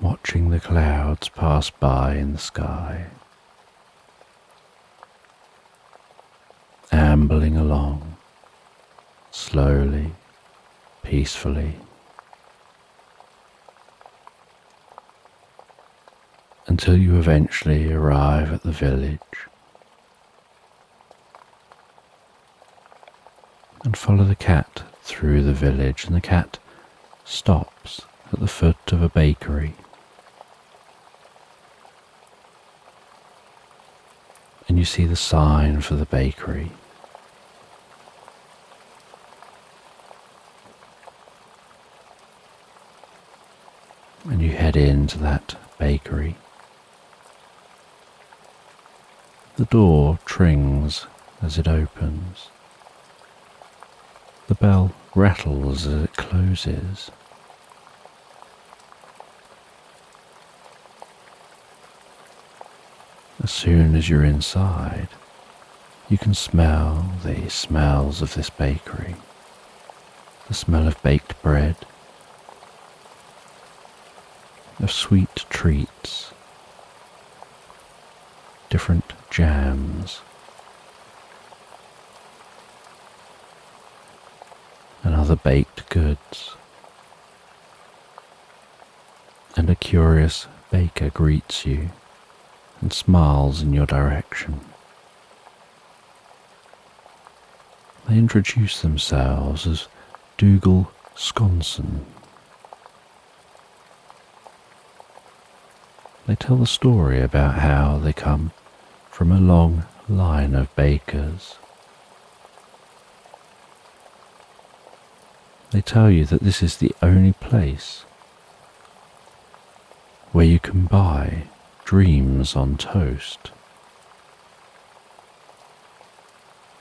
watching the clouds pass by in the sky, ambling along, slowly, peacefully, until you eventually arrive at the village and follow the cat through the village, and the cat stops at the foot of a bakery. And you see the sign for the bakery. And you head into that bakery. The door trings as it opens. The bell rattles as it closes. As soon as you're inside, you can smell the smells of this bakery. The smell of baked bread, of sweet treats, different jams, and other baked goods. And a curious baker greets you and smiles in your direction. They introduce themselves as Dougal Sconson. They tell the story about how they come from a long line of bakers. They tell you that this is the only place where you can buy dreams on toast,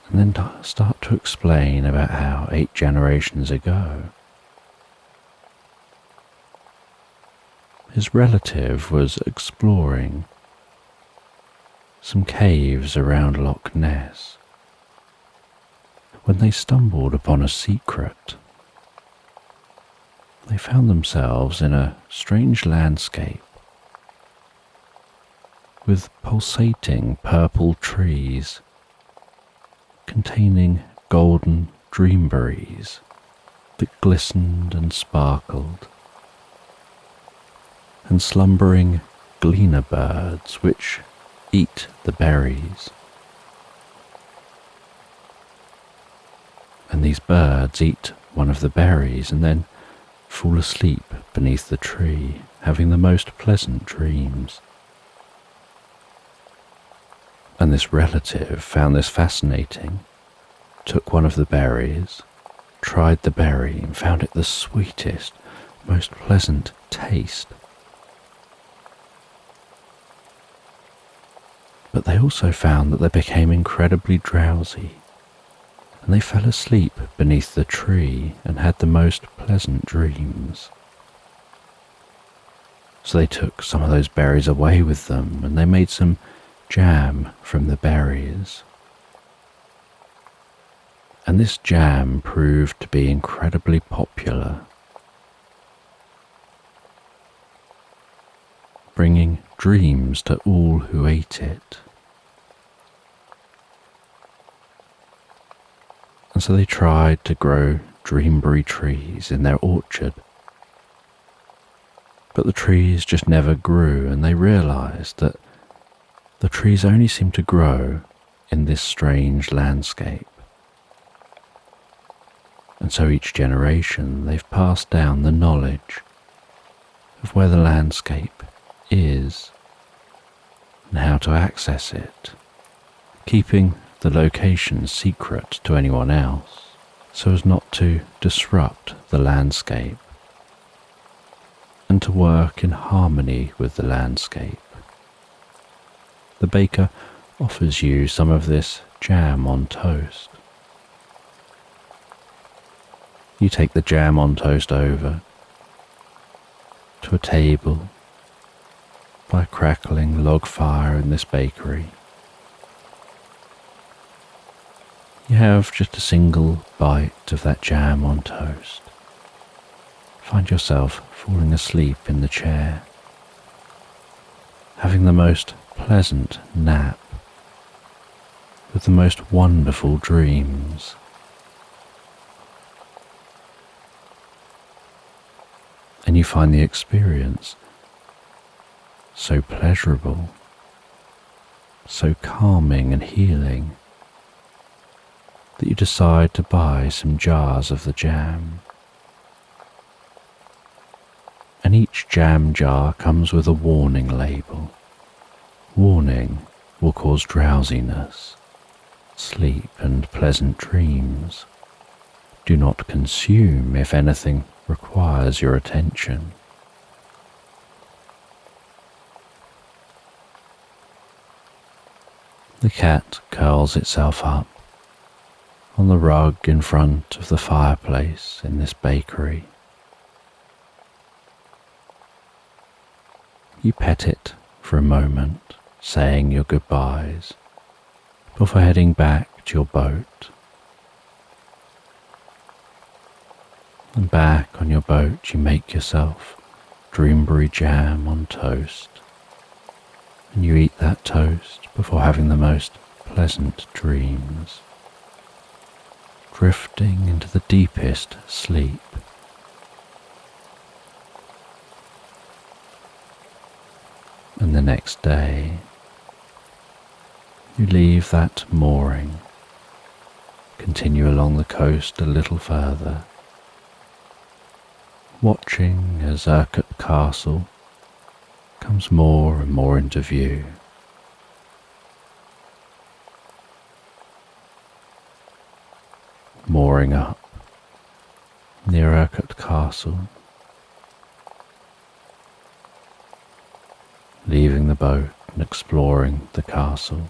and then start to explain about how 8 generations ago his relative was exploring some caves around Loch Ness when they stumbled upon a secret. They found themselves in a strange landscape with pulsating purple trees containing golden dreamberries that glistened and sparkled, and slumbering gleaner birds which eat the berries. And these birds eat one of the berries and then fall asleep beneath the tree, having the most pleasant dreams. And this relative found this fascinating, took one of the berries, tried the berry and found it the sweetest, most pleasant taste. But they also found that they became incredibly drowsy, and they fell asleep beneath the tree and had the most pleasant dreams. So they took some of those berries away with them, and they made some jam from the berries. And this jam proved to be incredibly popular, bringing dreams to all who ate it. And so they tried to grow dreamberry trees in their orchard. But the trees just never grew, and they realized that the trees only seemed to grow in this strange landscape. And so each generation they've passed down the knowledge of where the landscape is and how to access it, keeping the location secret to anyone else so as not to disrupt the landscape, and to work in harmony with the landscape. The baker offers you some of this jam on toast. You take the jam on toast over to a table by a crackling log fire in this bakery. You have just a single bite of that jam on toast. Find yourself falling asleep in the chair, having the most pleasant nap with the most wonderful dreams. And you find the experience so pleasurable, so calming and healing, that you decide to buy some jars of the jam. And each jam jar comes with a warning label. Warning will cause drowsiness, sleep and pleasant dreams. Do not consume if anything requires your attention. The cat curls itself up on the rug in front of the fireplace in this bakery. You pet it for a moment, saying your goodbyes, before heading back to your boat. And back on your boat you make yourself dreamberry jam on toast, and you eat that toast before having the most pleasant dreams, drifting into the deepest sleep. And the next day, You leave that mooring, continue along the coast a little further, watching as Urquhart Castle comes more and more into view. Mooring up near Urquhart Castle, leaving the boat and exploring the castle,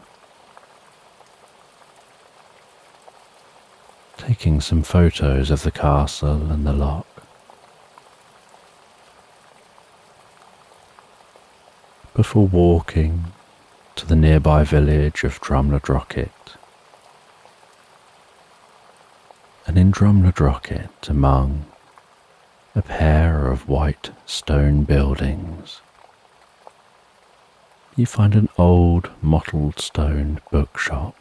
taking some photos of the castle and the lock. Before walking to the nearby village of Drumladrocket. And in Drumladrocket, among a pair of white stone buildings, you find an old mottled stone bookshop.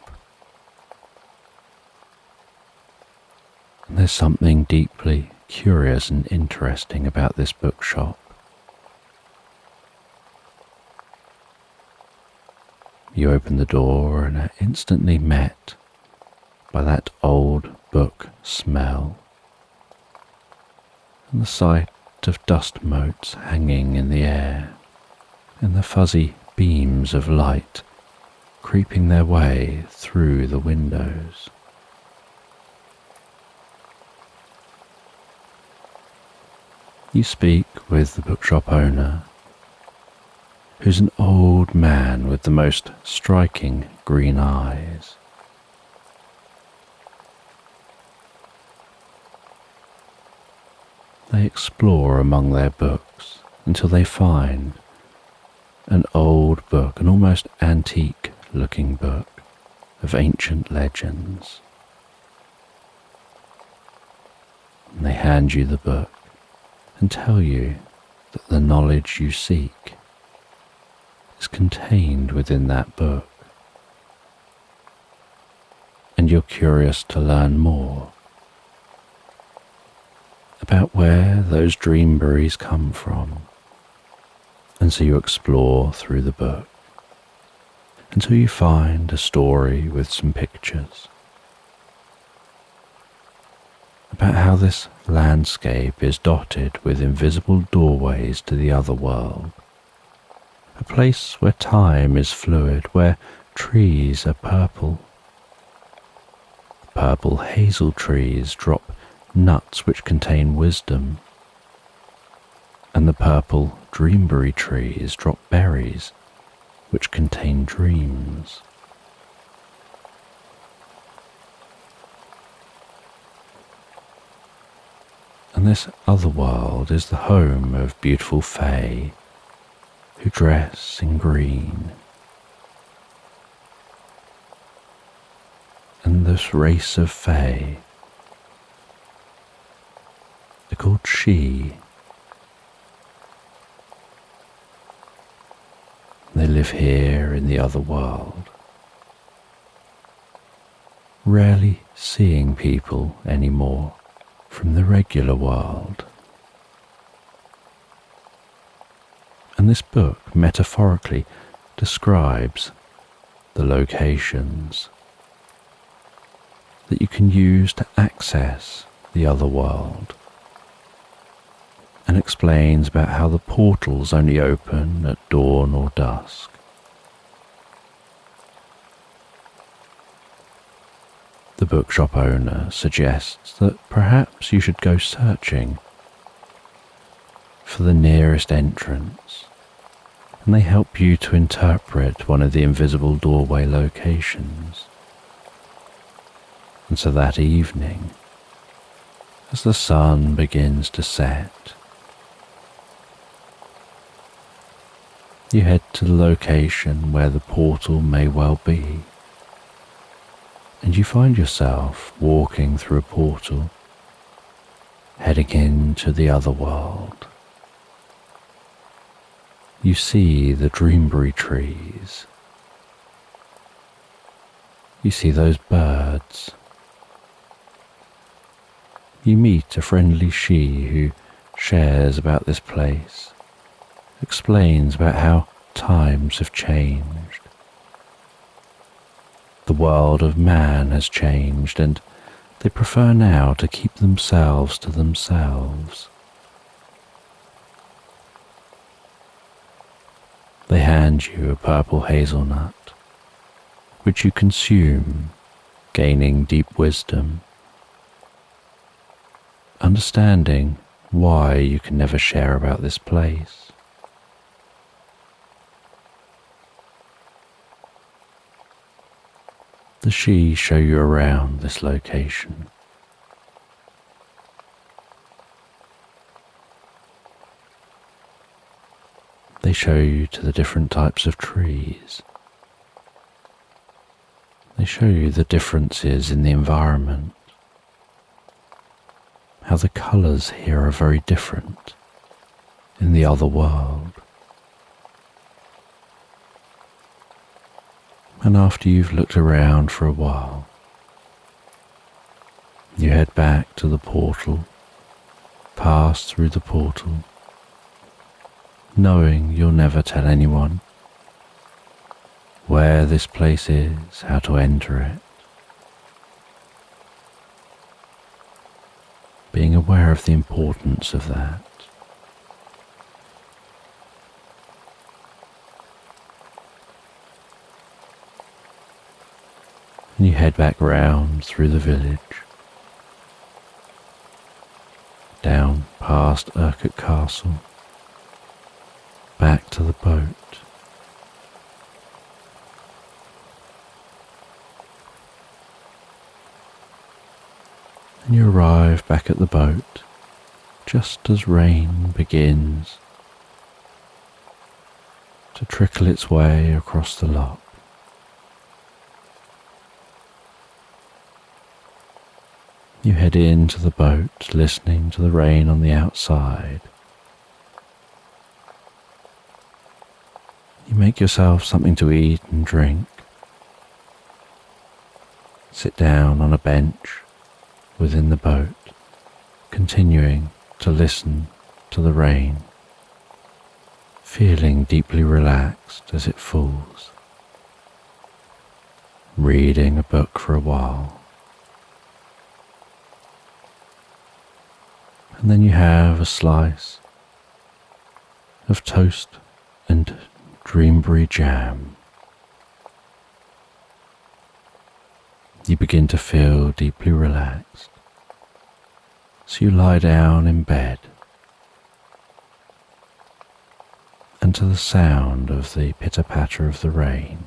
And there's something deeply curious and interesting about this bookshop. You open the door and are instantly met by that old book smell and the sight of dust motes hanging in the air and the fuzzy beams of light creeping their way through the windows. You speak with the bookshop owner, who's an old man with the most striking green eyes. They explore among their books until they find an old book, an almost antique-looking book of ancient legends. And they hand you the book and tell you that the knowledge you seek is contained within that book, and you're curious to learn more about where those dream berries come from, and so you explore through the book until you find a story with some pictures about how this landscape is dotted with invisible doorways to the other world, a place where time is fluid, where trees are purple. Purple hazel trees drop nuts which contain wisdom, and the purple dreamberry trees drop berries which contain dreams. And this other world is the home of beautiful fae who dress in green. And this race of fae are called She. They live here in the other world, rarely seeing people anymore from the regular world. And this book metaphorically describes the locations that you can use to access the other world, and explains about how the portals only open at dawn or dusk. The bookshop owner suggests that perhaps you should go searching for the nearest entrance, and they help you to interpret one of the invisible doorway locations. And so that evening, as the sun begins to set, you head to the location where the portal may well be, and you find yourself walking through a portal, heading into the other world. You see the dreamberry trees. You see those birds. You meet a friendly she who shares about this place, explains about how times have changed, The world of man has changed, and they prefer now to keep themselves to themselves. They hand you a purple hazelnut, which you consume, gaining deep wisdom, understanding why you can never share about this place. The She show you around this location. They show you to the different types of trees. They show you the differences in the environment, how the colours here are very different in the other world. And after you've looked around for a while, you head back to the portal, pass through the portal, knowing you'll never tell anyone where this place is, how to enter it, being aware of the importance of that. And you head back round through the village, down past Urquhart Castle, back to the boat. And you arrive back at the boat just as rain begins to trickle its way across the loch. You head into the boat, listening to the rain on the outside. You make yourself something to eat and drink. Sit down on a bench within the boat, continuing to listen to the rain, feeling deeply relaxed as it falls, reading a book for a while. And then you have a slice of toast and dreamberry jam. You begin to feel deeply relaxed, so you lie down in bed, and to the sound of the pitter-patter of the rain,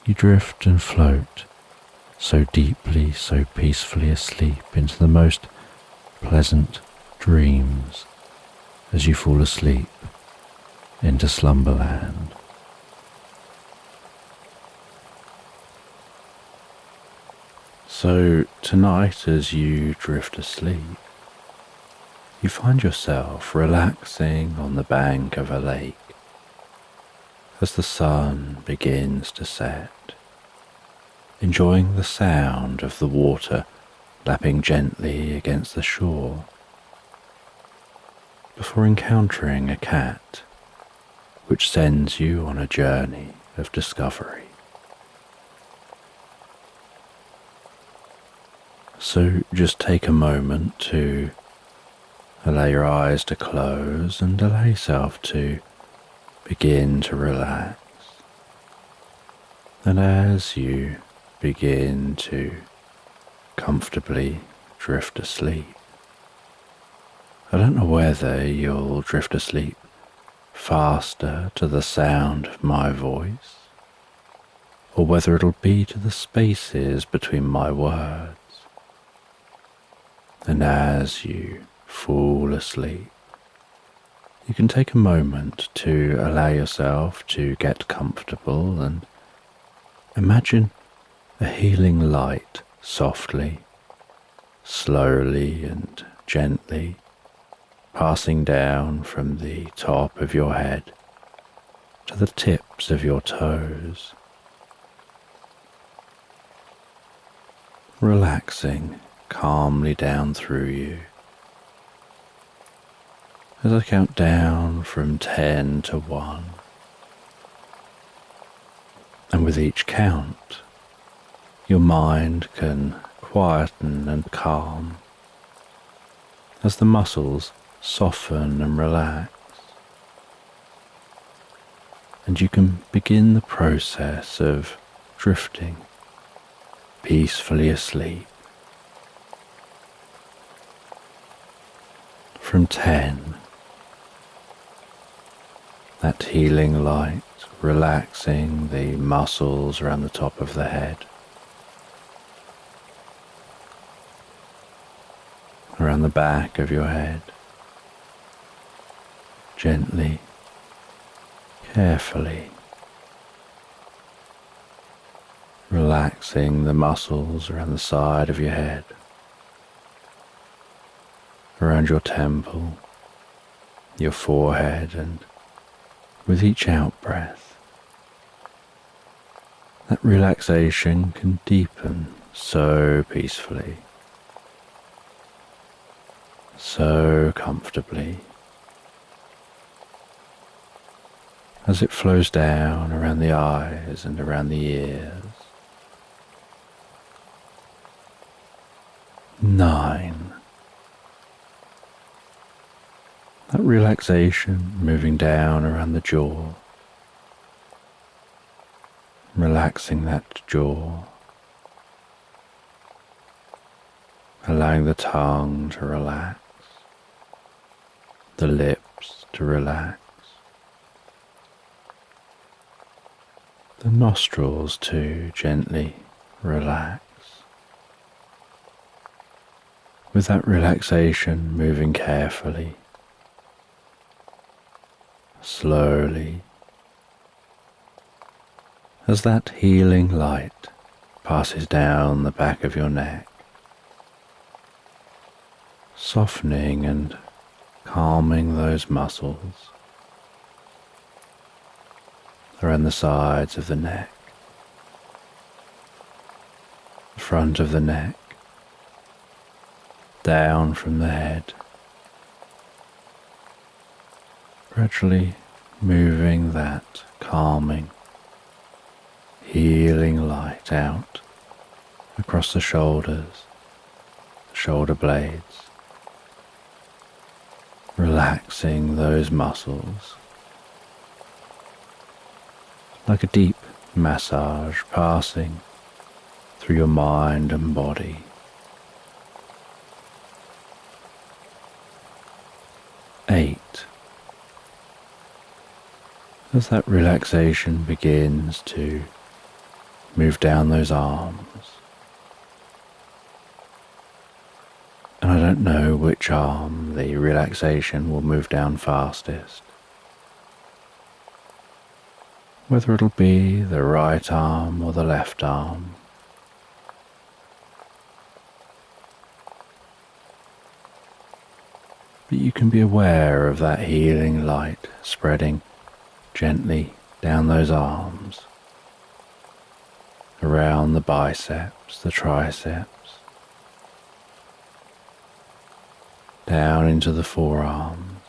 you drift and float so deeply, so peacefully asleep into the most pleasant dreams as you fall asleep into Slumberland. So tonight, as you drift asleep, you find yourself relaxing on the bank of a lake as the sun begins to set, enjoying the sound of the water lapping gently against the shore, before encountering a cat which sends you on a journey of discovery. So just take a moment to allow your eyes to close and allow yourself to begin to relax. And as you begin to comfortably drift asleep, I don't know whether you'll drift asleep faster to the sound of my voice, or whether it'll be to the spaces between my words. And as you fall asleep, you can take a moment to allow yourself to get comfortable and imagine a healing light softly, slowly and gently passing down from the top of your head to the tips of your toes, relaxing calmly down through you. As I count down from 10 to 1, And with each count, your mind can quieten and calm as the muscles soften and relax. And you can begin the process of drifting peacefully asleep. From 10, that healing light relaxing the muscles around the top of the head, around the back of your head, gently, carefully, relaxing the muscles around the side of your head, around your temple, your forehead, and with each out-breath, that relaxation can deepen so peacefully, so comfortably, as it flows down around the eyes and around the ears. 9. That relaxation moving down around the jaw, relaxing that jaw, allowing the tongue to relax, the lips to relax, the nostrils to gently relax. With that relaxation moving carefully, slowly, as that healing light passes down the back of your neck, softening and calming those muscles around the sides of the neck, the front of the neck, down from the head, gradually moving that calming, healing light out across the shoulders, the shoulder blades, relaxing those muscles like a deep massage passing through your mind and body. 8. As that relaxation begins to move down those arms, and I don't know which arm the relaxation will move down fastest, whether it'll be the right arm or the left arm. But you can be aware of that healing light spreading gently down those arms, around the biceps, the triceps, down into the forearms.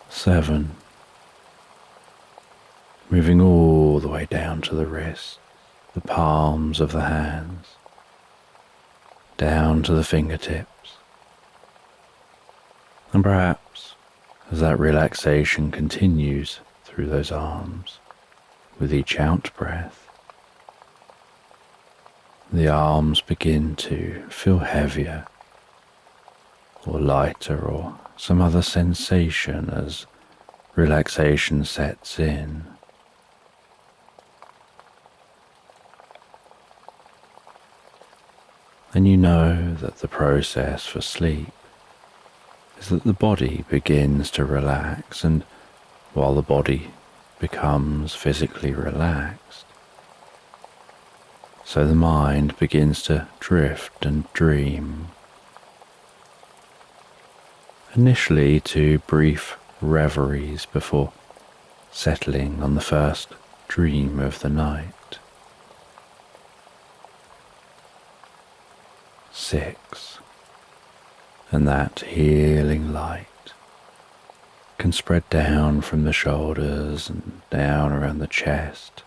7. Moving all the way down to the wrists, the palms of the hands, down to the fingertips. And perhaps as that relaxation continues through those arms, with each out breath, the arms begin to feel heavier or lighter or some other sensation as relaxation sets in. And you know that the process for sleep is that the body begins to relax, and while the body becomes physically relaxed, so the mind begins to drift and dream. Initially to brief reveries before settling on the first dream of the night. 6. And that healing light can spread down from the shoulders and down around the chest,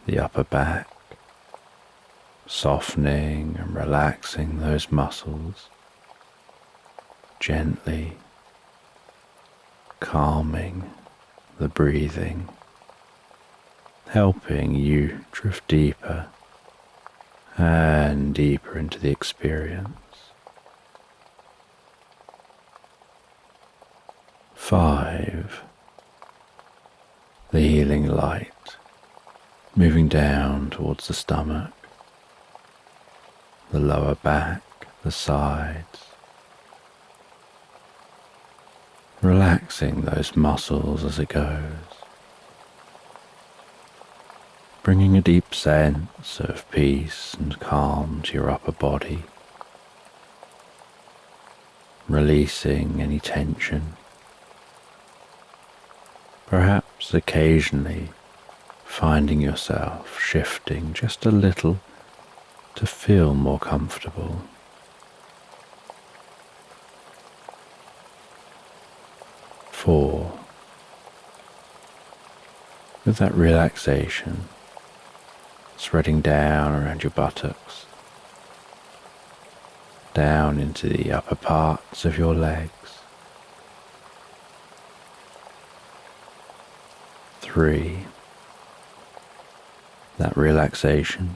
the upper back, softening and relaxing those muscles, gently calming the breathing, helping you drift deeper and deeper into the experience. 5. The healing light moving down towards the stomach, the lower back, the sides, relaxing those muscles as it goes, bringing a deep sense of peace and calm to your upper body, releasing any tension, perhaps occasionally finding yourself shifting just a little to feel more comfortable. 4. With that relaxation spreading down around your buttocks, down into the upper parts of your legs. 3. That relaxation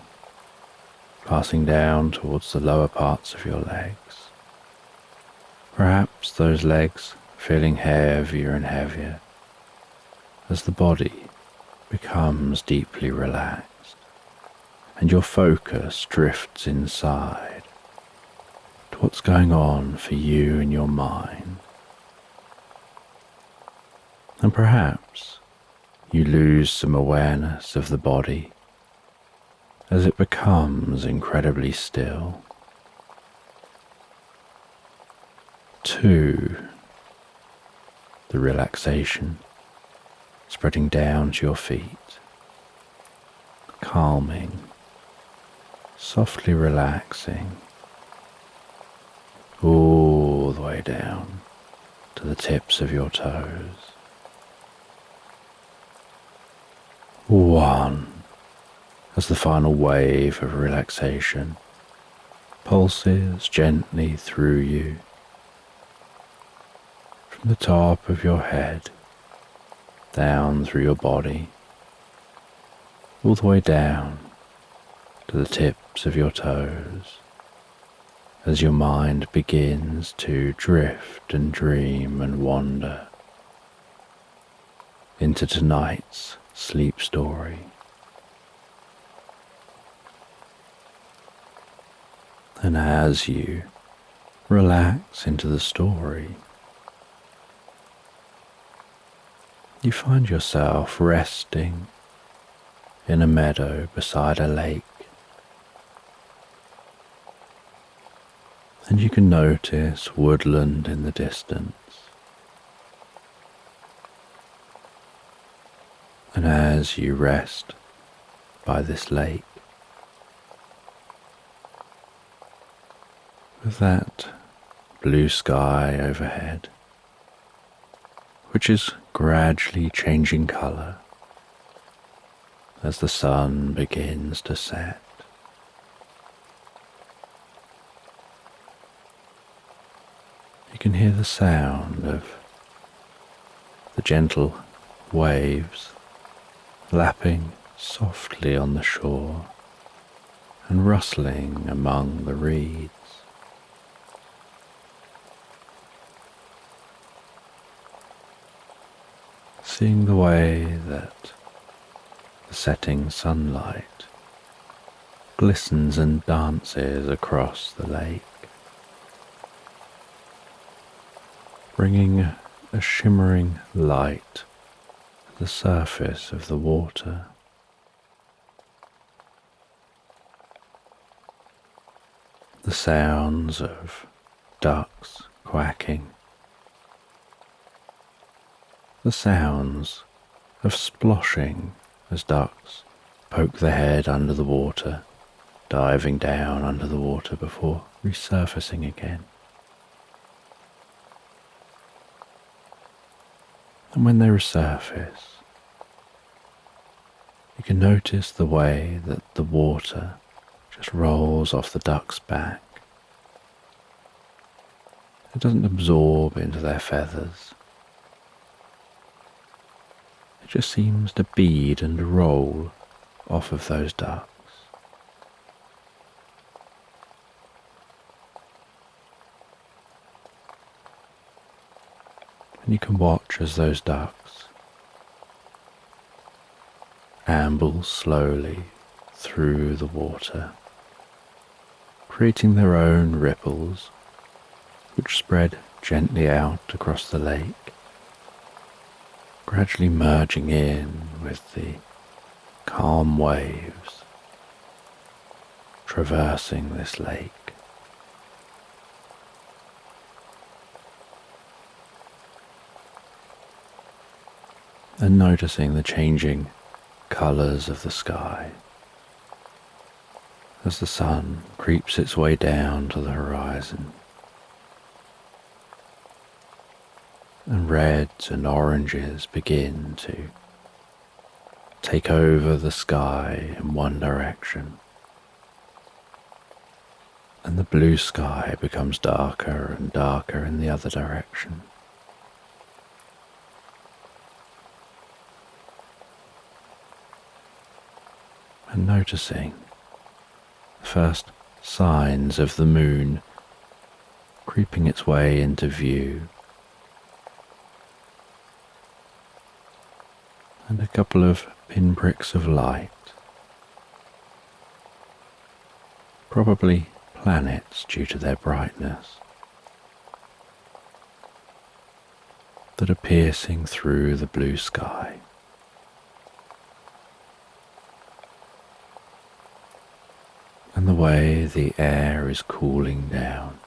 passing down towards the lower parts of your legs. Perhaps those legs feeling heavier and heavier as the body becomes deeply relaxed and your focus drifts inside to what's going on for you in your mind. And perhaps you lose some awareness of the body as it becomes incredibly still. 2. The relaxation spreading down to your feet, calming, softly relaxing, all the way down to the tips of your toes. 1. As the final wave of relaxation pulses gently through you, from the top of your head, down through your body, all the way down to the tips of your toes, as your mind begins to drift and dream and wander into tonight's sleep story. And as you relax into the story, you find yourself resting in a meadow beside a lake. And you can notice woodland in the distance. And as you rest by this lake, with that blue sky overhead, which is gradually changing colour as the sun begins to set. You can hear the sound of the gentle waves lapping softly on the shore and rustling among the reeds. Seeing the way that the setting sunlight glistens and dances across the lake, bringing a shimmering light to the surface of the water. The sounds of ducks quacking, the sounds of sploshing as ducks poke their head under the water, diving down under the water before resurfacing again. And when they resurface, you can notice the way that the water just rolls off the duck's back. It doesn't absorb into their feathers. It just seems to bead and roll off of those ducks. And you can watch as those ducks amble slowly through the water, creating their own ripples, which spread gently out across the lake, gradually merging in with the calm waves traversing this lake. And noticing the changing colours of the sky as the sun creeps its way down to the horizon. And reds and oranges begin to take over the sky in one direction, and the blue sky becomes darker and darker in the other direction. And noticing the first signs of the moon creeping its way into view, and a couple of pinpricks of light, probably planets due to their brightness, that are piercing through the blue sky. And the way the air is cooling down.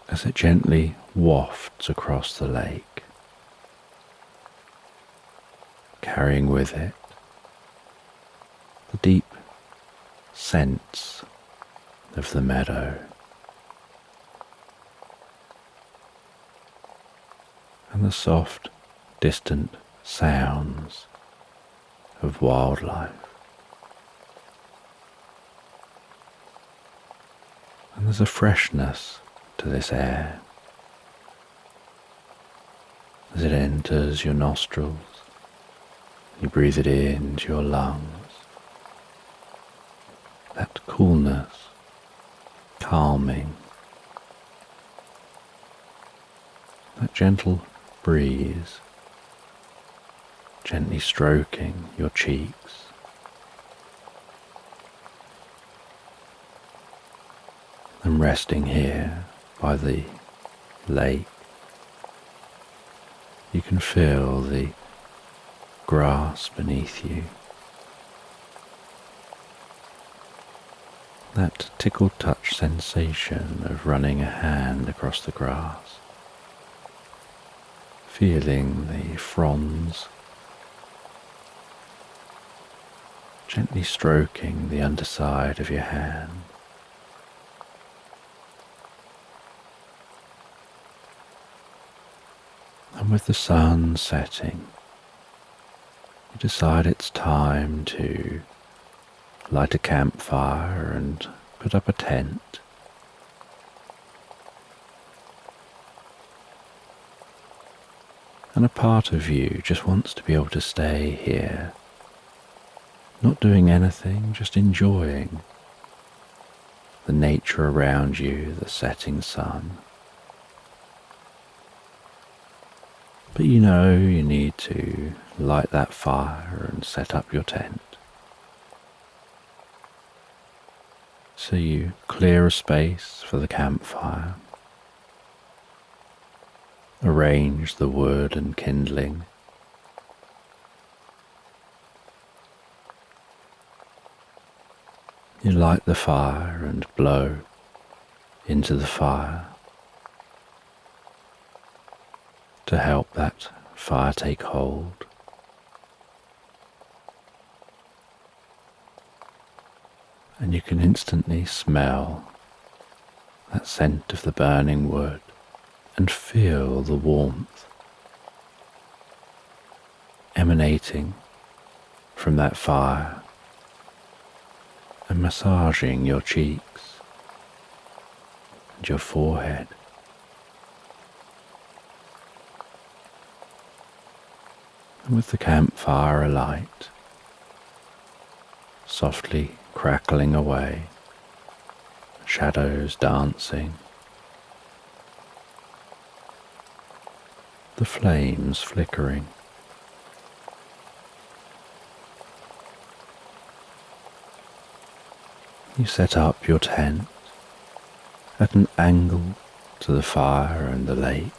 As it gently wafts across the lake, carrying with it the deep scents of the meadow and the soft, distant sounds of wildlife. And there's a freshness to this air as it enters your nostrils. You breathe it into your lungs. That coolness, calming, that gentle breeze gently stroking your cheeks. And resting here by the lake, you can feel the grass beneath you. That tickled touch sensation of running a hand across the grass, feeling the fronds gently stroking the underside of your hand. And with the sun setting, you decide it's time to light a campfire and put up a tent. And a part of you just wants to be able to stay here, not doing anything, just enjoying the nature around you, the setting sun. But you know you need to light that fire and set up your tent. So you clear a space for the campfire, arrange the wood and kindling, you light the fire and blow into the fire to help that fire take hold. And you can instantly smell that scent of the burning wood, and feel the warmth emanating from that fire and massaging your cheeks and your forehead. And with the campfire alight, softly crackling away, shadows dancing, the flames flickering, you set up your tent at an angle to the fire and the lake,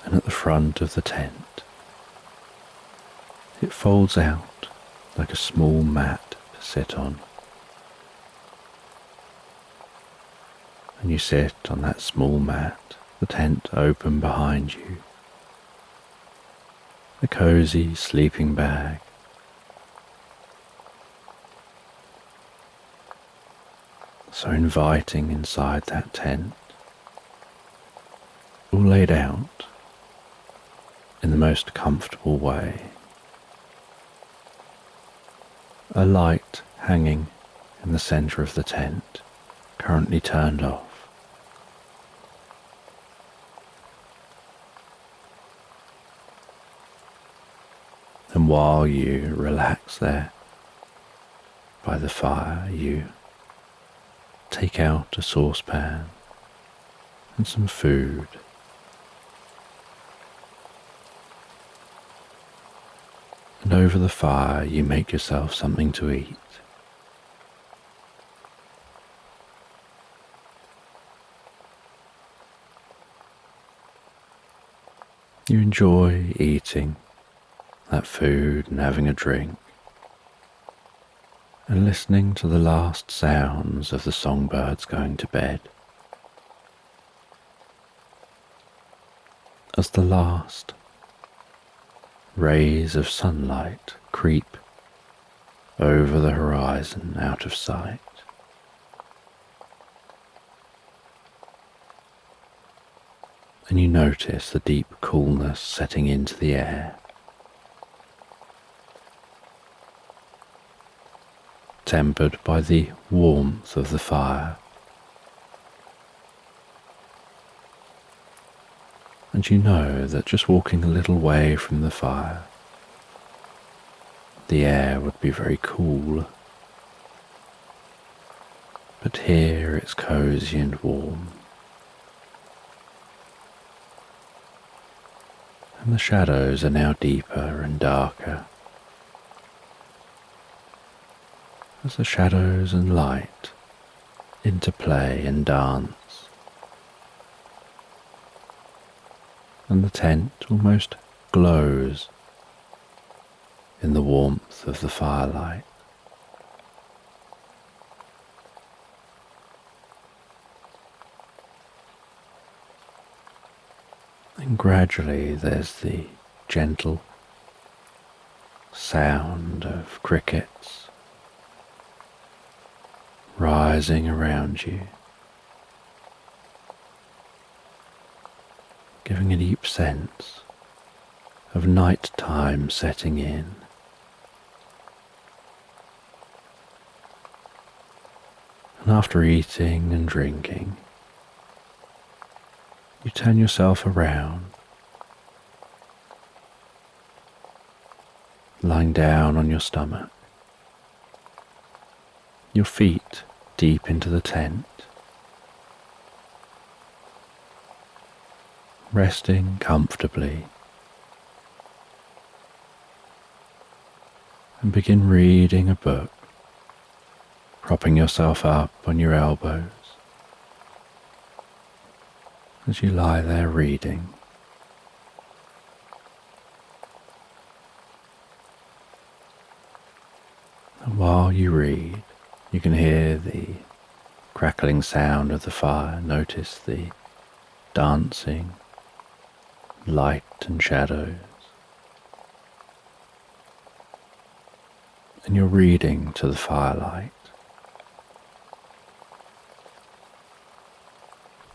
and at the front of the tent it folds out like a small mat to sit on, and you sit on that small mat, the tent open behind you, a cozy sleeping bag, so inviting inside that tent, all laid out in the most comfortable way. A light hanging in the centre of the tent, currently turned off. And while you relax there by the fire, you take out a saucepan and some food. And over the fire you make yourself something to eat. You enjoy eating that food and having a drink, and listening to the last sounds of the songbirds going to bed. As the last rays of sunlight creep over the horizon out of sight. And you notice the deep coolness setting into the air. Tempered by the warmth of the fire. And you know that just walking a little way from the fire, the air would be very cool. But here it's cozy and warm. And the shadows are now deeper and darker, as the shadows and light interplay and dance, and the tent almost glows in the warmth of the firelight. And gradually there's the gentle sound of crickets rising around you, giving a deep sense of night time setting in. And after eating and drinking, you turn yourself around, lying down on your stomach, your feet deep into the tent, resting comfortably, and begin reading a book, propping yourself up on your elbows as you lie there reading. And while you read, you can hear the crackling sound of the fire, notice the dancing light and shadows. And you're reading to the firelight,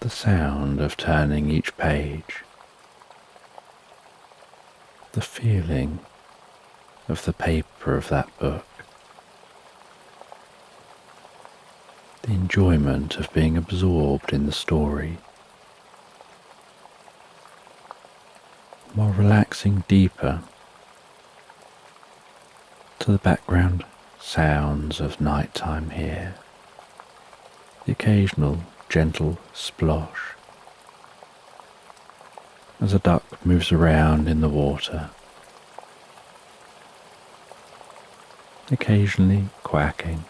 The sound of turning each page, the feeling of the paper of that book, the enjoyment of being absorbed in the story, while relaxing deeper to the background sounds of nighttime here, the occasional gentle splosh as a duck moves around in the water, occasionally quacking.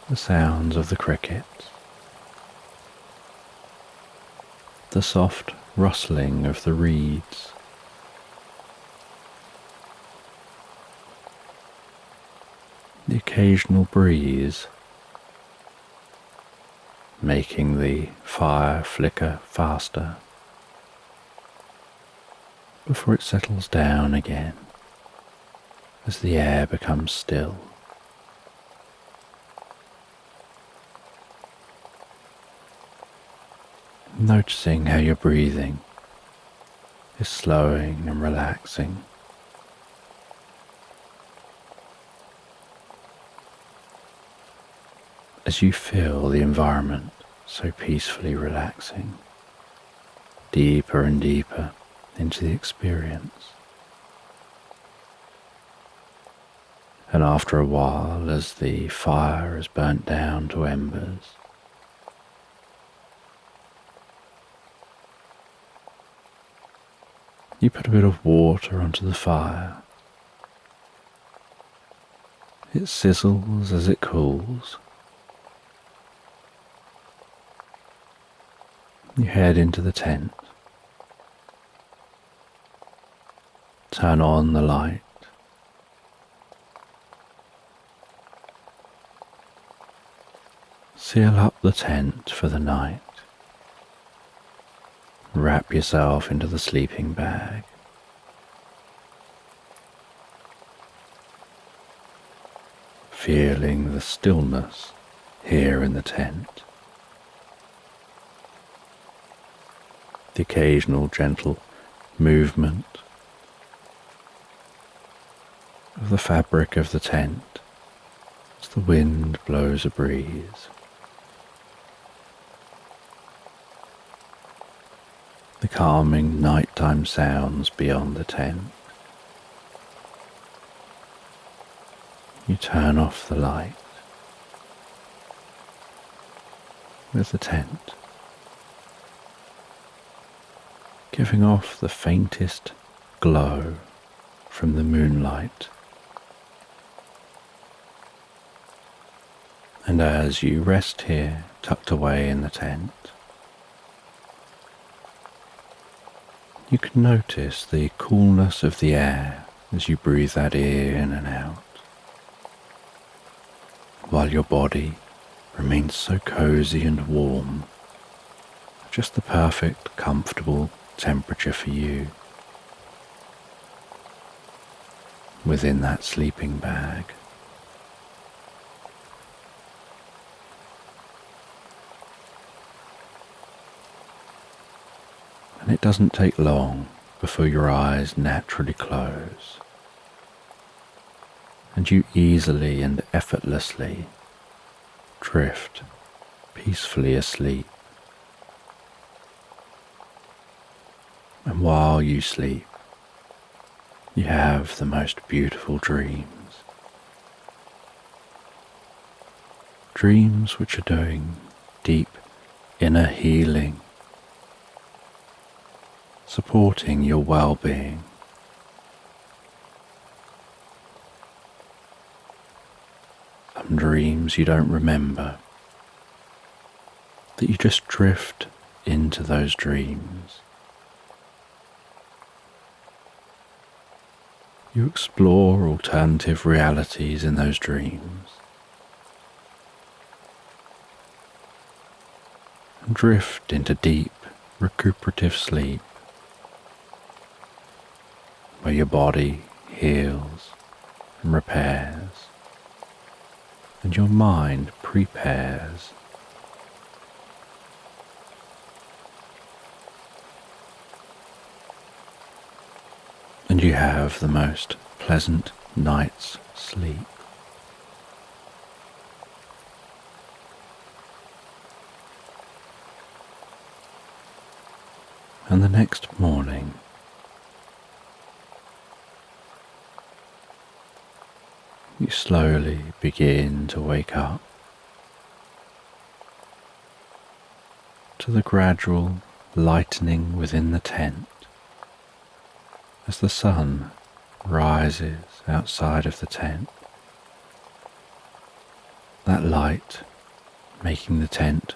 The sounds of the crickets, the soft rustling of the reeds, the occasional breeze making the fire flicker faster before it settles down again as the air becomes still. Noticing how your breathing is slowing and relaxing. As you feel the environment so peacefully relaxing, deeper and deeper into the experience. And after a while, as the fire is burnt down to embers, you put a bit of water onto the fire. It sizzles as it cools. You head into the tent, turn on the light, seal up the tent for the night, wrap yourself into the sleeping bag. Feeling the stillness here in the tent. The occasional gentle movement of the fabric of the tent as the wind blows a breeze. The calming nighttime sounds beyond the tent. You turn off the light with the tent giving off the faintest glow from the moonlight. And as you rest here, tucked away in the tent, you can notice the coolness of the air as you breathe that in and out, while your body remains so cozy and warm, just the perfect, comfortable temperature for you within that sleeping bag. And it doesn't take long before your eyes naturally close and you easily and effortlessly drift peacefully asleep. And while you sleep, you have the most beautiful dreams. Dreams which are doing deep inner healing, supporting your well-being. Some dreams you don't remember, that you just drift into those dreams. You explore alternative realities in those dreams and drift into deep recuperative sleep where your body heals and repairs and your mind prepares. And you have the most pleasant night's sleep. And the next morning, you slowly begin to wake up to the gradual lightening within the tent as the sun rises outside of the tent. That light making the tent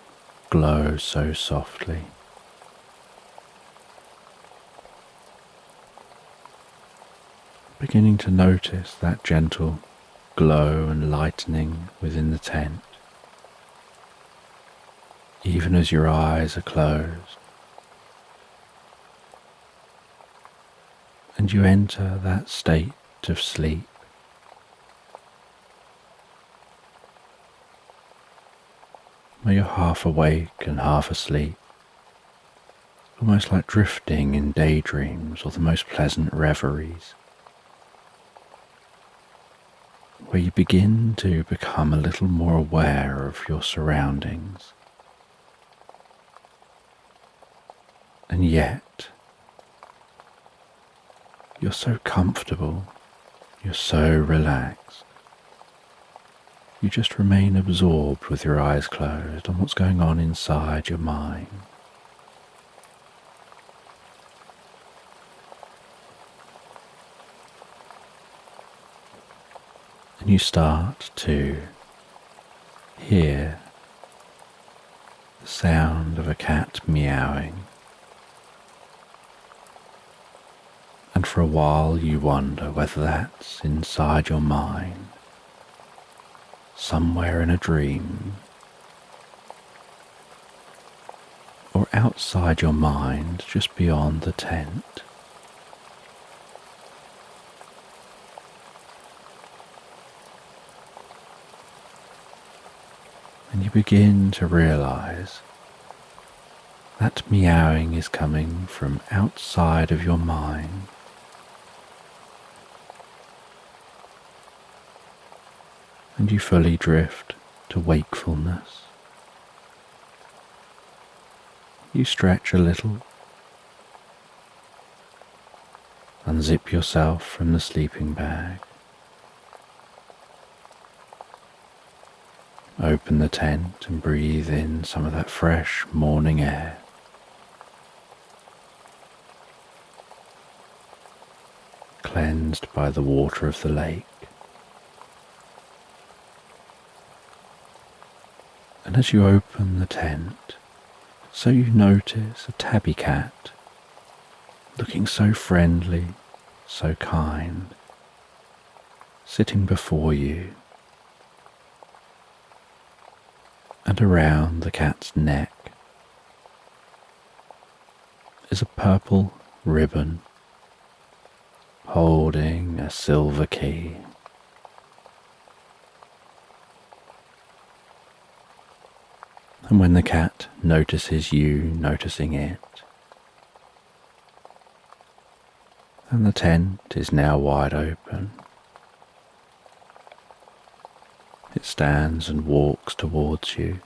glow so softly. Beginning to notice that gentle glow and lightening within the tent, even as your eyes are closed, and you enter that state of sleep. Where you're half awake and half asleep, almost like drifting in daydreams or the most pleasant reveries, where you begin to become a little more aware of your surroundings. And yet, you're so comfortable, you're so relaxed. You just remain absorbed with your eyes closed on what's going on inside your mind. And you start to hear the sound of a cat meowing. And for a while you wonder whether that's inside your mind, somewhere in a dream, or outside your mind, just beyond the tent. And you begin to realize that meowing is coming from outside of your mind. And you fully drift to wakefulness. You stretch a little, unzip yourself from the sleeping bag, open the tent and breathe in some of that fresh morning air. Cleansed by the water of the lake. And as you open the tent, so you notice a tabby cat, looking so friendly, so kind, sitting before you. And around the cat's neck is a purple ribbon holding a silver key. And when the cat notices you noticing it, and the tent is now wide open, it stands and walks towards you,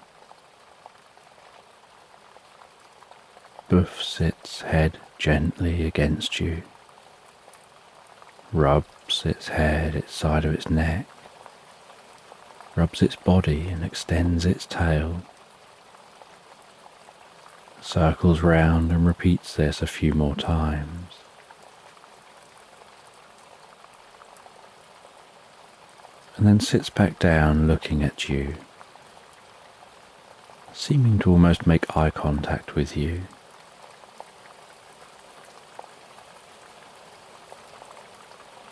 buffs its head gently against you, rubs its head, its side of its neck, rubs its body and extends its tail, circles round and repeats this a few more times. And then sits back down looking at you, seeming to almost make eye contact with you.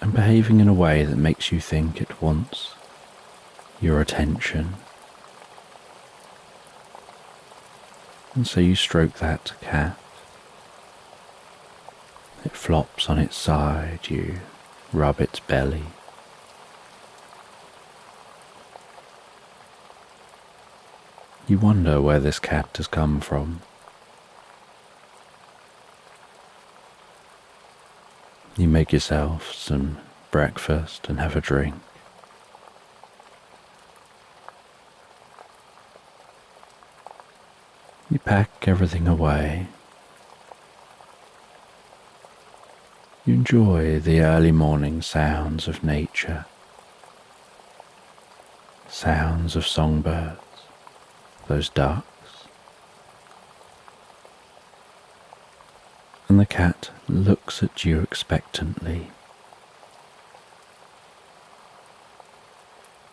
And behaving in a way that makes you think it wants your attention. And so you stroke that cat. It flops on its side, you rub its belly. You wonder where this cat has come from. You make yourself some breakfast and have a drink. You pack everything away. You enjoy the early morning sounds of nature, sounds of songbirds, those ducks. And the cat looks at you expectantly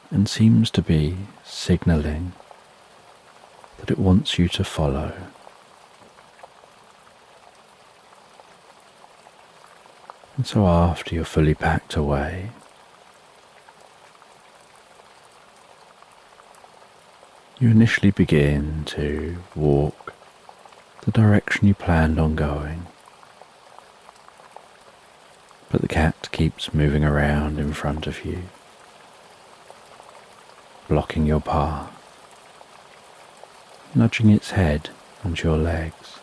and seems to be signalling that it wants you to follow. And so after you're fully packed away, you initially begin to walk the direction you planned on going, but the cat keeps moving around in front of you, blocking your path, nudging its head and your legs,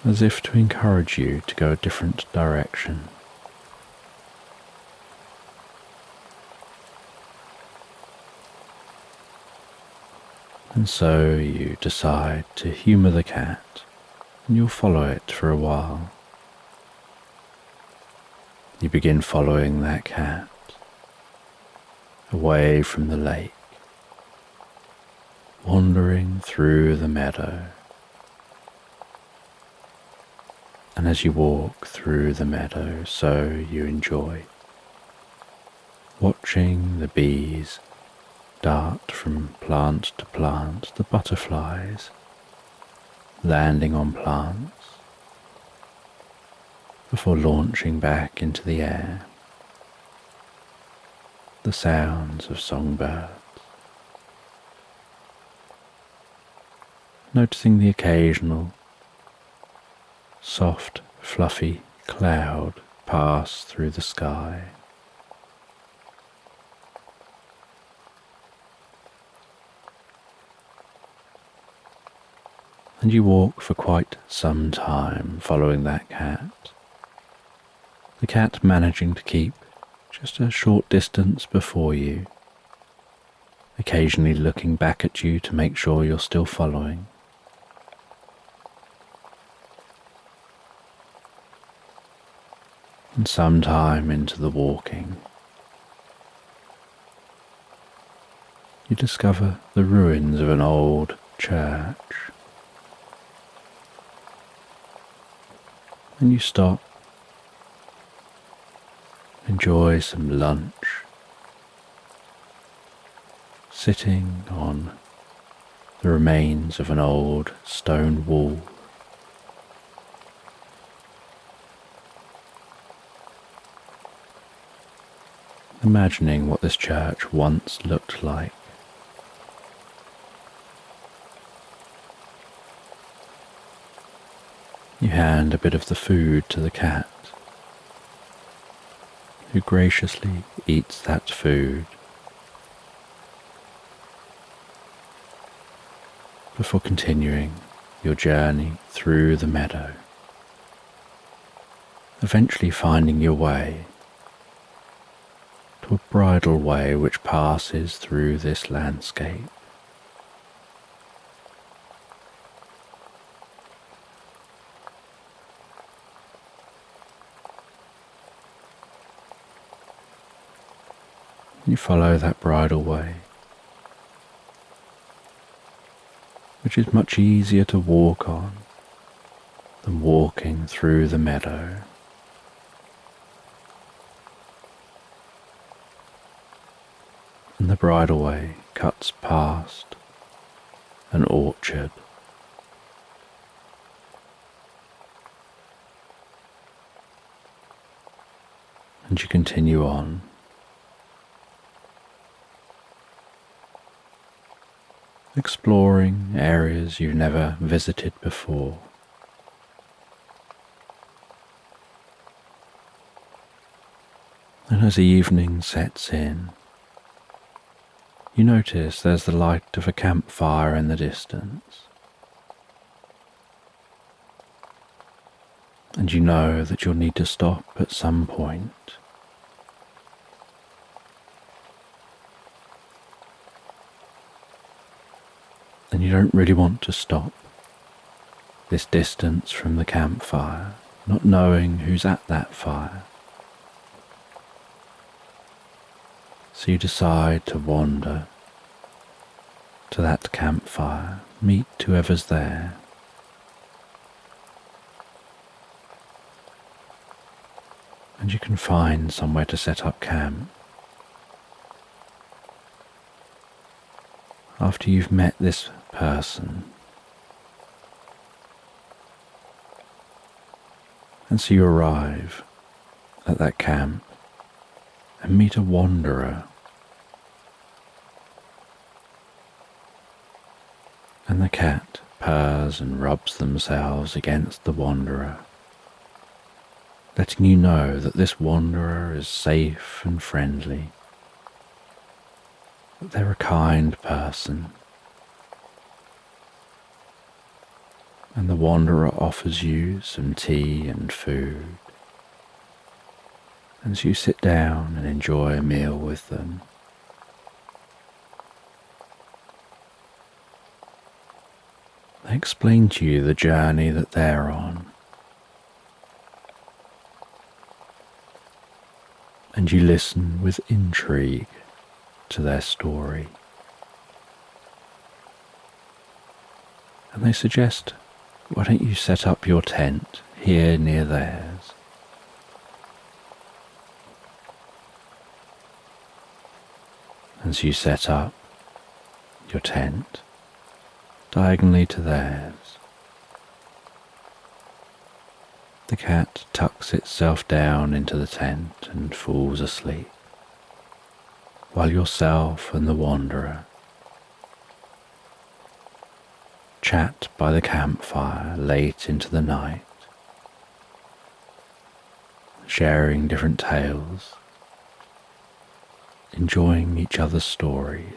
as if to encourage you to go a different direction. And so you decide to humour the cat, and you'll follow it for a while. You begin following that cat away from the lake, wandering through the meadow. And as you walk through the meadow, so you enjoy watching the bees dart from plant to plant, the butterflies landing on plants before launching back into the air, the sounds of songbirds, noticing the occasional soft, fluffy cloud pass through the sky. And you walk for quite some time following that cat, the cat managing to keep just a short distance before you, occasionally looking back at you to make sure you're still following. And sometime into the walking, you discover the ruins of an old church. And you stop, enjoy some lunch, sitting on the remains of an old stone wall. Imagining what this church once looked like. You hand a bit of the food to the cat, who graciously eats that food before continuing your journey through the meadow, eventually finding your way to a bridle way which passes through this landscape. You follow that bridle way, which is much easier to walk on than walking through the meadow. And the bridleway cuts past an orchard. And you continue on, exploring areas you've never visited before. And as evening sets in, You notice there's the light of a campfire in the distance, and you know that you'll need to stop at some point. And you don't really want to stop this distance from the campfire, not knowing who's at that fire. So you decide to wander to that campfire, meet whoever's there. And you can find somewhere to set up camp. After you've met this person, and so you arrive at that camp and meet a wanderer. And the cat purrs and rubs themselves against the wanderer, letting you know that this wanderer is safe and friendly, that they're a kind person. And the wanderer offers you some tea and food, and so you sit down and enjoy a meal with them. They explain to you the journey that they're on, and you listen with intrigue to their story. And they suggest, why don't you set up your tent here near theirs? And so you set up your tent diagonally to theirs. The cat tucks itself down into the tent and falls asleep, while yourself and the wanderer chat by the campfire late into the night, sharing different tales, enjoying each other's stories.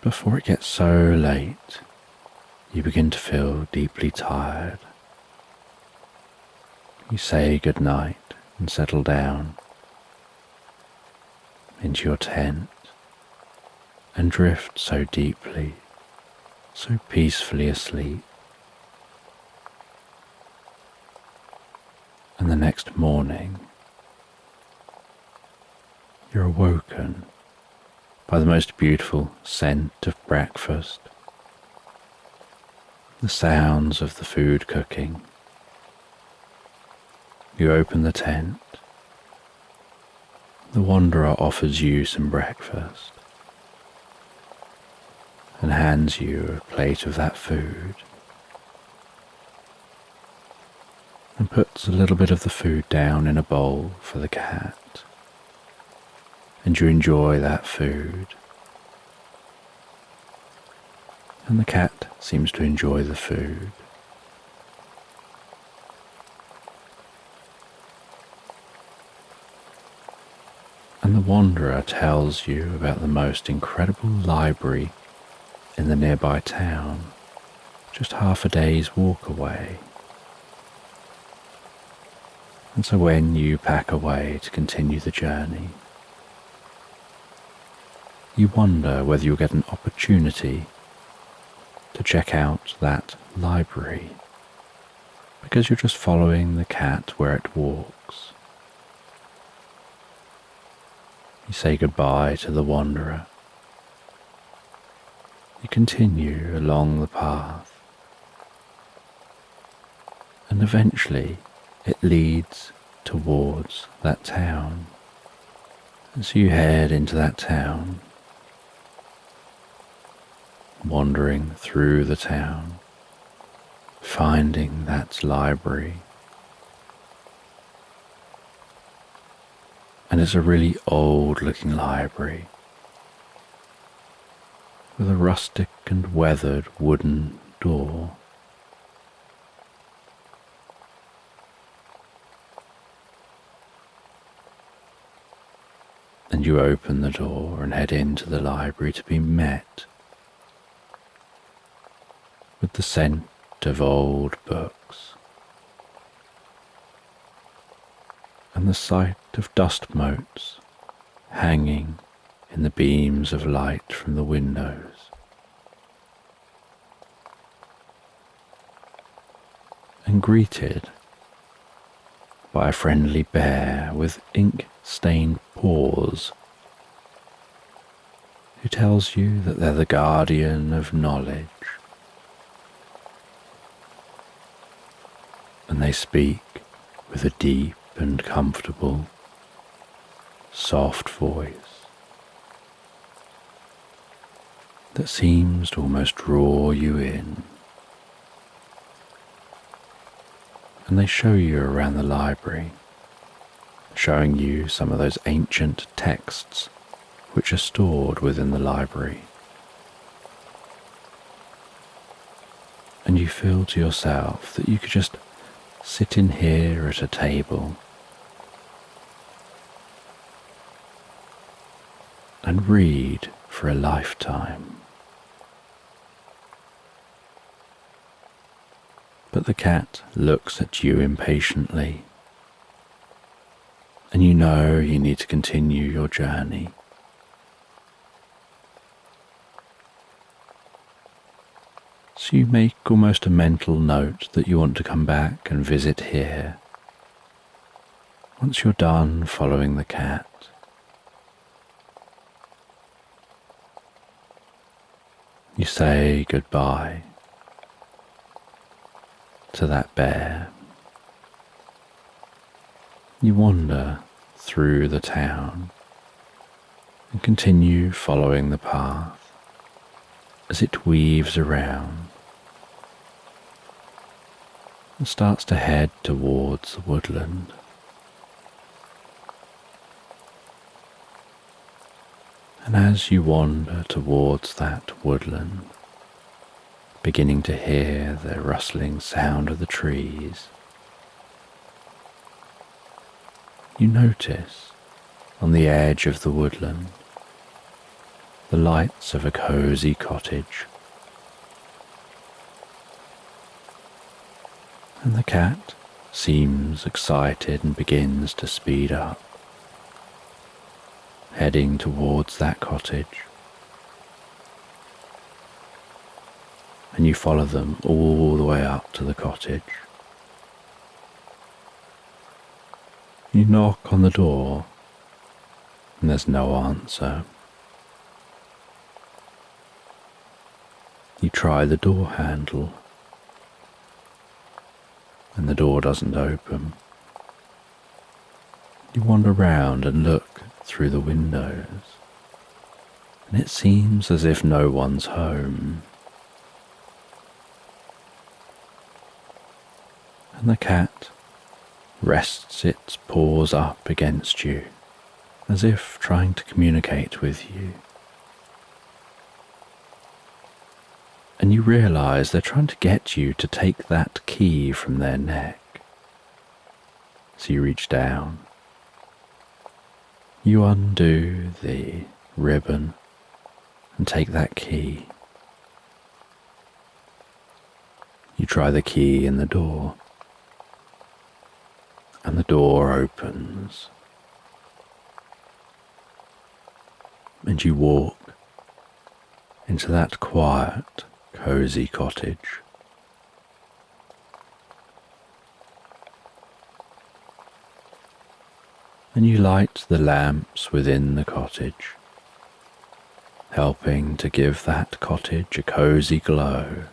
Before it gets so late, you begin to feel deeply tired. You say good night and settle down into your tent and drift so deeply, so peacefully asleep. And the next morning, you're awoken by the most beautiful scent of breakfast, the sounds of the food cooking. You open the tent. The wanderer offers you some breakfast and hands you a plate of that food, and puts a little bit of the food down in a bowl for the cat. And you enjoy that food. And the cat seems to enjoy the food. And the wanderer tells you about the most incredible library in the nearby town, just half a day's walk away. And so when you pack away to continue the journey, you wonder whether you'll get an opportunity to check out that library, because you're just following the cat where it walks. You say goodbye to the wanderer. You continue along the path, and eventually it leads towards that town. And so you head into that town, wandering through the town, finding that library. And it's a really old looking library with a rustic and weathered wooden door. and you open the door and head into the library to be met with the scent of old books and the sight of dust motes hanging in the beams of light from the windows, and greeted by a friendly bear with ink-stained paws who tells you that they're the guardian of knowledge, and they speak with a deep and comfortable, soft voice that seems to almost draw you in. And they show you around the library, showing you some of those ancient texts which are stored within the library. And you feel to yourself that you could just sit in here at a table and read for a lifetime. But the cat looks at you impatiently, and you know you need to continue your journey. So you make almost a mental note that you want to come back and visit here once you're done following the cat. You say goodbye to that bear. You wander through the town and continue following the path as it weaves around and starts to head towards the woodland. And as you wander towards that woodland, beginning to hear the rustling sound of the trees, you notice on the edge of the woodland the lights of a cozy cottage, and the cat seems excited and begins to speed up, heading towards that cottage. And you follow them all the way up to the cottage. You knock on the door, and there's no answer. You try the door handle, and the door doesn't open. You wander round and look through the windows, and it seems as if no one's home. And the cat rests its paws up against you, as if trying to communicate with you. And you realize they're trying to get you to take that key from their neck. So you reach down, you undo the ribbon and take that key. You try the key in the door, and the door opens, and you walk into that quiet, cozy cottage. And you light the lamps within the cottage, helping to give that cottage a cozy glow,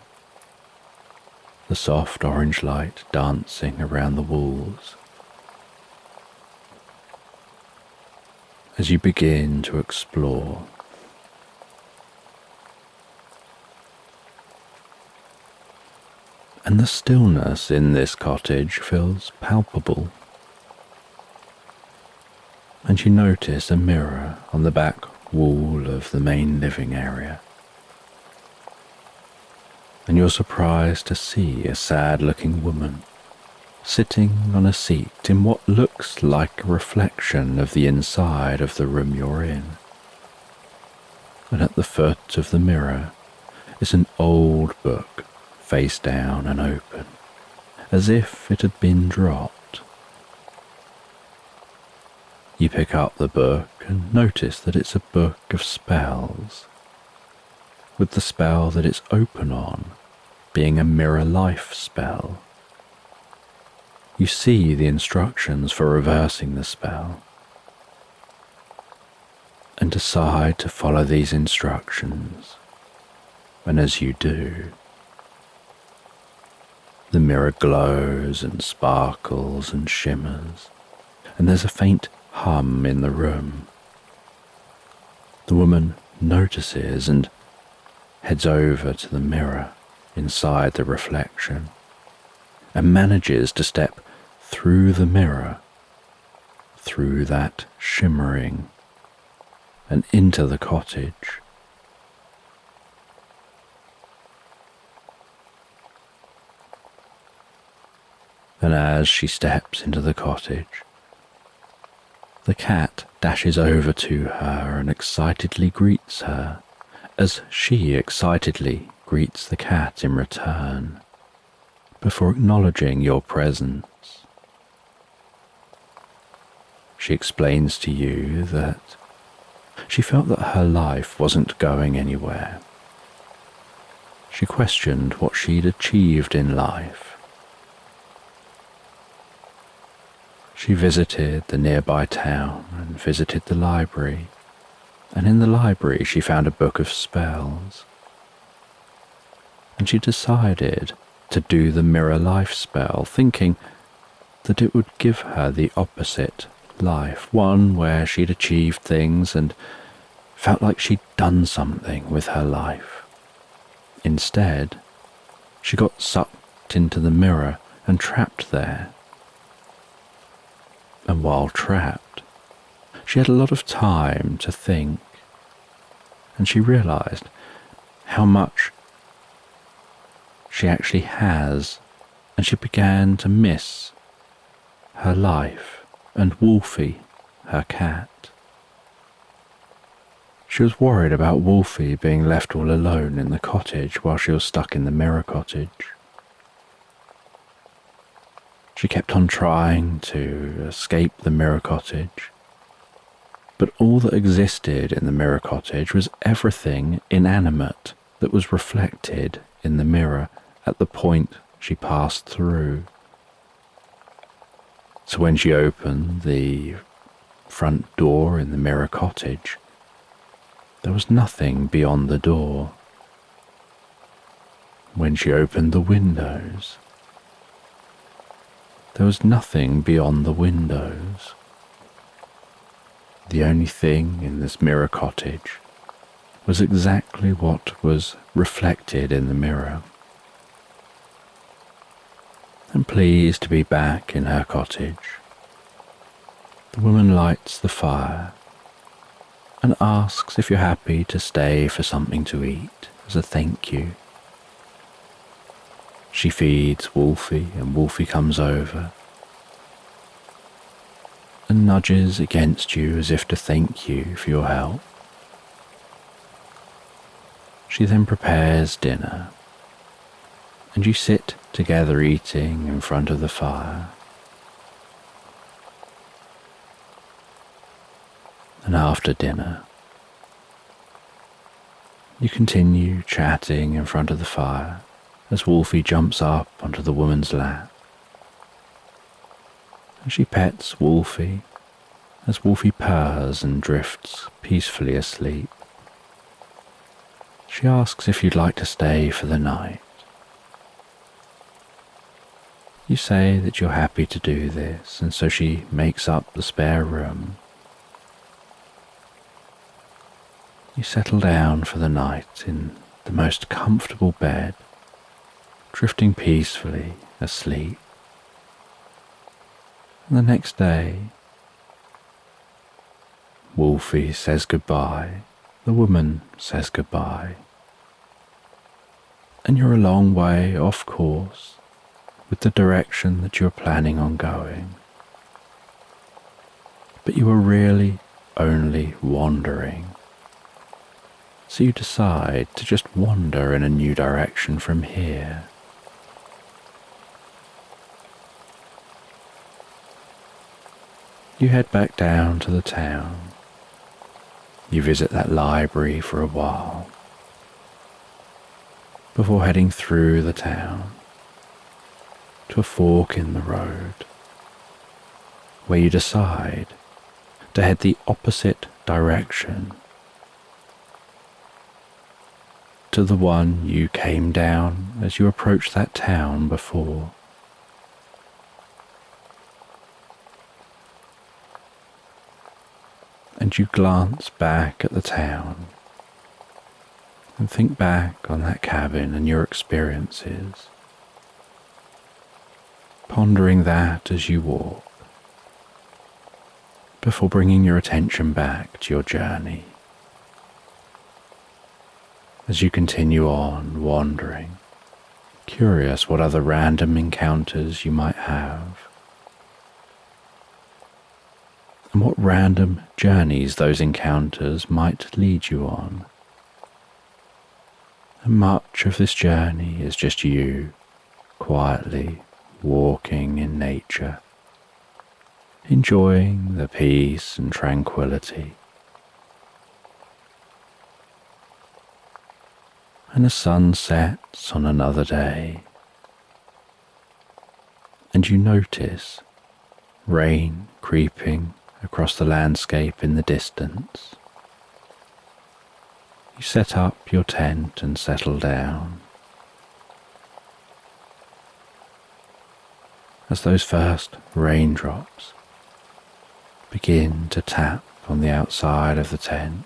the soft orange light dancing around the walls. As you begin to explore, and the stillness in this cottage feels palpable, and you notice a mirror on the back wall of the main living area, and you're surprised to see a sad-looking woman sitting on a seat in what looks like a reflection of the inside of the room you're in. And at the foot of the mirror is an old book, face down and open, as if it had been dropped. You pick up the book and notice that it's a book of spells, with the spell that it's open on being a mirror life spell. You see the instructions for reversing the spell and decide to follow these instructions, and as you do, the mirror glows and sparkles and shimmers, and there's a faint hum in the room. The woman notices and heads over to the mirror inside the reflection and manages to step through the mirror, through that shimmering, and into the cottage. And as she steps into the cottage, the cat dashes over to her and excitedly greets her, as she excitedly greets the cat in return, before acknowledging your presence. She explains to you that she felt that her life wasn't going anywhere. She questioned what she'd achieved in life. She visited the nearby town and visited the library, and in the library she found a book of spells. And she decided to do the mirror life spell, thinking that it would give her the opposite life, one where she'd achieved things and felt like she'd done something with her life. Instead, she got sucked into the mirror and trapped there. And while trapped, she had a lot of time to think, and she realized how much she actually has, and she began to miss her life and Wolfie, her cat. She was worried about Wolfie being left all alone in the cottage while she was stuck in the mirror cottage. She kept on trying to escape the mirror cottage, but all that existed in the mirror cottage was everything inanimate that was reflected in the mirror at the point she passed through. So when she opened the front door in the mirror cottage, there was nothing beyond the door. When she opened the windows, there was nothing beyond the windows. The only thing in this mirror cottage was exactly what was reflected in the mirror. And pleased to be back in her cottage, the woman lights the fire and asks if you're happy to stay for something to eat as a thank you. She feeds Wolfie, and Wolfie comes over and nudges against you as if to thank you for your help. She then prepares dinner, and you sit together eating in front of the fire. And after dinner, you continue chatting in front of the fire as Wolfie jumps up onto the woman's lap. And she pets Wolfie as Wolfie purrs and drifts peacefully asleep. She asks if you'd like to stay for the night. You say that you're happy to do this, and so she makes up the spare room. You settle down for the night in the most comfortable bed, drifting peacefully asleep. And the next day, Wolfie says goodbye, the woman says goodbye, and you're a long way off course, with the direction that you are planning on going. But you are really only wandering. So you decide to just wander in a new direction from here. You head back down to the town. You visit that library for a while before heading through the town to a fork in the road where you decide to head the opposite direction to the one you came down as you approached that town before. And you glance back at the town and think back on that cabin and your experiences, pondering that as you walk, before bringing your attention back to your journey. As you continue on wandering, curious what other random encounters you might have, and what random journeys those encounters might lead you on. And much of this journey is just you quietly walking in nature, enjoying the peace and tranquility. And the sun sets on another day, and you notice rain creeping across the landscape in the distance. You set up your tent and settle down. As those first raindrops begin to tap on the outside of the tent,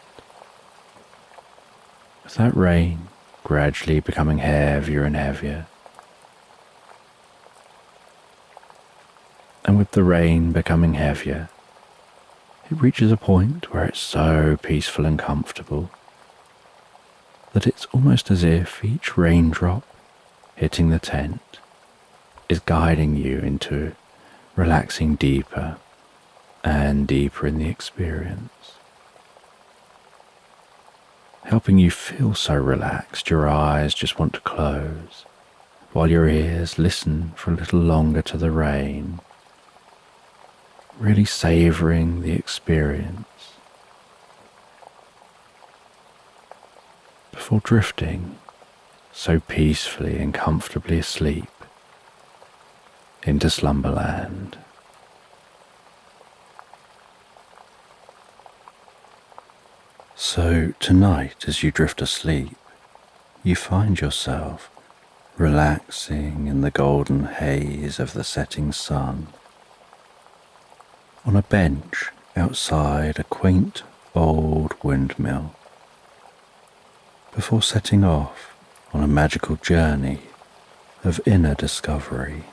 with that rain gradually becoming heavier and heavier, and with the rain becoming heavier, it reaches a point where it's so peaceful and comfortable that it's almost as if each raindrop hitting the tent is guiding you into relaxing deeper and deeper in the experience, helping you feel so relaxed your eyes just want to close, while your ears listen for a little longer to the rain, really savouring the experience before drifting so peacefully and comfortably asleep into Slumberland. So tonight, as you drift asleep, you find yourself relaxing in the golden haze of the setting sun, on a bench outside a quaint old windmill, before setting off on a magical journey of inner discovery.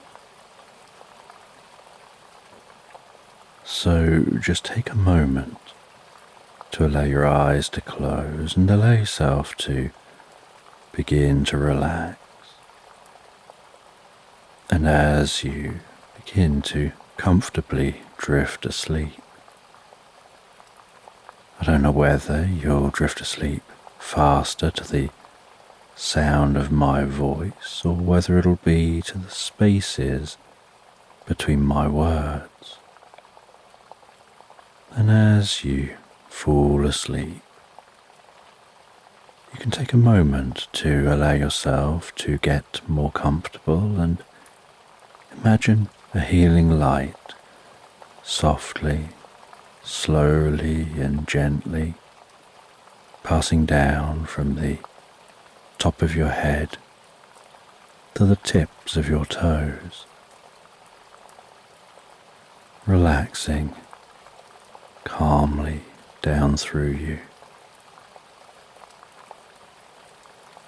So just take a moment to allow your eyes to close and allow yourself to begin to relax. And as you begin to comfortably drift asleep, I don't know whether you'll drift asleep faster to the sound of my voice or whether it'll be to the spaces between my words. And as you fall asleep, you can take a moment to allow yourself to get more comfortable and imagine a healing light softly, slowly and gently passing down from the top of your head to the tips of your toes, relaxing calmly down through you.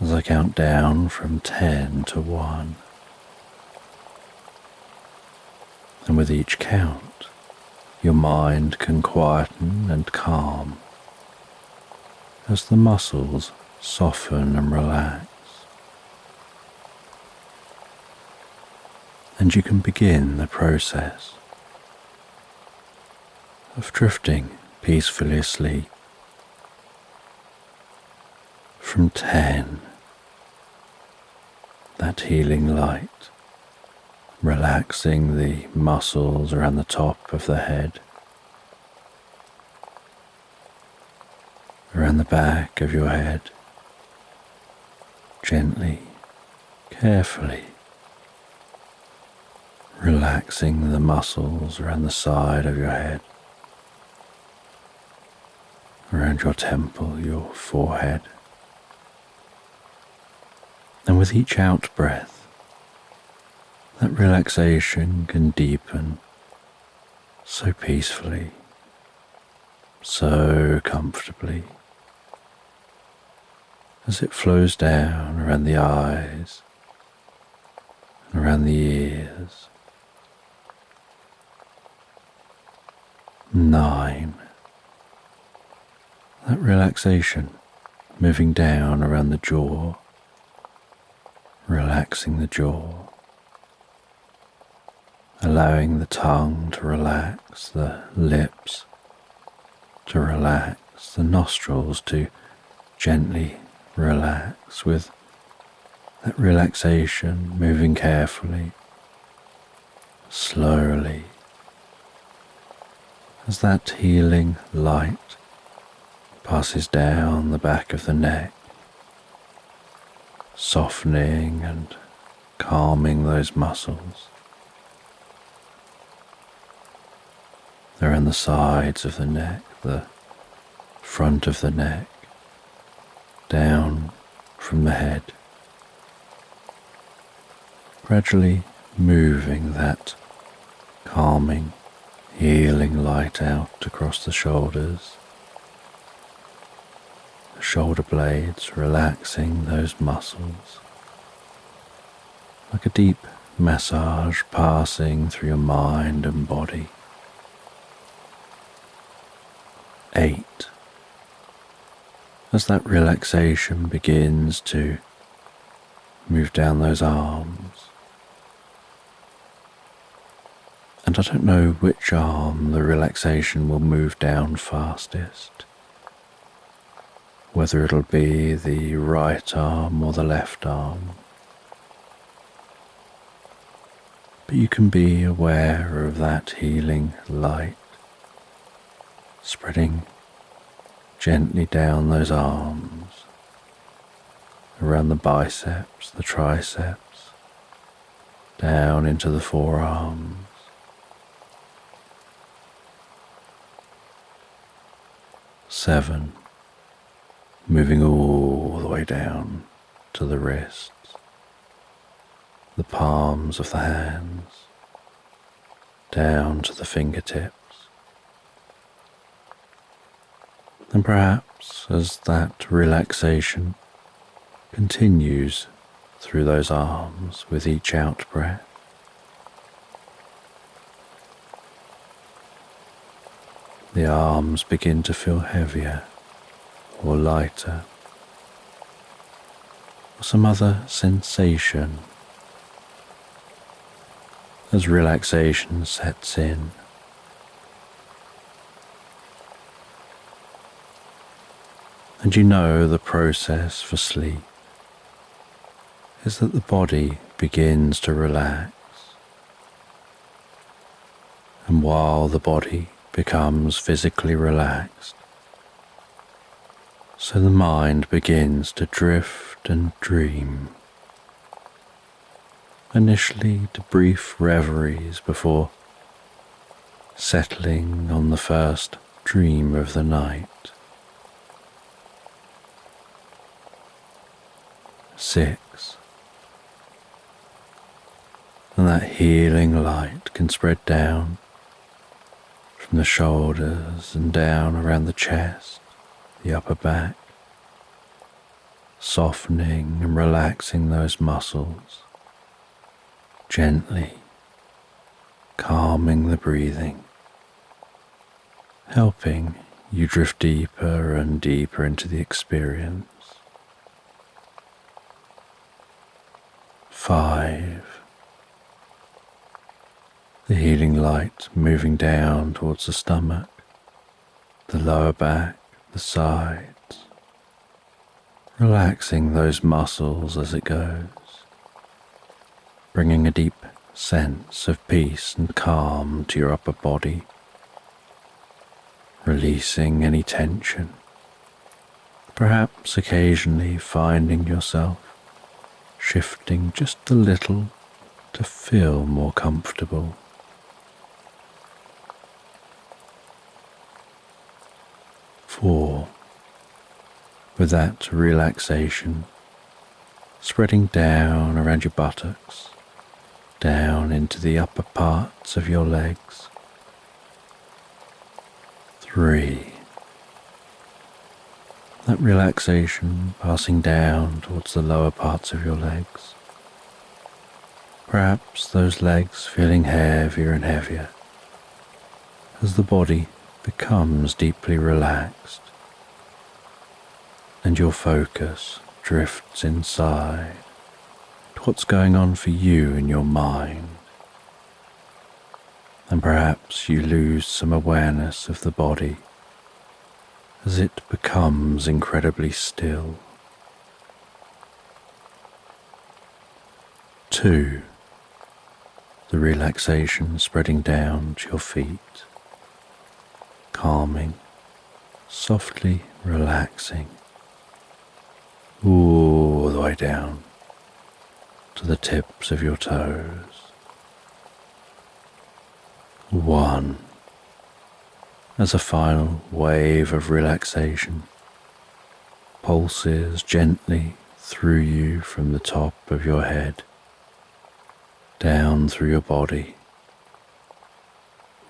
As I count down from 10 to 1, and with each count, your mind can quieten and calm as the muscles soften and relax. and you can begin the process of drifting peacefully asleep from 10, that healing light, relaxing the muscles around the top of the head, around the back of your head, gently, carefully, relaxing the muscles around the side of your head, around your temple, your forehead. And with each out breath, that relaxation can deepen so peacefully, so comfortably, as it flows down around the eyes and around the ears. 9. That relaxation moving down around the jaw, relaxing the jaw, allowing the tongue to relax, the lips to relax, the nostrils to gently relax, with that relaxation moving carefully, slowly, as that healing light passes down the back of the neck, softening and calming those muscles around the sides of the neck, the front of the neck, down from the head, gradually moving that calming, healing light out across the shoulders, the shoulder blades, relaxing those muscles, like a deep massage passing through your mind and body. 8. As that relaxation begins to move down those arms, and I don't know which arm the relaxation will move down fastest, whether it'll be the right arm or the left arm, but you can be aware of that healing light spreading gently down those arms, around the biceps, the triceps, down into the forearms. 7. Moving all the way down to the wrists, the palms of the hands, down to the fingertips. And perhaps as that relaxation continues through those arms with each out breath, the arms begin to feel heavier or lighter, or some other sensation as relaxation sets in. And you know the process for sleep is that the body begins to relax, and while the body becomes physically relaxed, so the mind begins to drift and dream, initially to brief reveries before settling on the first dream of the night. 6. And that healing light can spread down from the shoulders and down around the chest, the upper back, softening and relaxing those muscles, gently calming the breathing, helping you drift deeper and deeper into the experience. 5. the healing light moving down towards the stomach, the lower back, the sides, relaxing those muscles as it goes, bringing a deep sense of peace and calm to your upper body, releasing any tension, perhaps occasionally finding yourself shifting just a little to feel more comfortable. Four, with that relaxation spreading down around your buttocks, down into the upper parts of your legs. 3, that relaxation passing down towards the lower parts of your legs. Perhaps those legs feeling heavier and heavier as the body becomes deeply relaxed and your focus drifts inside to what's going on for you in your mind, and perhaps you lose some awareness of the body as it becomes incredibly still. 2, the relaxation spreading down to your feet, calming, softly relaxing, all the way down to the tips of your toes. 1, as a final wave of relaxation pulses gently through you from the top of your head, down through your body,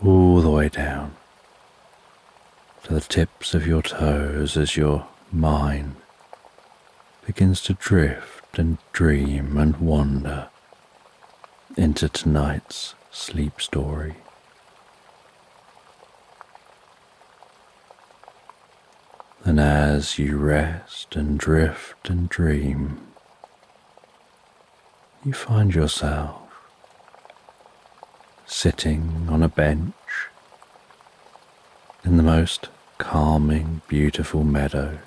all the way down to the tips of your toes as your mind begins to drift and dream and wander into tonight's sleep story. And as you rest and drift and dream, you find yourself sitting on a bench in the most calming, beautiful meadow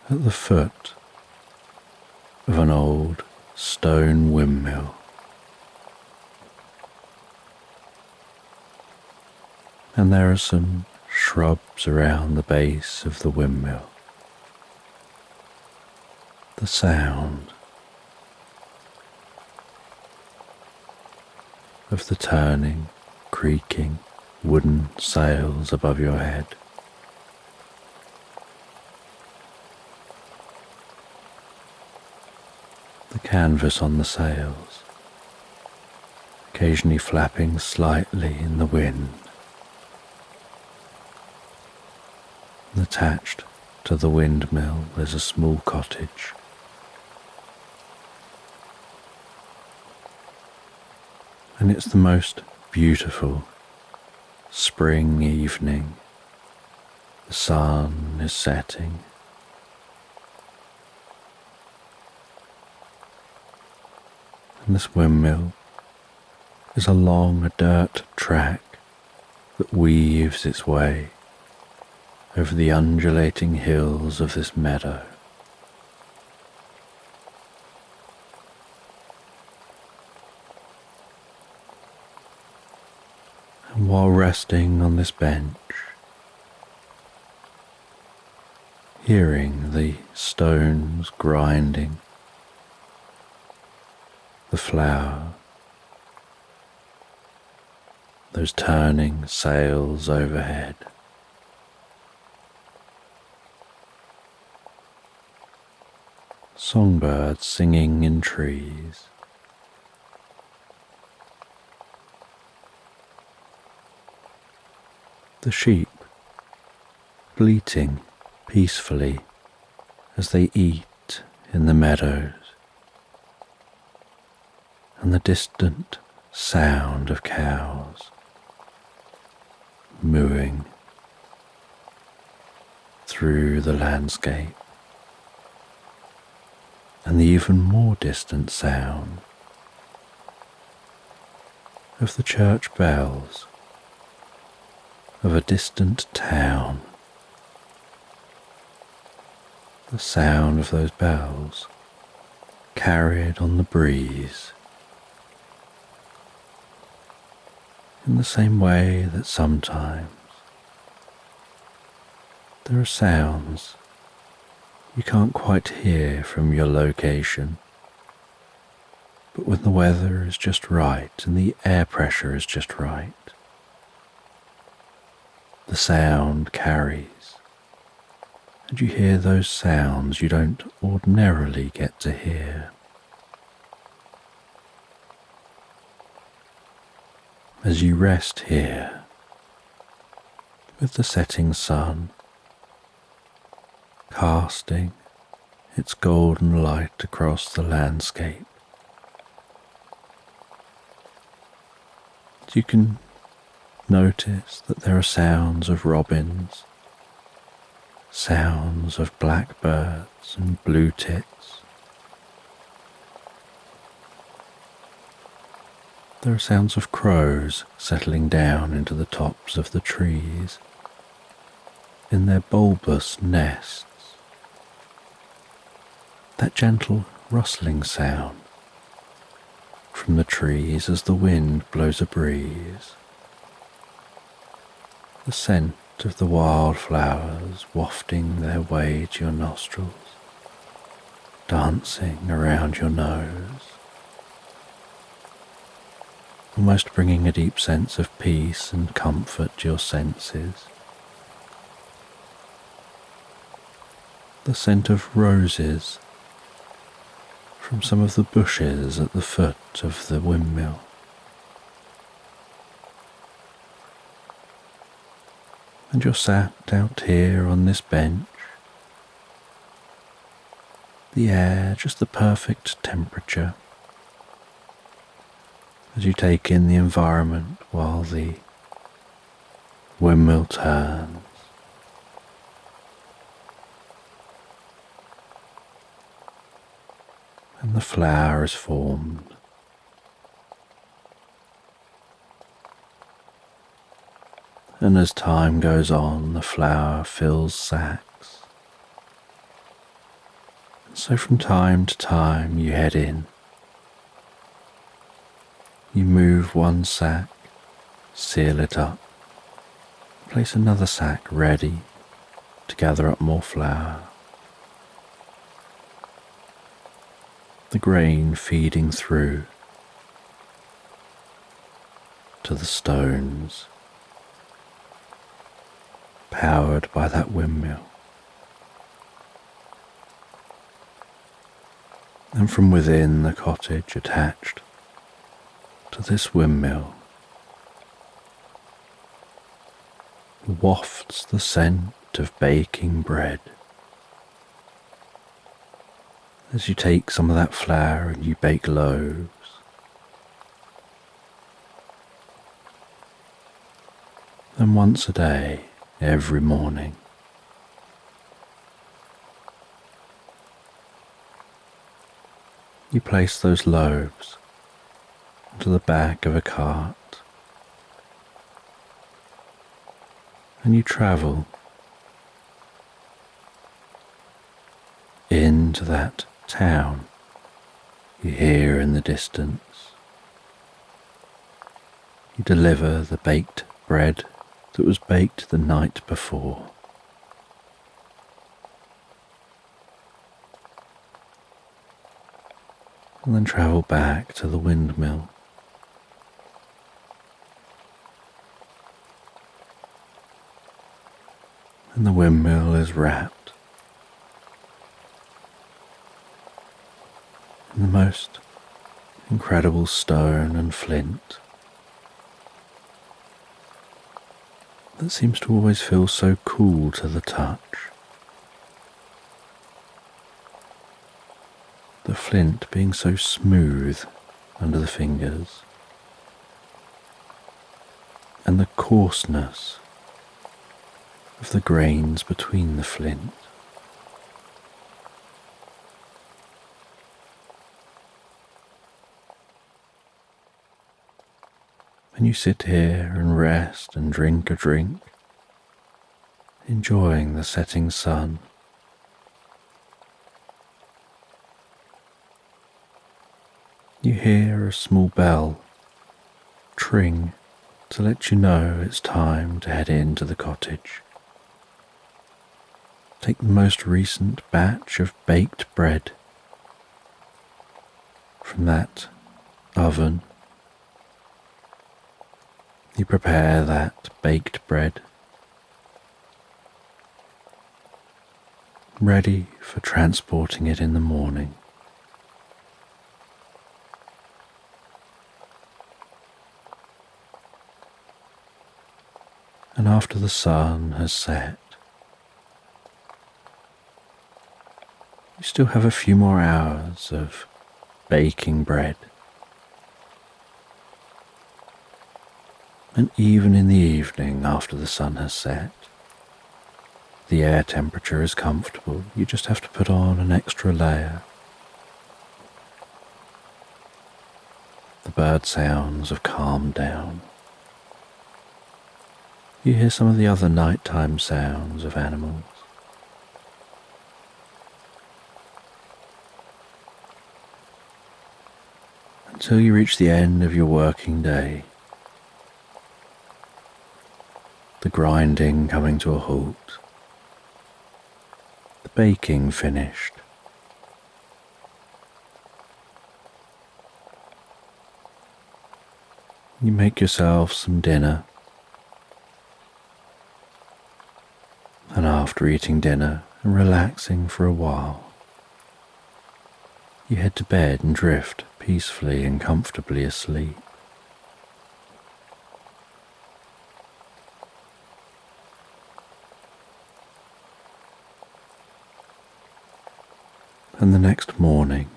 at the foot of an old stone windmill. And there are some shrubs around the base of the windmill. The sound of the turning, creaking wooden sails above your head. The canvas on the sails, occasionally flapping slightly in the wind. Attached to the windmill is a small cottage. And it's the most beautiful spring evening. The sun is setting. And this windmill is along a dirt track that weaves its way over the undulating hills of this meadow. And while resting on this bench, hearing the stones grinding, the flour, those turning sails overhead, songbirds singing in trees, the sheep bleating peacefully as they eat in the meadows, and the distant sound of cows mooing through the landscape, and the even more distant sound of the church bells of a distant town. The sound of those bells carried on the breeze, in the same way that sometimes there are sounds you can't quite hear from your location, but when the weather is just right and the air pressure is just right, the sound carries, and you hear those sounds you don't ordinarily get to hear. As you rest here, with the setting sun casting its golden light across the landscape, you can notice that there are sounds of robins, sounds of blackbirds and blue tits. There are sounds of crows settling down into the tops of the trees in their bulbous nests. That gentle rustling sound from the trees as the wind blows a breeze. The scent of the wildflowers wafting their way to your nostrils, dancing around your nose, almost bringing a deep sense of peace and comfort to your senses. The scent of roses from some of the bushes at the foot of the windmill. And you're sat out here on this bench, the air just the perfect temperature, as you take in the environment while the windmill turns. And the flower is formed. And as time goes on, the flower fills sacks. And so from time to time you head in. You move one sack, seal it up, place another sack ready to gather up more flour. The grain feeding through to the stones, powered by that windmill. And from within the cottage attached to this windmill wafts the scent of baking bread. As you take some of that flour and you bake loaves, and once a day, every morning, you place those loaves onto the back of a cart, and you travel into that town you hear in the distance. You deliver the baked bread that was baked the night before. And then travel back to the windmill. And the windmill is wrapped in the most incredible stone and flint that seems to always feel so cool to the touch. The flint being so smooth under the fingers, and the coarseness of the grains between the flint. you sit here and rest and drink a drink, enjoying the setting sun. You hear a small bell tring to let you know it's time to head into the cottage. Take the most recent batch of baked bread from that oven. You prepare that baked bread, ready for transporting it in the morning. And after the sun has set, you still have a few more hours of baking bread. And even in the evening after the sun has set, the air temperature is comfortable. You just have to put on an extra layer. The bird sounds have calmed down. You hear some of the other nighttime sounds of animals. Until you reach the end of your working day, the grinding coming to a halt, the baking finished. You make yourself some dinner, and after eating dinner and relaxing for a while, you head to bed and drift peacefully and comfortably asleep. And the next morning,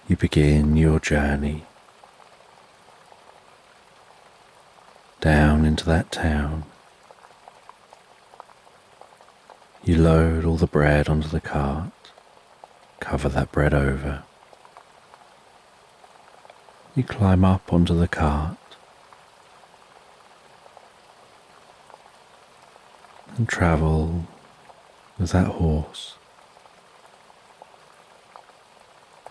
you begin your journey down into that town. You load all the bread onto the cart, cover that bread over. You climb up onto the cart and travel with that horse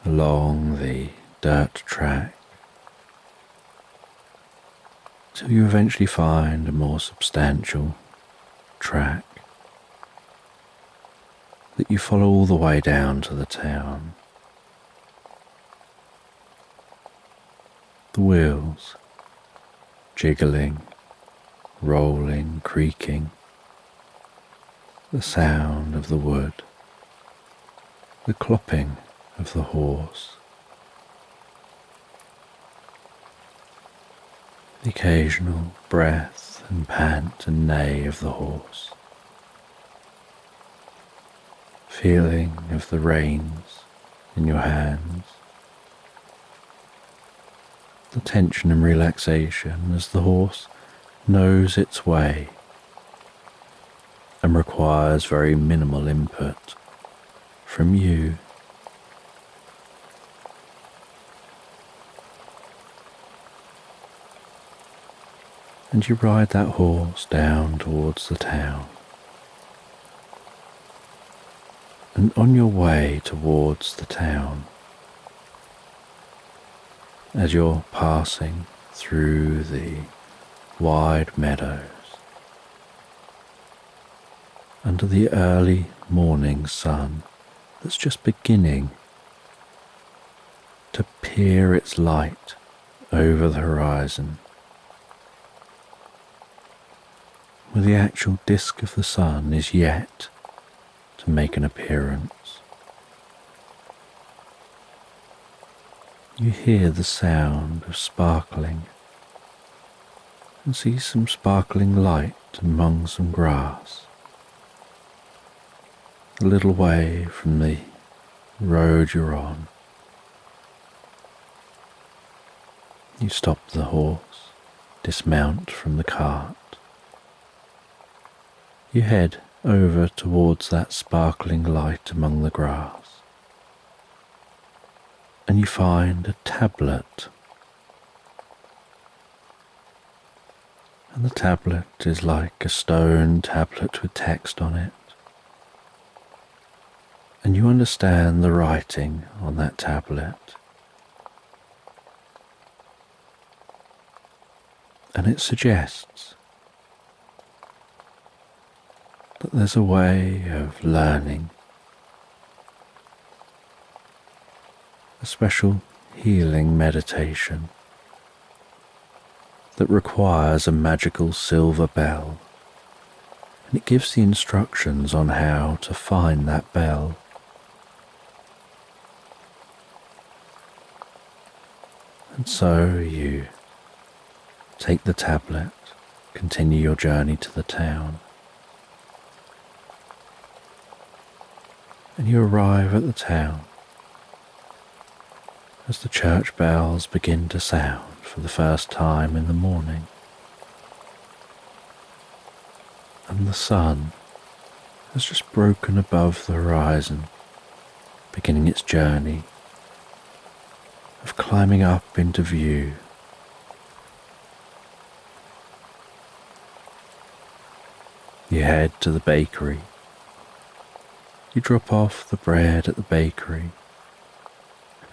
along the dirt track till you eventually find a more substantial track that you follow all the way down to the town. The wheels jiggling, rolling, creaking, the sound of the wood, the clopping of the horse, the occasional breath and pant and neigh of the horse, feeling of the reins in your hands, the tension and relaxation as the horse knows its way and requires very minimal input from you. And you ride that horse down towards the town. And on your way towards the town, as you're passing through the wide meadows, under the early morning sun that's just beginning to peer its light over the horizon, where the actual disk of the sun is yet to make an appearance. You hear the sound of sparkling and see some sparkling light among some grass, a little way from the road you're on. You stop the horse, dismount from the cart. You head over towards that sparkling light among the grass, and you find a tablet And the tablet is like a stone tablet with text on it. And you understand the writing on that tablet. And it suggests that there's a way of learning, a special healing meditation that requires a magical silver bell, and it gives the instructions on how to find that bell. And so you take the tablet, continue your journey to the town, and you arrive at the town as the church bells begin to sound for the first time in the morning, and the sun has just broken above the horizon, beginning its journey of climbing up into view. You head to the bakery. You drop off the bread at the bakery,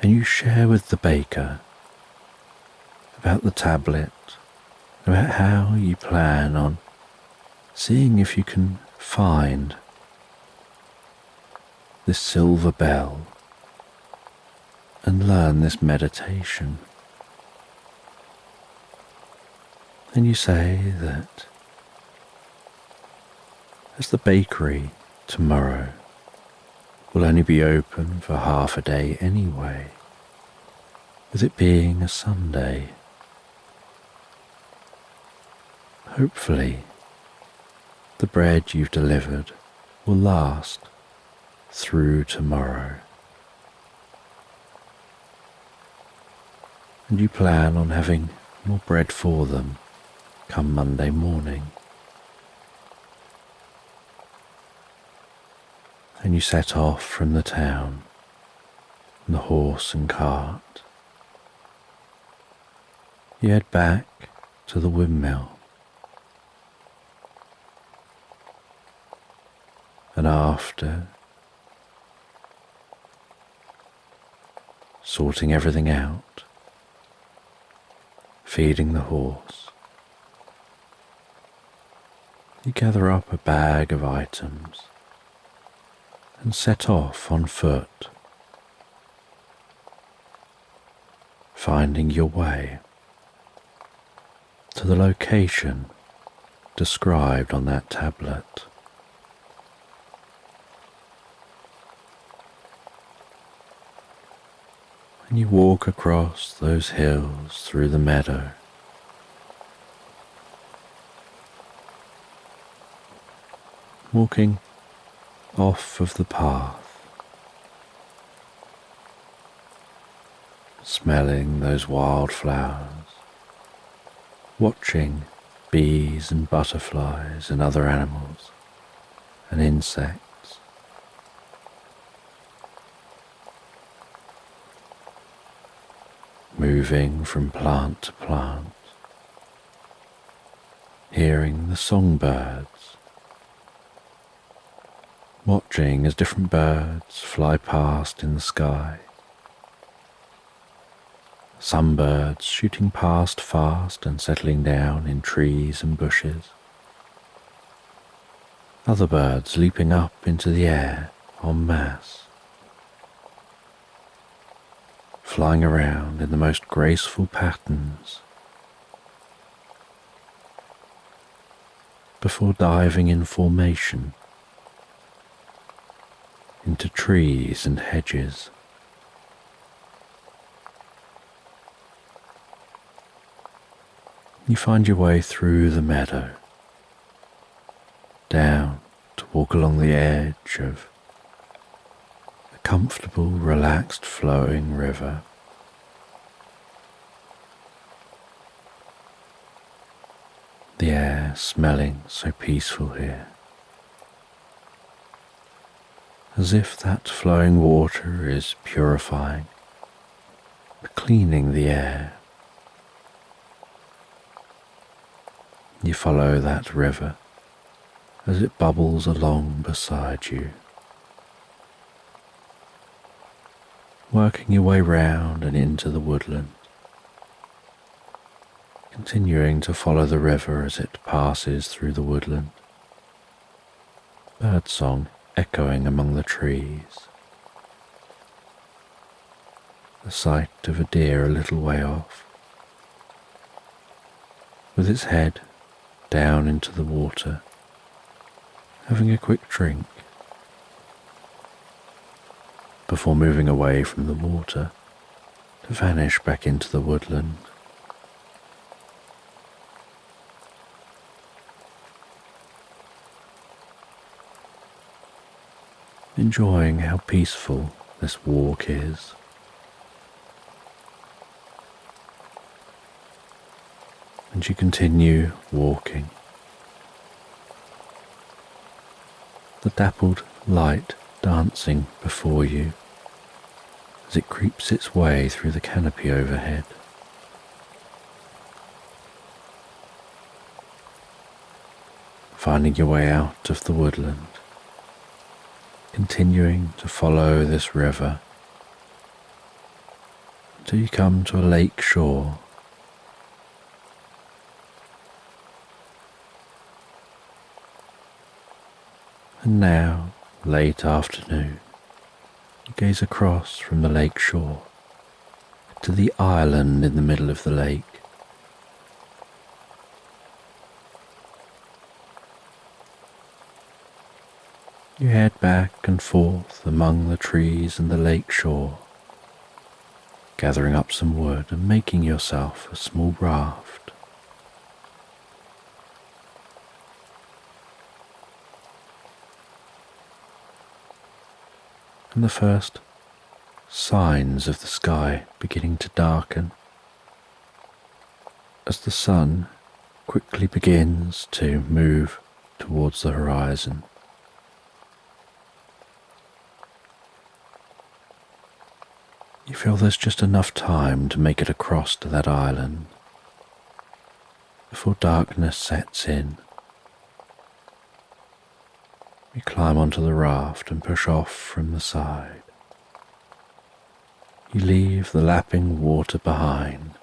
and you share with the baker about the tablet, about how you plan on seeing if you can find this silver bell and learn this meditation. And you say that as the bakery tomorrow will only be open for half a day anyway, with it being a Sunday, hopefully the bread you've delivered will last through tomorrow. And you plan on having more bread for them come Monday morning. And you set off from the town in the horse and cart. You head back to the windmill, and after sorting everything out, feeding the horse, you gather up a bag of items and set off on foot, finding your way to the location described on that tablet. And you walk across those hills through the meadow, walking off of the path, smelling those wildflowers, watching bees and butterflies and other animals and insects, moving from plant to plant, hearing the songbirds, watching as different birds fly past in the sky. Some birds shooting past fast and settling down in trees and bushes. Other birds leaping up into the air en masse, flying around in the most graceful patterns before diving in formation into trees and hedges. You find your way through the meadow, down to walk along the edge of a comfortable, relaxed, flowing river. The air smelling so peaceful here, as if that flowing water is purifying, cleaning the air. You follow that river as it bubbles along beside you, working your way round and into the woodland, continuing to follow the river as it passes through the woodland, birdsong echoing among the trees, the sight of a deer a little way off, with its head down into the water, having a quick drink, before moving away from the water to vanish back into the woodland. Enjoying how peaceful this walk is. And you continue walking. The dappled light dancing before you as it creeps its way through the canopy overhead. Finding your way out of the woodland, continuing to follow this river until you come to a lake shore. And now, late afternoon, you gaze across from the lake shore to the island in the middle of the lake. You head back and forth among the trees and the lake shore, gathering up some wood and making yourself a small raft. And the first signs of the sky beginning to darken as the sun quickly begins to move towards the horizon. You feel there's just enough time to make it across to that island before darkness sets in. You climb onto the raft and push off from the side. You leave the lapping water behind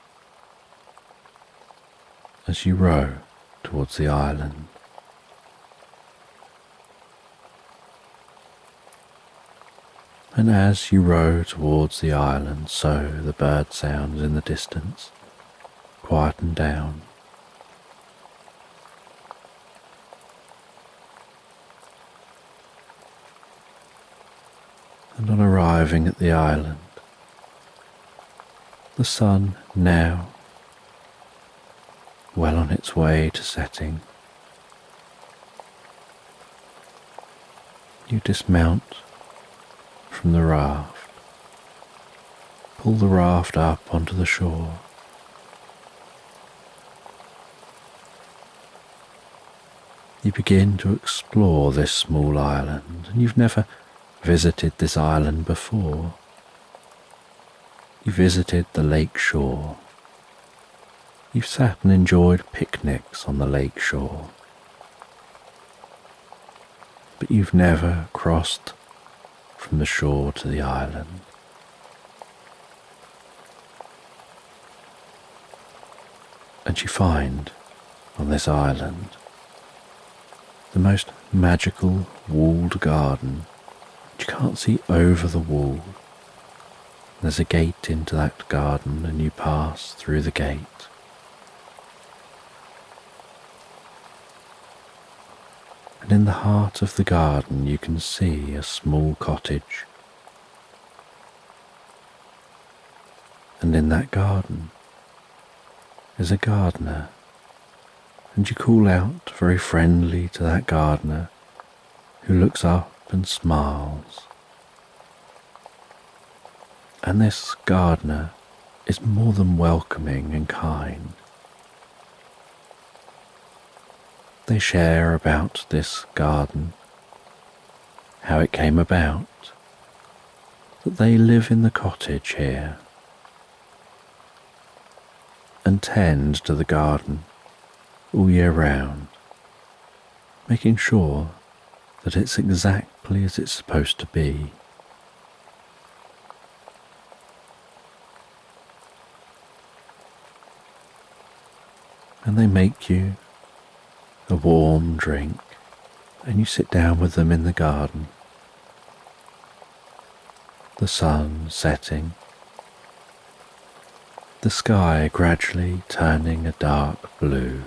as you row towards the island. And as you row towards the island, so the bird sounds in the distance quieten down. And on arriving at the island, the sun now well on its way to setting, you dismount from the raft, pull the raft up onto the shore, you begin to explore this small island, and you've never visited this island before. You visited the lake shore. You've sat and enjoyed picnics on the lake shore, but you've never crossed from the shore to the island. And you find on this island the most magical walled garden. You can't see over the wall. There's a gate into that garden and you pass through the gate. And in the heart of the garden you can see a small cottage. And in that garden is a gardener, and you call out very friendly to that gardener, who looks up and smiles. And this gardener is more than welcoming and kind. They share about this garden, how it came about, that they live in the cottage here, and tend to the garden all year round, making sure that it's exactly as it's supposed to be. And they make you a warm drink, and you sit down with them in the garden. The sun setting, the sky gradually turning a dark blue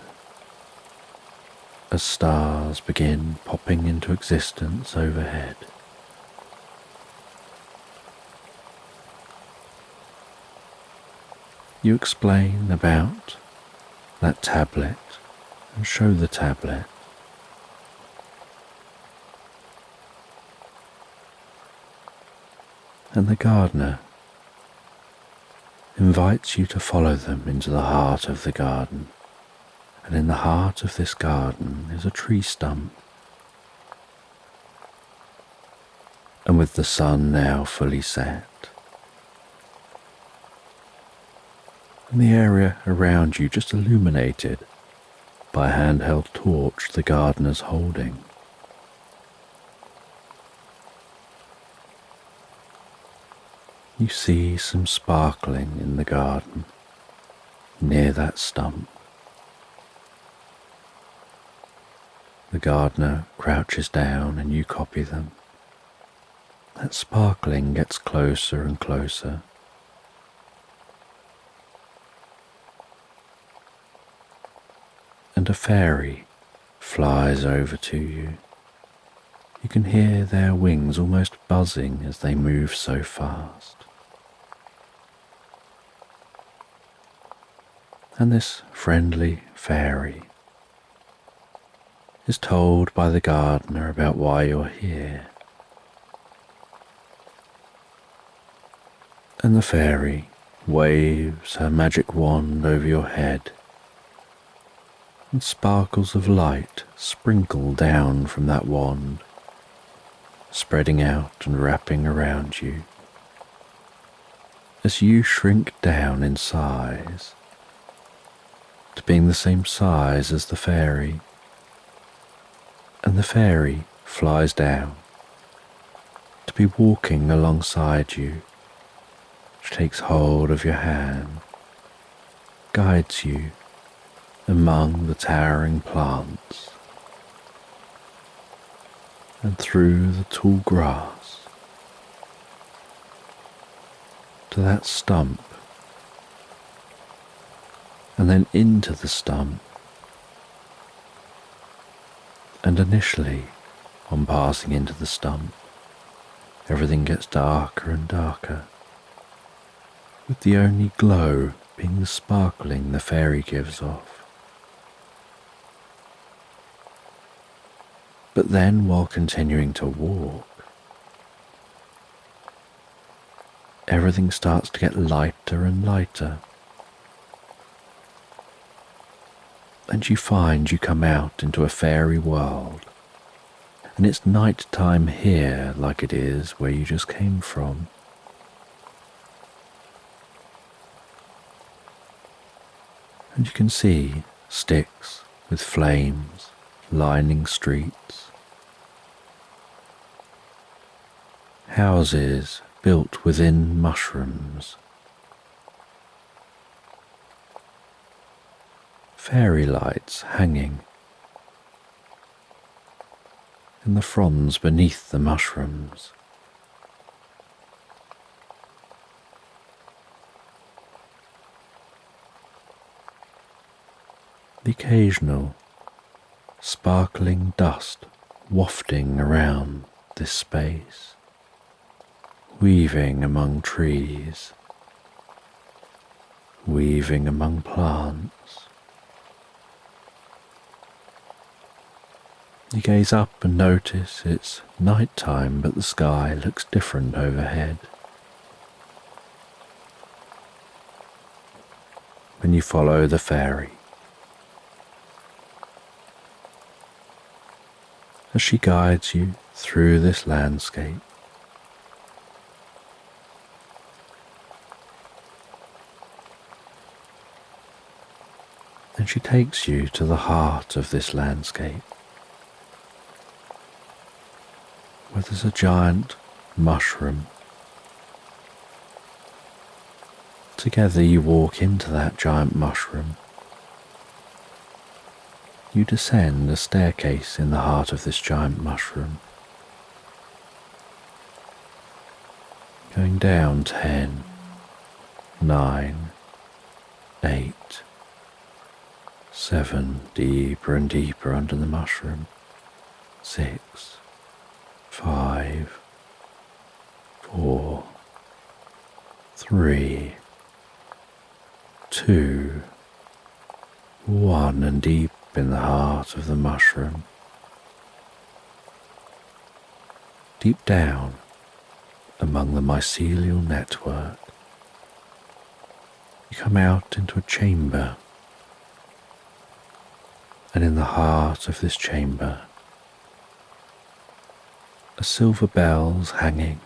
as stars begin popping into existence overhead. You explain about that tablet and show the tablet. And the gardener invites you to follow them into the heart of the garden. And in the heart of this garden is a tree stump. And with the sun now fully set, and the area around you just illuminated by a handheld torch the gardener's holding, you see some sparkling in the garden near that stump. The gardener crouches down and you copy them. That sparkling gets closer and closer. And a fairy flies over to you. You can hear their wings almost buzzing as they move so fast. And this friendly fairy is told by the gardener about why you're here. And the fairy waves her magic wand over your head, and sparkles of light sprinkle down from that wand, spreading out and wrapping around you as you shrink down in size to being the same size as the fairy. And the fairy flies down to be walking alongside you. She takes hold of your hand, guides you among the towering plants and through the tall grass to that stump, and then into the stump. And initially, on passing into the stump, everything gets darker and darker, with the only glow being the sparkling the fairy gives off. But then, while continuing to walk, everything starts to get lighter and lighter, and you find you come out into a fairy world, and it's night time here like it is where you just came from. And you can see sticks with flames lining streets, houses built within mushrooms, fairy lights hanging in the fronds beneath the mushrooms. The occasional sparkling dust wafting around this space, weaving among trees, weaving among plants. You gaze up and notice it's night time, but the sky looks different overhead. When you follow the fairy, as she guides you through this landscape, and and she takes you to the heart of this landscape, where there's a giant mushroom. Together you walk into that giant mushroom. You descend a staircase in the heart of this giant mushroom, going down 10, 9, 8, 7, deeper and deeper under the mushroom, 6, 5, 4, 3, 2, 1, and deep in the heart of the mushroom. Deep down among the mycelial network, you come out into a chamber, and in the heart of this chamber are silver bells hanging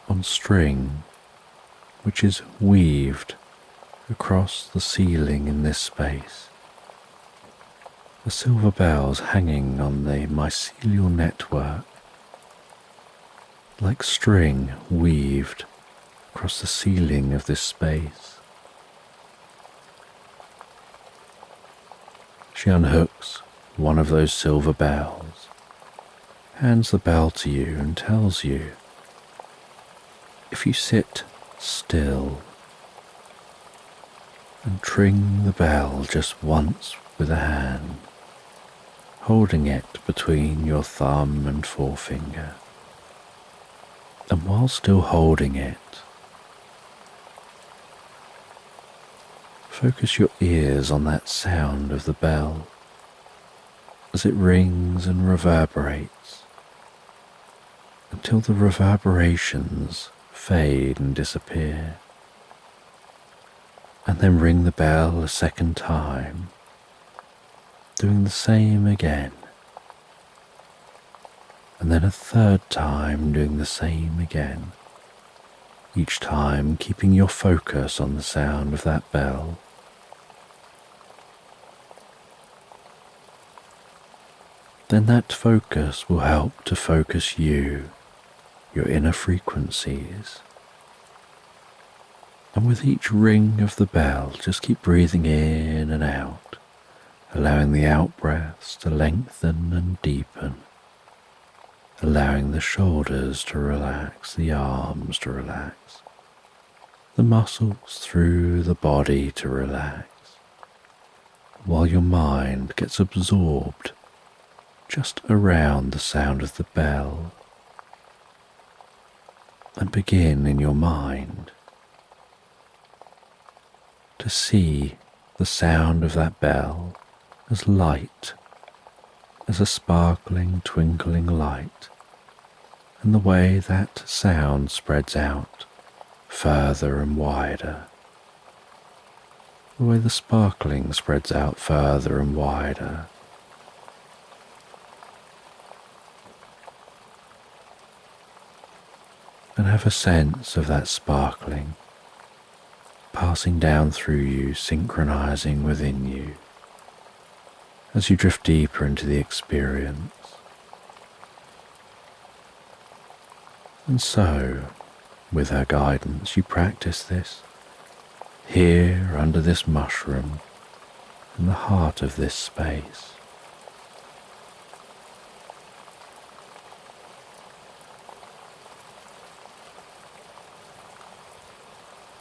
on string which is weaved across the ceiling in this space. The silver bells hanging on the mycelial network, like string weaved across the ceiling of this space. She unhooks one of those silver bells, hands the bell to you and tells you, if you sit still and tring the bell just once with a hand, holding it between your thumb and forefinger, and while still holding it, focus your ears on that sound of the bell as it rings and reverberates until the reverberations fade and disappear, and then ring the bell a second time, doing the same again, and then a third time doing the same again, each time keeping your focus on the sound of that bell. Then that focus will help to focus you, your inner frequencies. And with each ring of the bell, just keep breathing in and out, allowing the out-breaths to lengthen and deepen, allowing the shoulders to relax, the arms to relax, the muscles through the body to relax, while your mind gets absorbed just around the sound of the bell. And begin in your mind to see the sound of that bell as light, as a sparkling, twinkling light, and the way that sound spreads out further and wider, the way the sparkling spreads out further and wider. And have a sense of that sparkling passing down through you, synchronizing within you as you drift deeper into the experience. And so, with her guidance, you practice this here under this mushroom in the heart of this space.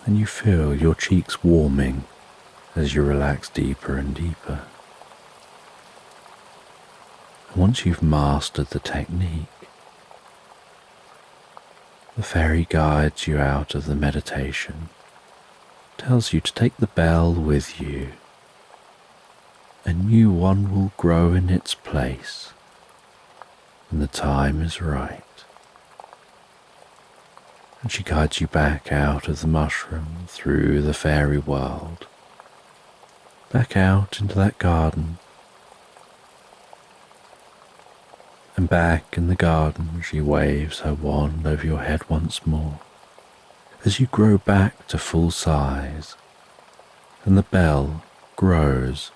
And you feel your cheeks warming as you relax deeper and deeper. And once you've mastered the technique, the fairy guides you out of the meditation, tells you to take the bell with you. A new one will grow in its place when the time is right. And she guides you back out of the mushroom, through the fairy world, back out into that garden. And back in the garden she waves her wand over your head once more, as you grow back to full size, and the bell grows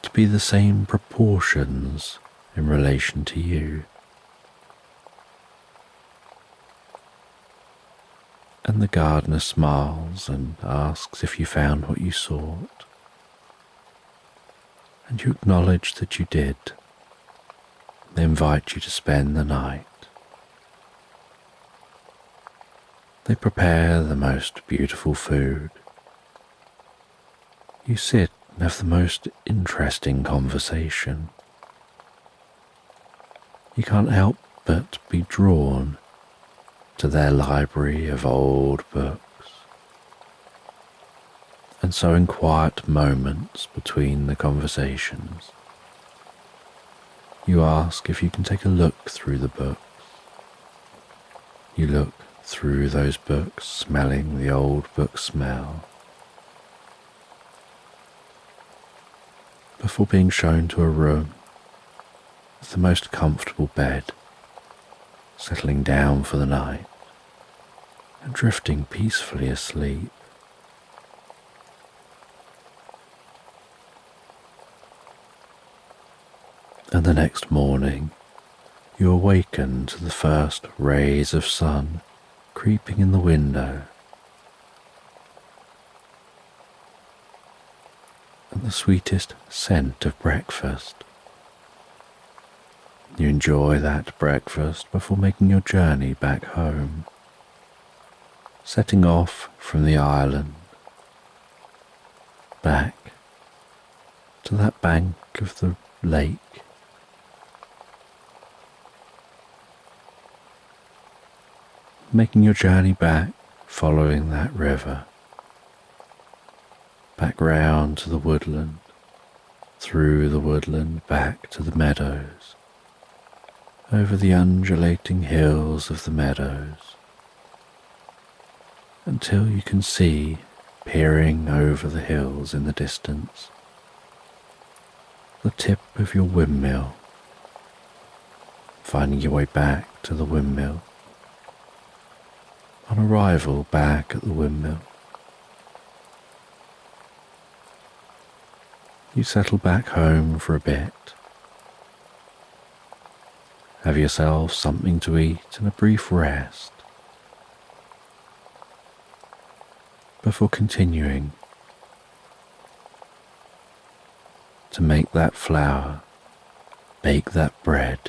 to be the same proportions in relation to you. And the gardener smiles and asks if you found what you sought, and you acknowledge that you did. They invite you to spend the night. They prepare the most beautiful food. You sit and have the most interesting conversation. You can't help but be drawn to their library of old books. And so in quiet moments between the conversations, you ask if you can take a look through the books. You look through those books, smelling the old book smell, before being shown to a room with the most comfortable bed, settling down for the night and drifting peacefully asleep. And the next morning, you awaken to the first rays of sun creeping in the window, and the sweetest scent of breakfast. You enjoy that breakfast before making your journey back home, setting off from the island, back to that bank of the lake. Making your journey back, following that river, back round to the woodland, through the woodland, back to the meadows, over the undulating hills of the meadows, until you can see, peering over the hills in the distance, the tip of your windmill, finding your way back to the windmill. On arrival back at the windmill, you settle back home for a bit, have yourself something to eat and a brief rest, before continuing to make that flour, bake that bread,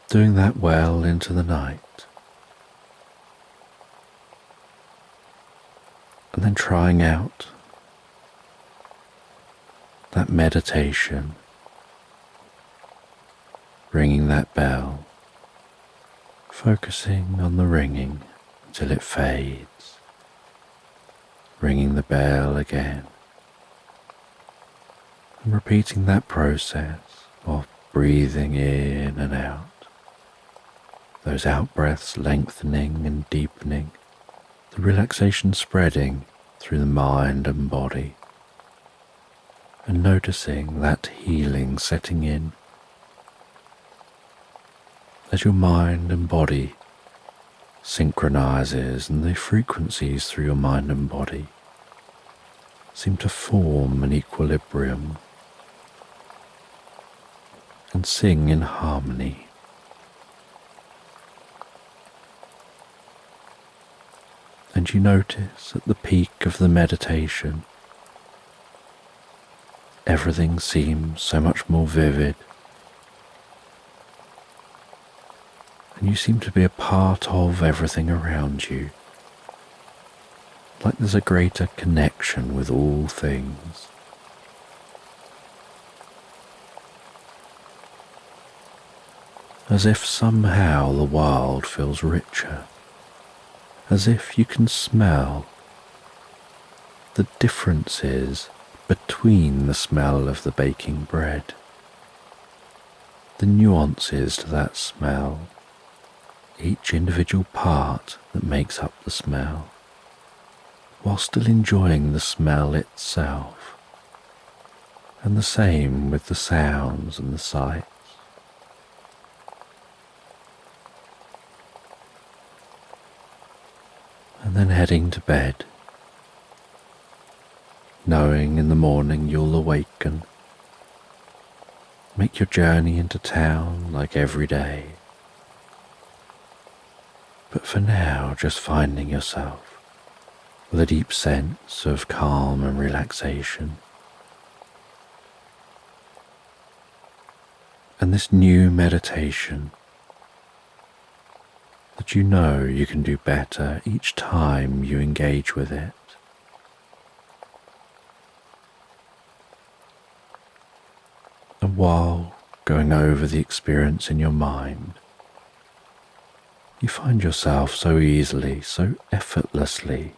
doing that well into the night, and then trying out that meditation, ringing that bell, focusing on the ringing until it fades, ringing the bell again, and repeating that process of breathing in and out, those out-breaths lengthening and deepening, the relaxation spreading through the mind and body, and noticing that healing setting in as your mind and body synchronizes, and the frequencies through your mind and body seem to form an equilibrium and sing in harmony. And you notice at the peak of the meditation, everything seems so much more vivid, and you seem to be a part of everything around you, like there's a greater connection with all things. As if somehow the world feels richer, as if you can smell the differences between the smell of the baking bread, the nuances to that smell, each individual part that makes up the smell, while still enjoying the smell itself, and the same with the sounds and the sights. And then heading to bed, knowing in the morning you'll awaken, make your journey into town like every day. But for now, just finding yourself with a deep sense of calm and relaxation. And this new meditation that you know you can do better each time you engage with it. And while going over the experience in your mind, you find yourself so easily, so effortlessly,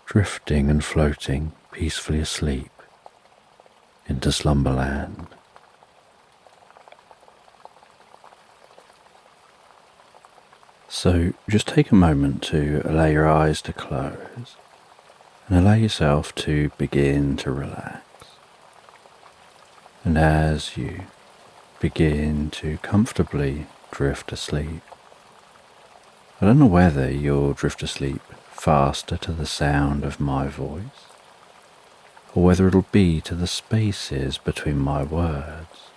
drifting and floating peacefully asleep into Slumberland. So just take a moment to allow your eyes to close and allow yourself to begin to relax. And as you begin to comfortably drift asleep, I don't know whether you'll drift asleep faster to the sound of my voice, or whether it'll be to the spaces between my words.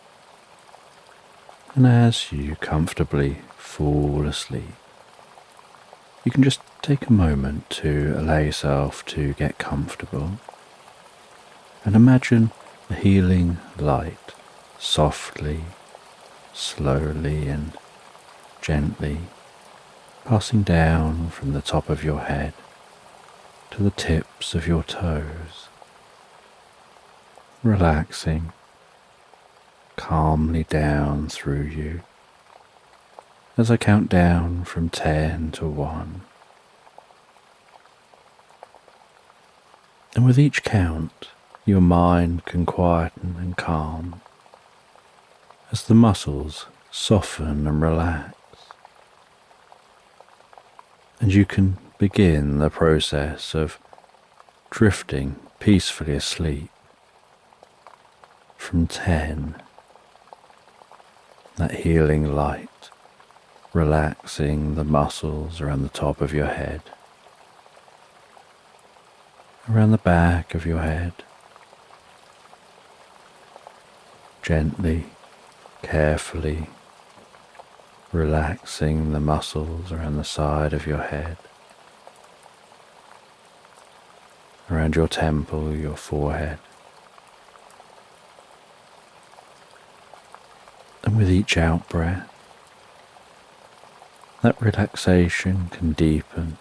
And as you comfortably fall asleep, you can just take a moment to allow yourself to get comfortable and imagine a healing light softly, slowly and gently passing down from the top of your head to the tips of your toes, relaxing calmly down through you as I count down from 10 to 1. And with each count, your mind can quieten and calm as the muscles soften and relax. And you can begin the process of drifting peacefully asleep from 10, that healing light relaxing the muscles around the top of your head, around the back of your head, gently, carefully relaxing the muscles around the side of your head, around your temple, your forehead. And with each out-breath, that relaxation can deepen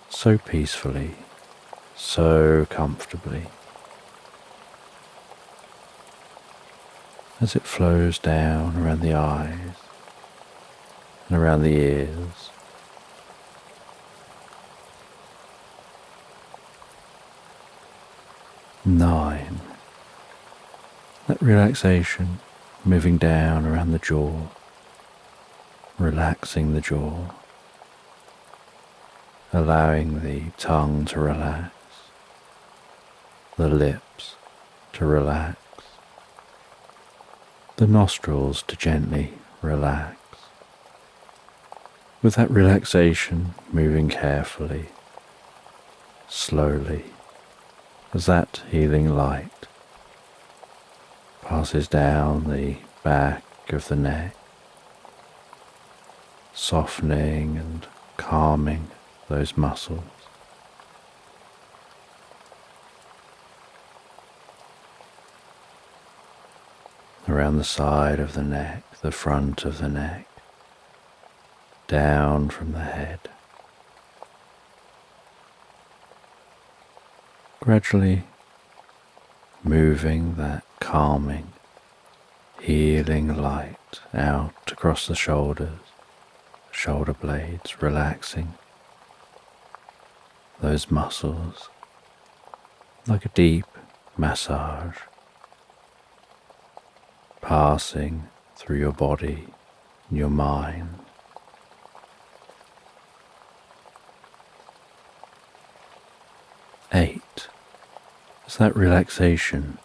so peacefully, so comfortably, as it flows down around the eyes and around the ears. Nine. That relaxation moving down around the jaw, relaxing the jaw, allowing the tongue to relax, the lips to relax, the nostrils to gently relax. With that relaxation moving carefully, slowly, as that healing light passes down the back of the neck, softening and calming those muscles. Around the side of the neck, the front of the neck, down from the head. Gradually moving that calming, healing light out across the shoulders, shoulder blades, relaxing those muscles like a deep massage, passing through your body and your mind. Eight. As that relaxation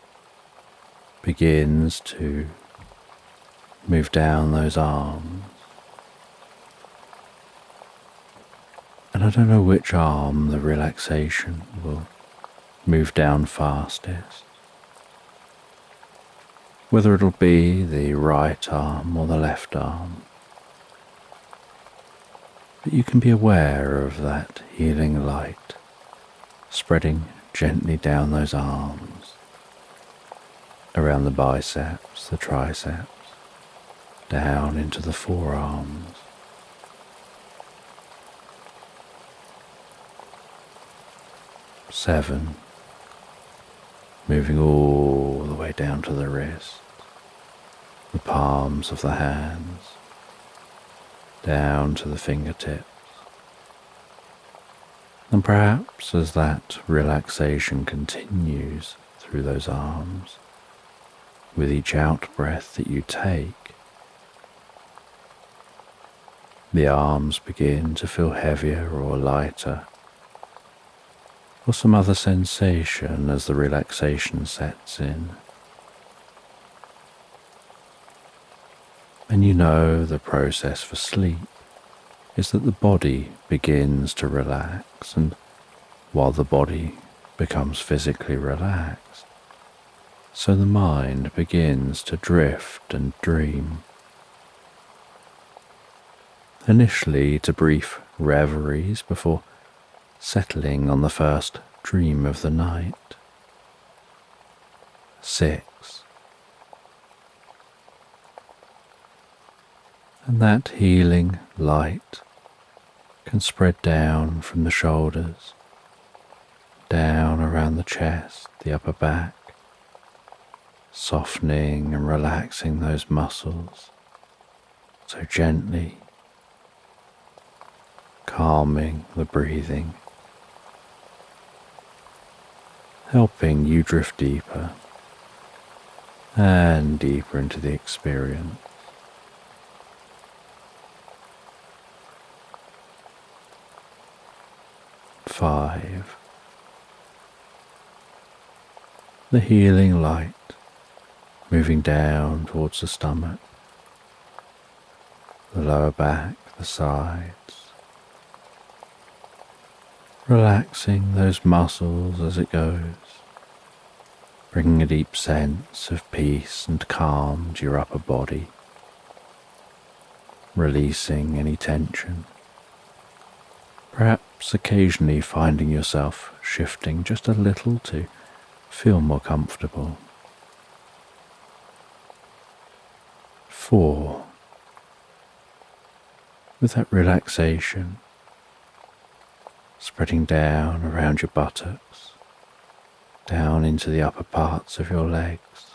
begins to move down those arms and And I don't know which arm the relaxation will move down fastest. Whether it'll be the right arm or the left arm. But you can be aware of that healing light spreading gently down those arms, around the biceps, the triceps, down into the forearms. Seven, moving all the way down to the wrist, the palms of the hands, down to the fingertips. And perhaps as that relaxation continues through those arms, with each out-breath that you take, the arms begin to feel heavier or lighter, or some other sensation as the relaxation sets in. And you know the process for sleep is that the body begins to relax, and while the body becomes physically relaxed, so the mind begins to drift and dream. Initially to brief reveries before settling on the first dream of the night. 6. And that healing light can spread down from the shoulders, down around the chest, the upper back, softening and relaxing those muscles so gently, calming the breathing, helping you drift deeper and deeper into the experience. 5. The healing light moving down towards the stomach, the lower back, the sides, relaxing those muscles as it goes, bringing a deep sense of peace and calm to your upper body, releasing any tension, perhaps occasionally finding yourself shifting just a little to feel more comfortable. 4. With that relaxation spreading down around your buttocks, down into the upper parts of your legs.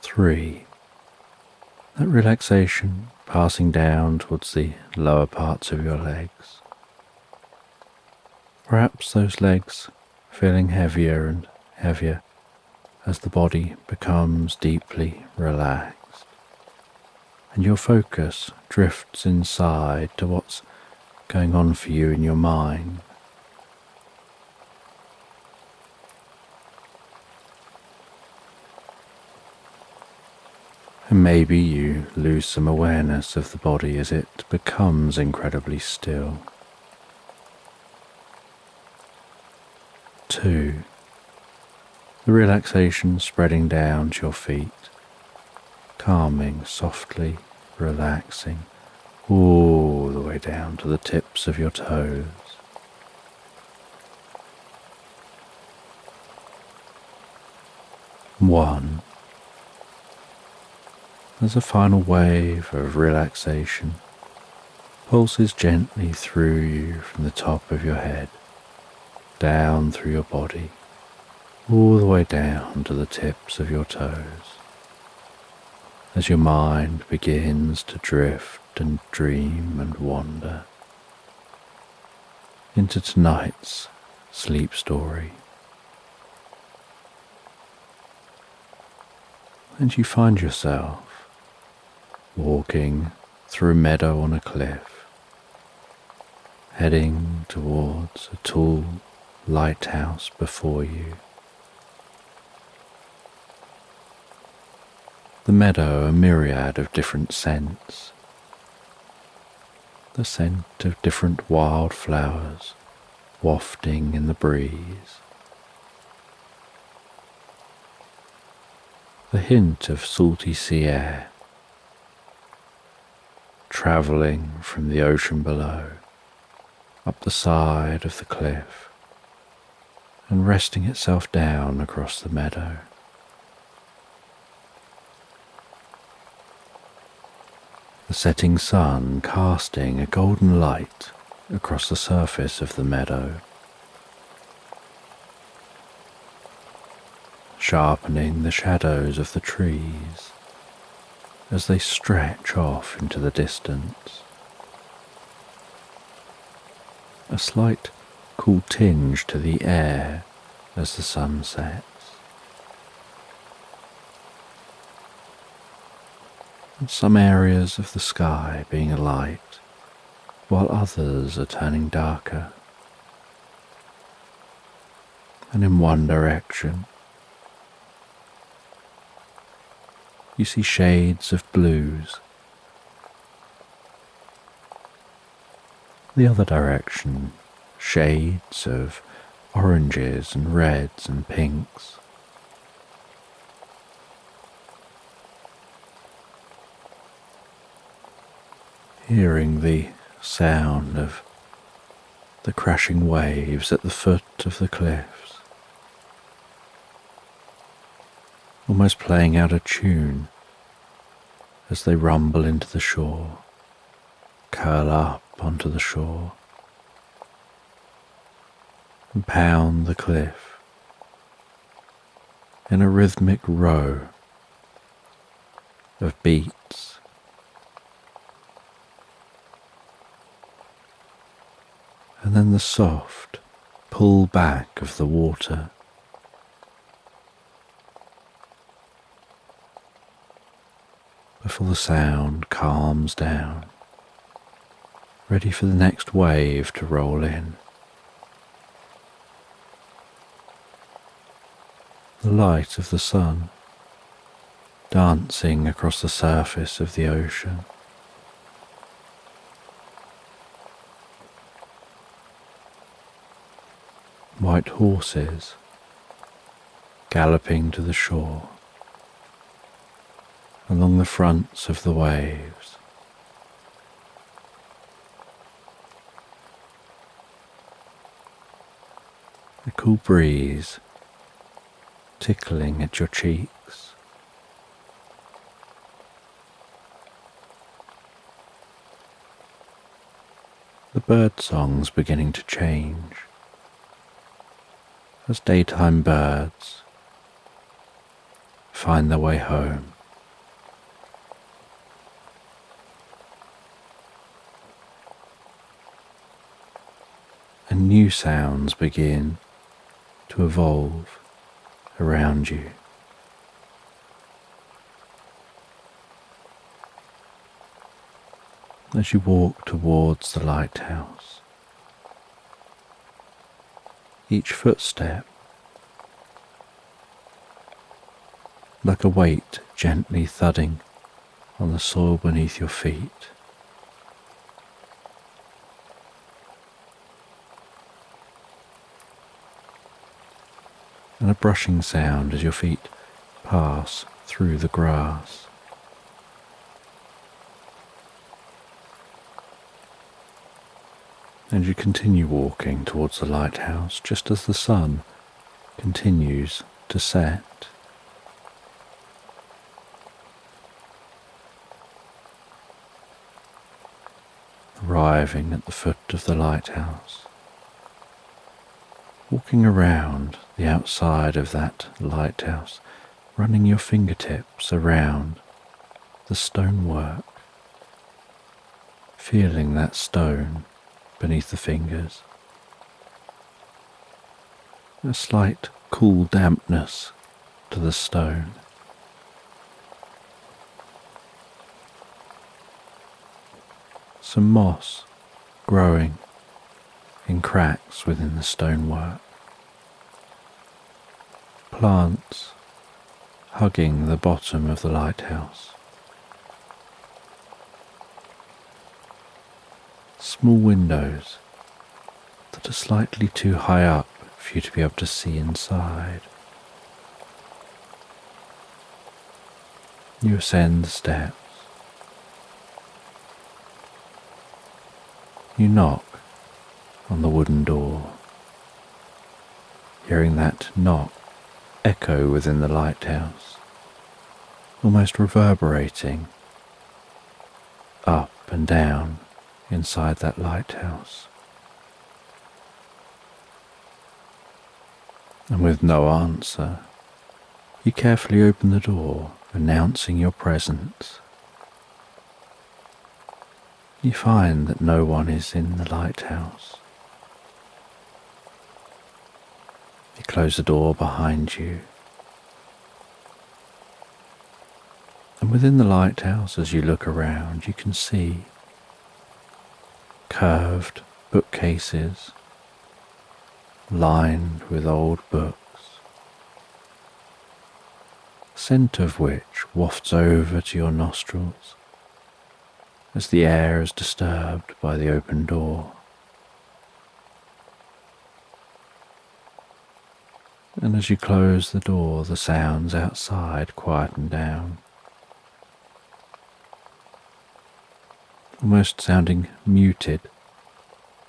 3. That relaxation passing down towards the lower parts of your legs. Perhaps those legs feeling heavier and heavier as the body becomes deeply relaxed, and your focus drifts inside to what's going on for you in your mind. And maybe you lose some awareness of the body as it becomes incredibly still. 2. The relaxation spreading down to your feet, calming, softly relaxing all the way down to the tips of your toes. 1. As a final wave of relaxation pulses gently through you from the top of your head, down through your body, all the way down to the tips of your toes, as your mind begins to drift and dream and wander into tonight's sleep story. And you find yourself walking through a meadow on a cliff, heading towards a tall lighthouse before you. The meadow a myriad of different scents, the scent of different wild flowers wafting in the breeze, the hint of salty sea air travelling from the ocean below up the side of the cliff and resting itself down across the meadow. The setting sun casting a golden light across the surface of the meadow, sharpening the shadows of the trees as they stretch off into the distance. A slight cool tinge to the air as the sun sets. And some areas of the sky being alight, while others are turning darker. And in one direction, you see shades of blues. The other direction, shades of oranges and reds and pinks. Hearing the sound of the crashing waves at the foot of the cliffs, almost playing out a tune as they rumble into the shore, curl up onto the shore, and pound the cliff in a rhythmic row of beats. And then the soft pull back of the water, before the sound calms down, ready for the next wave to roll in. The light of the sun dancing across the surface of the ocean. White horses galloping to the shore along the fronts of the waves. The cool breeze tickling at your cheeks. The bird songs beginning to change as daytime birds find their way home. And new sounds begin to evolve around you. As you walk towards the lighthouse, each footstep like a weight gently thudding on the soil beneath your feet. And a brushing sound as your feet pass through the grass. And you continue walking towards the lighthouse just as the sun continues to set. Arriving at the foot of the lighthouse, walking around the outside of that lighthouse, running your fingertips around the stonework, feeling that stone beneath the fingers. A slight cool dampness to the stone. Some moss growing in cracks within the stonework. Plants hugging the bottom of the lighthouse. Small windows that are slightly too high up for you to be able to see inside. You ascend the steps. You knock on the wooden door, hearing that knock echo within the lighthouse, almost reverberating up and down inside that lighthouse. And with no answer, you carefully open the door, announcing your presence. You find that no one is in the lighthouse. You close the door behind you. And within the lighthouse, as you look around, you can see curved bookcases lined with old books, the scent of which wafts over to your nostrils as the air is disturbed by the open door. And as you close the door, the sounds outside quieten down, almost sounding muted,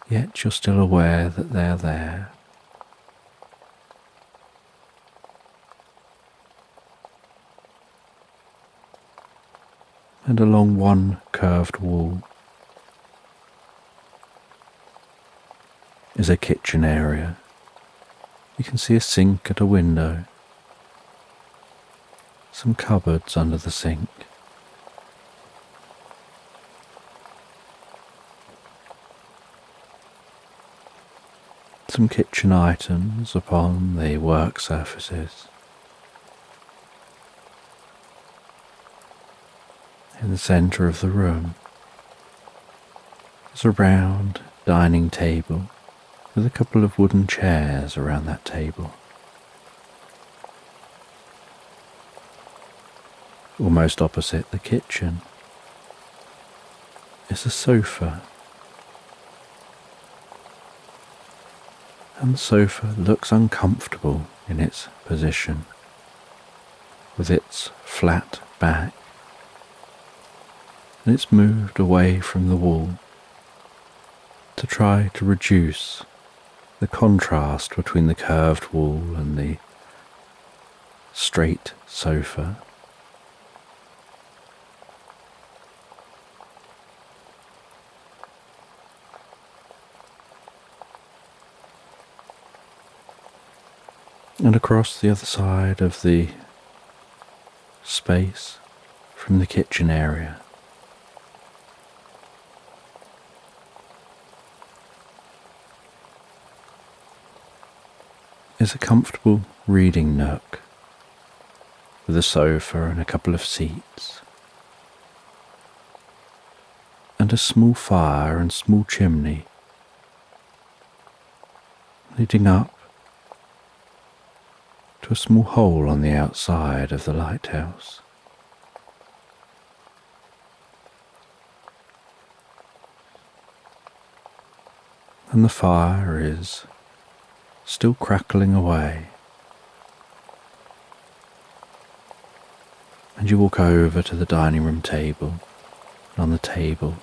yet you're still aware that they're there. And along one curved wall is a kitchen area. You can see a sink at a window, some cupboards under the sink, some kitchen items upon the work surfaces. In the centre of the room is a round dining table with a couple of wooden chairs around that table. Almost opposite the kitchen is a sofa, and the sofa looks uncomfortable in its position, with its flat back, and it's moved away from the wall to try to reduce the contrast between the curved wall and the straight sofa. And across the other side of the space from the kitchen area is a comfortable reading nook with a sofa and a couple of seats, and a small fire and small chimney leading up to a small hole on the outside of the lighthouse. And the fire is still crackling away, and you walk over to the dining room table, and on the table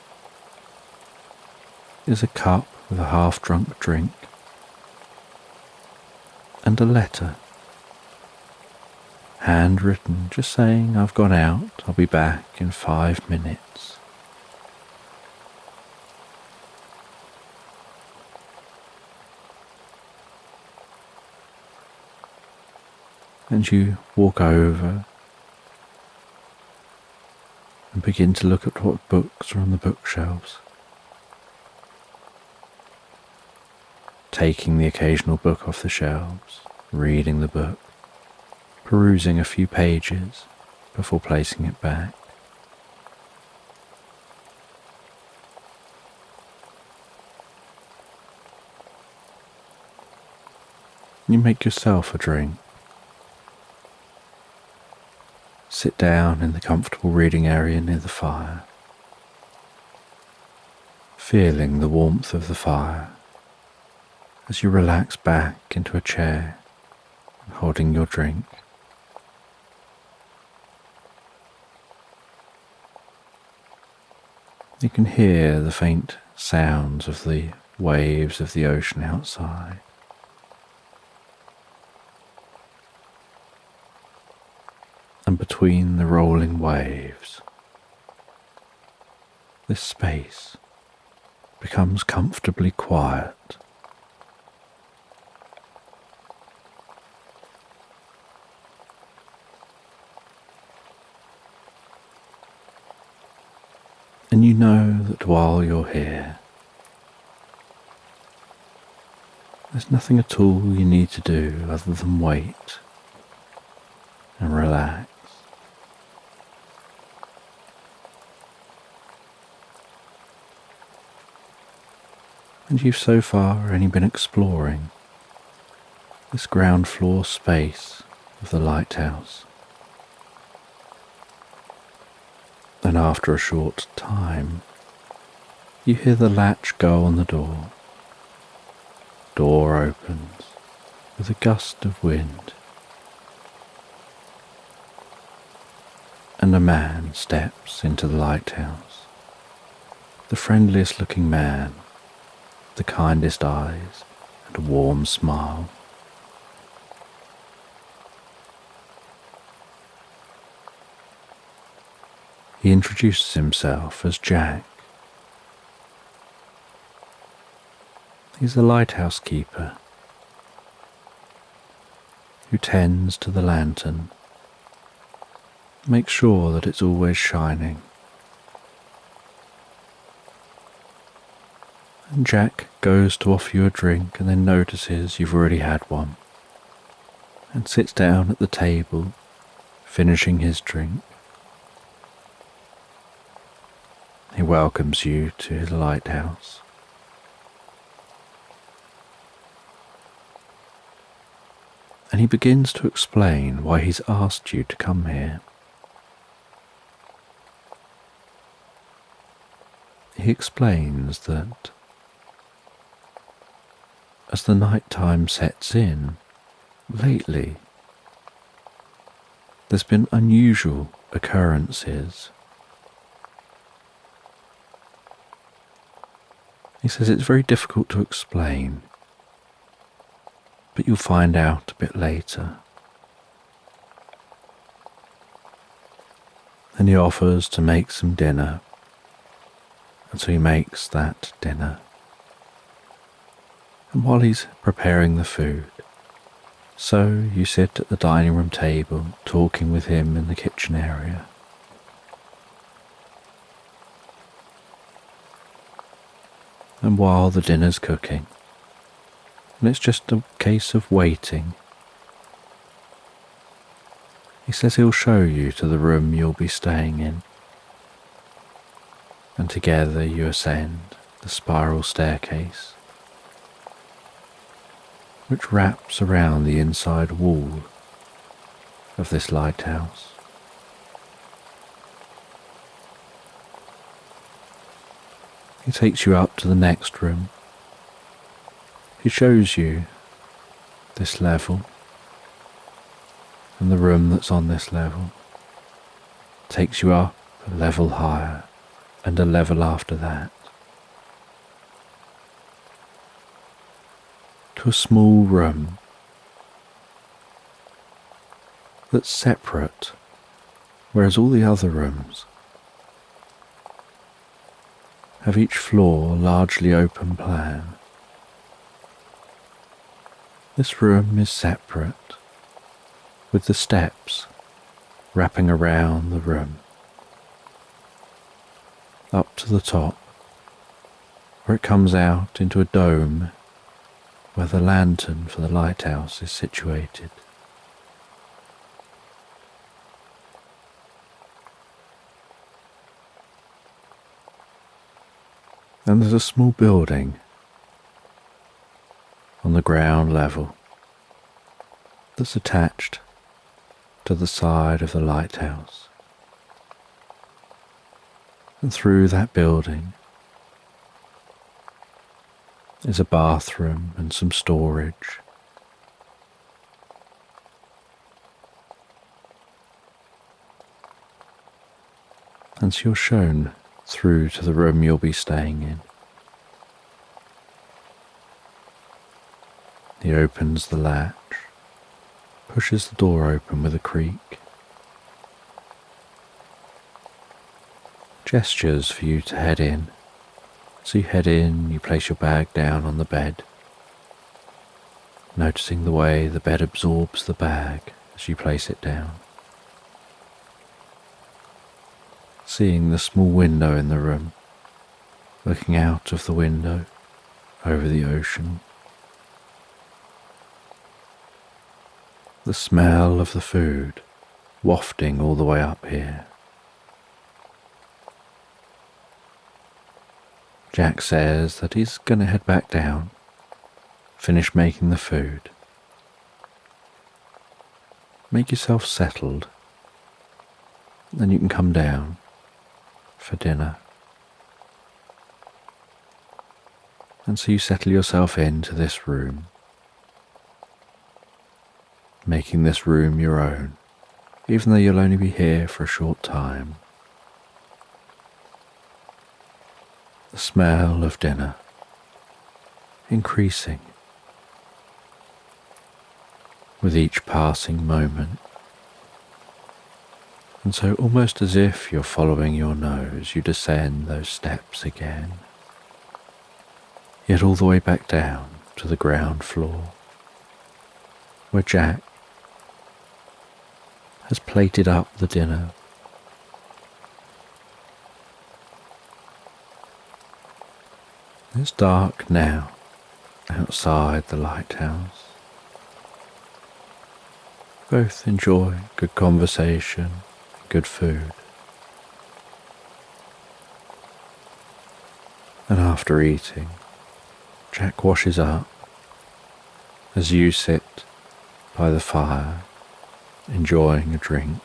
is a cup with a half-drunk drink and a letter, handwritten, just saying, "I've gone out, I'll be back in 5 minutes." And you walk over and begin to look at what books are on the bookshelves, taking the occasional book off the shelves, reading the book, perusing a few pages before placing it back. You make yourself a drink, sit down in the comfortable reading area near the fire, feeling the warmth of the fire as you relax back into a chair and holding your drink. You can hear the faint sounds of the waves of the ocean outside. And between the rolling waves, this space becomes comfortably quiet. And you know that while you're here, there's nothing at all you need to do other than wait and relax. And you've so far only been exploring this ground floor space of the lighthouse. And after a short time, you hear the latch go on the door. Door opens with a gust of wind, and a man steps into the lighthouse. The friendliest looking man, the kindest eyes and a warm smile. He introduces himself as Jack. He's a lighthouse keeper who tends to the lantern, makes sure that it's always shining. And Jack goes to offer you a drink and then notices you've already had one and sits down at the table, finishing his drink. He welcomes you to his lighthouse. And he begins to explain why he's asked you to come here. He explains that as the night time sets in, lately, there's been unusual occurrences. He says it's very difficult to explain, but you'll find out a bit later. And he offers to make some dinner, and so he makes that dinner. And while he's preparing the food, so you sit at the dining room table talking with him in the kitchen area. And while the dinner's cooking, and it's just a case of waiting, he says he'll show you to the room you'll be staying in. And together you ascend the spiral staircase, which wraps around the inside wall of this lighthouse. He takes you up to the next room. He shows you this level and the room that's on this level. Takes you up a level higher and a level after that, to a small room that's separate, whereas all the other rooms have each floor largely open plan. This room is separate, with the steps wrapping around the room, up to the top, where it comes out into a dome where the lantern for the lighthouse is situated. And there's a small building on the ground level that's attached to the side of the lighthouse. And through that building is a bathroom and some storage. And so you're shown through to the room you'll be staying in. He opens the latch, pushes the door open with a creak, gestures for you to head in. So you head in, you place your bag down on the bed, noticing the way the bed absorbs the bag as you place it down. Seeing the small window in the room, looking out of the window over the ocean. The smell of the food wafting all the way up here. Jack says that he's going to head back down, finish making the food. Make yourself settled, then you can come down for dinner. And so you settle yourself into this room, making this room your own, even though you'll only be here for a short time. The smell of dinner increasing with each passing moment. And so almost as if you're following your nose, you descend those steps again, yet all the way back down to the ground floor, where Jack has plated up the dinner. It's dark now outside the lighthouse. Both enjoy good conversation, good food. And after eating, Jack washes up as you sit by the fire enjoying a drink.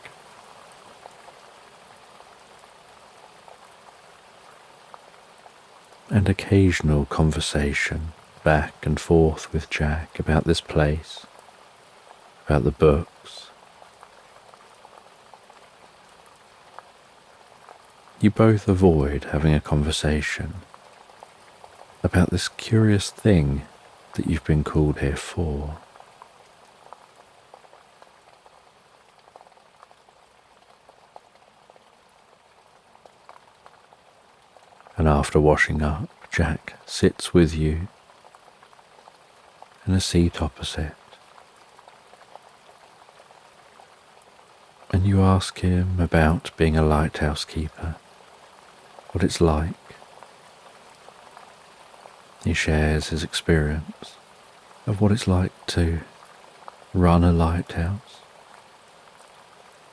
And occasional conversation back and forth with Jack about this place, about the books. You both avoid having a conversation about this curious thing that you've been called here for. And after washing up, Jack sits with you in a seat opposite. And you ask him about being a lighthouse keeper, what it's like. He shares his experience of what it's like to run a lighthouse,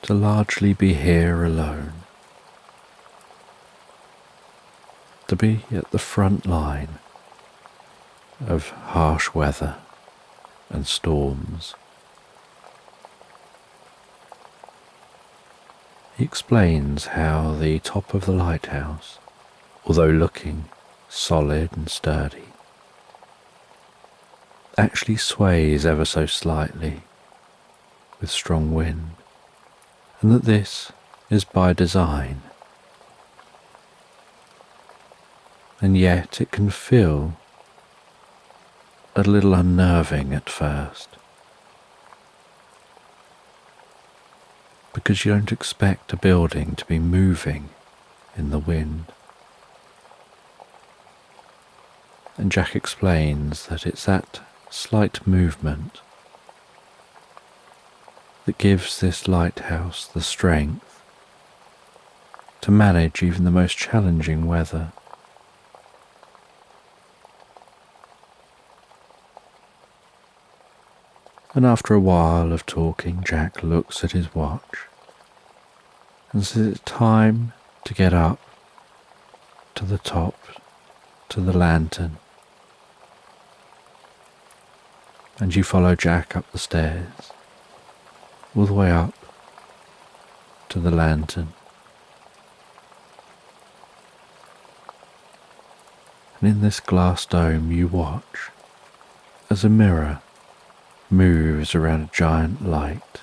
to largely be here alone, to be at the front line of harsh weather and storms. He explains how the top of the lighthouse, although looking solid and sturdy, actually sways ever so slightly with strong wind, and that this is by design. And yet it can feel a little unnerving at first, because you don't expect a building to be moving in the wind. And Jack explains that it's that slight movement that gives this lighthouse the strength to manage even the most challenging weather. And after a while of talking, Jack looks at his watch and says it's time to get up to the top, to the lantern. And you follow Jack up the stairs, all the way up to the lantern. And in this glass dome you watch as a mirror moves around a giant light,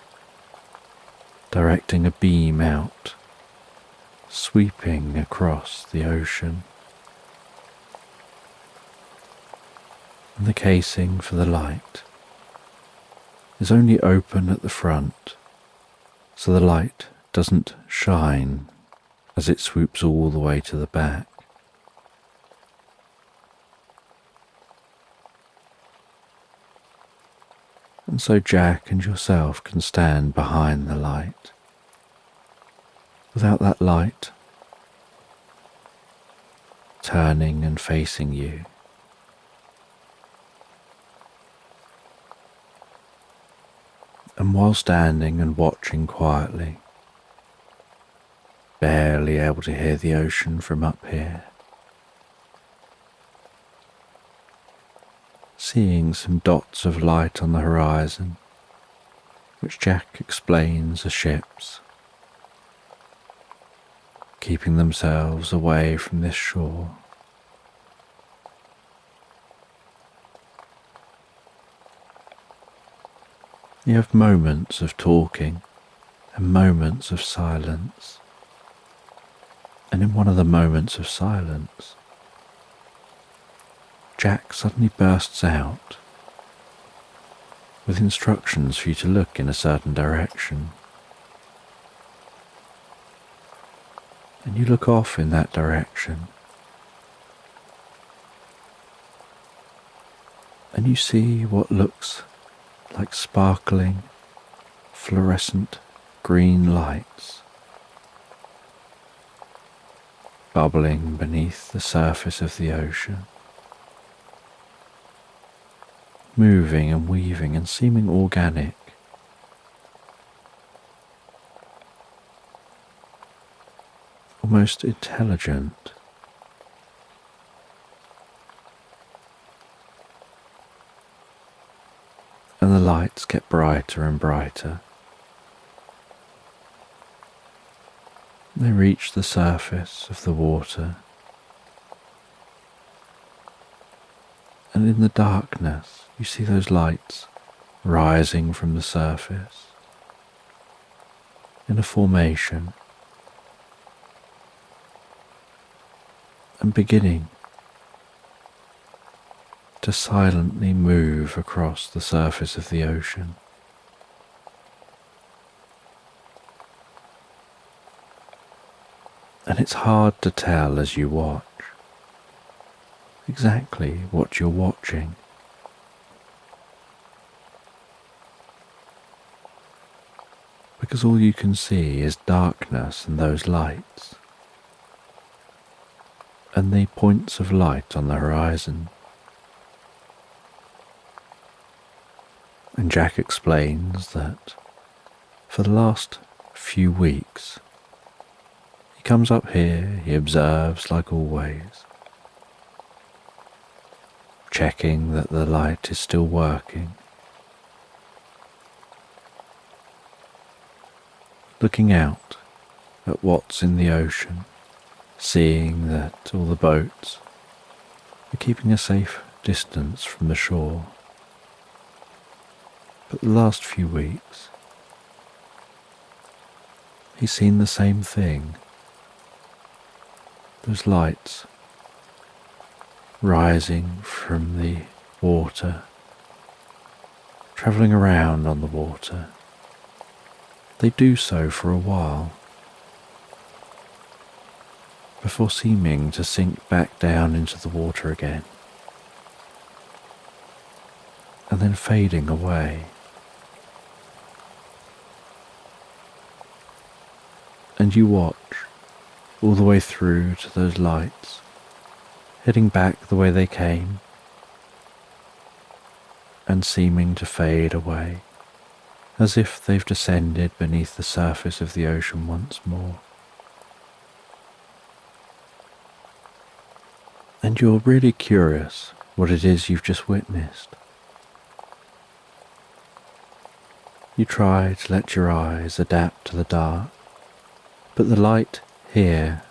directing a beam out, sweeping across the ocean. And the casing for the light is only open at the front, so the light doesn't shine as it swoops all the way to the back. And so Jack and yourself can stand behind the light. Without that light turning and facing you, and while standing and watching quietly, barely able to hear the ocean from up here, seeing some dots of light on the horizon, which Jack explains are ships, keeping themselves away from this shore. You have moments of talking and moments of silence, and in one of the moments of silence, Jack suddenly bursts out with instructions for you to look in a certain direction. And you look off in that direction, and you see what looks like sparkling, fluorescent green lights bubbling beneath the surface of the ocean, moving and weaving and seeming organic. Almost intelligent. And the lights get brighter and brighter. They reach the surface of the water, and in the darkness you see those lights rising from the surface in a formation and beginning to silently move across the surface of the ocean. And it's hard to tell as you watch exactly what you're watching. Because all you can see is darkness and those lights, and the points of light on the horizon. And Jack explains that for the last few weeks, he comes up here, he observes like always, checking that the light is still working, looking out at what's in the ocean, seeing that all the boats are keeping a safe distance from the shore. But the last few weeks, he's seen the same thing. Those lights rising from the water, travelling around on the water. They do so for a while, before seeming to sink back down into the water again, and then fading away. And you watch all the way through to those lights, heading back the way they came, and seeming to fade away, as if they've descended beneath the surface of the ocean once more. And you're really curious what it is you've just witnessed. You try to let your eyes adapt to the dark, But the light here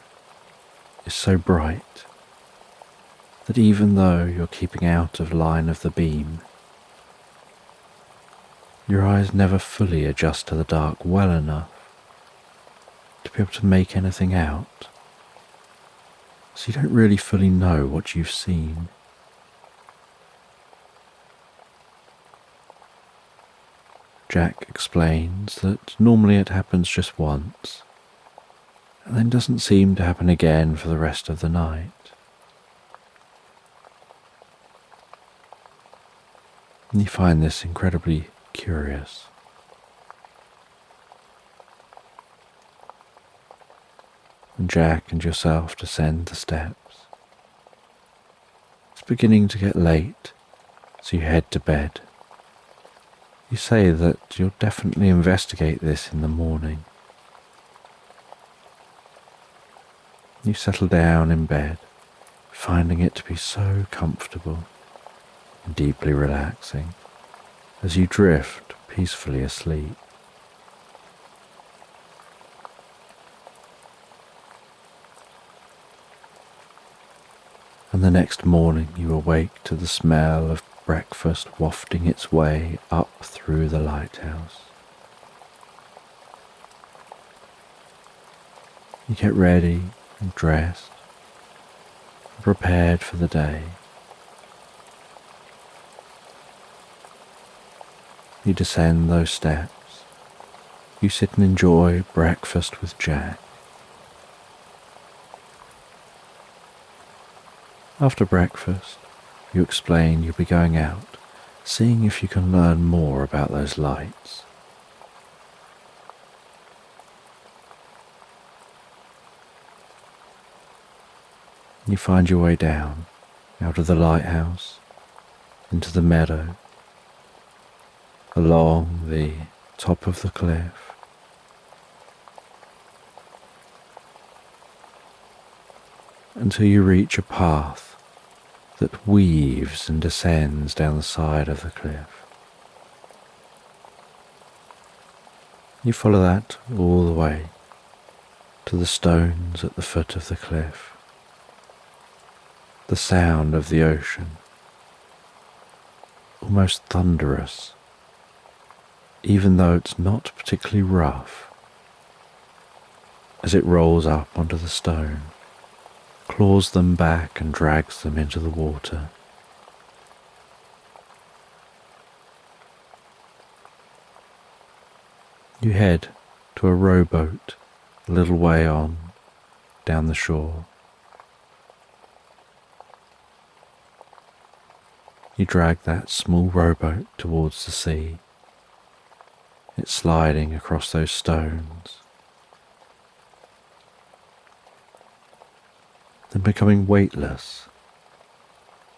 is so bright that even though you're keeping out of line of the beam, your eyes never fully adjust to the dark well enough to be able to make anything out, so you don't really fully know what you've seen. Jack explains that normally it happens just once, and then doesn't seem to happen again for the rest of the night. And you find this incredibly curious. When Jack and yourself descend the steps, it's beginning to get late, so you head to bed. You say that you'll definitely investigate this in the morning. You settle down in bed, finding it to be so comfortable and deeply relaxing as you drift peacefully asleep. And the next morning you awake to the smell of breakfast wafting its way up through the lighthouse. You get ready and dressed and prepared for the day. You descend those steps. You sit and enjoy breakfast with Jack. After breakfast, you explain you'll be going out, seeing if you can learn more about those lights. You find your way down, out of the lighthouse, into the meadow, along the top of the cliff, until you reach a path that weaves and descends down the side of the cliff. You follow that all the way to the stones at the foot of the cliff. The sound of the ocean, almost thunderous, even though it's not particularly rough, as it rolls up onto the stone, claws them back and drags them into the water. You head to a rowboat a little way on, down the shore. You drag that small rowboat towards the sea. It's sliding across those stones, then becoming weightless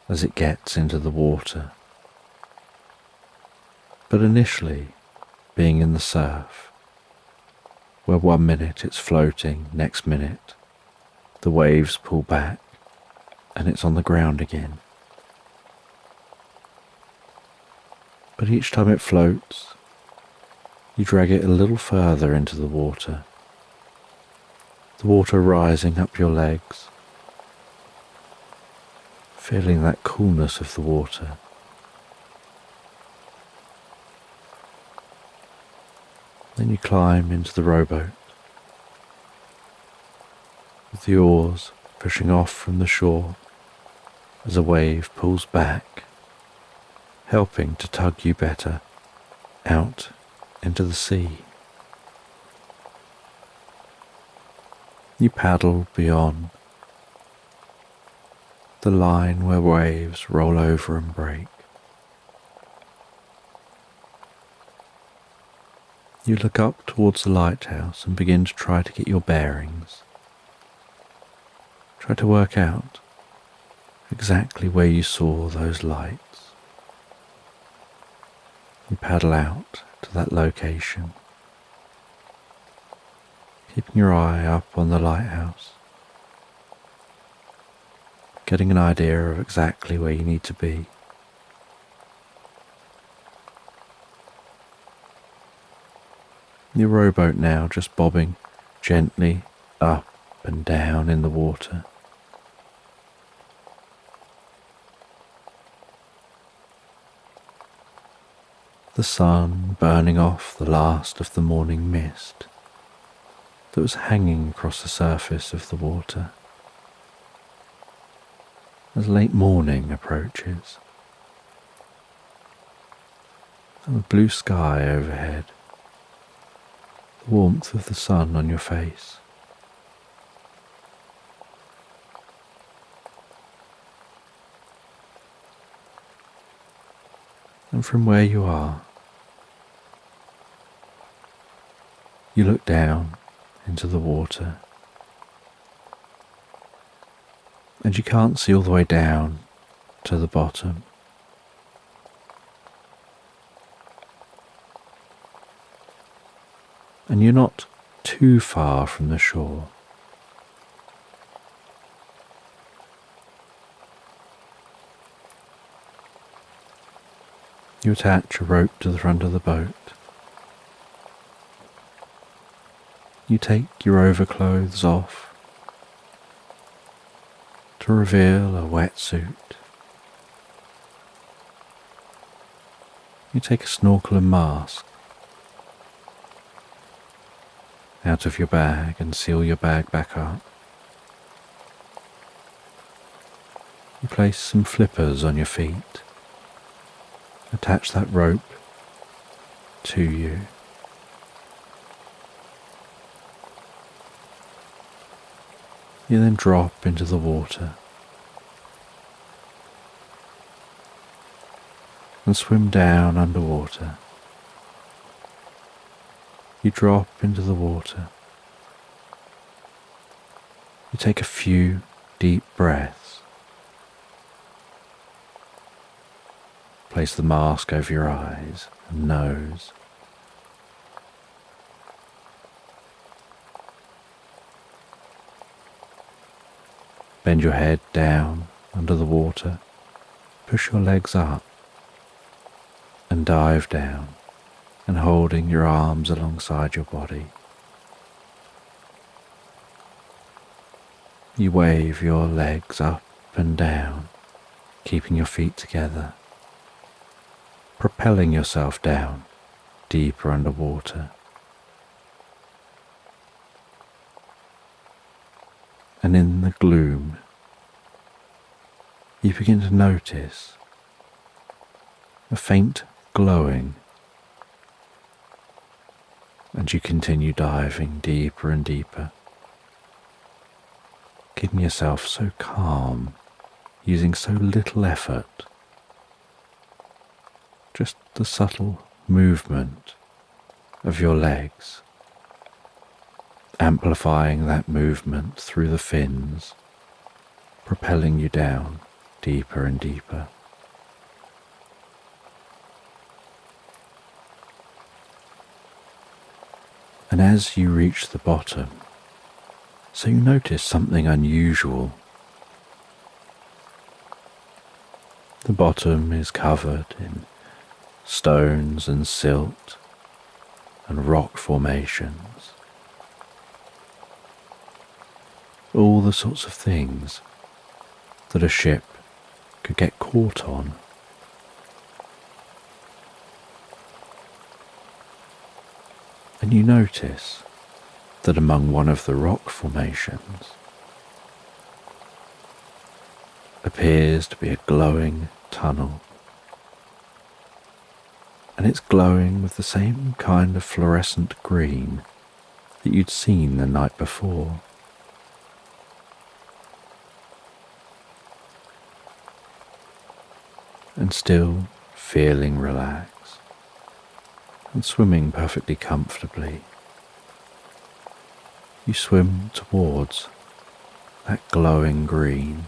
as it gets into the water. But initially being in the surf, where 1 minute it's floating, next minute the waves pull back and it's on the ground again. But each time it floats, you drag it a little further into the water rising up your legs, feeling that coolness of the water. Then you climb into the rowboat, with the oars pushing off from the shore as a wave pulls back, helping to tug you better out into the sea. You paddle beyond the line where waves roll over and break. You look up towards the lighthouse and begin to try to get your bearings. Try to work out exactly where you saw those lights. You paddle out to that location, keeping your eye up on the lighthouse, getting an idea of exactly where you need to be. Your rowboat now just bobbing gently up and down in the water. The sun burning off the last of the morning mist that was hanging across the surface of the water as late morning approaches, and the blue sky overhead, the warmth of the sun on your face. And from where you are, you look down into the water, and you can't see all the way down to the bottom. And you're not too far from the shore. You attach a rope to the front of the boat. You take your overclothes off to reveal a wetsuit. You take a snorkel and mask out of your bag and seal your bag back up. You place some flippers on your feet. Attach that rope to you. You then drop into the water and swim down underwater. You drop into the water. You take a few deep breaths. Place the mask over your eyes and nose. Bend your head down under the water. Push your legs up and dive down, and holding your arms alongside your body. You wave your legs up and down, keeping your feet together, propelling yourself down deeper underwater. And in the gloom, you begin to notice a faint glowing, and you continue diving deeper and deeper, keeping yourself so calm, using so little effort. Just the subtle movement of your legs, amplifying that movement through the fins, propelling you down deeper and deeper. And as you reach the bottom, so you notice something unusual. The bottom is covered in stones and silt and rock formations. All the sorts of things that a ship could get caught on. And you notice that among one of the rock formations appears to be a glowing tunnel. And it's glowing with the same kind of fluorescent green that you'd seen the night before. And still feeling relaxed and swimming perfectly comfortably, you swim towards that glowing green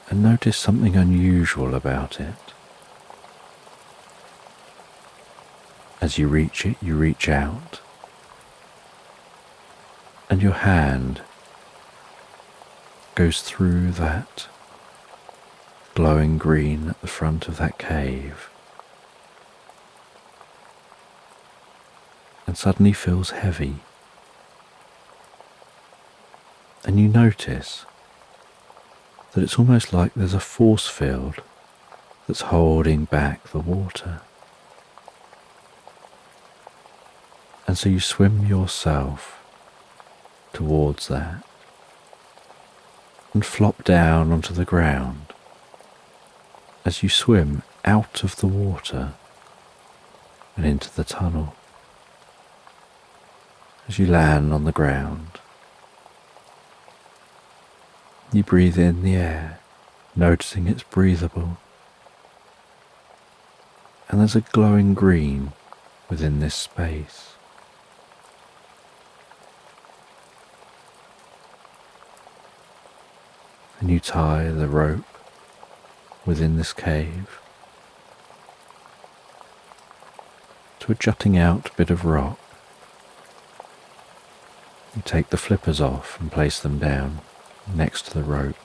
and notice something unusual about it. As you reach it, you reach out, and your hand goes through that glowing green at the front of that cave, and suddenly feels heavy And you notice that it's almost like there's a force field that's holding back the water. And so you swim yourself towards that and flop down onto the ground as you swim out of the water and into the tunnel. As you land on the ground, you breathe in the air, noticing it's breathable. And there's a glowing green within this space. And you tie the rope within this cave to a jutting out bit of rock. You take the flippers off and place them down next to the rope.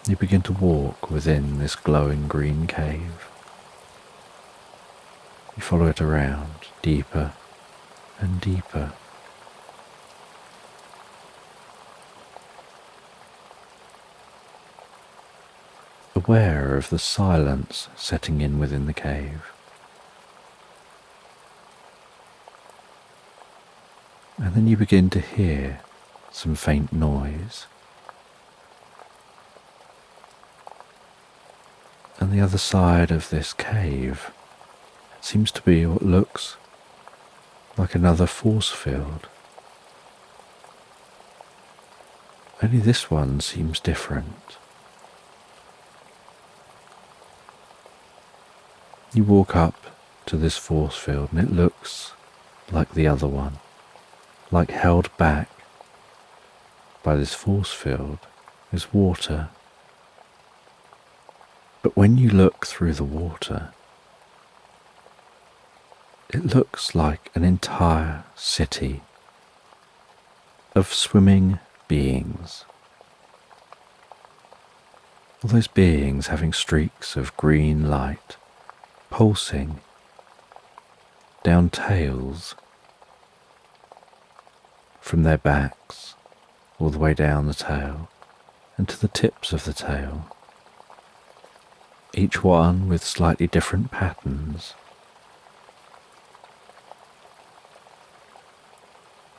You begin to walk within this glowing green cave. You follow it around deeper and deeper. Aware of the silence setting in within the cave. And then you begin to hear some faint noise. And the other side of this cave seems to be what looks like another force field. Only this one seems different. You walk up to this force field and it looks like the other one, like held back by this force field is water. But when you look through the water, it looks like an entire city of swimming beings. All those beings having streaks of green light pulsing down tails from their backs all the way down the tail and to the tips of the tail, each one with slightly different patterns.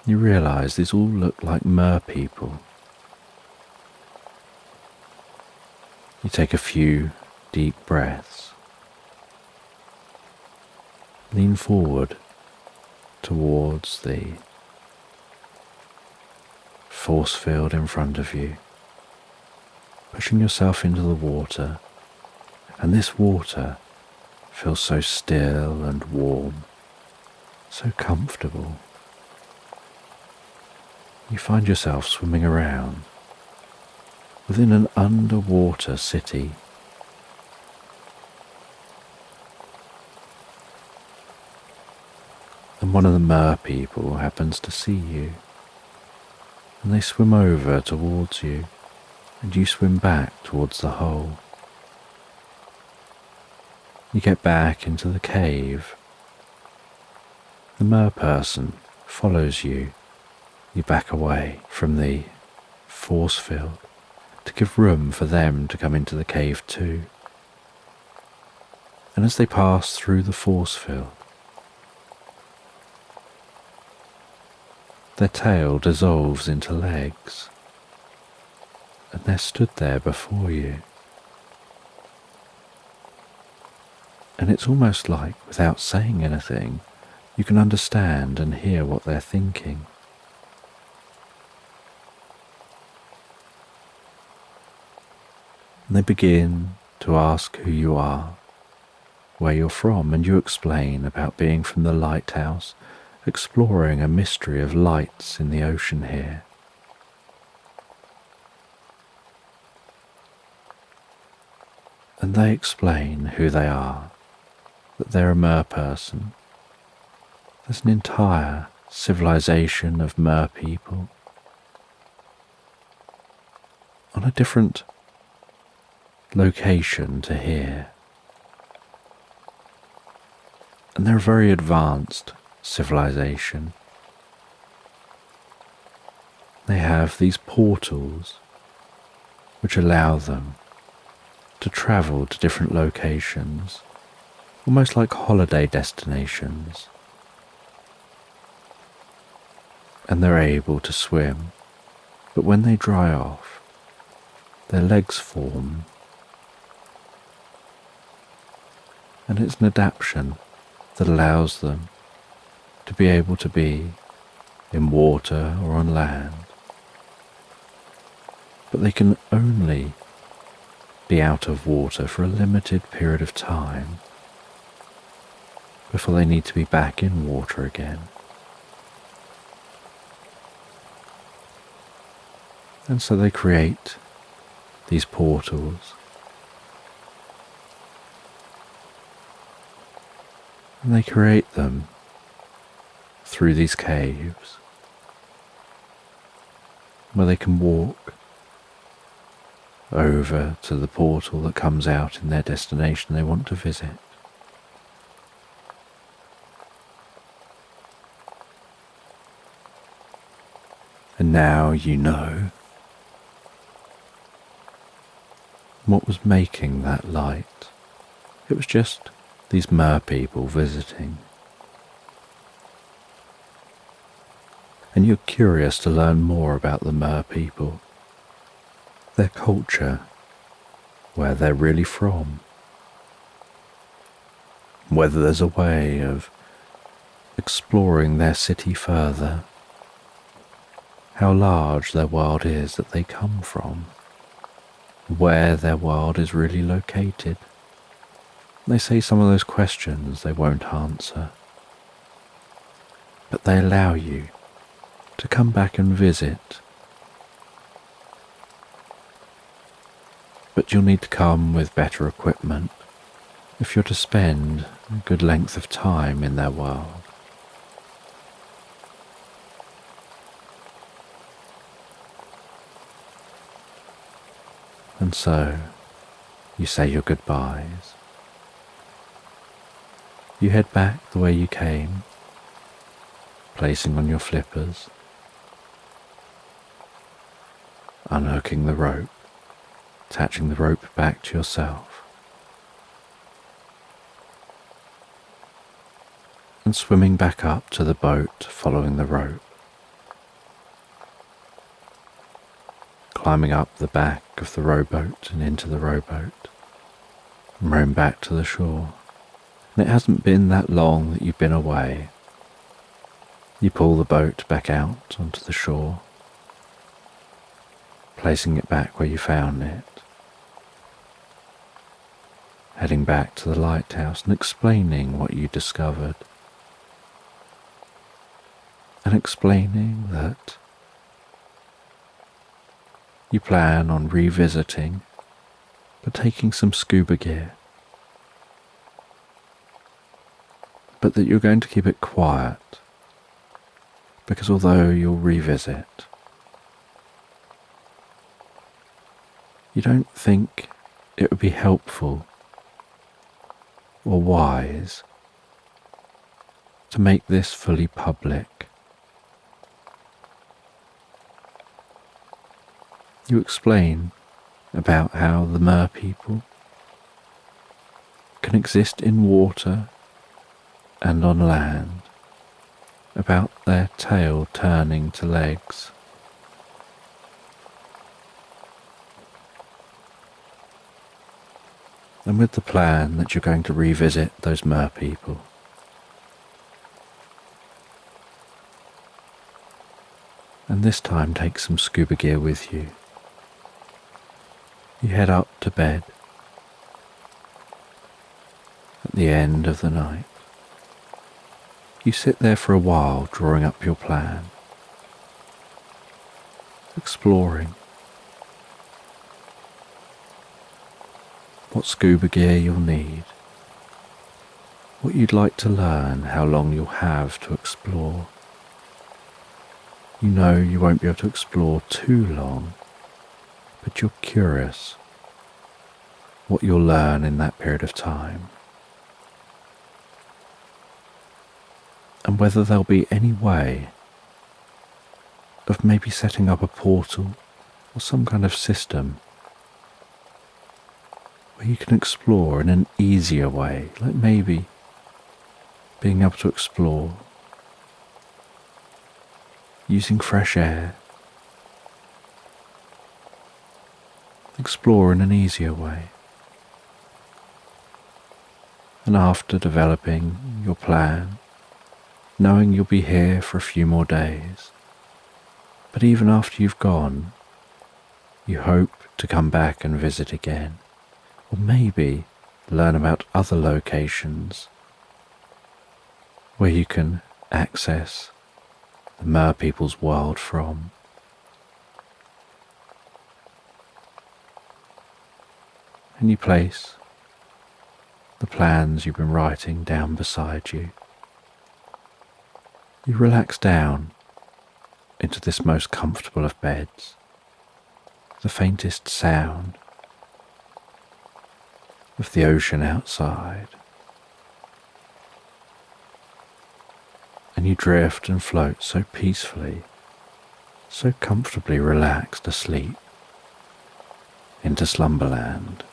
You realise these all look like mer people. You take a few deep breaths. Lean forward towards the force field in front of you, pushing yourself into the water, and this water feels so still and warm, so comfortable. You find yourself swimming around within an underwater city. And one of the mer people happens to see you, and they swim over towards you, and you swim back towards the hole. You get back into the cave. The mer person follows you. You back away from the force field to give room for them to come into the cave too. And as they pass through the force field, their tail dissolves into legs, and they're stood there before you. And it's almost like, without saying anything, you can understand and hear what they're thinking. And they begin to ask who you are, where you're from, and you explain about being from the lighthouse, exploring a mystery of lights in the ocean here. And they explain who they are, that they're a mer person. There's an entire civilization of mer people on a different location to here. And they're a very advanced civilization. they have these portals which allow them to travel to different locations, almost like holiday destinations, and they're able to swim, but when they dry off, their legs form, and it's an adaptation that allows them to be able to be in water or on land, but they can only be out of water for a limited period of time before they need to be back in water again. And so they create these portals, and they create them through these caves where they can walk over to the portal that comes out in their destination they want to visit. And now you know what was making that light. It was just these mer people visiting. And you're curious to learn more about the mer people, their culture, where they're really from, whether there's a way of exploring their city further, how large their world is that they come from, where their world is really located. They say some of those questions they won't answer, but they allow you to come back and visit. But you'll need to come with better equipment if you're to spend a good length of time in their world. And so you say your goodbyes. You head back the way you came, placing on your flippers, unhooking the rope, attaching the rope back to yourself, and swimming back up to the boat following the rope, climbing up the back of the rowboat and into the rowboat, and rowing back to the shore. And it hasn't been that long that you've been away. You pull the boat back out onto the shore, placing it back where you found it, heading back to the lighthouse and explaining what you discovered, and explaining that you plan on revisiting, but taking some scuba gear, but that you're going to keep it quiet, because although you'll revisit, you don't think it would be helpful or wise to make this fully public. You explain about how the mer people can exist in water and on land, about their tail turning to legs, and with the plan that you're going to revisit those mer people. And this time take some scuba gear with you. You head up to bed at the end of the night. You sit there for a while drawing up your plan, exploring what scuba gear you'll need, what you'd like to learn, how long you'll have to explore. You know you won't be able to explore too long, but you're curious what you'll learn in that period of time, and whether there'll be any way of maybe setting up a portal or some kind of system where you can explore in an easier way, like maybe being able to explore using fresh air, explore in an easier way. And after developing your plan, knowing you'll be here for a few more days, but even after you've gone, you hope to come back and visit again, or maybe learn about other locations where you can access the Mer people's world from. And you place the plans you've been writing down beside you. You relax down into this most comfortable of beds. The faintest sound of the ocean outside. And you drift and float so peacefully, so comfortably relaxed asleep into Slumberland.